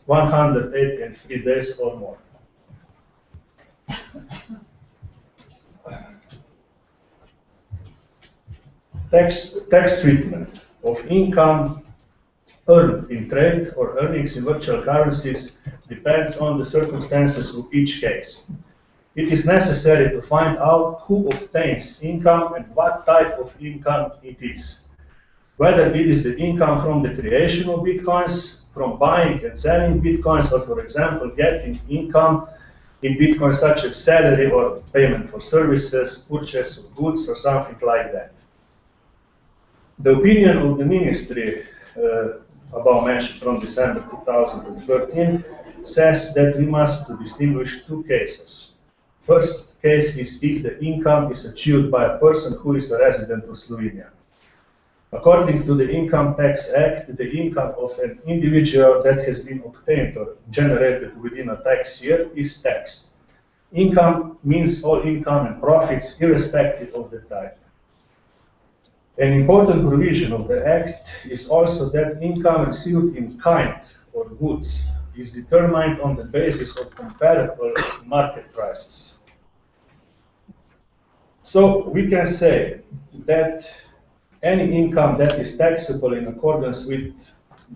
183 days or more. Tax treatment of income earned in trade or earnings in virtual currencies depends on the circumstances of each case. It is necessary to find out who obtains income and what type of income it is. Whether it is the income from the creation of bitcoins, from buying and selling bitcoins, or for example getting income in Bitcoin such as salary or payment for services, purchase of goods, or something like that. The opinion of the ministry above mentioned from December 2013 says that we must distinguish two cases. First case is if the income is achieved by a person who is a resident of Slovenia. According to the Income Tax Act, the income of an individual that has been obtained or generated within a tax year is taxed. Income means all income and profits irrespective of the type. An important provision of the Act is also that income received in kind or goods is determined on the basis of comparable market prices. So we can say that any income that is taxable in accordance with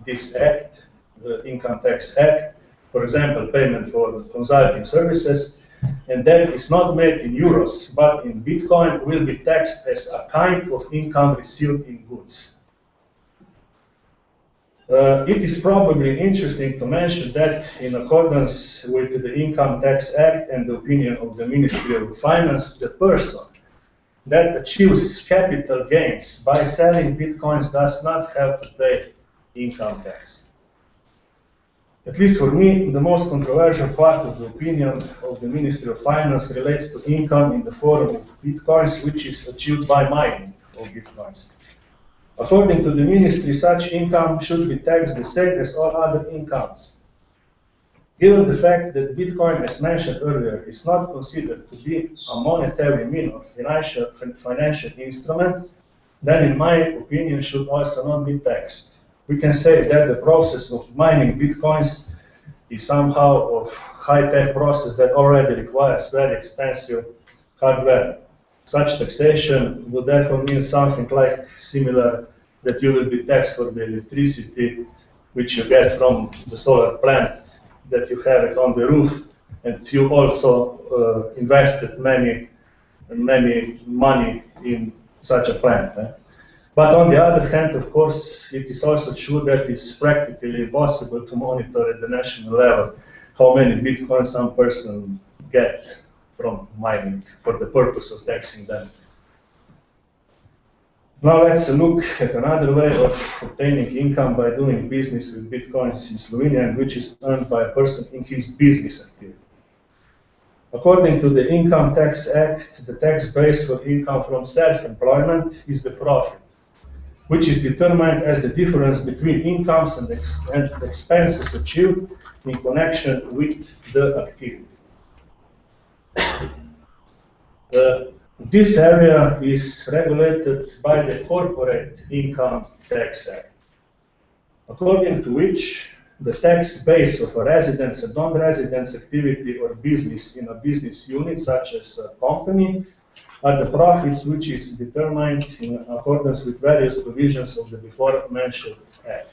this Act, the Income Tax Act, for example, payment for consulting services, and that is not made in euros, but in Bitcoin, will be taxed as a kind of income received in goods. It is probably interesting to mention that in accordance with the Income Tax Act and the opinion of the Ministry of Finance, the person that achieves capital gains by selling Bitcoins does not have to pay income tax. At least for me, the most controversial part of the opinion of the Ministry of Finance relates to income in the form of Bitcoins, which is achieved by mining of Bitcoins. According to the Ministry, such income should be taxed the same as all other incomes. Given the fact that Bitcoin, as mentioned earlier, is not considered to be a monetary mean or financial instrument, then in my opinion should also not be taxed. We can say that the process of mining Bitcoins is somehow of high-tech process that already requires very expensive hardware. Such taxation would therefore mean something like similar that you will be taxed for the electricity which you get from the solar plant, that you have it on the roof, and you also invested many money in such a plant. But on the other hand, of course, it is also true that it's practically impossible to monitor at the national level how many Bitcoins some person get from mining for the purpose of taxing them. Now let's look at another way of obtaining income by doing business with Bitcoins in Slovenia, which is earned by a person in his business activity. According to the Income Tax Act, the tax base for income from self-employment is the profit, which is determined as the difference between incomes and expenses achieved in connection with the activity. This area is regulated by the Corporate Income Tax Act, according to which the tax base of a residence and non-residence activity or business in a business unit, such as a company, are the profits which is determined in accordance with various provisions of the before-mentioned Act.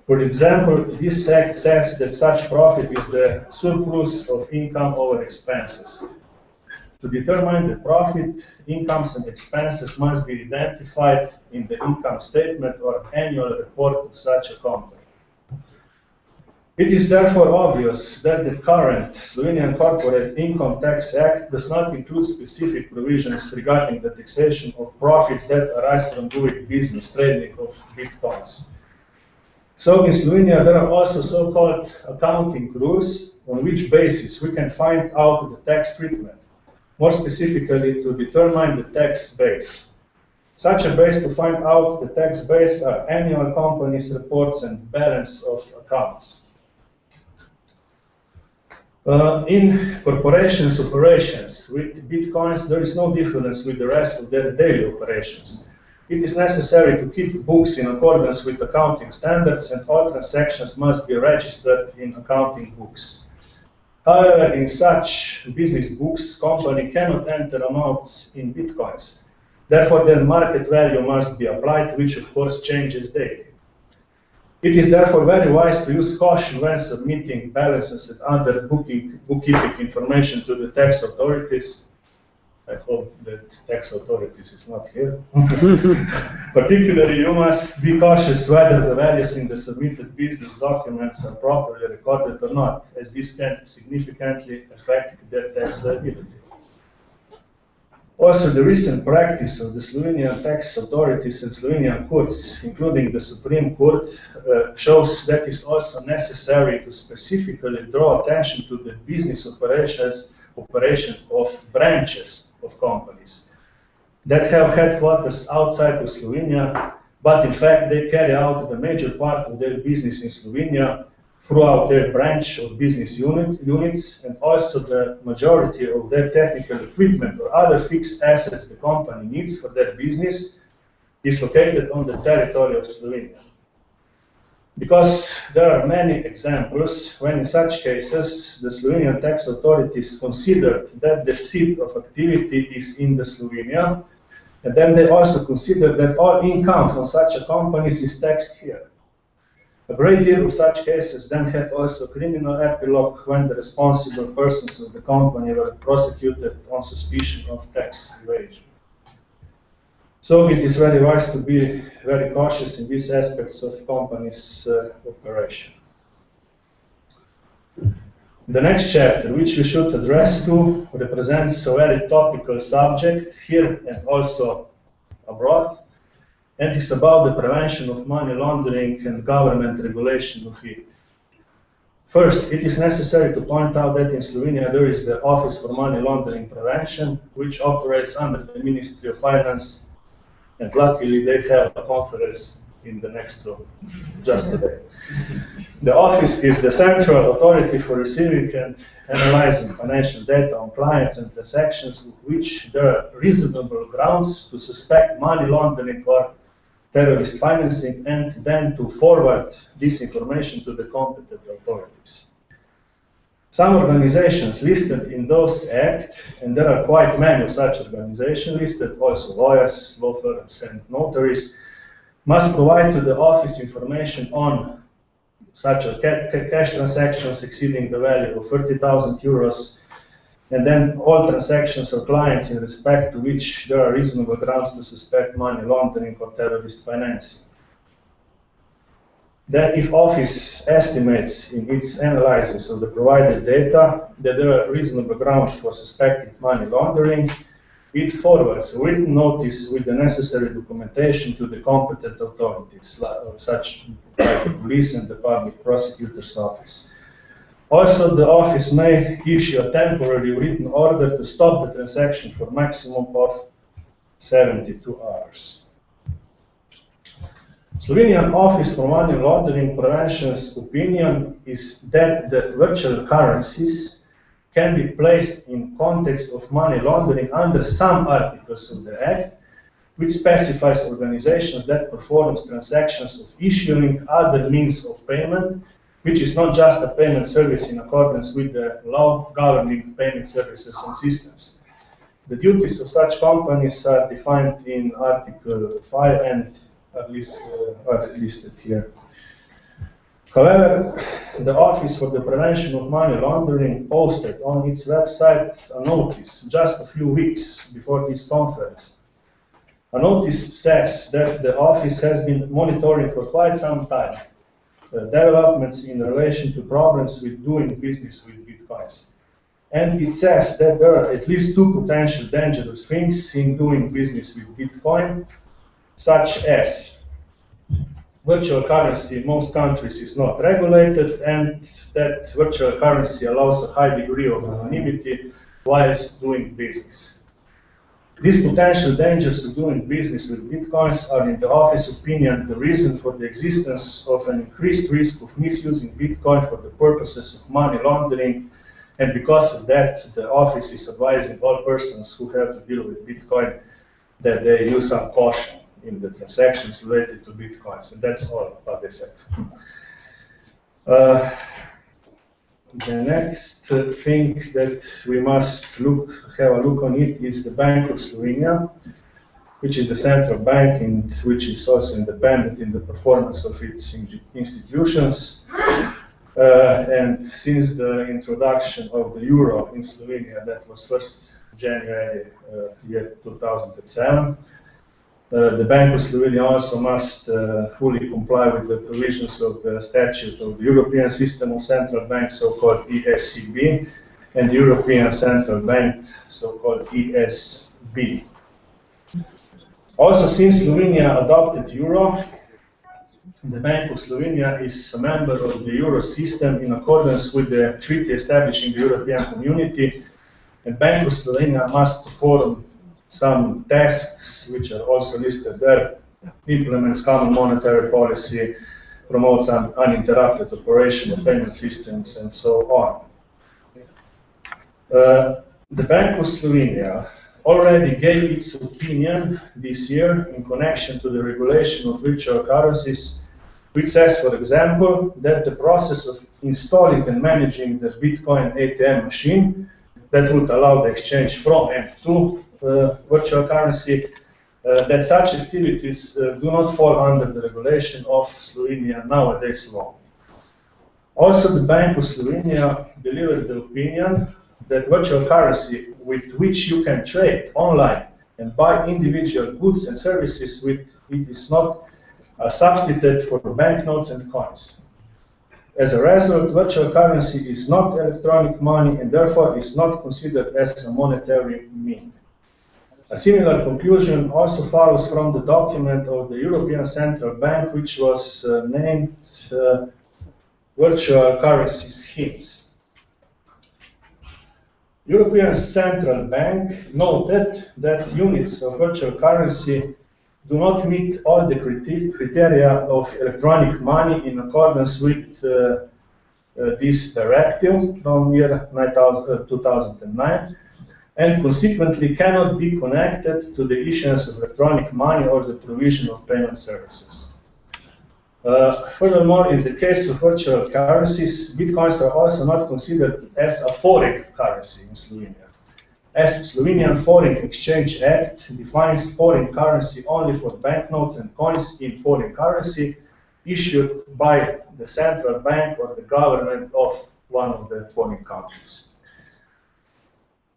For example, this Act says that such profit is the surplus of income over expenses. To determine the profit, incomes and expenses must be identified in the income statement or annual report of such a company. It is therefore obvious that the current Slovenian Corporate Income Tax Act does not include specific provisions regarding the taxation of profits that arise from doing business trading of Bitcoins. So in Slovenia there are also so-called accounting rules on which basis we can find out the tax treatment, more specifically to determine the tax base. Such a base to find out the tax base are annual companies reports and balance of accounts. In corporations' operations with Bitcoins, there is no difference with the rest of their daily operations. It is necessary to keep books in accordance with accounting standards, and all transactions must be registered in accounting books. However, in such business books, company cannot enter amounts in Bitcoins. Therefore, their market value must be applied, which of course changes daily. It is therefore very wise to use caution when submitting balances and other bookkeeping information to the tax authorities. I hope that tax authorities is not here. Particularly, you must be cautious whether the values in the submitted business documents are properly recorded or not, as this can significantly affect their tax liability. Also, the recent practice of the Slovenian tax authorities and Slovenian courts, including the Supreme Court, shows that it's also necessary to specifically draw attention to the business operations of branches of companies that have headquarters outside of Slovenia, but in fact they carry out the major part of their business in Slovenia throughout their branch of business units, and also the majority of their technical equipment or other fixed assets the company needs for their business is located on the territory of Slovenia. Because there are many examples when in such cases the Slovenian tax authorities considered that the seat of activity is in the Slovenia, and then they also consider that all income from such a company is taxed here. A great deal of such cases then had also criminal epilogue when the responsible persons of the company were prosecuted on suspicion of tax evasion. So it is very wise to be very cautious in these aspects of companies' operation. The next chapter, which we should address to, represents a very topical subject here and also abroad, and is about the prevention of money laundering and government regulation of it. First, it is necessary to point out that in Slovenia there is the Office for Money Laundering Prevention, which operates under the Ministry of Finance, and luckily they have a conference in the next room just today. The office is the central authority for receiving and analyzing financial data on clients and transactions of which there are reasonable grounds to suspect money laundering or terrorist financing, and then to forward this information to the competent authorities. Some organizations listed in those acts, and there are quite many of such organizations listed, also lawyers, law firms, and notaries, must provide to the office information on such a cash transactions exceeding the value of 30,000 euros, and then all transactions or clients in respect to which there are reasonable grounds to suspect money laundering or terrorist financing. Then, if office estimates in its analysis of the provided data that there are reasonable grounds for suspecting money laundering, it forwards a written notice with the necessary documentation to the competent authorities, such as the police and the public prosecutor's office. Also, the office may issue a temporary written order to stop the transaction for a maximum of 72 hours. Slovenian Office for Money Laundering Prevention's opinion is that the virtual currencies can be placed in context of money laundering under some articles of the Act, which specifies organizations that performs transactions of issuing other means of payment, which is not just a payment service in accordance with the law governing payment services and systems. The duties of such companies are defined in Article 5 and at least are listed here. However, the Office for the Prevention of Money Laundering posted on its website a notice just a few weeks before this conference. A notice says that the office has been monitoring for quite some time developments in relation to problems with doing business with bitcoins. And it says that there are at least two potential dangerous things in doing business with Bitcoin, such as virtual currency in most countries is not regulated, and that virtual currency allows a high degree of anonymity whilst doing business. These potential dangers of doing business with bitcoins are, in the office opinion, the reason for the existence of an increased risk of misusing bitcoin for the purposes of money laundering, and because of that, the office is advising all persons who have to deal with bitcoin that they use some caution in the transactions related to bitcoins, and that's all what they said. The next thing that we must have a look on it is the Bank of Slovenia, which is the central bank and which is also independent in the performance of its institutions. And since the introduction of the euro in Slovenia, that was 1st January year 2007, the Bank of Slovenia also must fully comply with the provisions of the statute of the European System of Central Banks, so-called ESCB, and the European Central Bank, so-called ESB. Also, since Slovenia adopted euro, the Bank of Slovenia is a member of the euro system in accordance with the treaty establishing the European Community, and Bank of Slovenia must perform some tasks which are also listed there: implements common monetary policy, promotes an uninterrupted operation of payment systems, and so on. The Bank of Slovenia already gave its opinion this year in connection to the regulation of virtual currencies, which says, for example, that the process of installing and managing the Bitcoin ATM machine that would allow the exchange from and to virtual currency that such activities do not fall under the regulation of Slovenia nowadays law. Also, the Bank of Slovenia delivered the opinion that virtual currency with which you can trade online and buy individual goods and services with it is not a substitute for banknotes and coins. As a result, virtual currency is not electronic money and therefore is not considered as a monetary mean. A similar conclusion also follows from the document of the European Central Bank, which was named Virtual Currency Schemes. European Central Bank noted that units of virtual currency do not meet all the criteria of electronic money in accordance with this directive from year 2009, and consequently cannot be connected to the issuance of electronic money or the provision of payment services. Furthermore, in the case of virtual currencies, bitcoins are also not considered as a foreign currency in Slovenia, as Slovenian Foreign Exchange Act defines foreign currency only for banknotes and coins in foreign currency issued by the central bank or the government of one of the foreign countries.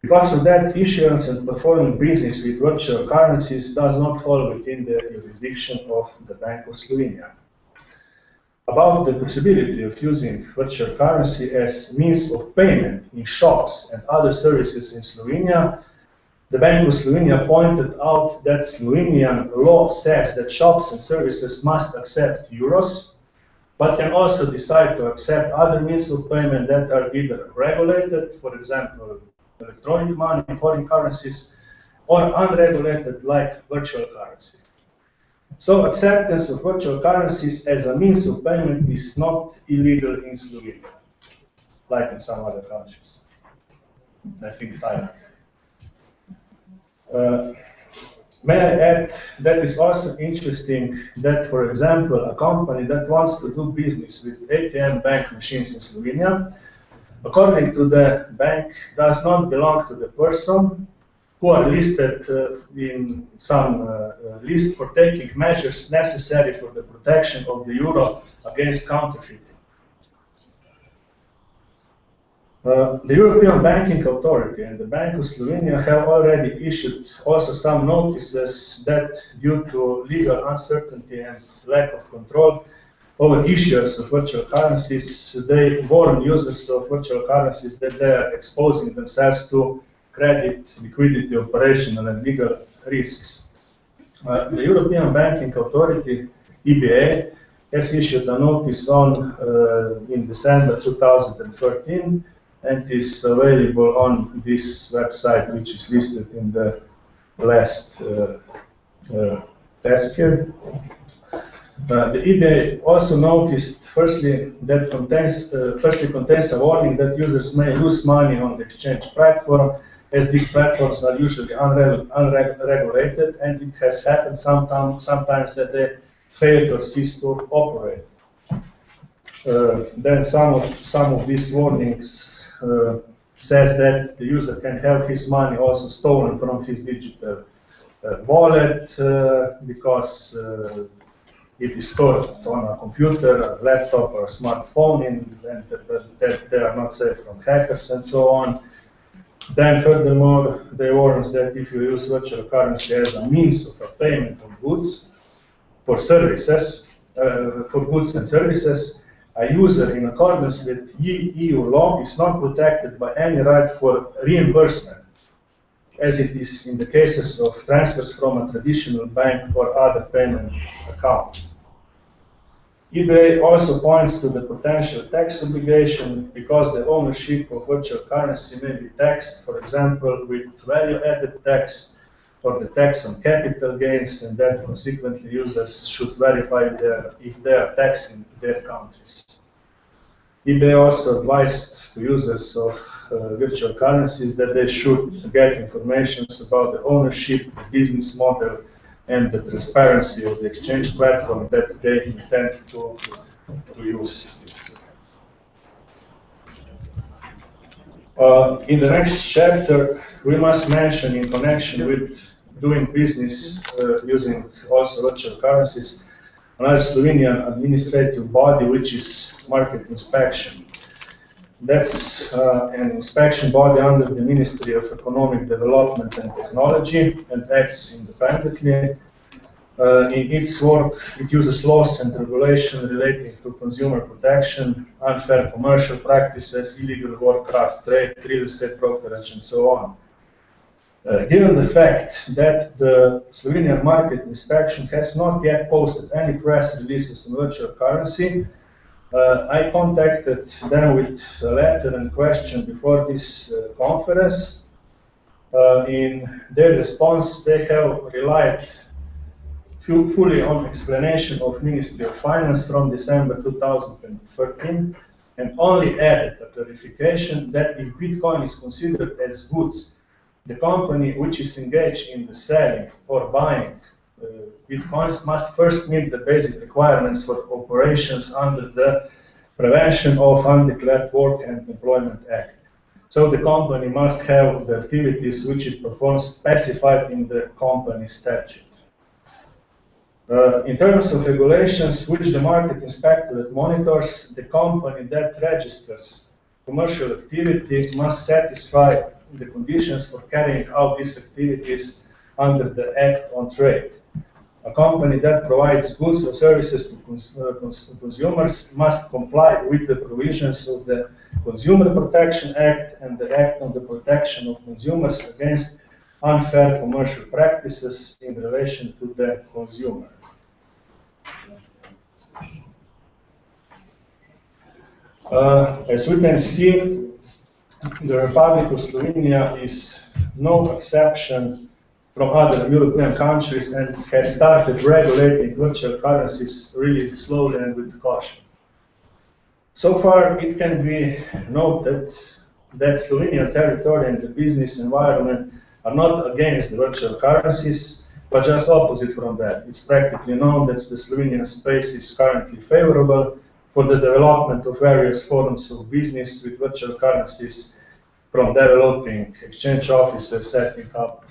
Because of that, issuance and performing business with virtual currencies does not fall within the jurisdiction of the Bank of Slovenia. About the possibility of using virtual currency as means of payment in shops and other services in Slovenia, the Bank of Slovenia pointed out that Slovenian law says that shops and services must accept euros, but can also decide to accept other means of payment that are either regulated, for example, electronic money, foreign currencies, or unregulated like virtual currency. So acceptance of virtual currencies as a means of payment is not illegal in Slovenia, like in some other countries. I think Thailand. May I add that is also interesting that, for example, a company that wants to do business with ATM bank machines in Slovenia, according to the bank, does not belong to the person who are listed in some list for taking measures necessary for the protection of the euro against counterfeiting. The European Banking Authority and the Bank of Slovenia have already issued also some notices that due to legal uncertainty and lack of control over issuers of virtual currencies, they warn users of virtual currencies that they are exposing themselves to credit, liquidity, operational and legal risks. The European Banking Authority, EBA, has issued a notice in December 2013 and is available on this website, which is listed in the last task here. The EBA also noticed, firstly, that contains a warning that users may lose money on the exchange platform, as these platforms are usually unregulated, and it has happened sometimes that they fail or cease to operate. Then some of these warnings says that the user can have his money also stolen from his digital wallet because it is stored on a computer, a laptop, or a smartphone, and that they are not safe from hackers and so on. Then furthermore, they warn us that if you use virtual currency as a means of a payment of goods for services, for goods and services, a user in accordance with EU law is not protected by any right for reimbursement, as it is in the cases of transfers from a traditional bank or other payment account. eBay also points to the potential tax obligation because the ownership of virtual currency may be taxed, for example, with value-added tax or the tax on capital gains, and that consequently users should verify if they are taxed in their countries. eBay also advised to users of virtual currencies that they should get information about the ownership, the business model, and the transparency of the exchange platform that they intend to use. In the next chapter, we must mention in connection with doing business using also virtual currencies, another Slovenian administrative body, which is market inspection. That's an inspection body under the Ministry of Economic Development and Technology and acts independently. In its work, it uses laws and regulation relating to consumer protection, unfair commercial practices, illegal warcraft trade, real estate brokerage, and so on. Given the fact that the Slovenian market inspection has not yet posted any press releases on virtual currency, I contacted them with a letter and question before this conference. In their response, they have relied fully on explanation of Ministry of Finance from December 2013 and only added a clarification that if Bitcoin is considered as goods, the company which is engaged in the selling or buying Bitcoins must first meet the basic requirements for operations under the Prevention of Undeclared Work and Employment Act. So the company must have the activities which it performs specified in the company statute. In terms of regulations which the market inspectorate monitors, the company that registers commercial activity must satisfy the conditions for carrying out these activities under the Act on Trade. A company that provides goods or services to consumers must comply with the provisions of the Consumer Protection Act and the Act on the Protection of Consumers against unfair commercial practices in relation to the consumer. As we can see, the Republic of Slovenia is no exception from other European countries and has started regulating virtual currencies really slowly and with caution. So far, it can be noted that Slovenian territory and the business environment are not against the virtual currencies, but just opposite from that. It's practically known that the Slovenian space is currently favorable for the development of various forms of business with virtual currencies, from developing exchange offices, setting up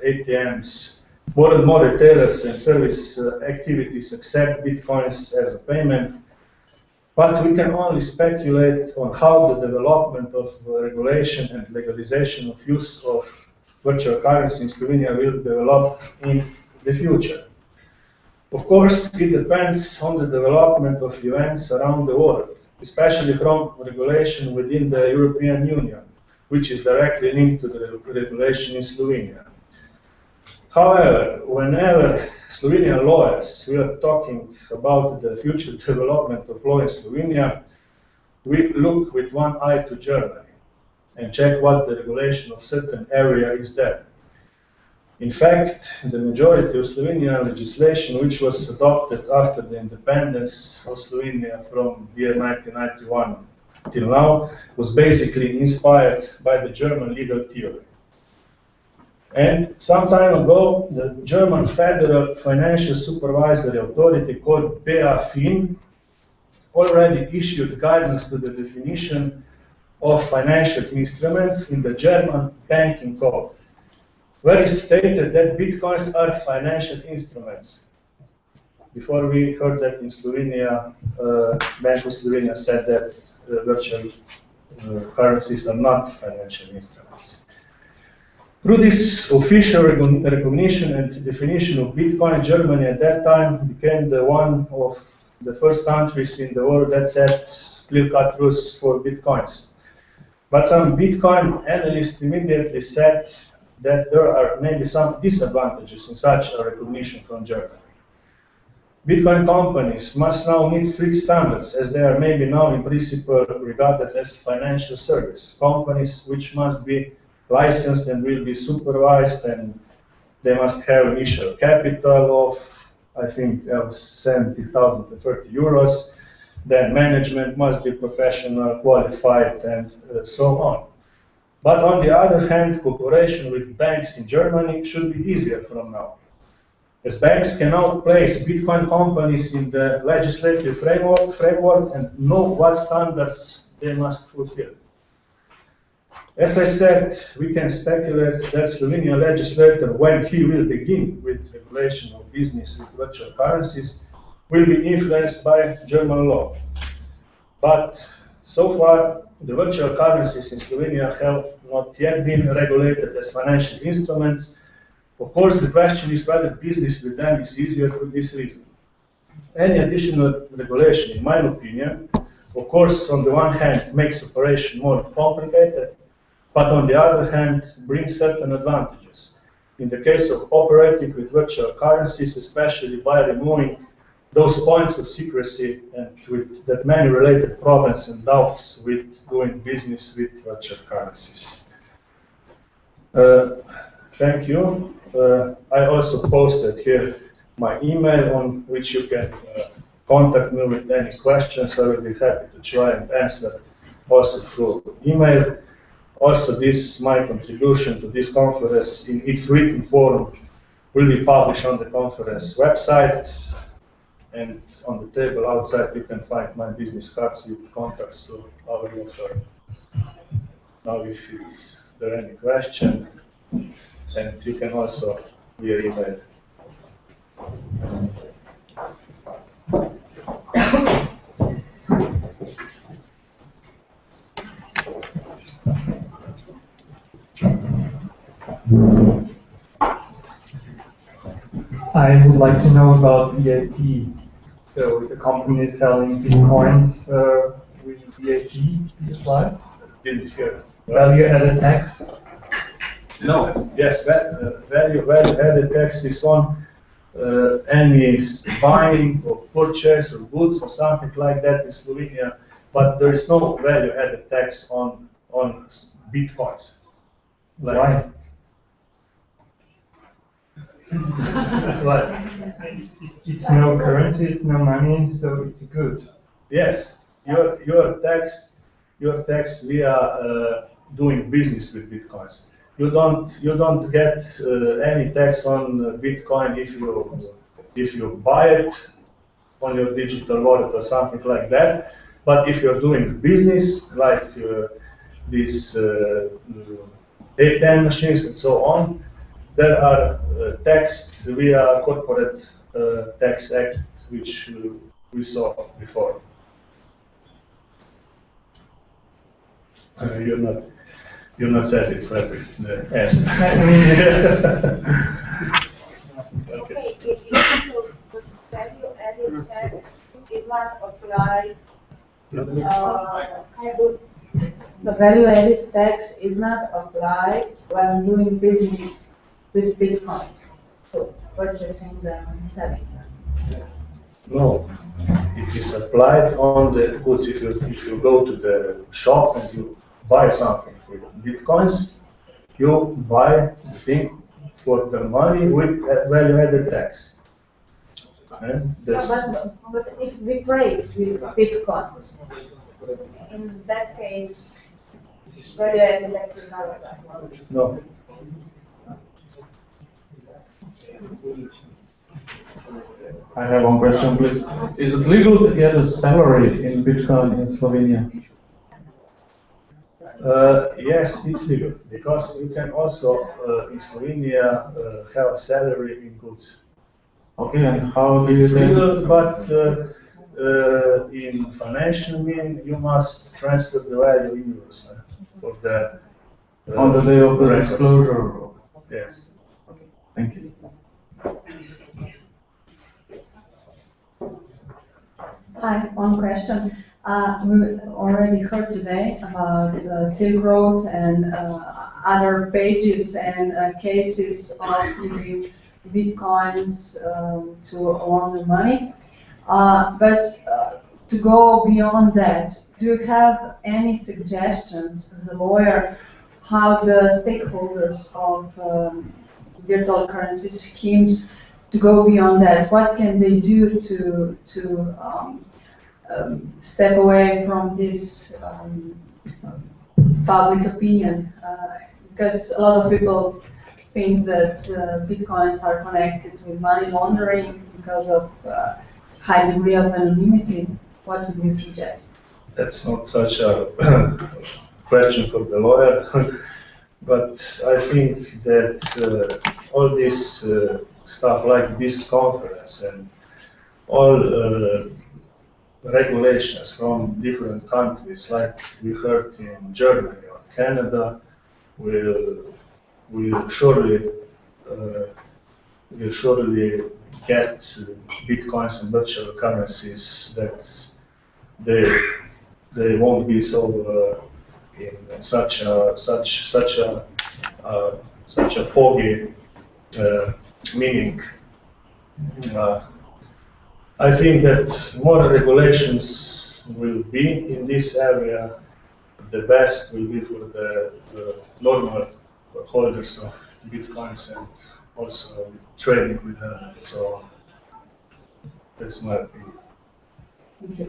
ATMs. More and more retailers and service activities accept Bitcoins as a payment, but we can only speculate on how the development of regulation and legalization of use of virtual currency in Slovenia will develop in the future. Of course, it depends on the development of events around the world, especially from regulation within the European Union, which is directly linked to the regulation in Slovenia. However, whenever Slovenian lawyers are talking about the future development of law in Slovenia, we look with one eye to Germany and check what the regulation of certain area is there. In fact, the majority of Slovenian legislation, which was adopted after the independence of Slovenia from the year 1991 till now, was basically inspired by the German legal theory. And some time ago, the German Federal Financial Supervisory Authority, called BaFin, already issued guidance to the definition of financial instruments in the German banking code, where it stated that Bitcoins are financial instruments. Before we heard that in Slovenia, Bank of Slovenia said that virtual currencies are not financial instruments. Through this official recognition and definition of Bitcoin, Germany at that time became one of the first countries in the world that set clear-cut rules for Bitcoins. But some Bitcoin analysts immediately said that there are maybe some disadvantages in such a recognition from Germany. Bitcoin companies must now meet strict standards, as they are maybe now in principle regarded as financial service companies, which must be licensed and will be supervised, and they must have initial capital of, I think, 70,000 to 30 euros. Then management must be professional, qualified, and so on. But on the other hand, cooperation with banks in Germany should be easier from now, as banks can now place Bitcoin companies in the legislative framework and know what standards they must fulfill. As I said, we can speculate that Slovenian legislator, when he will begin with regulation of business with virtual currencies, will be influenced by German law. But so far, the virtual currencies in Slovenia have not yet been regulated as financial instruments. Of course, the question is whether business with them is easier for this reason. Any additional regulation, in my opinion, of course, on the one hand, makes operation more complicated, but on the other hand, brings certain advantages. In the case of operating with virtual currencies, especially by removing those points of secrecy and with that many related problems and doubts with doing business with virtual currencies. Thank you. I also posted here my email on which you can contact me with any questions. I will be happy to try and answer also through email. Also, my contribution to this conference in its written form will be published on the conference website, and on the table outside you can find my business cards with contacts of our law firm. Now, if there any question, and you can also via email. I would like to know about VAT. So the company is selling bitcoins with VAT be applied? Didn't hear. Value added tax? No. Yes, value added tax is on any buying or purchase of goods or something like that in Slovenia, but there is no value added tax on bitcoins. Why? Well, it's no currency, it's no money, so it's good. Yes, your tax via doing business with bitcoins. You don't get any tax on Bitcoin if you buy it on your digital wallet or something like that. But if you're doing business like these ATM machines and so on, there are taxed via Corporate Tax Act, which we saw before. You're not satisfied with the answer. Okay, so the value added tax is not applied. The value added tax is not applied when doing business with bitcoins, so purchasing them and selling them. No, it is applied on the goods. If you go to the shop and you buy something with bitcoins, you buy the thing for the money with value added tax. But if we trade with bitcoins, in that case, value added tax is not applied. No. I have one question, please. Is it legal to get a salary in Bitcoin in Slovenia? Yes, it's legal, because you can also in Slovenia have a salary in goods. Okay, and how do you It's legal, do but in financial mean you must transfer the value in euros for the on the day of the records. disclosure? Yes. Thank you. Hi, one question. We already heard today about Silk Road and other pages and cases of using bitcoins to launder money. But to go beyond that, do you have any suggestions as a lawyer how the stakeholders of virtual currency schemes to go beyond that? What can they do to step away from this public opinion? Because a lot of people think that bitcoins are connected with money laundering because of high degree of anonymity. What would you suggest? That's not such a question for the lawyer. But I think that all this stuff like this conference and all regulations from different countries, like we heard in Germany or Canada, will surely get bitcoins and virtual currencies that they won't be so in such a foggy meaning. I think that more regulations will be in this area. The best will be for the normal holders of bitcoins and also trading with them. So that's my opinion. Okay.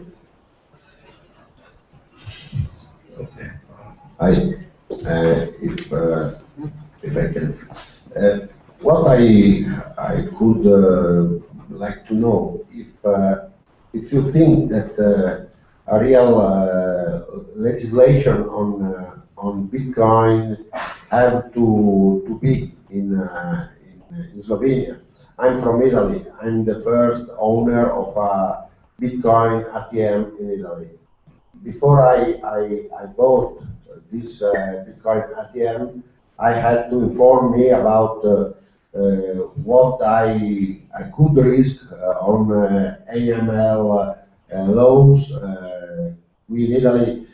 Okay. If I can, what I could like to know if you think that a real legislation on Bitcoin have to be in Slovenia. I'm from Italy. I'm the first owner of a Bitcoin ATM in Italy. Before I bought this Bitcoin ATM, I had to inform me about what I could risk on AML laws. We in Italy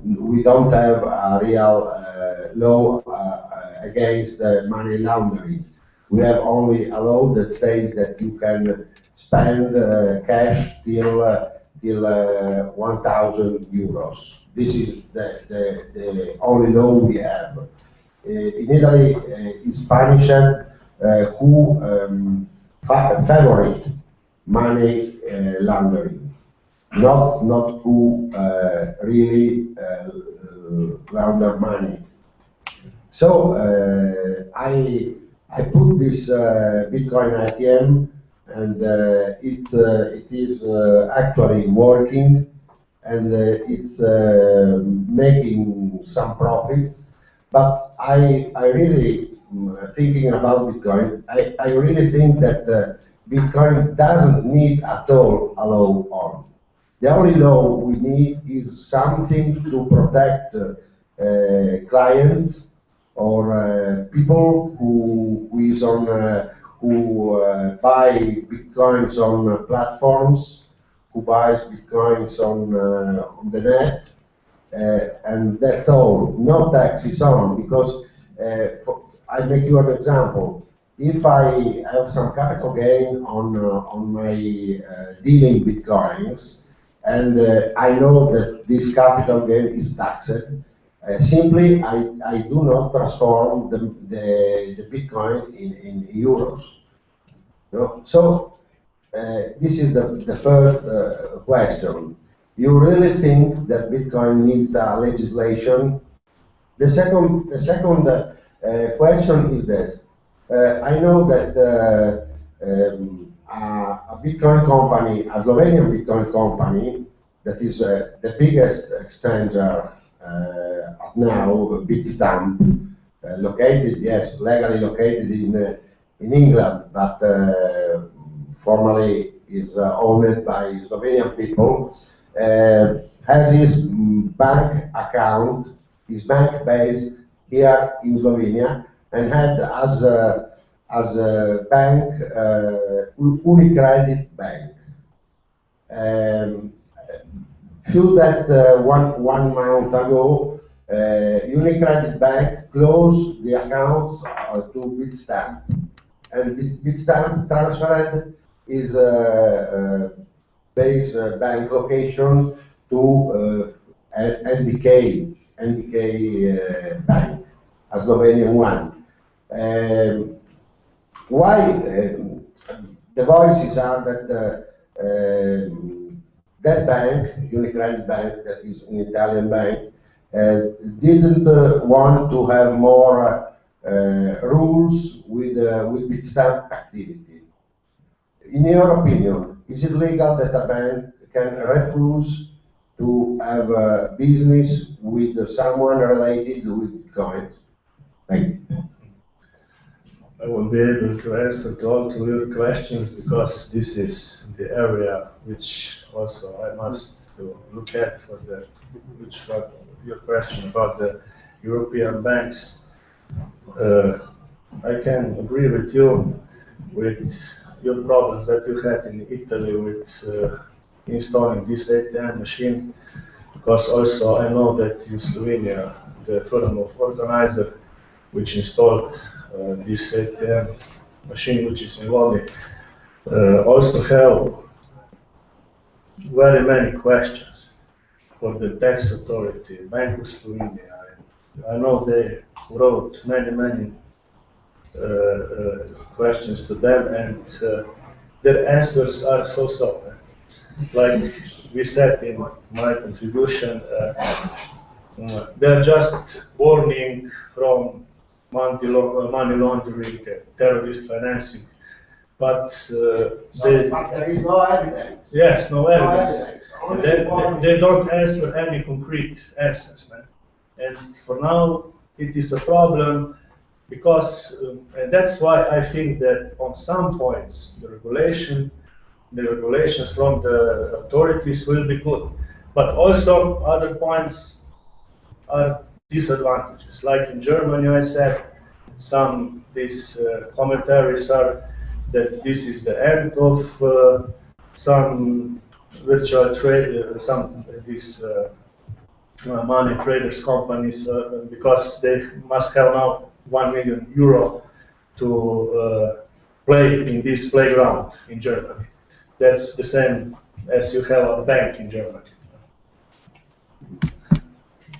we don't have a real law against money laundering. We have only a law that says that you can spend cash till 1,000 euros. This is the only law we have. In Italy, it's punished who favorite money laundering, not who really launder money. So I put this Bitcoin ATM, and it is actually working, and it's making some profits. But I really, thinking about Bitcoin, I really think that Bitcoin doesn't need at all a law on. The only law we need is something to protect clients or people who buy Bitcoins on platforms, who buys Bitcoins on the net. And that's all, no taxes on, because I make you an example. If I have some capital gain on my dealing Bitcoins, and I know that this capital gain is taxed, simply I do not transform the Bitcoin in euros. No? So this is the first question. You really think that Bitcoin needs legislation? The second question is this. I know that a Bitcoin company, a Slovenian Bitcoin company, that is the biggest exchanger now, Bitstamp, located, yes, legally located in England, but formally is owned by Slovenian people. Has his bank account, his bank based here in Slovenia, and had as a bank Unicredit Bank. Feel that one month ago, Unicredit Bank closed the accounts to Bitstamp, and Bitstamp transferred his base bank location to NBK Bank, a Slovenian one. Why the voices are that that bank, Unicredit Bank, that is an Italian bank, didn't want to have more rules with Bitstamp activity. In your opinion, is it legal that a bank can refuse to have a business with someone related with Bitcoin? Thank you. I won't be able to answer to all to your questions because this is the area which also I must look at for the your question about the European banks. I can agree with you with your problems that you had in Italy with installing this ATM machine, because also I know that in Slovenia the firm of organizer which installed this ATM machine, which is in Lodi, also have very many questions for the tax authority, Bank of Slovenia. I know they wrote many questions to them, and their answers are so-so. Like we said in my contribution, they're just warning from money laundering, terrorist financing, but there is no evidence. Yes, no evidence. They don't answer any concrete answers, man. And for now, it is a problem because, and that's why I think that on some points the regulations from the authorities will be good, but also other points are disadvantages. Like in Germany, I said, these commentaries are that this is the end of some virtual trade, these money traders companies, because they must have now €1 million to play in this playground in Germany. That's the same as you have a bank in Germany.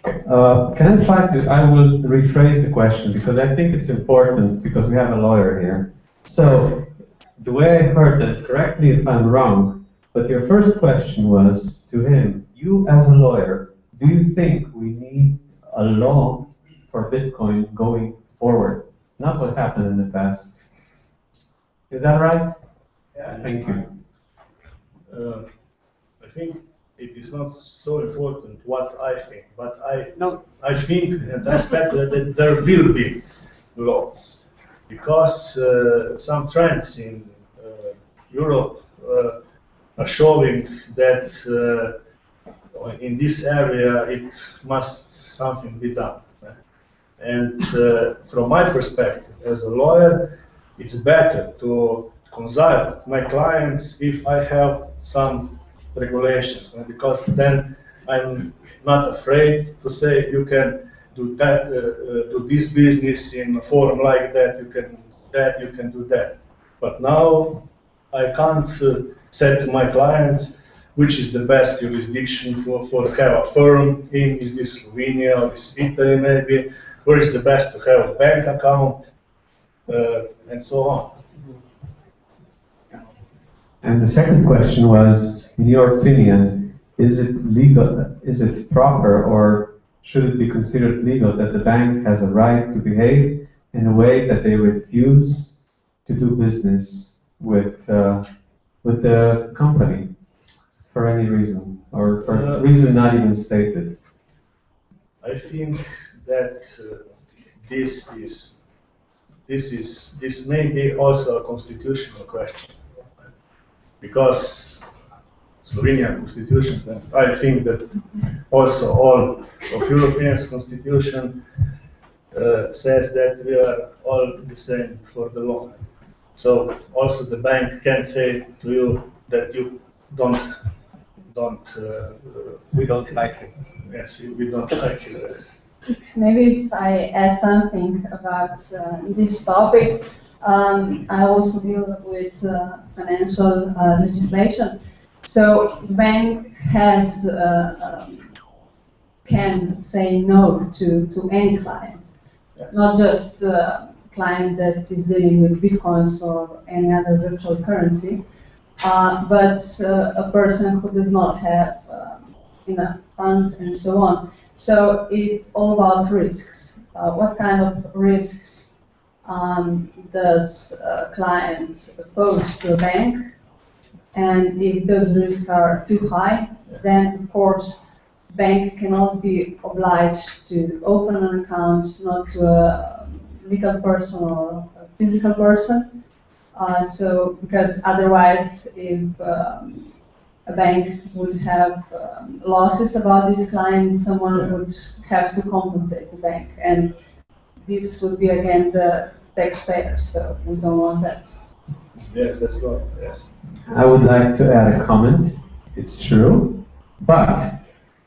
Can I try to, I will rephrase the question because I think it's important because we have a lawyer here. So, the way I heard that, correct me if I'm wrong, but your first question was to him, you as a lawyer, do you think we need a law for Bitcoin going forward? Not what happened in the past. Is that right? Yeah. Thank you. I think it is not so important what I think, but I think and expect that there will be law, because some trends in Europe are showing that in this area it must something be done. And from my perspective as a lawyer, it's better to consult my clients if I have some regulations, because then I'm not afraid to say you can do that, do this business in a forum like that, you can do that. But now I can't say to my clients which is the best jurisdiction for have a firm in, is this Slovenia or is Italy maybe, where is the best to have a bank account, and so on. And the second question was, in your opinion, is it legal, is it proper, or should it be considered legal that the bank has a right to behave in a way that they refuse to do business with the company for any reason, or for a reason not even stated? I think that this may be also a constitutional question, because Slovenian constitution, and I think that also all of European constitution says that we are all the same for the law. So also the bank can say to you that you we don't like it. Yes, we don't like it. Yes. Maybe if I add something about this topic, I also deal with financial legislation. So the bank has can say no to any client, yes. Not just client that is dealing with bitcoins or any other virtual currency, but a person who does not have enough funds and so on. So it's all about risks. What kind of risks does a client pose to a bank? And if those risks are too high, then of course bank cannot be obliged to open an account not to a legal person or a physical person. So because otherwise, if a bank would have losses about these clients, someone would have to compensate the bank, and this would be again the taxpayer. So we don't want that. Yes, that's right. Yes. I would like to add a comment. It's true, but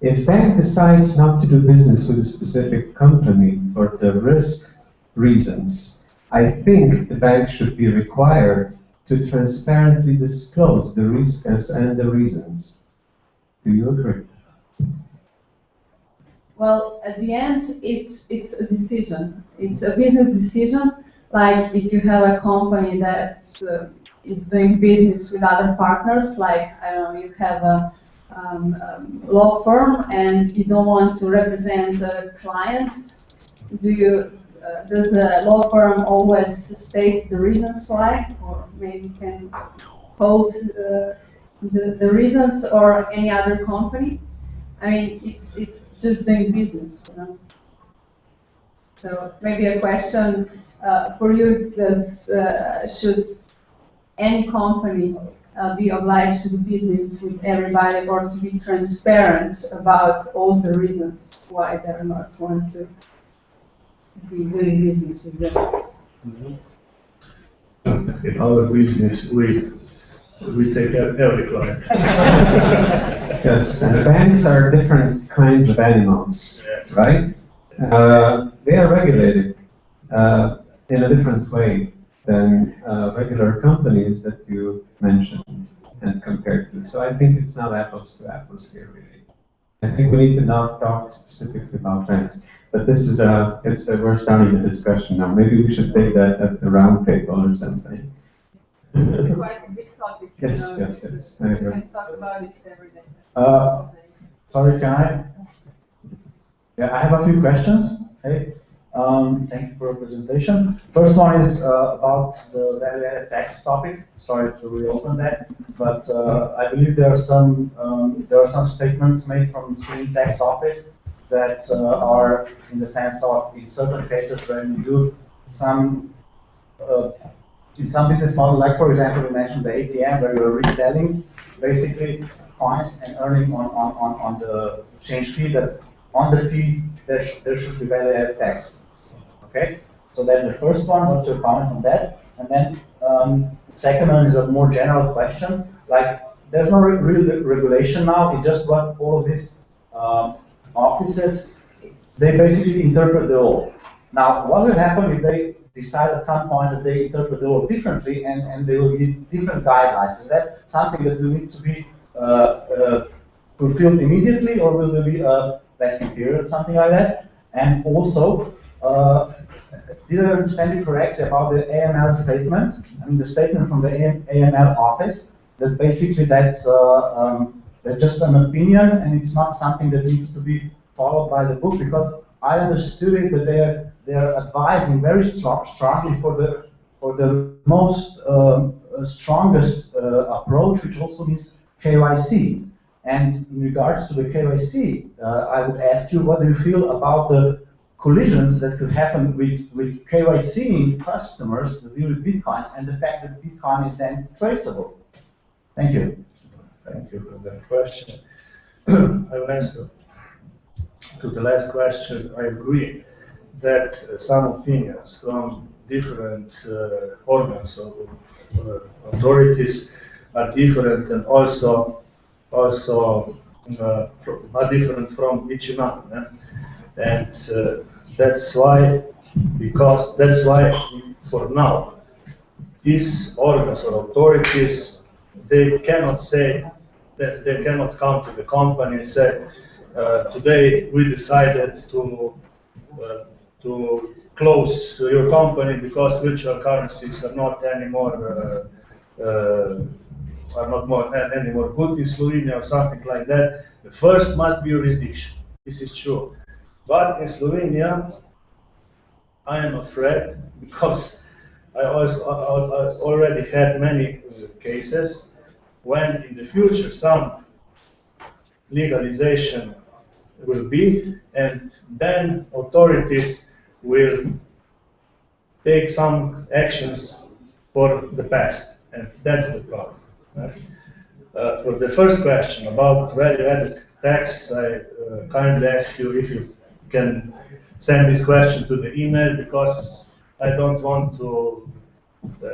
if bank decides not to do business with a specific company for the risk reasons, I think the bank should be required to transparently disclose the risks and the reasons. Do you agree? Well, at the end, it's a decision. It's a business decision. Like if you have a company that is doing business with other partners, like I don't know, you have a law firm and you don't want to represent clients. Does the law firm always states the reasons why, or maybe you can quote the reasons, or any other company? I mean, it's just doing business, you know. So maybe a question for you: should any company be obliged to do business with everybody, or to be transparent about all the reasons why they're not want to be doing business with them? In our business, we take care of every client. Yes, and banks are different kinds of animals, yes. Right? They are regulated in a different way than regular companies that you mentioned and compared to. So I think it's not apples to apples here, really. I think we need to not talk specifically about banks. But this is we're starting a discussion now. Maybe we should take that at the round table or something. It's quite a big topic. Yes. We can talk about this every day. Sorry, can I? Yeah, I have a few questions. Hey, thank you for your presentation. First one is about the value-added tax topic. Sorry to reopen that, but I believe there are some statements made from the Slovenian tax office that are in the sense of, in certain cases when you do some in some business model, like for example you mentioned the ATM, where you're reselling basically coins and earning on the change fee, that on the fee there should be value-added tax. Okay, so that's the first one. What's your comment on that? And then the second one is a more general question. Like, there's no real regulation now. It's just what all of these offices, they basically interpret the law. Now, what will happen if they decide at some point that they interpret the law differently, and they will give different guidelines? Is that something that will need to be fulfilled immediately, or will there be a vesting period, something like that? And also, did I understand you correctly about the AML statement? I mean, the statement from the AML office, that basically that's just an opinion and it's not something that needs to be followed by the book, because I understood it that they're advising very strongly for the most strongest approach, which also means KYC. And in regards to the KYC, I would ask you, what do you feel about the collisions that could happen with KYC customers that deal with Bitcoins, and the fact that Bitcoin is then traceable? Thank you. Thank you for that question. I will answer to the last question. I agree that some opinions from different organs of authorities are different, and also are different from each other. And that's why for now, these organs or authorities, they cannot say that they cannot come to the company and say, today we decided to close your company because virtual currencies are not anymore good in Slovenia, or something like that. The first must be jurisdiction. This is true. But in Slovenia, I am afraid, because I already had many cases when in the future some legalization will be, and then authorities will take some actions for the past, and that's the problem. For the first question about value-added tax, I kindly ask you if you can send this question to the email, because I don't want to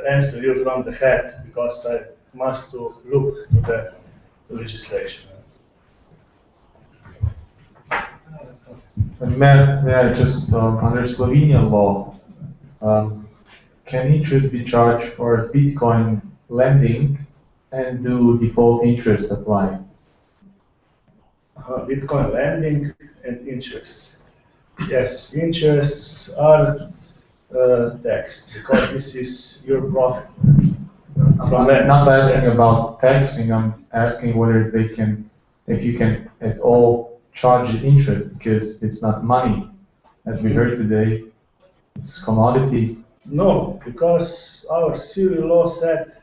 answer you from the head, because I must to look to the legislation. May I just, under Slovenian law, can interest be charged for Bitcoin lending, and do default interest apply? Bitcoin lending and interests. Yes, interests are taxed, because this is your profit. I'm not asking about taxing, I'm asking whether they can, if you can at all charge the interest, because it's not money. As we heard today, it's commodity. No, because our civil law said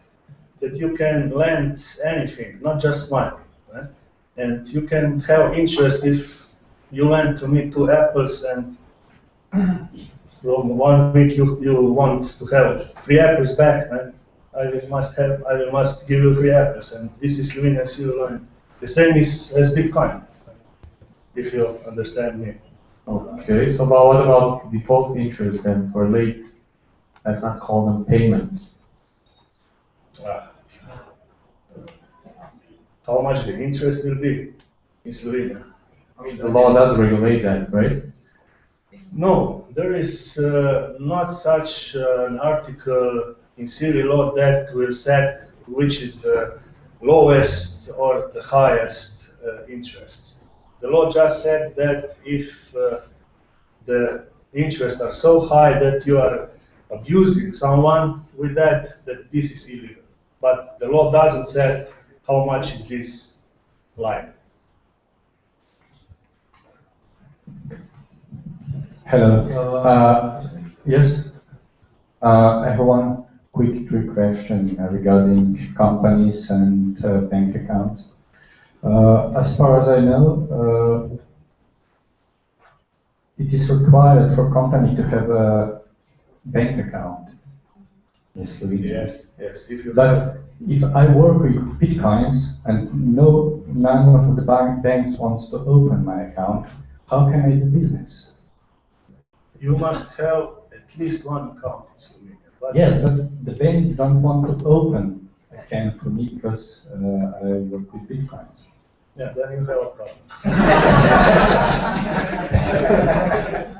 that you can lend anything, not just money. Right? And you can have interest if you lend to me 2 apples, and from 1 week you want to have 3 apples back, and I must give you 3 apples, and this is Slovenian civil law. The same is as Bitcoin, if you understand me. Okay, so what about default interest then for late, let's not call them payments? How much the interest will be in Slovenia? I mean, the law does regulate that, right? No, there is not such an article in civil law that will set which is the lowest or the highest interest. The law just said that if the interests are so high that you are abusing someone with that this is illegal. But the law doesn't say how much is this line. Hello. Yes. I have one quick question regarding companies and bank accounts. As far as I know, it is required for company to have a bank account in Slovenia. Yes. But if I work with Bitcoins and none of the banks wants to open my account, how can I do business? You must have at least 1 account in Slovenia. Yes, but the bank don't want to open account for me because I work with Bitcoins. Yeah, then you have a problem.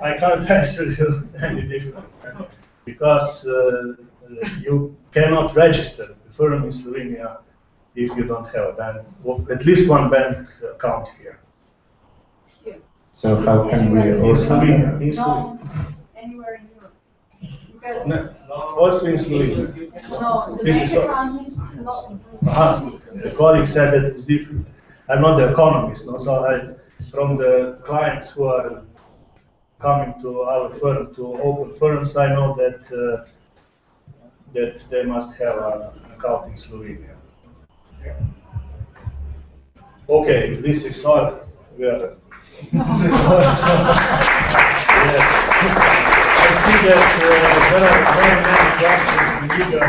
I can't answer you any different, because you cannot register the firm in Slovenia if you don't have at least 1 bank account here. So how can we in Slovenia? No, anywhere in Europe. Because also in Slovenia. no, the This bank is account is not. The colleague said that it's different. I'm not the economist, no, so from the clients who are coming to our firm to open firms, I know that that they must have an account in Slovenia. Okay, if this is all, we are. Yes. I see that there are very many questions in the legal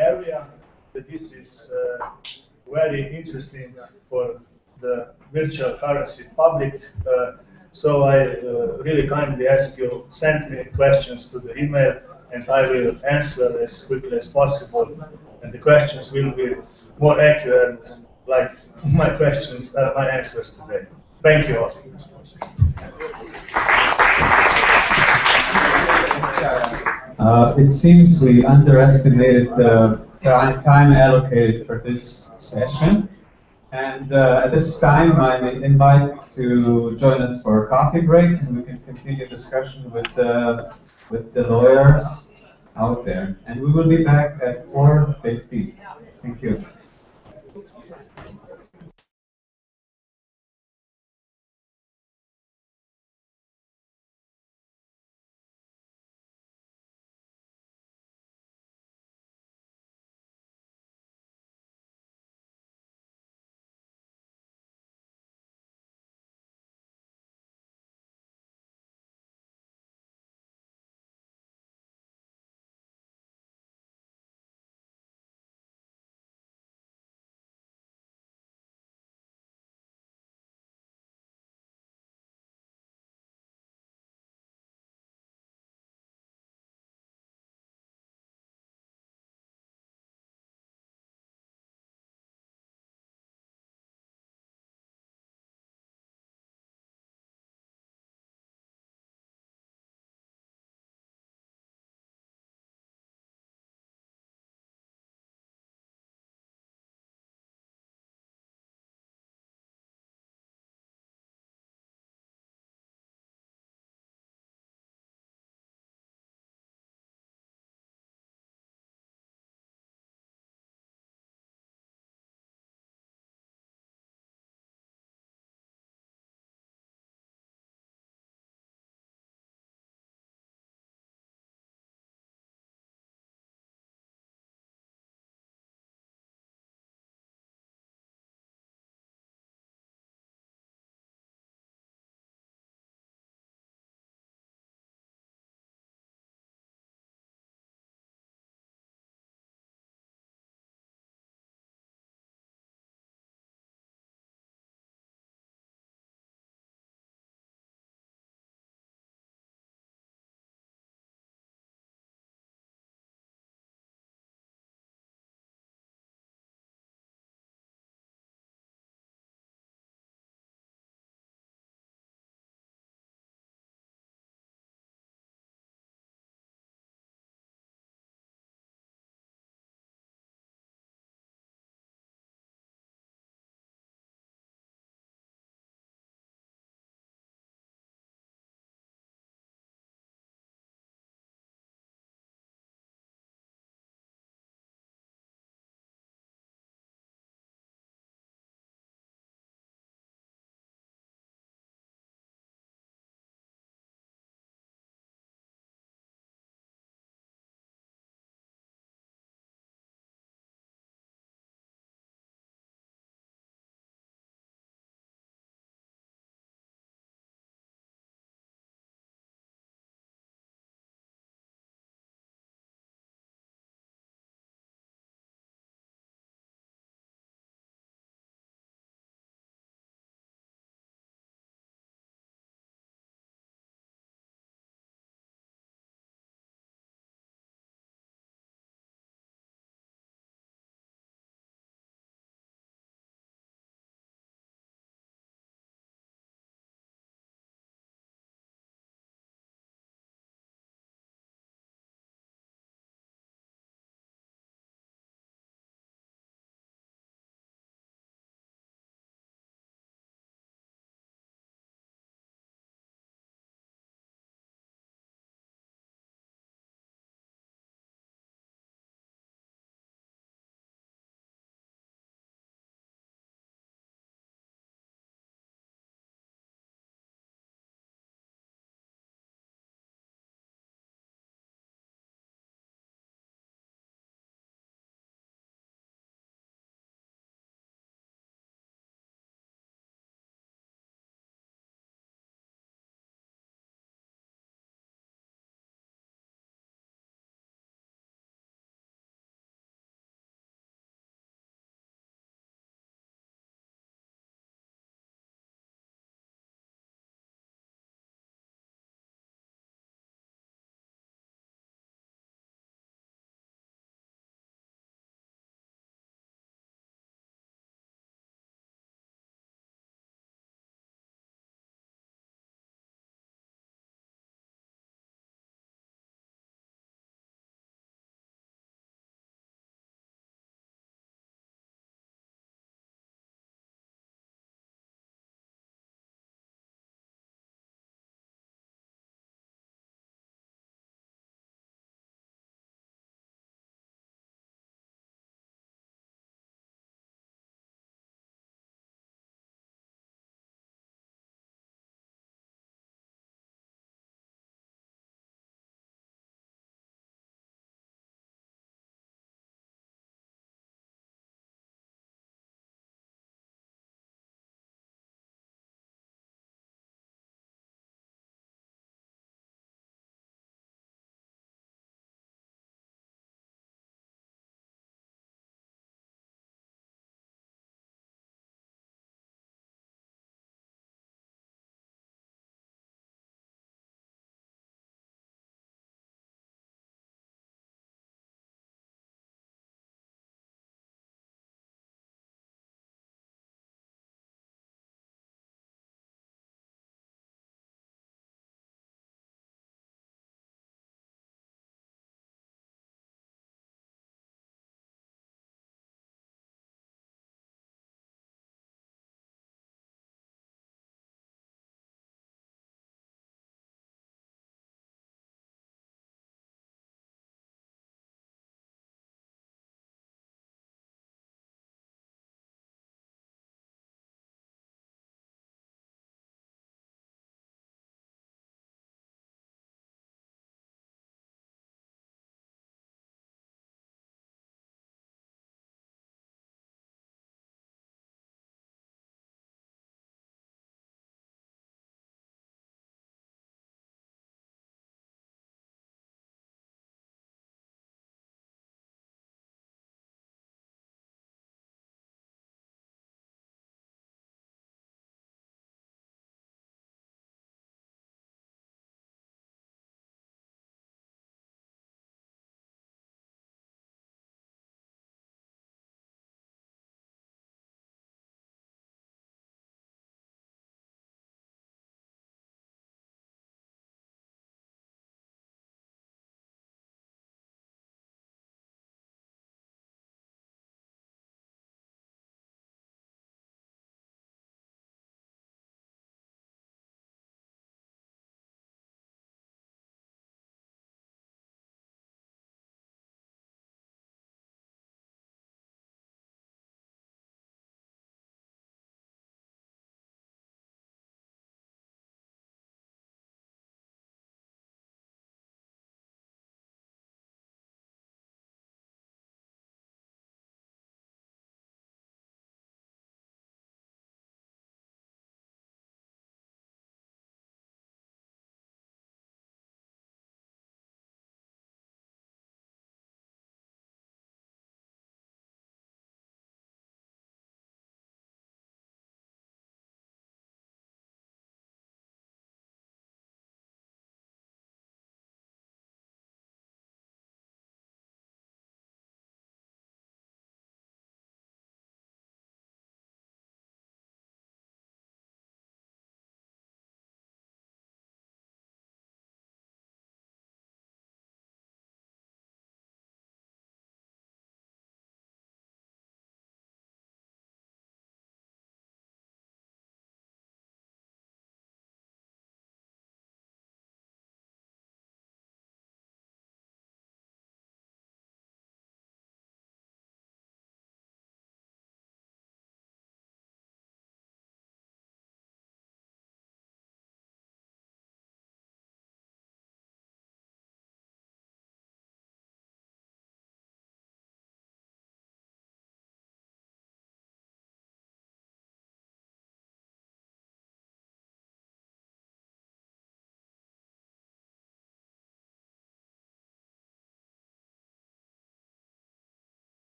area. That this is very interesting for the virtual currency public. So I really kindly ask you send me questions to the email, and I will answer as quickly as possible. And the questions will be more accurate, like my questions, my answers today. Thank you all. It seems we underestimated the time allocated for this session. And at this time, I invite you to join us for a coffee break, and we can continue discussion with the lawyers out there. And we will be back at 4:50. Thank you.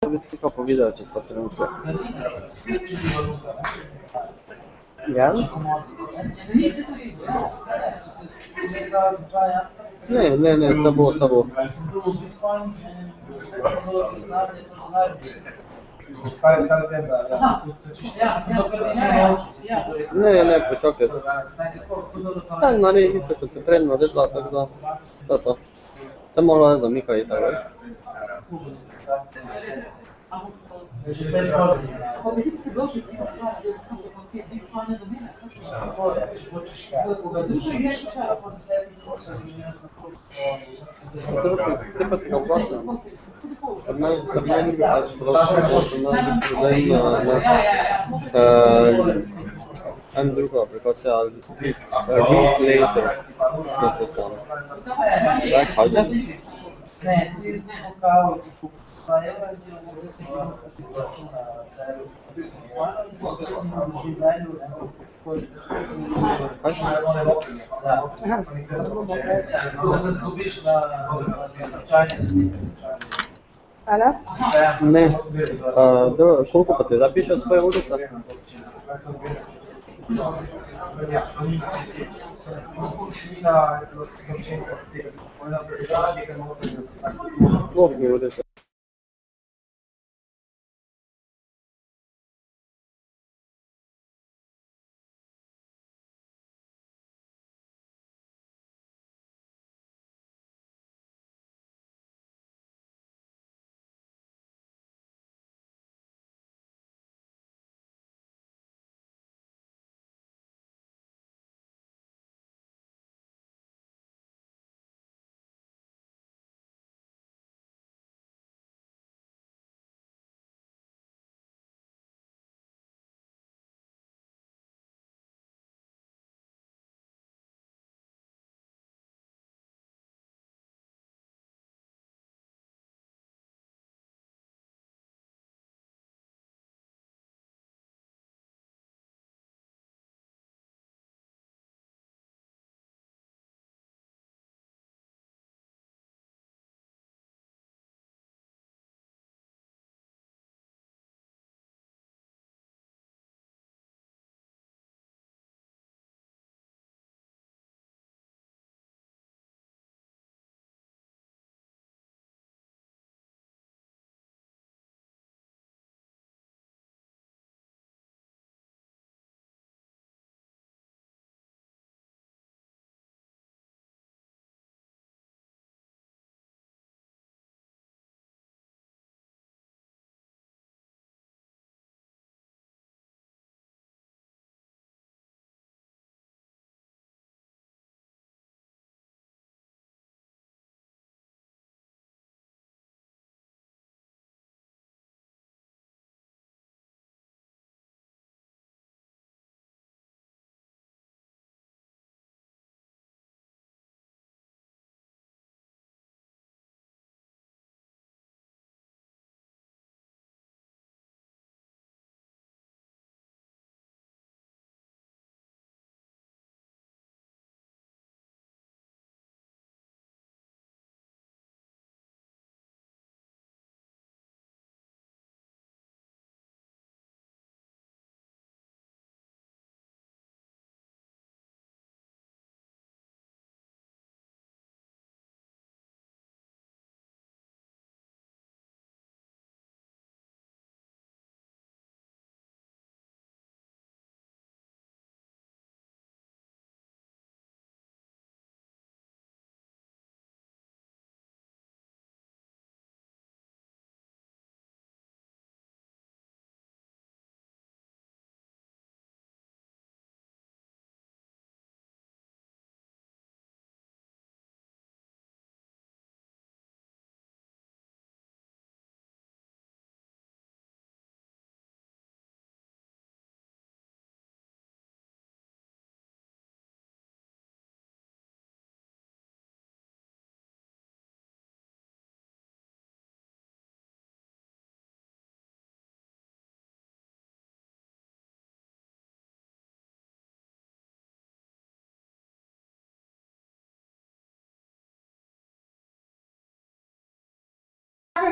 Bi si pa povedal, če pa trenutno. Ja? Ne, samo. Ne, počakaj. Sam naredi isto, kot se prej naredila, tako da, to. Te malo ne zamikaj, tako veš. Te pa se ga vprašam. Pri meni bi pač problem en druga aplikacija, ali read later, ne se sam. Kaj je? Ne, koliko pa te zapiše od svoje ulice? Koliko mi ulice?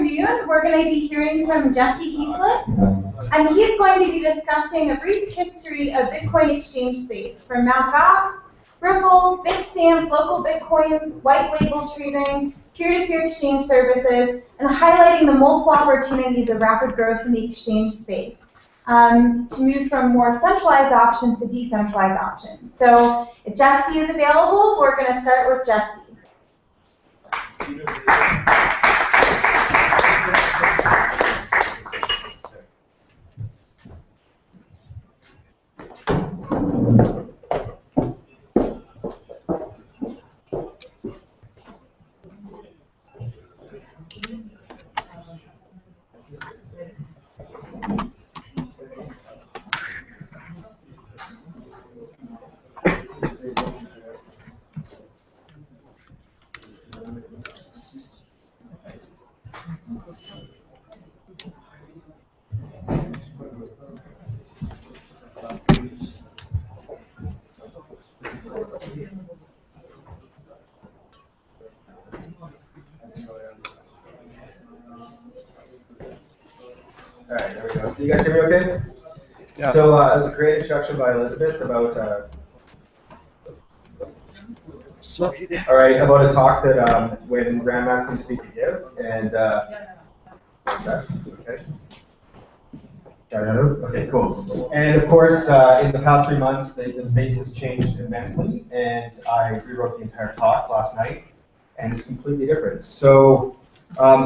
afternoon, we're going to be hearing from Jesse Heaslip, and he's going to be discussing a brief history of Bitcoin exchange space from Mt. Gox, Ripple, Bitstamp, local Bitcoins, white label trading, peer-to-peer exchange services, and highlighting the multiple opportunities of rapid growth in the exchange space to move from more centralized options to decentralized options. So if Jesse is available, we're going to start with Jesse. All right, there we go. Can you guys hear me okay? Yeah. So it was a great introduction by Elizabeth about all right, about a talk that when Graham asked me to speak to give, and okay. Okay, cool. And of course, in the past 3 months, the space has changed immensely, and I rewrote the entire talk last night, and it's completely different. So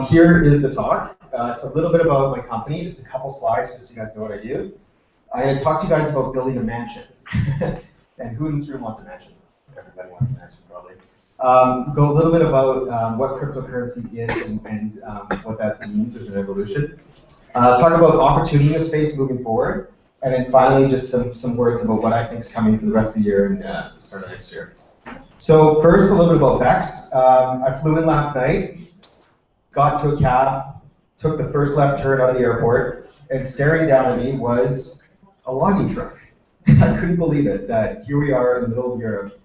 here is the talk. It's a little bit about my company, just a couple slides, just so you guys know what I do. I'm going to talk to you guys about building a mansion. And who in this room wants a mansion? Everybody wants a mansion, probably. Go a little bit about what cryptocurrency is and what that means as an evolution. Talk about opportunity in the space moving forward. And then finally, just some words about what I think is coming for the rest of the year and the start of next year. So first, a little bit about Bex. I flew in last night, got to a cab, took the first left turn out of the airport, and staring down at me was a logging truck. I couldn't believe it, that here we are in the middle of Europe,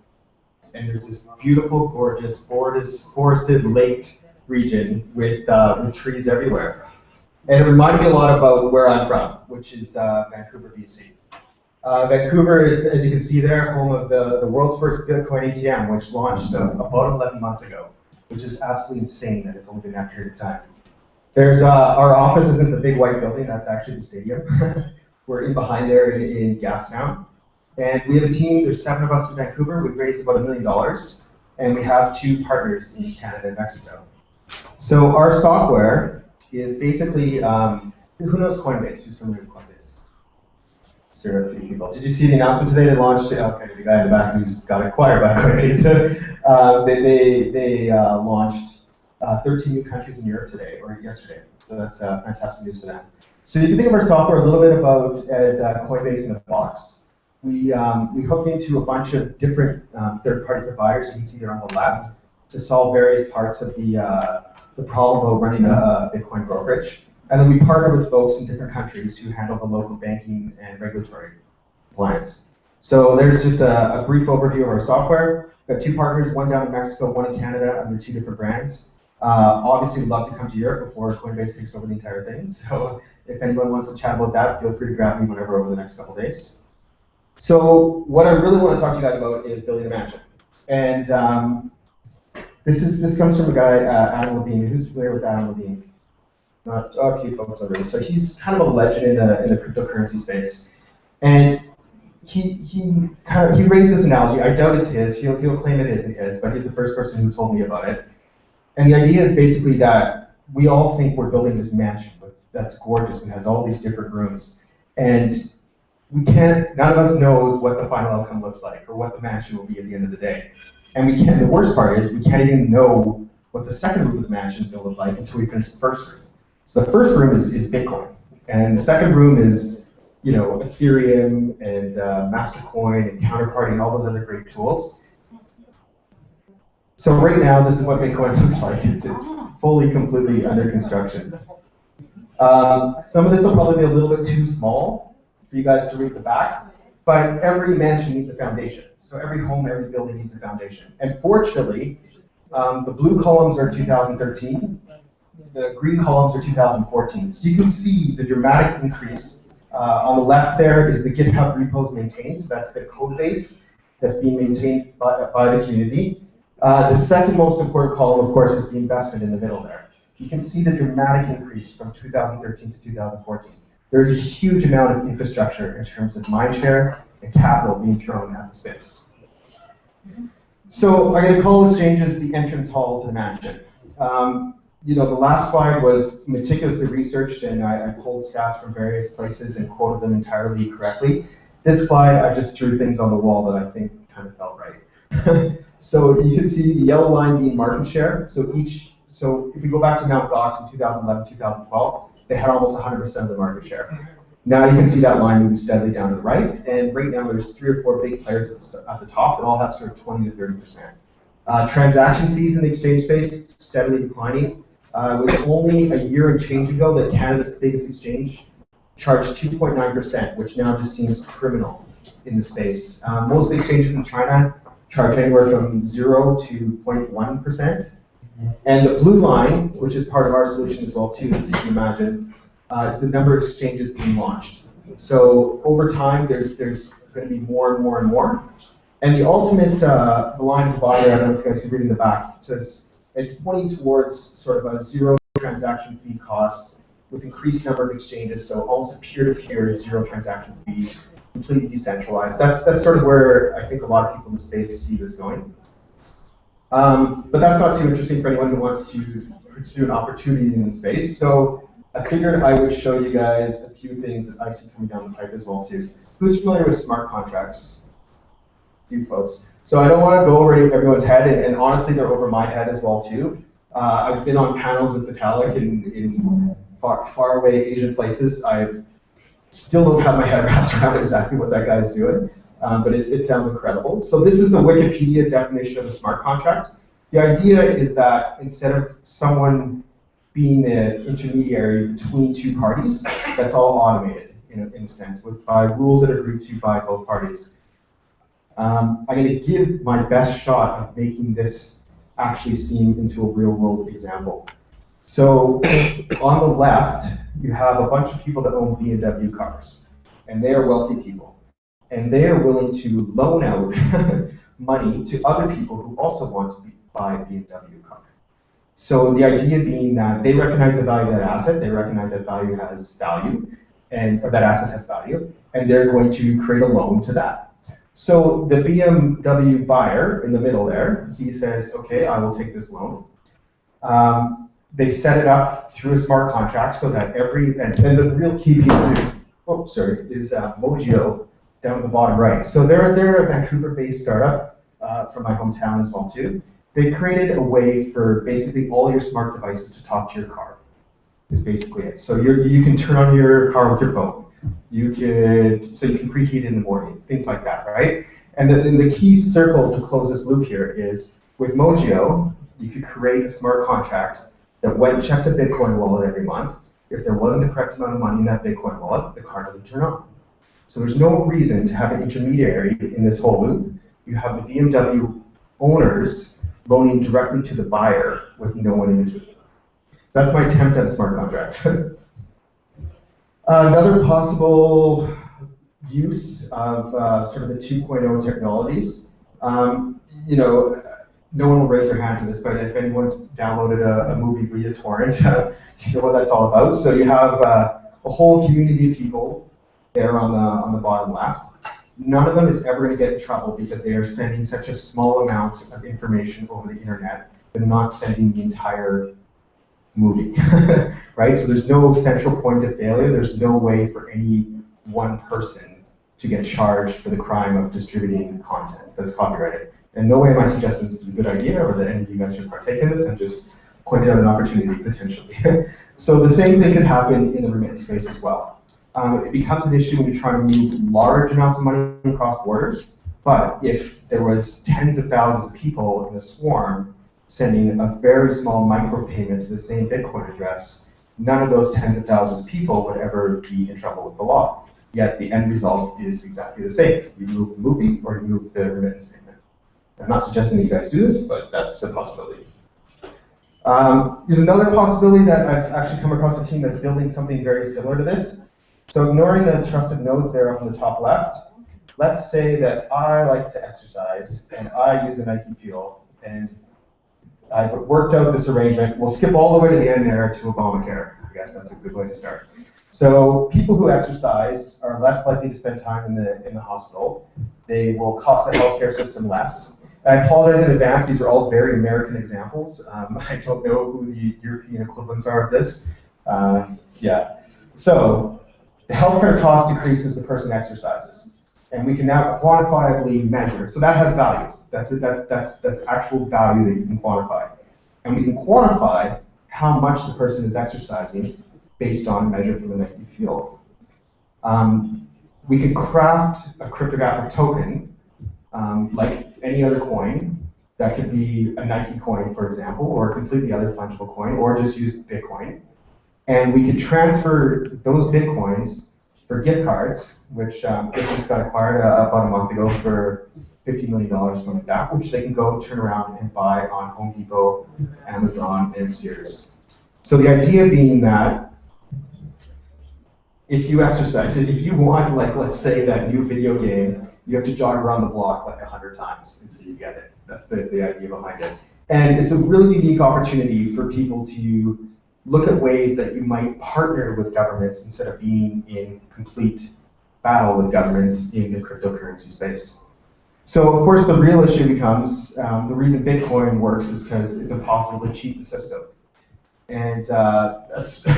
and there's this beautiful, gorgeous, forested lake region with trees everywhere. And it reminded me a lot about where I'm from, which is Vancouver, BC. Vancouver is, as you can see there, home of the world's first Bitcoin ATM, which launched about 11 months ago, which is absolutely insane that it's only been that period of time. There's our office isn't the big white building, that's actually the stadium. We're in behind there in Gastown. And we have a team, there's 7 of us in Vancouver, we've raised about $1 million, and we have 2 partners in Canada and Mexico. So our software is basically, who knows Coinbase? Who's familiar with Coinbase? There are a few people. Did you see the announcement today? They launched, okay, the guy in the back who's got acquired by Coinbase. They launched 13 new countries in Europe today, or yesterday. So that's fantastic news for them. So you can think of our software a little bit about as Coinbase in a box. We hook into a bunch of different third-party providers, you can see there on the left, to solve various parts of the problem of running a Bitcoin brokerage. And then we partner with folks in different countries who handle the local banking and regulatory compliance. So there's just a brief overview of our software. We've got 2 partners, one down in Mexico, one in Canada, under 2 different brands. Obviously, we'd love to come to Europe before Coinbase takes over the entire thing. So if anyone wants to chat about that, feel free to grab me whenever over the next couple of days. So what I really want to talk to you guys about is building a mansion. And this comes from a guy, Adam Levine. Who's familiar with Adam Levine? Not a few folks already. So he's kind of a legend in the cryptocurrency space. And he raised this analogy. I doubt it's his. He'll claim it isn't his, but he's the first person who told me about it. And the idea is basically that we all think we're building this mansion that's gorgeous and has all these different rooms. And none of us knows what the final outcome looks like or what the mansion will be at the end of the day. And the worst part is we can't even know what the second room of the mansion is going to look like until we finish the first room. So the first room is Bitcoin. And the second room is, Ethereum and Mastercoin and Counterparty and all those other great tools. So right now, this is what Bitcoin looks like. It's fully, completely under construction. Some of this will probably be a little bit too small for you guys to read the back, but every mansion needs a foundation. So every home, every building needs a foundation. And fortunately, the blue columns are 2013, the green columns are 2014. So you can see the dramatic increase. On the left there is the GitHub repos maintained, so that's the code base that's being maintained by the community. The second most important column, of course, is the investment in the middle there. You can see the dramatic increase from 2013 to 2014. There's a huge amount of infrastructure in terms of mindshare and capital being thrown at the space. So I'm going to call exchanges the entrance hall to the mansion. The last slide was meticulously researched, and I pulled stats from various places and quoted them entirely correctly. This slide, I just threw things on the wall that I think kind of felt right. So you can see the yellow line being market share. So if we go back to Mt. Gox in 2011, 2012, they had almost 100% of the market share. Now you can see that line moving steadily down to the right, and right now there's 3 or 4 big players at the top that all have sort of 20 to 30%. Transaction fees in the exchange space steadily declining. It was only a year and change ago that Canada's biggest exchange charged 2.9%, which now just seems criminal in the space. Most exchanges in China charge anywhere from 0 to 0.1%. And the blue line, which is part of our solution as well too, as you can imagine, is the number of exchanges being launched. So over time, there's going to be more and more and more. And the ultimate, the line at the bottom, I don't know if you guys can read in the back, it says it's pointing towards sort of a 0 transaction fee cost with increased number of exchanges, so almost a peer-to-peer 0 transaction fee, completely decentralized. That's sort of where I think a lot of people in the space see this going. But that's not too interesting for anyone who wants to pursue an opportunity in the space. So I figured I would show you guys a few things that I see coming down the pipe as well too. Who's familiar with smart contracts? You folks. So I don't want to go over everyone's head, and honestly, they're over my head as well too. I've been on panels with Vitalik in far away Asian places. I still don't have my head wrapped around exactly what that guy's doing, but it sounds incredible. So this is the Wikipedia definition of a smart contract. The idea is that instead of someone being the intermediary between 2 parties, that's all automated in a sense, by rules that are agreed to by both parties. I'm going to give my best shot of making this actually seem into a real-world example. So on the left, you have a bunch of people that own BMW cars, and they are wealthy people, and they are willing to loan out money to other people who also want to buy a BMW car. So the idea being that they recognize the value of that asset, they recognize that value has value, or that asset has value, and they're going to create a loan to that. So the BMW buyer in the middle there, he says, okay, I will take this loan. They set it up through a smart contract so that and the real key piece is Mojio down at the bottom right. So they're a Vancouver-based startup from my hometown as well too. They created a way for basically all your smart devices to talk to your car, is basically it. So you can turn on your car with your phone. You can preheat in the morning, things like that, right? And the key circle to close this loop here is with Mojio, you could create a smart contract that went and checked a Bitcoin wallet every month. If there wasn't the correct amount of money in that Bitcoin wallet, the car doesn't turn on. So there's no reason to have an intermediary in this whole loop. You have the BMW owners loaning directly to the buyer with no one in between. That's my attempt at a smart contract. Another possible use of sort of the 2.0 technologies, no one will raise their hand to this, but if anyone's downloaded a movie via torrent, you know what that's all about. So you have a whole community of people there on the bottom left. None of them is ever going to get in trouble because they are sending such a small amount of information over the internet. They're not sending the entire movie, right? So there's no central point of failure. There's no way for any one person to get charged for the crime of distributing content that's copyrighted. And no way am I suggesting this is a good idea or that any of you guys should partake in this. I'm just pointing out an opportunity potentially. So the same thing could happen in the remittance space as well. It becomes an issue when you're trying to move large amounts of money across borders. But if there was tens of thousands of people in a swarm sending a very small micropayment to the same Bitcoin address, none of those tens of thousands of people would ever be in trouble with the law. Yet the end result is exactly the same. You move the movie or you move the remittance payment. I'm not suggesting that you guys do this, but that's a possibility. There's another possibility that I've actually come across a team that's building something very similar to this. So ignoring the trusted nodes there up in the top left, let's say that I like to exercise and I use a Nike Fuel, and I've worked out this arrangement. We'll skip all the way to the end there to Obamacare. I guess that's a good way to start. So people who exercise are less likely to spend time in the hospital. They will cost the healthcare system less. I apologize in advance, these are all very American examples. I don't know who the European equivalents are of this. Yeah. So the healthcare cost decreases the person exercises. And we can now quantifiably measure. So that has value. That's actual value that you can quantify. And we can quantify how much the person is exercising based on a measure from the Nike Fuel. We could craft a cryptographic token like any other coin. That could be a Nike coin, for example, or a completely other fungible coin, or just use Bitcoin. And we could transfer those Bitcoins for gift cards, which just got acquired about a month ago for $50 million or something like that, which they can go turn around and buy on Home Depot, Amazon, and Sears. So the idea being that if you exercise it, if you want, like, let's say that new video game, you have to jog around the block like 100 times until you get it. That's the idea behind it. And it's a really unique opportunity for people to look at ways that you might partner with governments instead of being in complete battle with governments in the cryptocurrency space. So of course the real issue becomes, the reason Bitcoin works is because it's impossible to cheat the system. And that's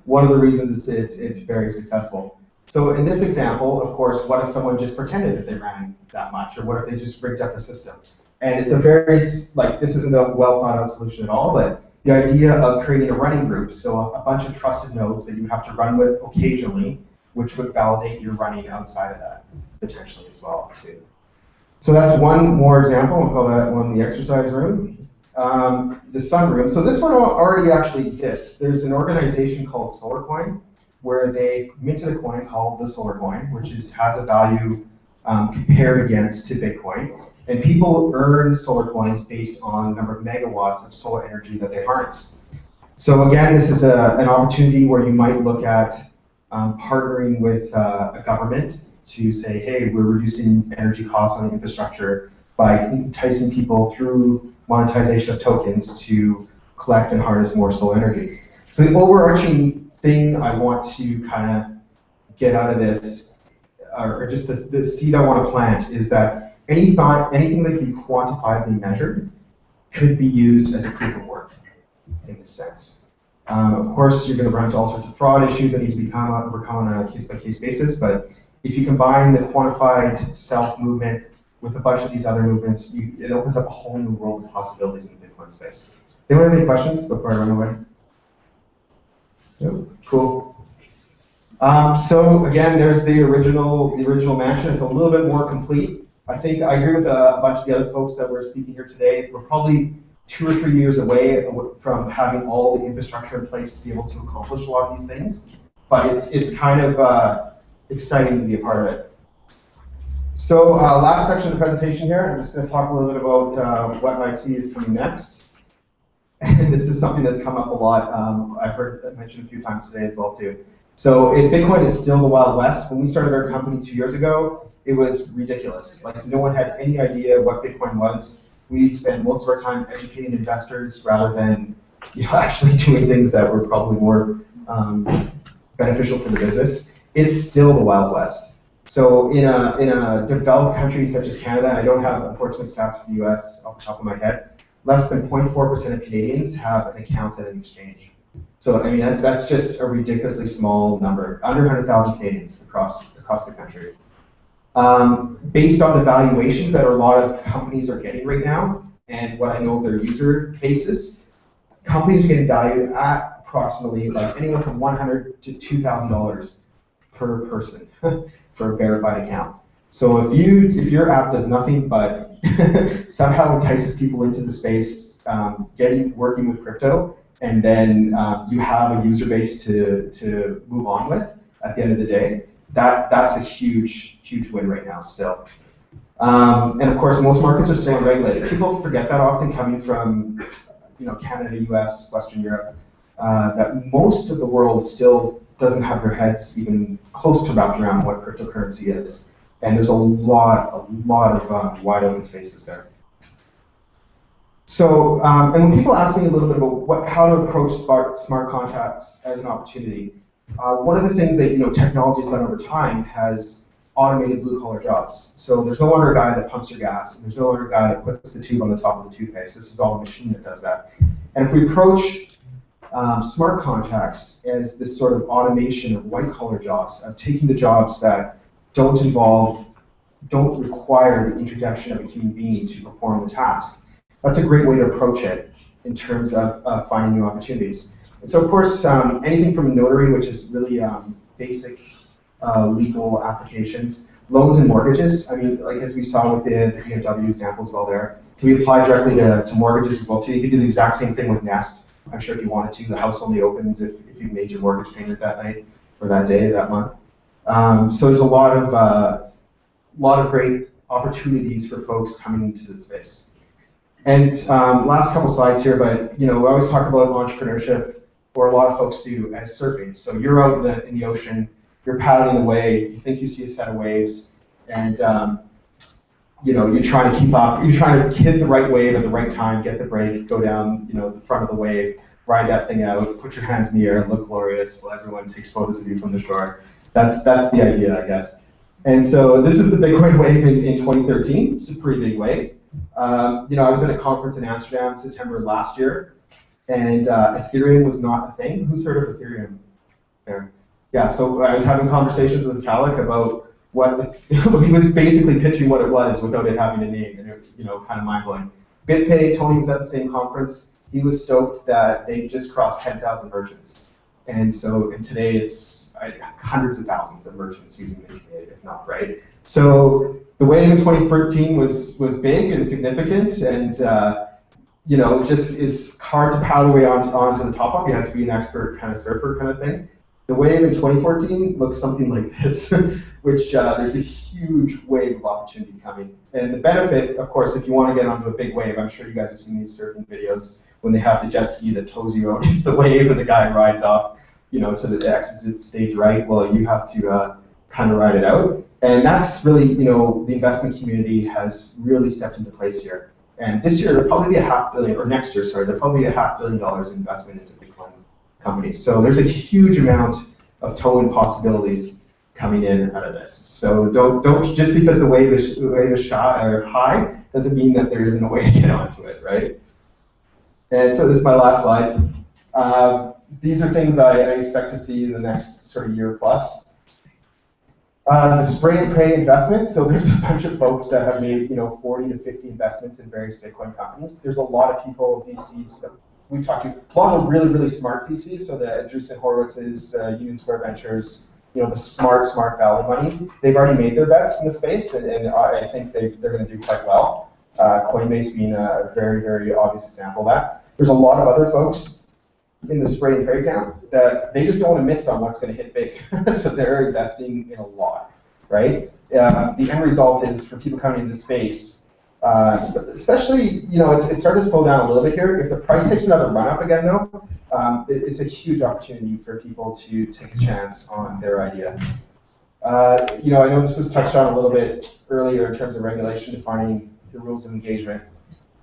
one of the reasons it's very successful. So in this example, of course, what if someone just pretended that they ran that much, or what if they just rigged up the system? And it's a very, like, this isn't a well thought out solution at all, but the idea of creating a running group, so a bunch of trusted nodes that you have to run with occasionally, which would validate your running outside of that, potentially as well, too. So that's one more example. We'll call that one the exercise room. The sun room. So this one already actually exists. There's an organization called SolarCoin, where they minted a coin called the SolarCoin, which has a value compared against to Bitcoin. And people earn solar coins based on the number of megawatts of solar energy that they harness. So again, this is an opportunity where you might look at partnering with a government to say, hey, we're reducing energy costs on the infrastructure by enticing people through monetization of tokens to collect and harness more solar energy. So the overarching thing I want to kind of get out of this, or just the seed I want to plant, is that anything that can be quantifiably measured could be used as a proof of work in this sense. Of course, you're going to run into all sorts of fraud issues that need to be overcome on a case-by-case basis, but if you combine the quantified self-movement with a bunch of these other movements, it opens up a whole new world of possibilities in the Bitcoin space. Anyone have any questions before I run away? Nope. Cool. So again, there's the original mansion. It's a little bit more complete. I think I agree with a bunch of the other folks that were speaking here today. We're probably 2 or 3 years away from having all the infrastructure in place to be able to accomplish a lot of these things. But it's kind of exciting to be a part of it. So last section of the presentation here, I'm just going to talk a little bit about what I see is coming next. And this is something that's come up a lot. I've heard that mentioned a few times today as well too. So Bitcoin is still the Wild West. When we started our company 2 years ago, it was ridiculous. Like, no one had any idea what Bitcoin was. We spent most of our time educating investors rather than actually doing things that were probably more beneficial to the business. It's still the Wild West. So in a developed country such as Canada, I don't have unfortunate stats for the US off the top of my head, less than 0.4% of Canadians have an account at an exchange. So I mean that's just a ridiculously small number, under 100,000 Canadians across the country. Based on the valuations that a lot of companies are getting right now, and what I know of their user basis, companies are getting valued at approximately like anywhere from $100 to $2,000 per person for a verified account. So if your app does nothing but somehow entices people into the space, working with crypto, and then you have a user base to move on with at the end of the day, that's a huge win right now still. And of course, most markets are still unregulated. People forget that often coming from Canada, US, Western Europe, that most of the world still doesn't have their heads even close to wrapped around what cryptocurrency is. And there's a lot of wide open spaces there. So, and when people ask me a little bit about how to approach smart contracts as an opportunity, one of the things that technology has done over time has automated blue-collar jobs. So there's no longer a guy that pumps your gas, and there's no longer a guy that puts the tube on the top of the toothpaste. This is all a machine that does that. And if we approach smart contracts as this sort of automation of white-collar jobs, of taking the jobs that don't require the interjection of a human being to perform the task, that's a great way to approach it in terms of finding new opportunities. And so, of course, anything from a notary, which is really basic legal applications, loans and mortgages. I mean, like as we saw with the BMW example as well there, can we apply directly to mortgages as well too? You can do the exact same thing with Nest. I'm sure if you wanted to, the house only opens if you made your mortgage payment that night or that day, that month. So there's a lot of great opportunities for folks coming into the space. And last couple slides here, but we always talk about entrepreneurship, or a lot of folks do, as surfing. So you're out in the ocean, you're paddling away, you think you see a set of waves, and you're trying to keep up, you're trying to hit the right wave at the right time, get the break, go down the front of the wave, ride that thing out, put your hands in the air, look glorious while everyone takes photos of you from the shore. That's the idea, I guess. And so this is the Bitcoin wave in 2013. It's a pretty big wave. I was at a conference in Amsterdam in September last year, and Ethereum was not a thing. Who's heard of Ethereum there? Yeah, so I was having conversations with Knafelc about what he was basically pitching what it was without it having a name, and it was kind of mind-blowing. BitPay, Tony was at the same conference. He was stoked that they just crossed 10,000 merchants. And today it's hundreds of thousands of merchants using BitPay, if not, right? So the wave in 2013 was big and significant, and just is hard to paddle away onto the top of. You have to be an expert kind of surfer kind of thing. The wave in 2014 looks something like this, which there's a huge wave of opportunity coming. And the benefit, of course, if you want to get onto a big wave, I'm sure you guys have seen these surfing videos when they have the jet ski that tows you out into the wave and the guy rides off, to the exit stage right. Well, you have to kind of ride it out. And that's really, the investment community has really stepped into place here. And this year, there'll probably be $500 million, or next year, sorry, there'll probably be $500 million in investment into Bitcoin companies. So there's a huge amount of token possibilities coming in out of this. So don't just because the wave is high doesn't mean that there isn't a way to get onto it, right? And so this is my last slide. These are things I expect to see in the next sort of year plus. The spray and pray investments. So there's a bunch of folks that have made 40 to 50 investments in various Bitcoin companies. There's a lot of people, VCs that we've talked to, a lot of really, really smart VCs. So the Andreessen Horowitzes, the Union Square Ventures, the smart value money. They've already made their bets in the space, and I think they're going to do quite well. Coinbase being a very, very obvious example of that. There's a lot of other folks in the spray and pray camp that they just don't want to miss on what's going to hit big. So they're investing in a lot, right? The end result is for people coming into the space, especially, it's starting to slow down a little bit here. If the price takes another run up again, though, it's a huge opportunity for people to take a chance on their idea. I know this was touched on a little bit earlier in terms of regulation, defining the rules of engagement,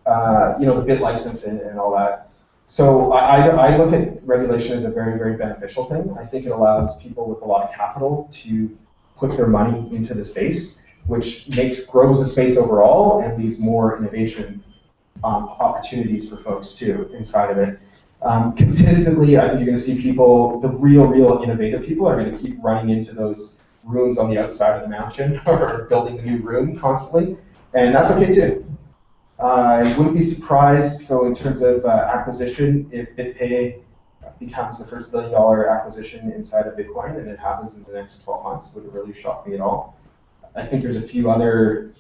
the bit license and all that. So I look at regulation as a very, very beneficial thing. I think it allows people with a lot of capital to put their money into the space, which grows the space overall and leaves more innovation opportunities for folks too inside of it. Consistently, I think you're going to see people, the real innovative people, are going to keep running into those rooms on the outside of the mountain or building a new room constantly, and that's okay too. I wouldn't be surprised, so in terms of acquisition, if BitPay becomes the first $1 billion acquisition inside of Bitcoin, and it happens in the next 12 months, wouldn't really shock me at all. I think there's a few other,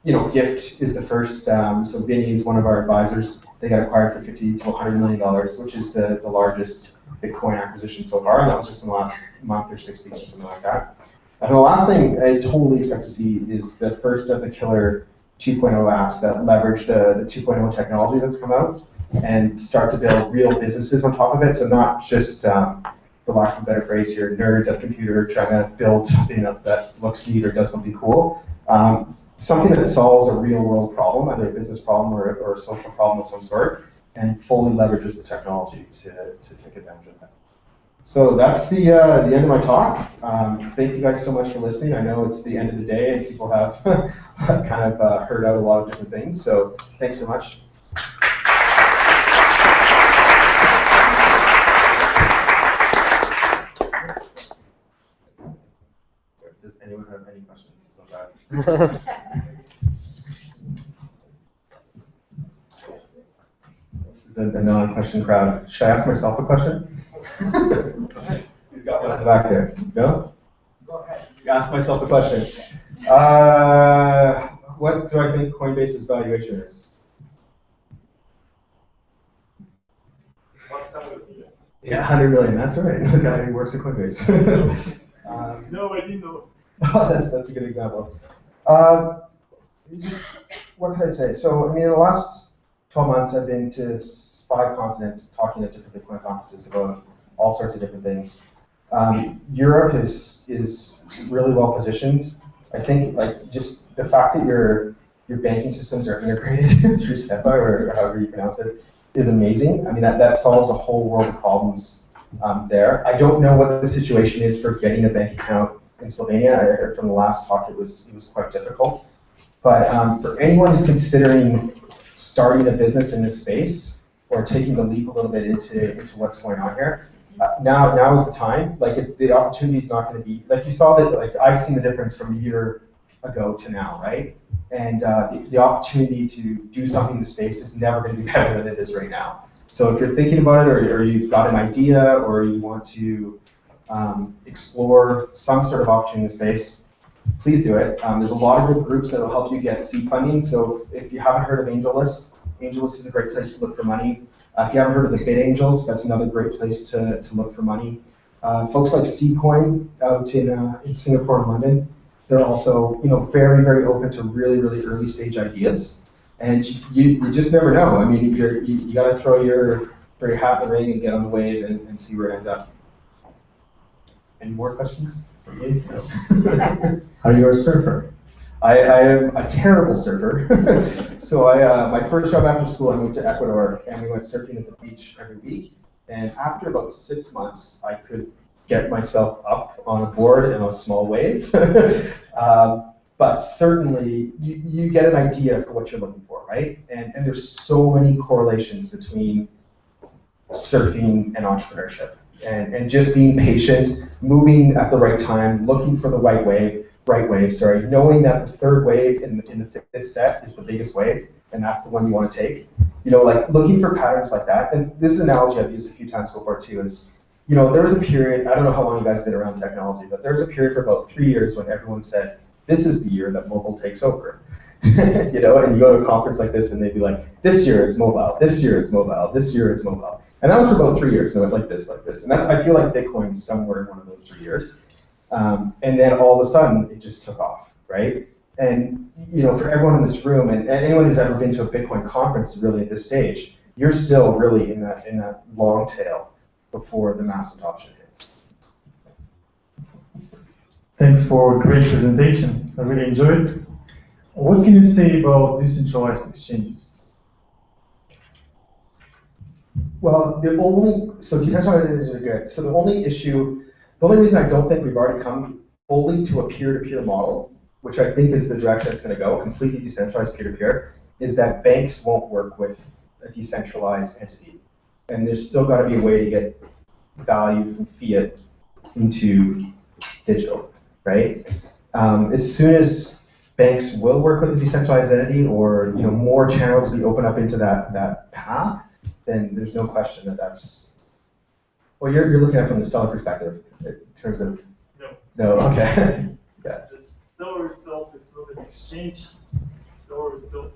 Gift is the first, so Vinny is one of our advisors. They got acquired for $50 to $100 million, which is the largest Bitcoin acquisition so far, and that was just in the last month or 6 weeks or something like that. And the last thing I totally expect to see is the first of the killer 2.0 apps that leverage the 2.0 technology that's come out. and start to build real businesses on top of it. So not just, for lack of a better phrase here, nerds at a computer trying to build something that looks neat or does something cool. Something that solves a real world problem, either a business problem or a social problem of some sort, and fully leverages the technology to take advantage of that. So that's the end of my talk. Thank you guys so much for listening. I know it's the end of the day and people have kind of heard out a lot of different things. So thanks so much. Does anyone have any questions about that? This is a non-question crowd. Should I ask myself a question? He's got one in the back there. No? Go ahead. Ask myself a question. What do I think Coinbase's valuation is? Yeah, 100 million. That's right. The guy who works at Coinbase. No, I didn't know. Oh, that's a good example. What can I say? So, I mean, in the last 12 months, I've been to 5 continents talking at different Bitcoin conferences about all sorts of different things. Europe is really well positioned. I think like just the fact that your banking systems are integrated through SEPA or however you pronounce it is amazing. I mean that solves a whole world of problems there. I don't know what the situation is for getting a bank account in Slovenia. I heard from the last talk it was quite difficult. But for anyone who's considering starting a business in this space or taking the leap a little bit into what's going on here, now is the time. Like the opportunity is not going to be like you saw that. Like I've seen the difference from a year ago to now, right? And the opportunity to do something in the space is never going to be better than it is right now. So if you're thinking about it, or you've got an idea, or you want to explore some sort of opportunity in the space, please do it. There's a lot of good groups that will help you get seed funding. So if you haven't heard of AngelList, AngelList is a great place to look for money. If you haven't heard of the Bit Angels, that's another great place to look for money. Folks like Seedcoin out in Singapore and London, they're also very, very open to really, really early stage ideas. And you just never know. I mean, you got to throw your hat in the ring and get on the wave and see where it ends up. Any more questions for me? No. Are you a surfer? I am a terrible surfer. So my first job after school, I moved to Ecuador, and we went surfing at the beach every week. And after about 6 months, I could get myself up on a board in a small wave. But certainly, you get an idea for what you're looking for, right? And there's so many correlations between surfing and entrepreneurship. And just being patient, moving at the right time, looking for the right wave, knowing that the third wave in the fifth set is the biggest wave, and that's the one you want to take. Like looking for patterns like that. And this is an analogy I've used a few times so far too is, there was a period, I don't know how long you guys have been around technology, but there was a period for about 3 years when everyone said, this is the year that mobile takes over. And you go to a conference like this and they'd be like, this year it's mobile, this year it's mobile, this year it's mobile. And that was for about 3 years. It went like this. And I feel like Bitcoin's somewhere in one of those 3 years. And then all of a sudden, it just took off, right? And for everyone in this room, and anyone who's ever been to a Bitcoin conference really at this stage, you're still really in that long tail before the mass adoption hits. Thanks for a great presentation. I really enjoyed it. What can you say about decentralized exchanges? Well, so decentralized are good. So the only reason I don't think we've already come fully to a peer-to-peer model, which I think is the direction it's going to go, completely decentralized peer-to-peer, is that banks won't work with a decentralized entity. And there's still got to be a way to get value from fiat into digital, right? As soon as banks will work with a decentralized entity, or more channels will be open up into that path, then there's no question that's. Well, you're looking at it from the Stellar perspective in terms of. No. Okay. Yeah. The Stellar itself is not an exchange. Stellar itself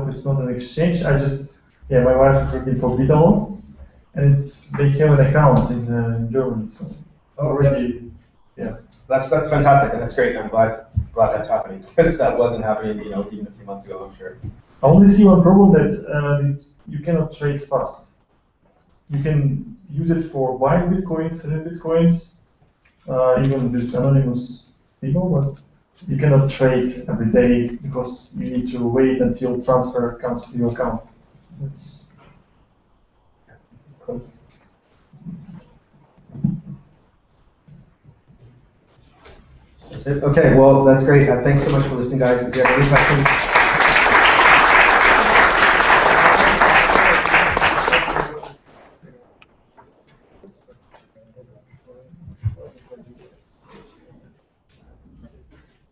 is not an exchange. My wife is working for Bitcoin, and they have an account in Germany. So that's fantastic, and that's great. I'm glad that's happening because that wasn't happening, even a few months ago, I'm sure. I only see one problem that you cannot trade fast. You can use it for buying bitcoins, selling bitcoins, even with anonymous people, but you cannot trade every day because you need to wait until transfer comes to your account. That's cool. That's it. Okay, well, that's great. Thanks so much for listening, guys. If you have any questions,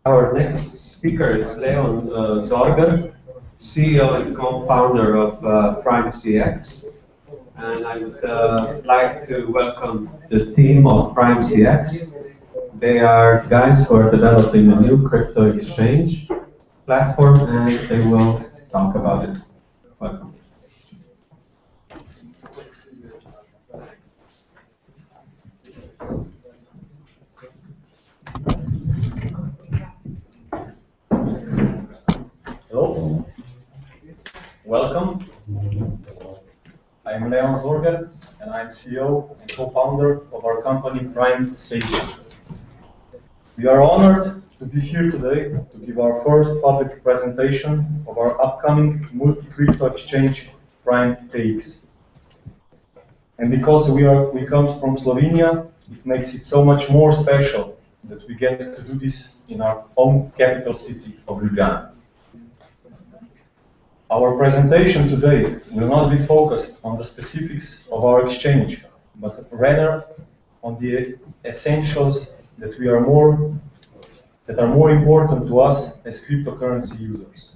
Our next speaker is Leon Zorger, CEO and co-founder of PrimeCX. And I would like to welcome the team of PrimeCX. They are guys who are developing a new crypto exchange platform, and they will talk about it. Welcome. Hello, welcome. I'm Leon Zorger, and I'm CEO and co-founder of our company PrimeCX. We are honored to be here today to give our first public presentation of our upcoming multi-crypto exchange PrimeCX. And because we come from Slovenia, it makes it so much more special that we get to do this in our home capital city of Ljubljana. Our presentation today will not be focused on the specifics of our exchange, but rather on the essentials that are more important to us as cryptocurrency users.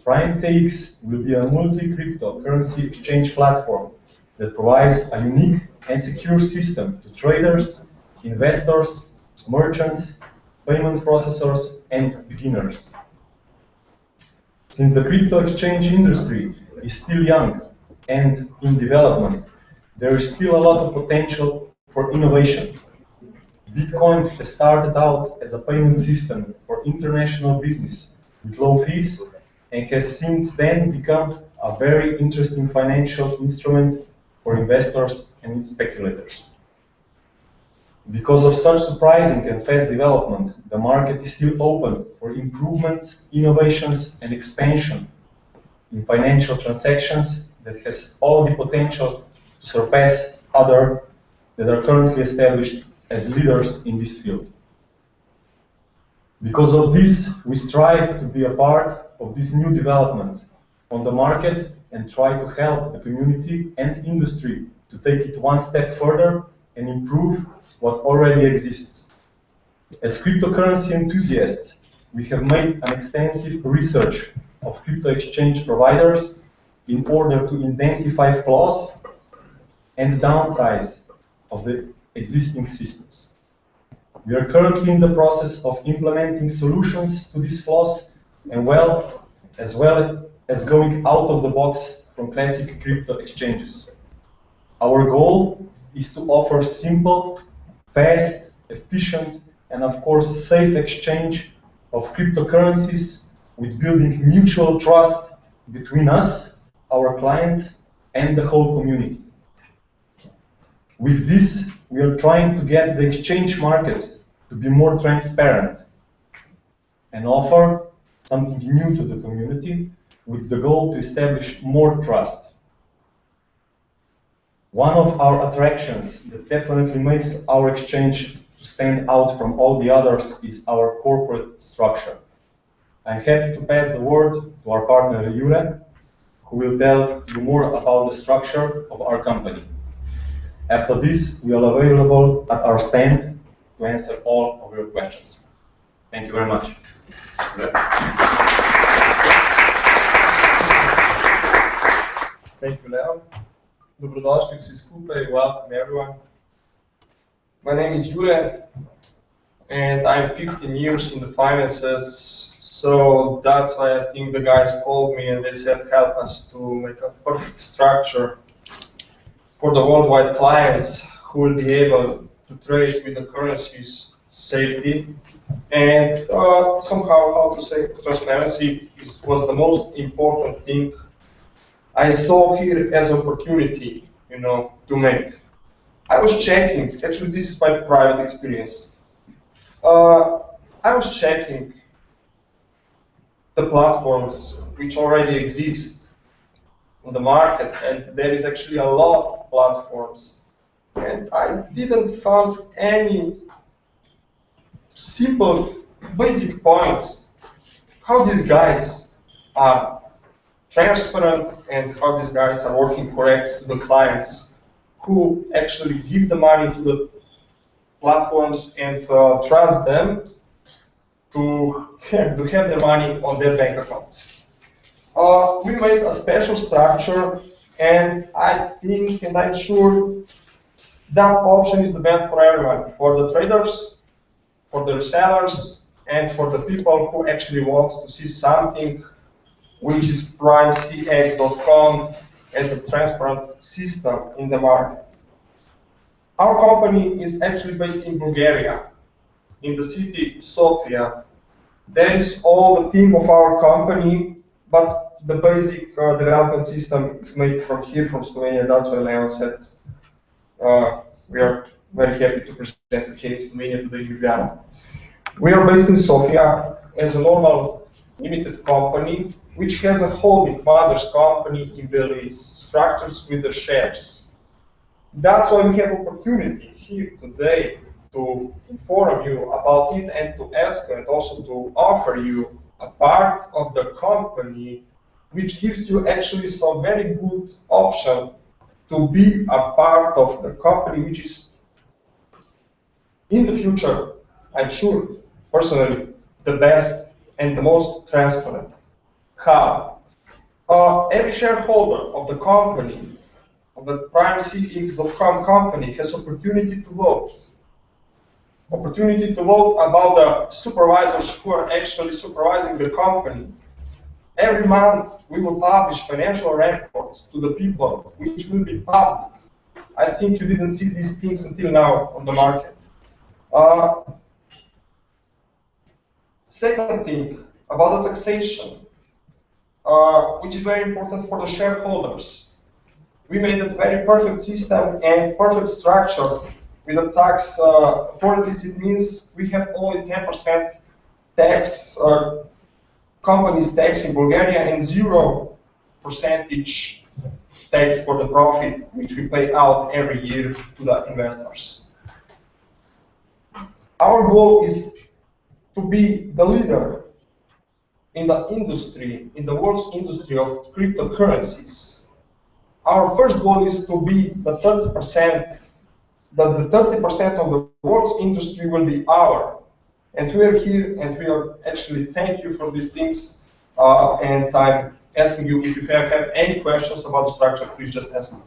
PrimeCX will be a multi-cryptocurrency exchange platform that provides a unique and secure system to traders, investors, merchants, payment processors, and beginners. Since the crypto exchange industry is still young and in development, there is still a lot of potential for innovation. Bitcoin has started out as a payment system for international business with low fees and has since then become a very interesting financial instrument for investors and speculators. Because of such surprising and fast development, the market is still open for improvements, innovations, and expansion in financial transactions that has all the potential to surpass others that are currently established as leaders in this field. Because of this, we strive to be a part of these new developments on the market and try to help the community and industry to take it one step further and improve what already exists. As cryptocurrency enthusiasts, we have made an extensive research of crypto exchange providers in order to identify flaws and downsides of the existing systems. We are currently in the process of implementing solutions to these flaws and as well as going out of the box from classic crypto exchanges. Our goal is to offer simple, fast, efficient, and of course safe exchange of cryptocurrencies with building mutual trust between us, our clients, and the whole community. With this, we are trying to get the exchange market to be more transparent and offer something new to the community with the goal to establish more trust. One of our attractions that definitely makes our exchange to stand out from all the others is our corporate structure. I'm happy to pass the word to our partner Jure, who will tell you more about the structure of our company. After this, we are available at our stand to answer all of your questions. Thank you very much. Thank you, Leon. Dobrodošli vsi skupaj, welcome everyone. My name is Jure, and I'm 15 years in the finances, so that's why I think the guys called me and they said help us to make a perfect structure for the worldwide clients who will be able to trade with the currencies safety, and somehow, how to say, transparency was the most important thing I saw here as opportunity, to make. I was checking, actually this is my private experience. I was checking the platforms which already exist on the market, and there is actually a lot of platforms. And I didn't find any simple, basic points how these guys are transparent and how these guys are working correct to the clients who actually give the money to the platforms and trust them to have their money on their bank accounts. We made a special structure, and I think and I'm sure that option is the best for everyone, for the traders, for the resellers, and for the people who actually want to see something which is PrimeCEE.com as a transparent system in the market. Our company is actually based in Bulgaria, in the city Sofia. That is all the team of our company, but the basic development system is made from here, from Slovenia. That's why Leon said we are very happy to present it here in Slovenia today in Ljubljana. We are based in Sofia as a normal limited company, which has a holding mother's company in Belize, structured with the shares. That's why we have opportunity here today to inform you about it and to ask and also to offer you a part of the company which gives you actually some very good option to be a part of the company which is in the future, I'm sure, personally, the best and the most transparent. How? Every shareholder of the company, of the PrimeCEE.com company, has opportunity to vote. Opportunity to vote about the supervisors who are actually supervising the company. Every month we will publish financial reports to the people, which will be public. I think you didn't see these things until now on the market. Second thing, about the taxation, which is very important for the shareholders. We made a very perfect system and perfect structure with the tax authorities. It means we have only 10% tax, companies tax in Bulgaria, and 0% tax for the profit, which we pay out every year to the investors. Our goal is to be the leader in the industry, in the world's industry of cryptocurrencies. Our first goal is to be the 30%, that the 30% of the world's industry will be our. And we are here, and we are actually thank you for these things. And I'm asking you if you have any questions about the structure, please just ask me.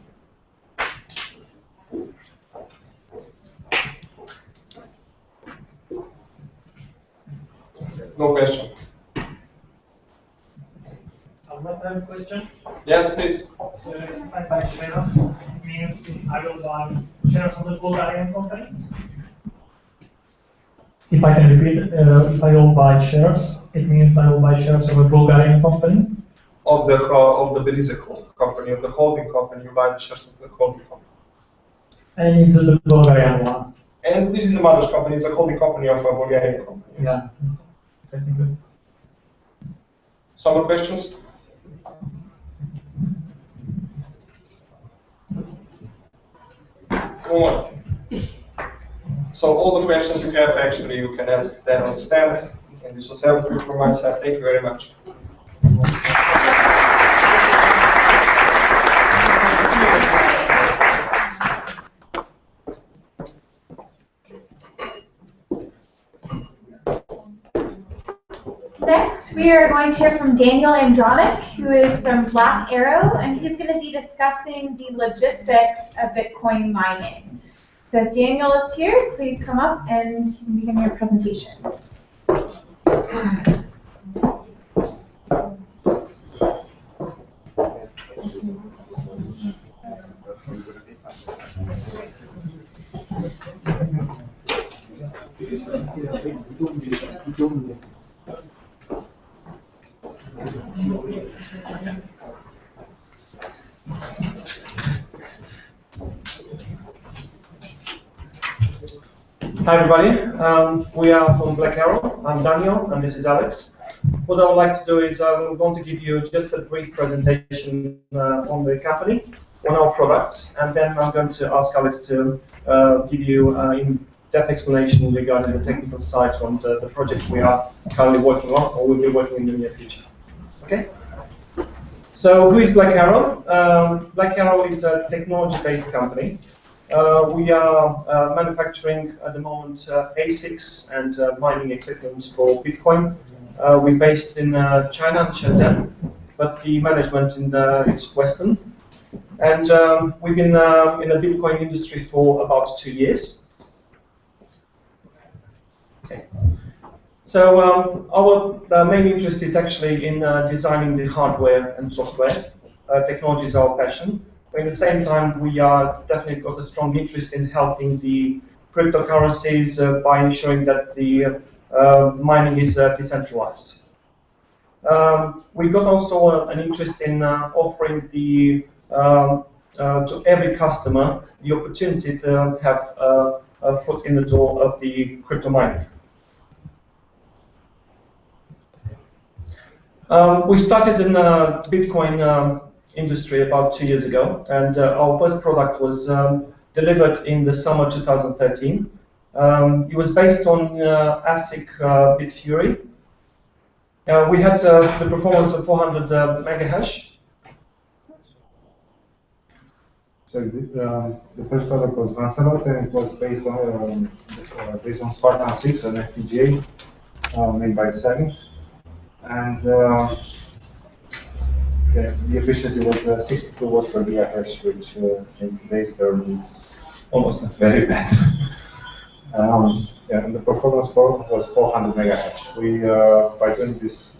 No question. I have a question. Yes, please. If I buy shares, it means I will buy shares of the Bulgarian company? If I can repeat, if I will buy shares, it means I will buy shares of a Bulgarian company? Of the Belize company, of the holding company, you buy the shares of the holding company. And it's the Bulgarian one? And this is a mother's company, it's a holding company of a Bulgarian company. Yes. Yeah. Okay, thank you. Some more questions? One more. So all the questions you have, actually, you can ask them on the stand. And this was everything from my side. Thank you very much. Next, we are going to hear from Daniel Andronic, who is from Black Arrow, and he's going to be discussing the logistics of Bitcoin mining. So if Daniel is here, please come up and begin your presentation. Hi everybody, we are from Black Arrow. I'm Daniel and this is Alex. What I would like to do is I'm going to give you just a brief presentation on the company, on our products, and then I'm going to ask Alex to give you in-depth explanation regarding the technical side on the project we are currently working on or will be working in the near future. Okay? So who is Black Arrow? Black Arrow is a technology-based company. We are manufacturing at the moment ASICs and mining equipment for Bitcoin. We're based in China, Shenzhen, but the management is Western. And we've been in the Bitcoin industry for about 2 years. Okay. So our main interest is actually in designing the hardware and software. Technology is our passion. But at the same time, we are definitely got a strong interest in helping the cryptocurrencies by ensuring that the mining is decentralized. We got also an interest in offering the to every customer the opportunity to have a foot in the door of the crypto mining. We started in Bitcoin industry about 2 years ago, and our first product was delivered in the summer 2013. It was based on ASIC Bitfury. We had the performance of 400 megahash. So the first product was Lancelot, and it was based on Spartan 6, an FPGA made by Savint. And the efficiency was 62 watts per gigahertz, which in today's term is almost very bad. And the performance was 400 megahertz. We, by doing this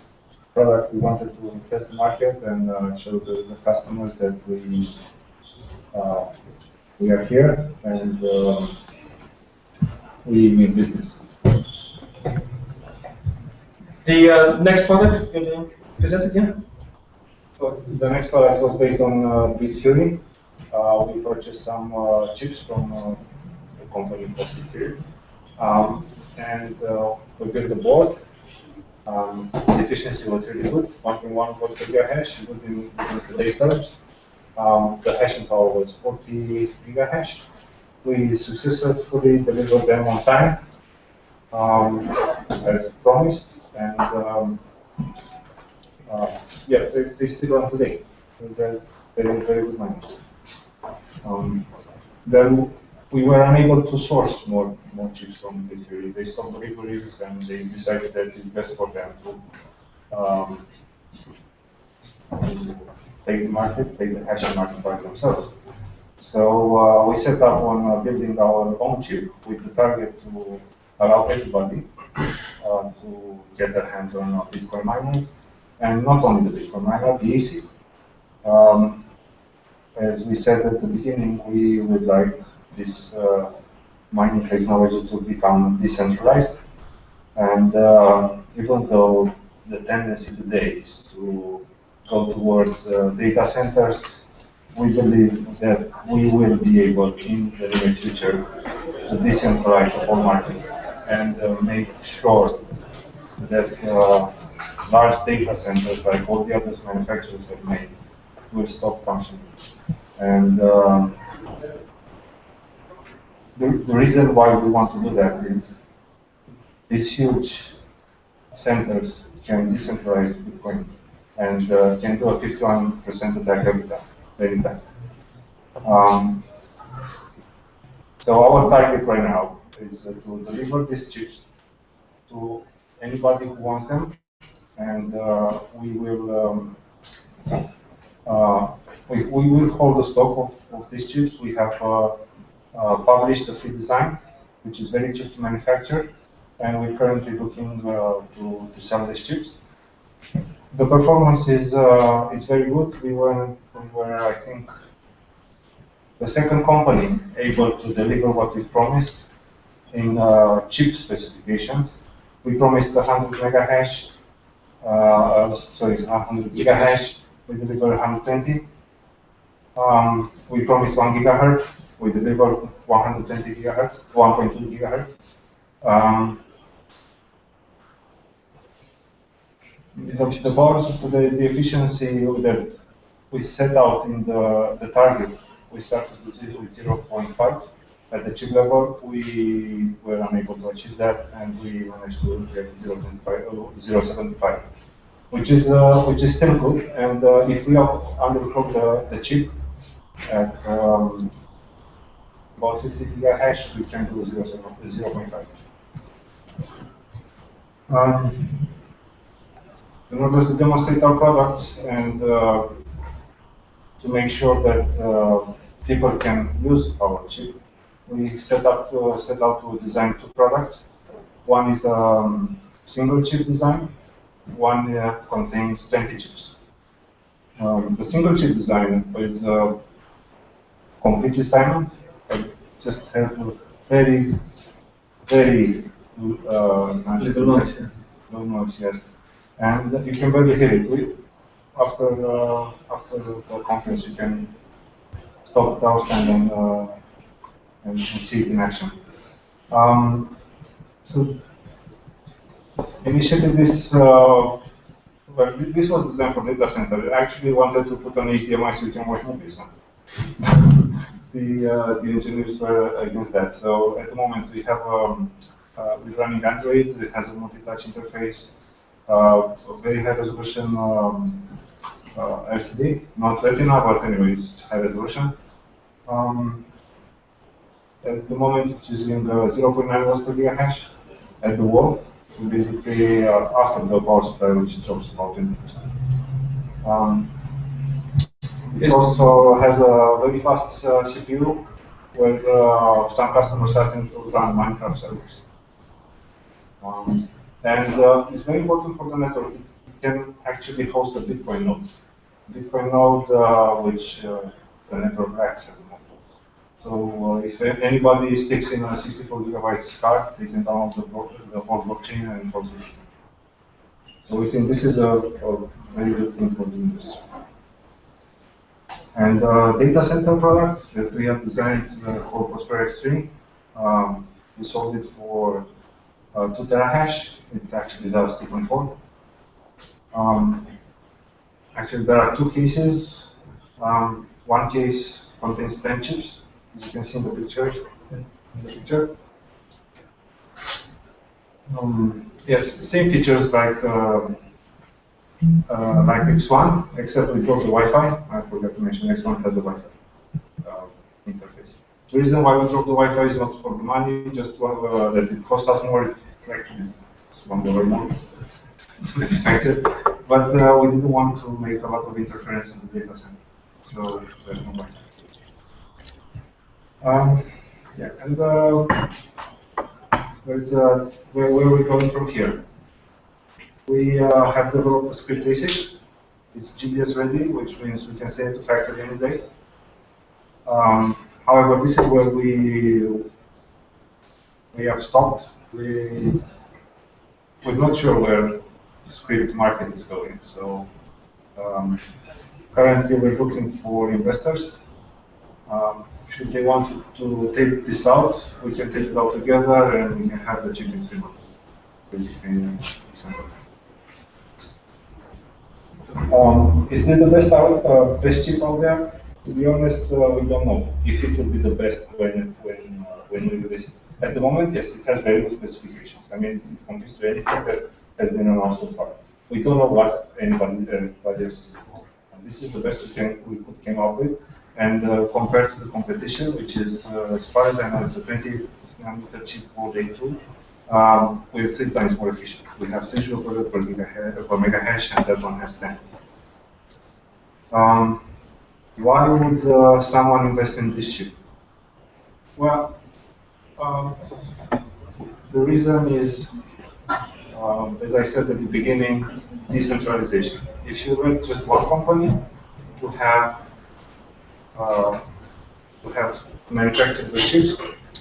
product, we wanted to test the market and show the customers that we are here and we mean business. The next product, can you present it again? So the next product was based on Bitfury. We purchased some chips from the company called Bitfury. And we built the board. The efficiency was really good, 1.1 watts per gigahash, good in today's terms. The hashing power was 40 gigahash. We successfully delivered them on time, as promised, and yeah, they still run today. They're very, very good miners. Then we were unable to source more chips from this series. They stopped deliveries and they decided that it's best for them to take the hashing market by themselves. So we set up on building our own chip with the target to allow everybody to get their hands on Bitcoin mining, and not only the Bitcoin miner, the ASIC. As we said at the beginning, we would like this mining technology to become decentralized, and even though the tendency today is to go towards data centers, we believe that we will be able in the near future to decentralize the whole market and make sure that large data centers, like all the other manufacturers have made, will stop functioning. And the reason why we want to do that is these huge centers can decentralize Bitcoin and can do a 51% attack every time. So our target right now is to deliver these chips to anybody who wants them, and we will hold the stock of these chips. We have published a free design, which is very cheap to manufacture, and we're currently looking to sell these chips. The performance is very good. We were, I think, the second company able to deliver what we promised in chip specifications. We promised 100 megahash, 100 gigahash. We delivered 120. We promised 1 gigahertz. We deliver 120 gigahertz, 1.2 gigahertz. The bars, the efficiency that we set out in the target, we started with 0.5. At the chip level, we were unable to achieve that, and we managed to get 0.75, which is still good. And if we underclock the chip at about 50 gigahash, we can do 0.5. In order to demonstrate our products and to make sure that people can use our chip, we set out to design two products. One is a single chip design. One contains 20 chips. The single chip design is completely silent. It just has a very little noise. Low noise, yes. And you can barely hear it. After the conference, you can stop the stand and see it in action. So initially, this was designed for data center. I actually wanted to put on HDMI so you can watch movies. The engineers were against that. So at the moment, we have we're running Android. It has a multi-touch interface. A very high resolution LCD, not Retina, but anyway, it's high resolution. At the moment, it's using 0.9 watts per gigahash at the wall. So basically, after the power supply, which drops about 20%. It also has a very fast CPU, where some customers are starting to run Minecraft servers. And it's very important for the network. It can actually host a Bitcoin node. Bitcoin node, which the network acts at the moment. So if anybody sticks in a 64 gigabytes card, they can download the whole blockchain and host it. So we think this is a very good thing for the industry. And data center product that we have designed called Prosper Extreme. We sold it for 2 terahash. It actually does 2.4. Actually, there are two cases. One case contains 10 chips, as you can see in the picture. Yes, same features like X1, except we drop the Wi-Fi. I forgot to mention X1 has a Wi-Fi interface. The reason why we drop the Wi-Fi is not for the money, just that it costs us more. Actually, it's $1 more than expected. But we didn't want to make a lot of interference in the data center, so there's no Wi-Fi. Yeah, and there's where we're going from here. We have developed a script ASIC. It's GDS ready, which means we can send it to factory any day. However, this is where we have stopped. We're not sure where the script market is going. So currently, we're looking for investors. Should they want to take this out, we can take it out together, and we can have the chip in 3 months, basically in December. Is this the best chip out there? To be honest, we don't know if it will be the best when we release it. At the moment, yes, it has very good specifications. I mean, it compares to anything that has been announced so far. We don't know what anybody else is doing. And this is the best we came up with. And compared to the competition, which is, as far as I know, it's a 20 nanometer chip called A2, we're 3 times more efficient. We have 3 joules per megahash, and that one has 10. Why would someone invest in this chip? Well, the reason is, as I said at the beginning, decentralization. If you let just one company to have manufacture the chips,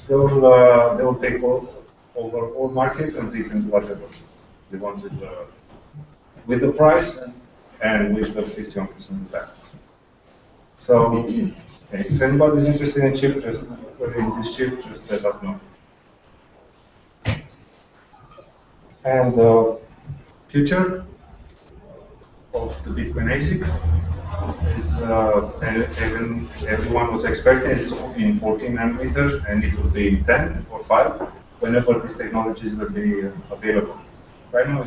they will take over all market, and they can do whatever they want with the price and with the 51% back. So If anybody is interested in chip, just let us know. And the future of the Bitcoin ASIC is, everyone was expecting it in 14 nanometers, and it will be in 10 or 5 whenever these technologies will be available. Right now,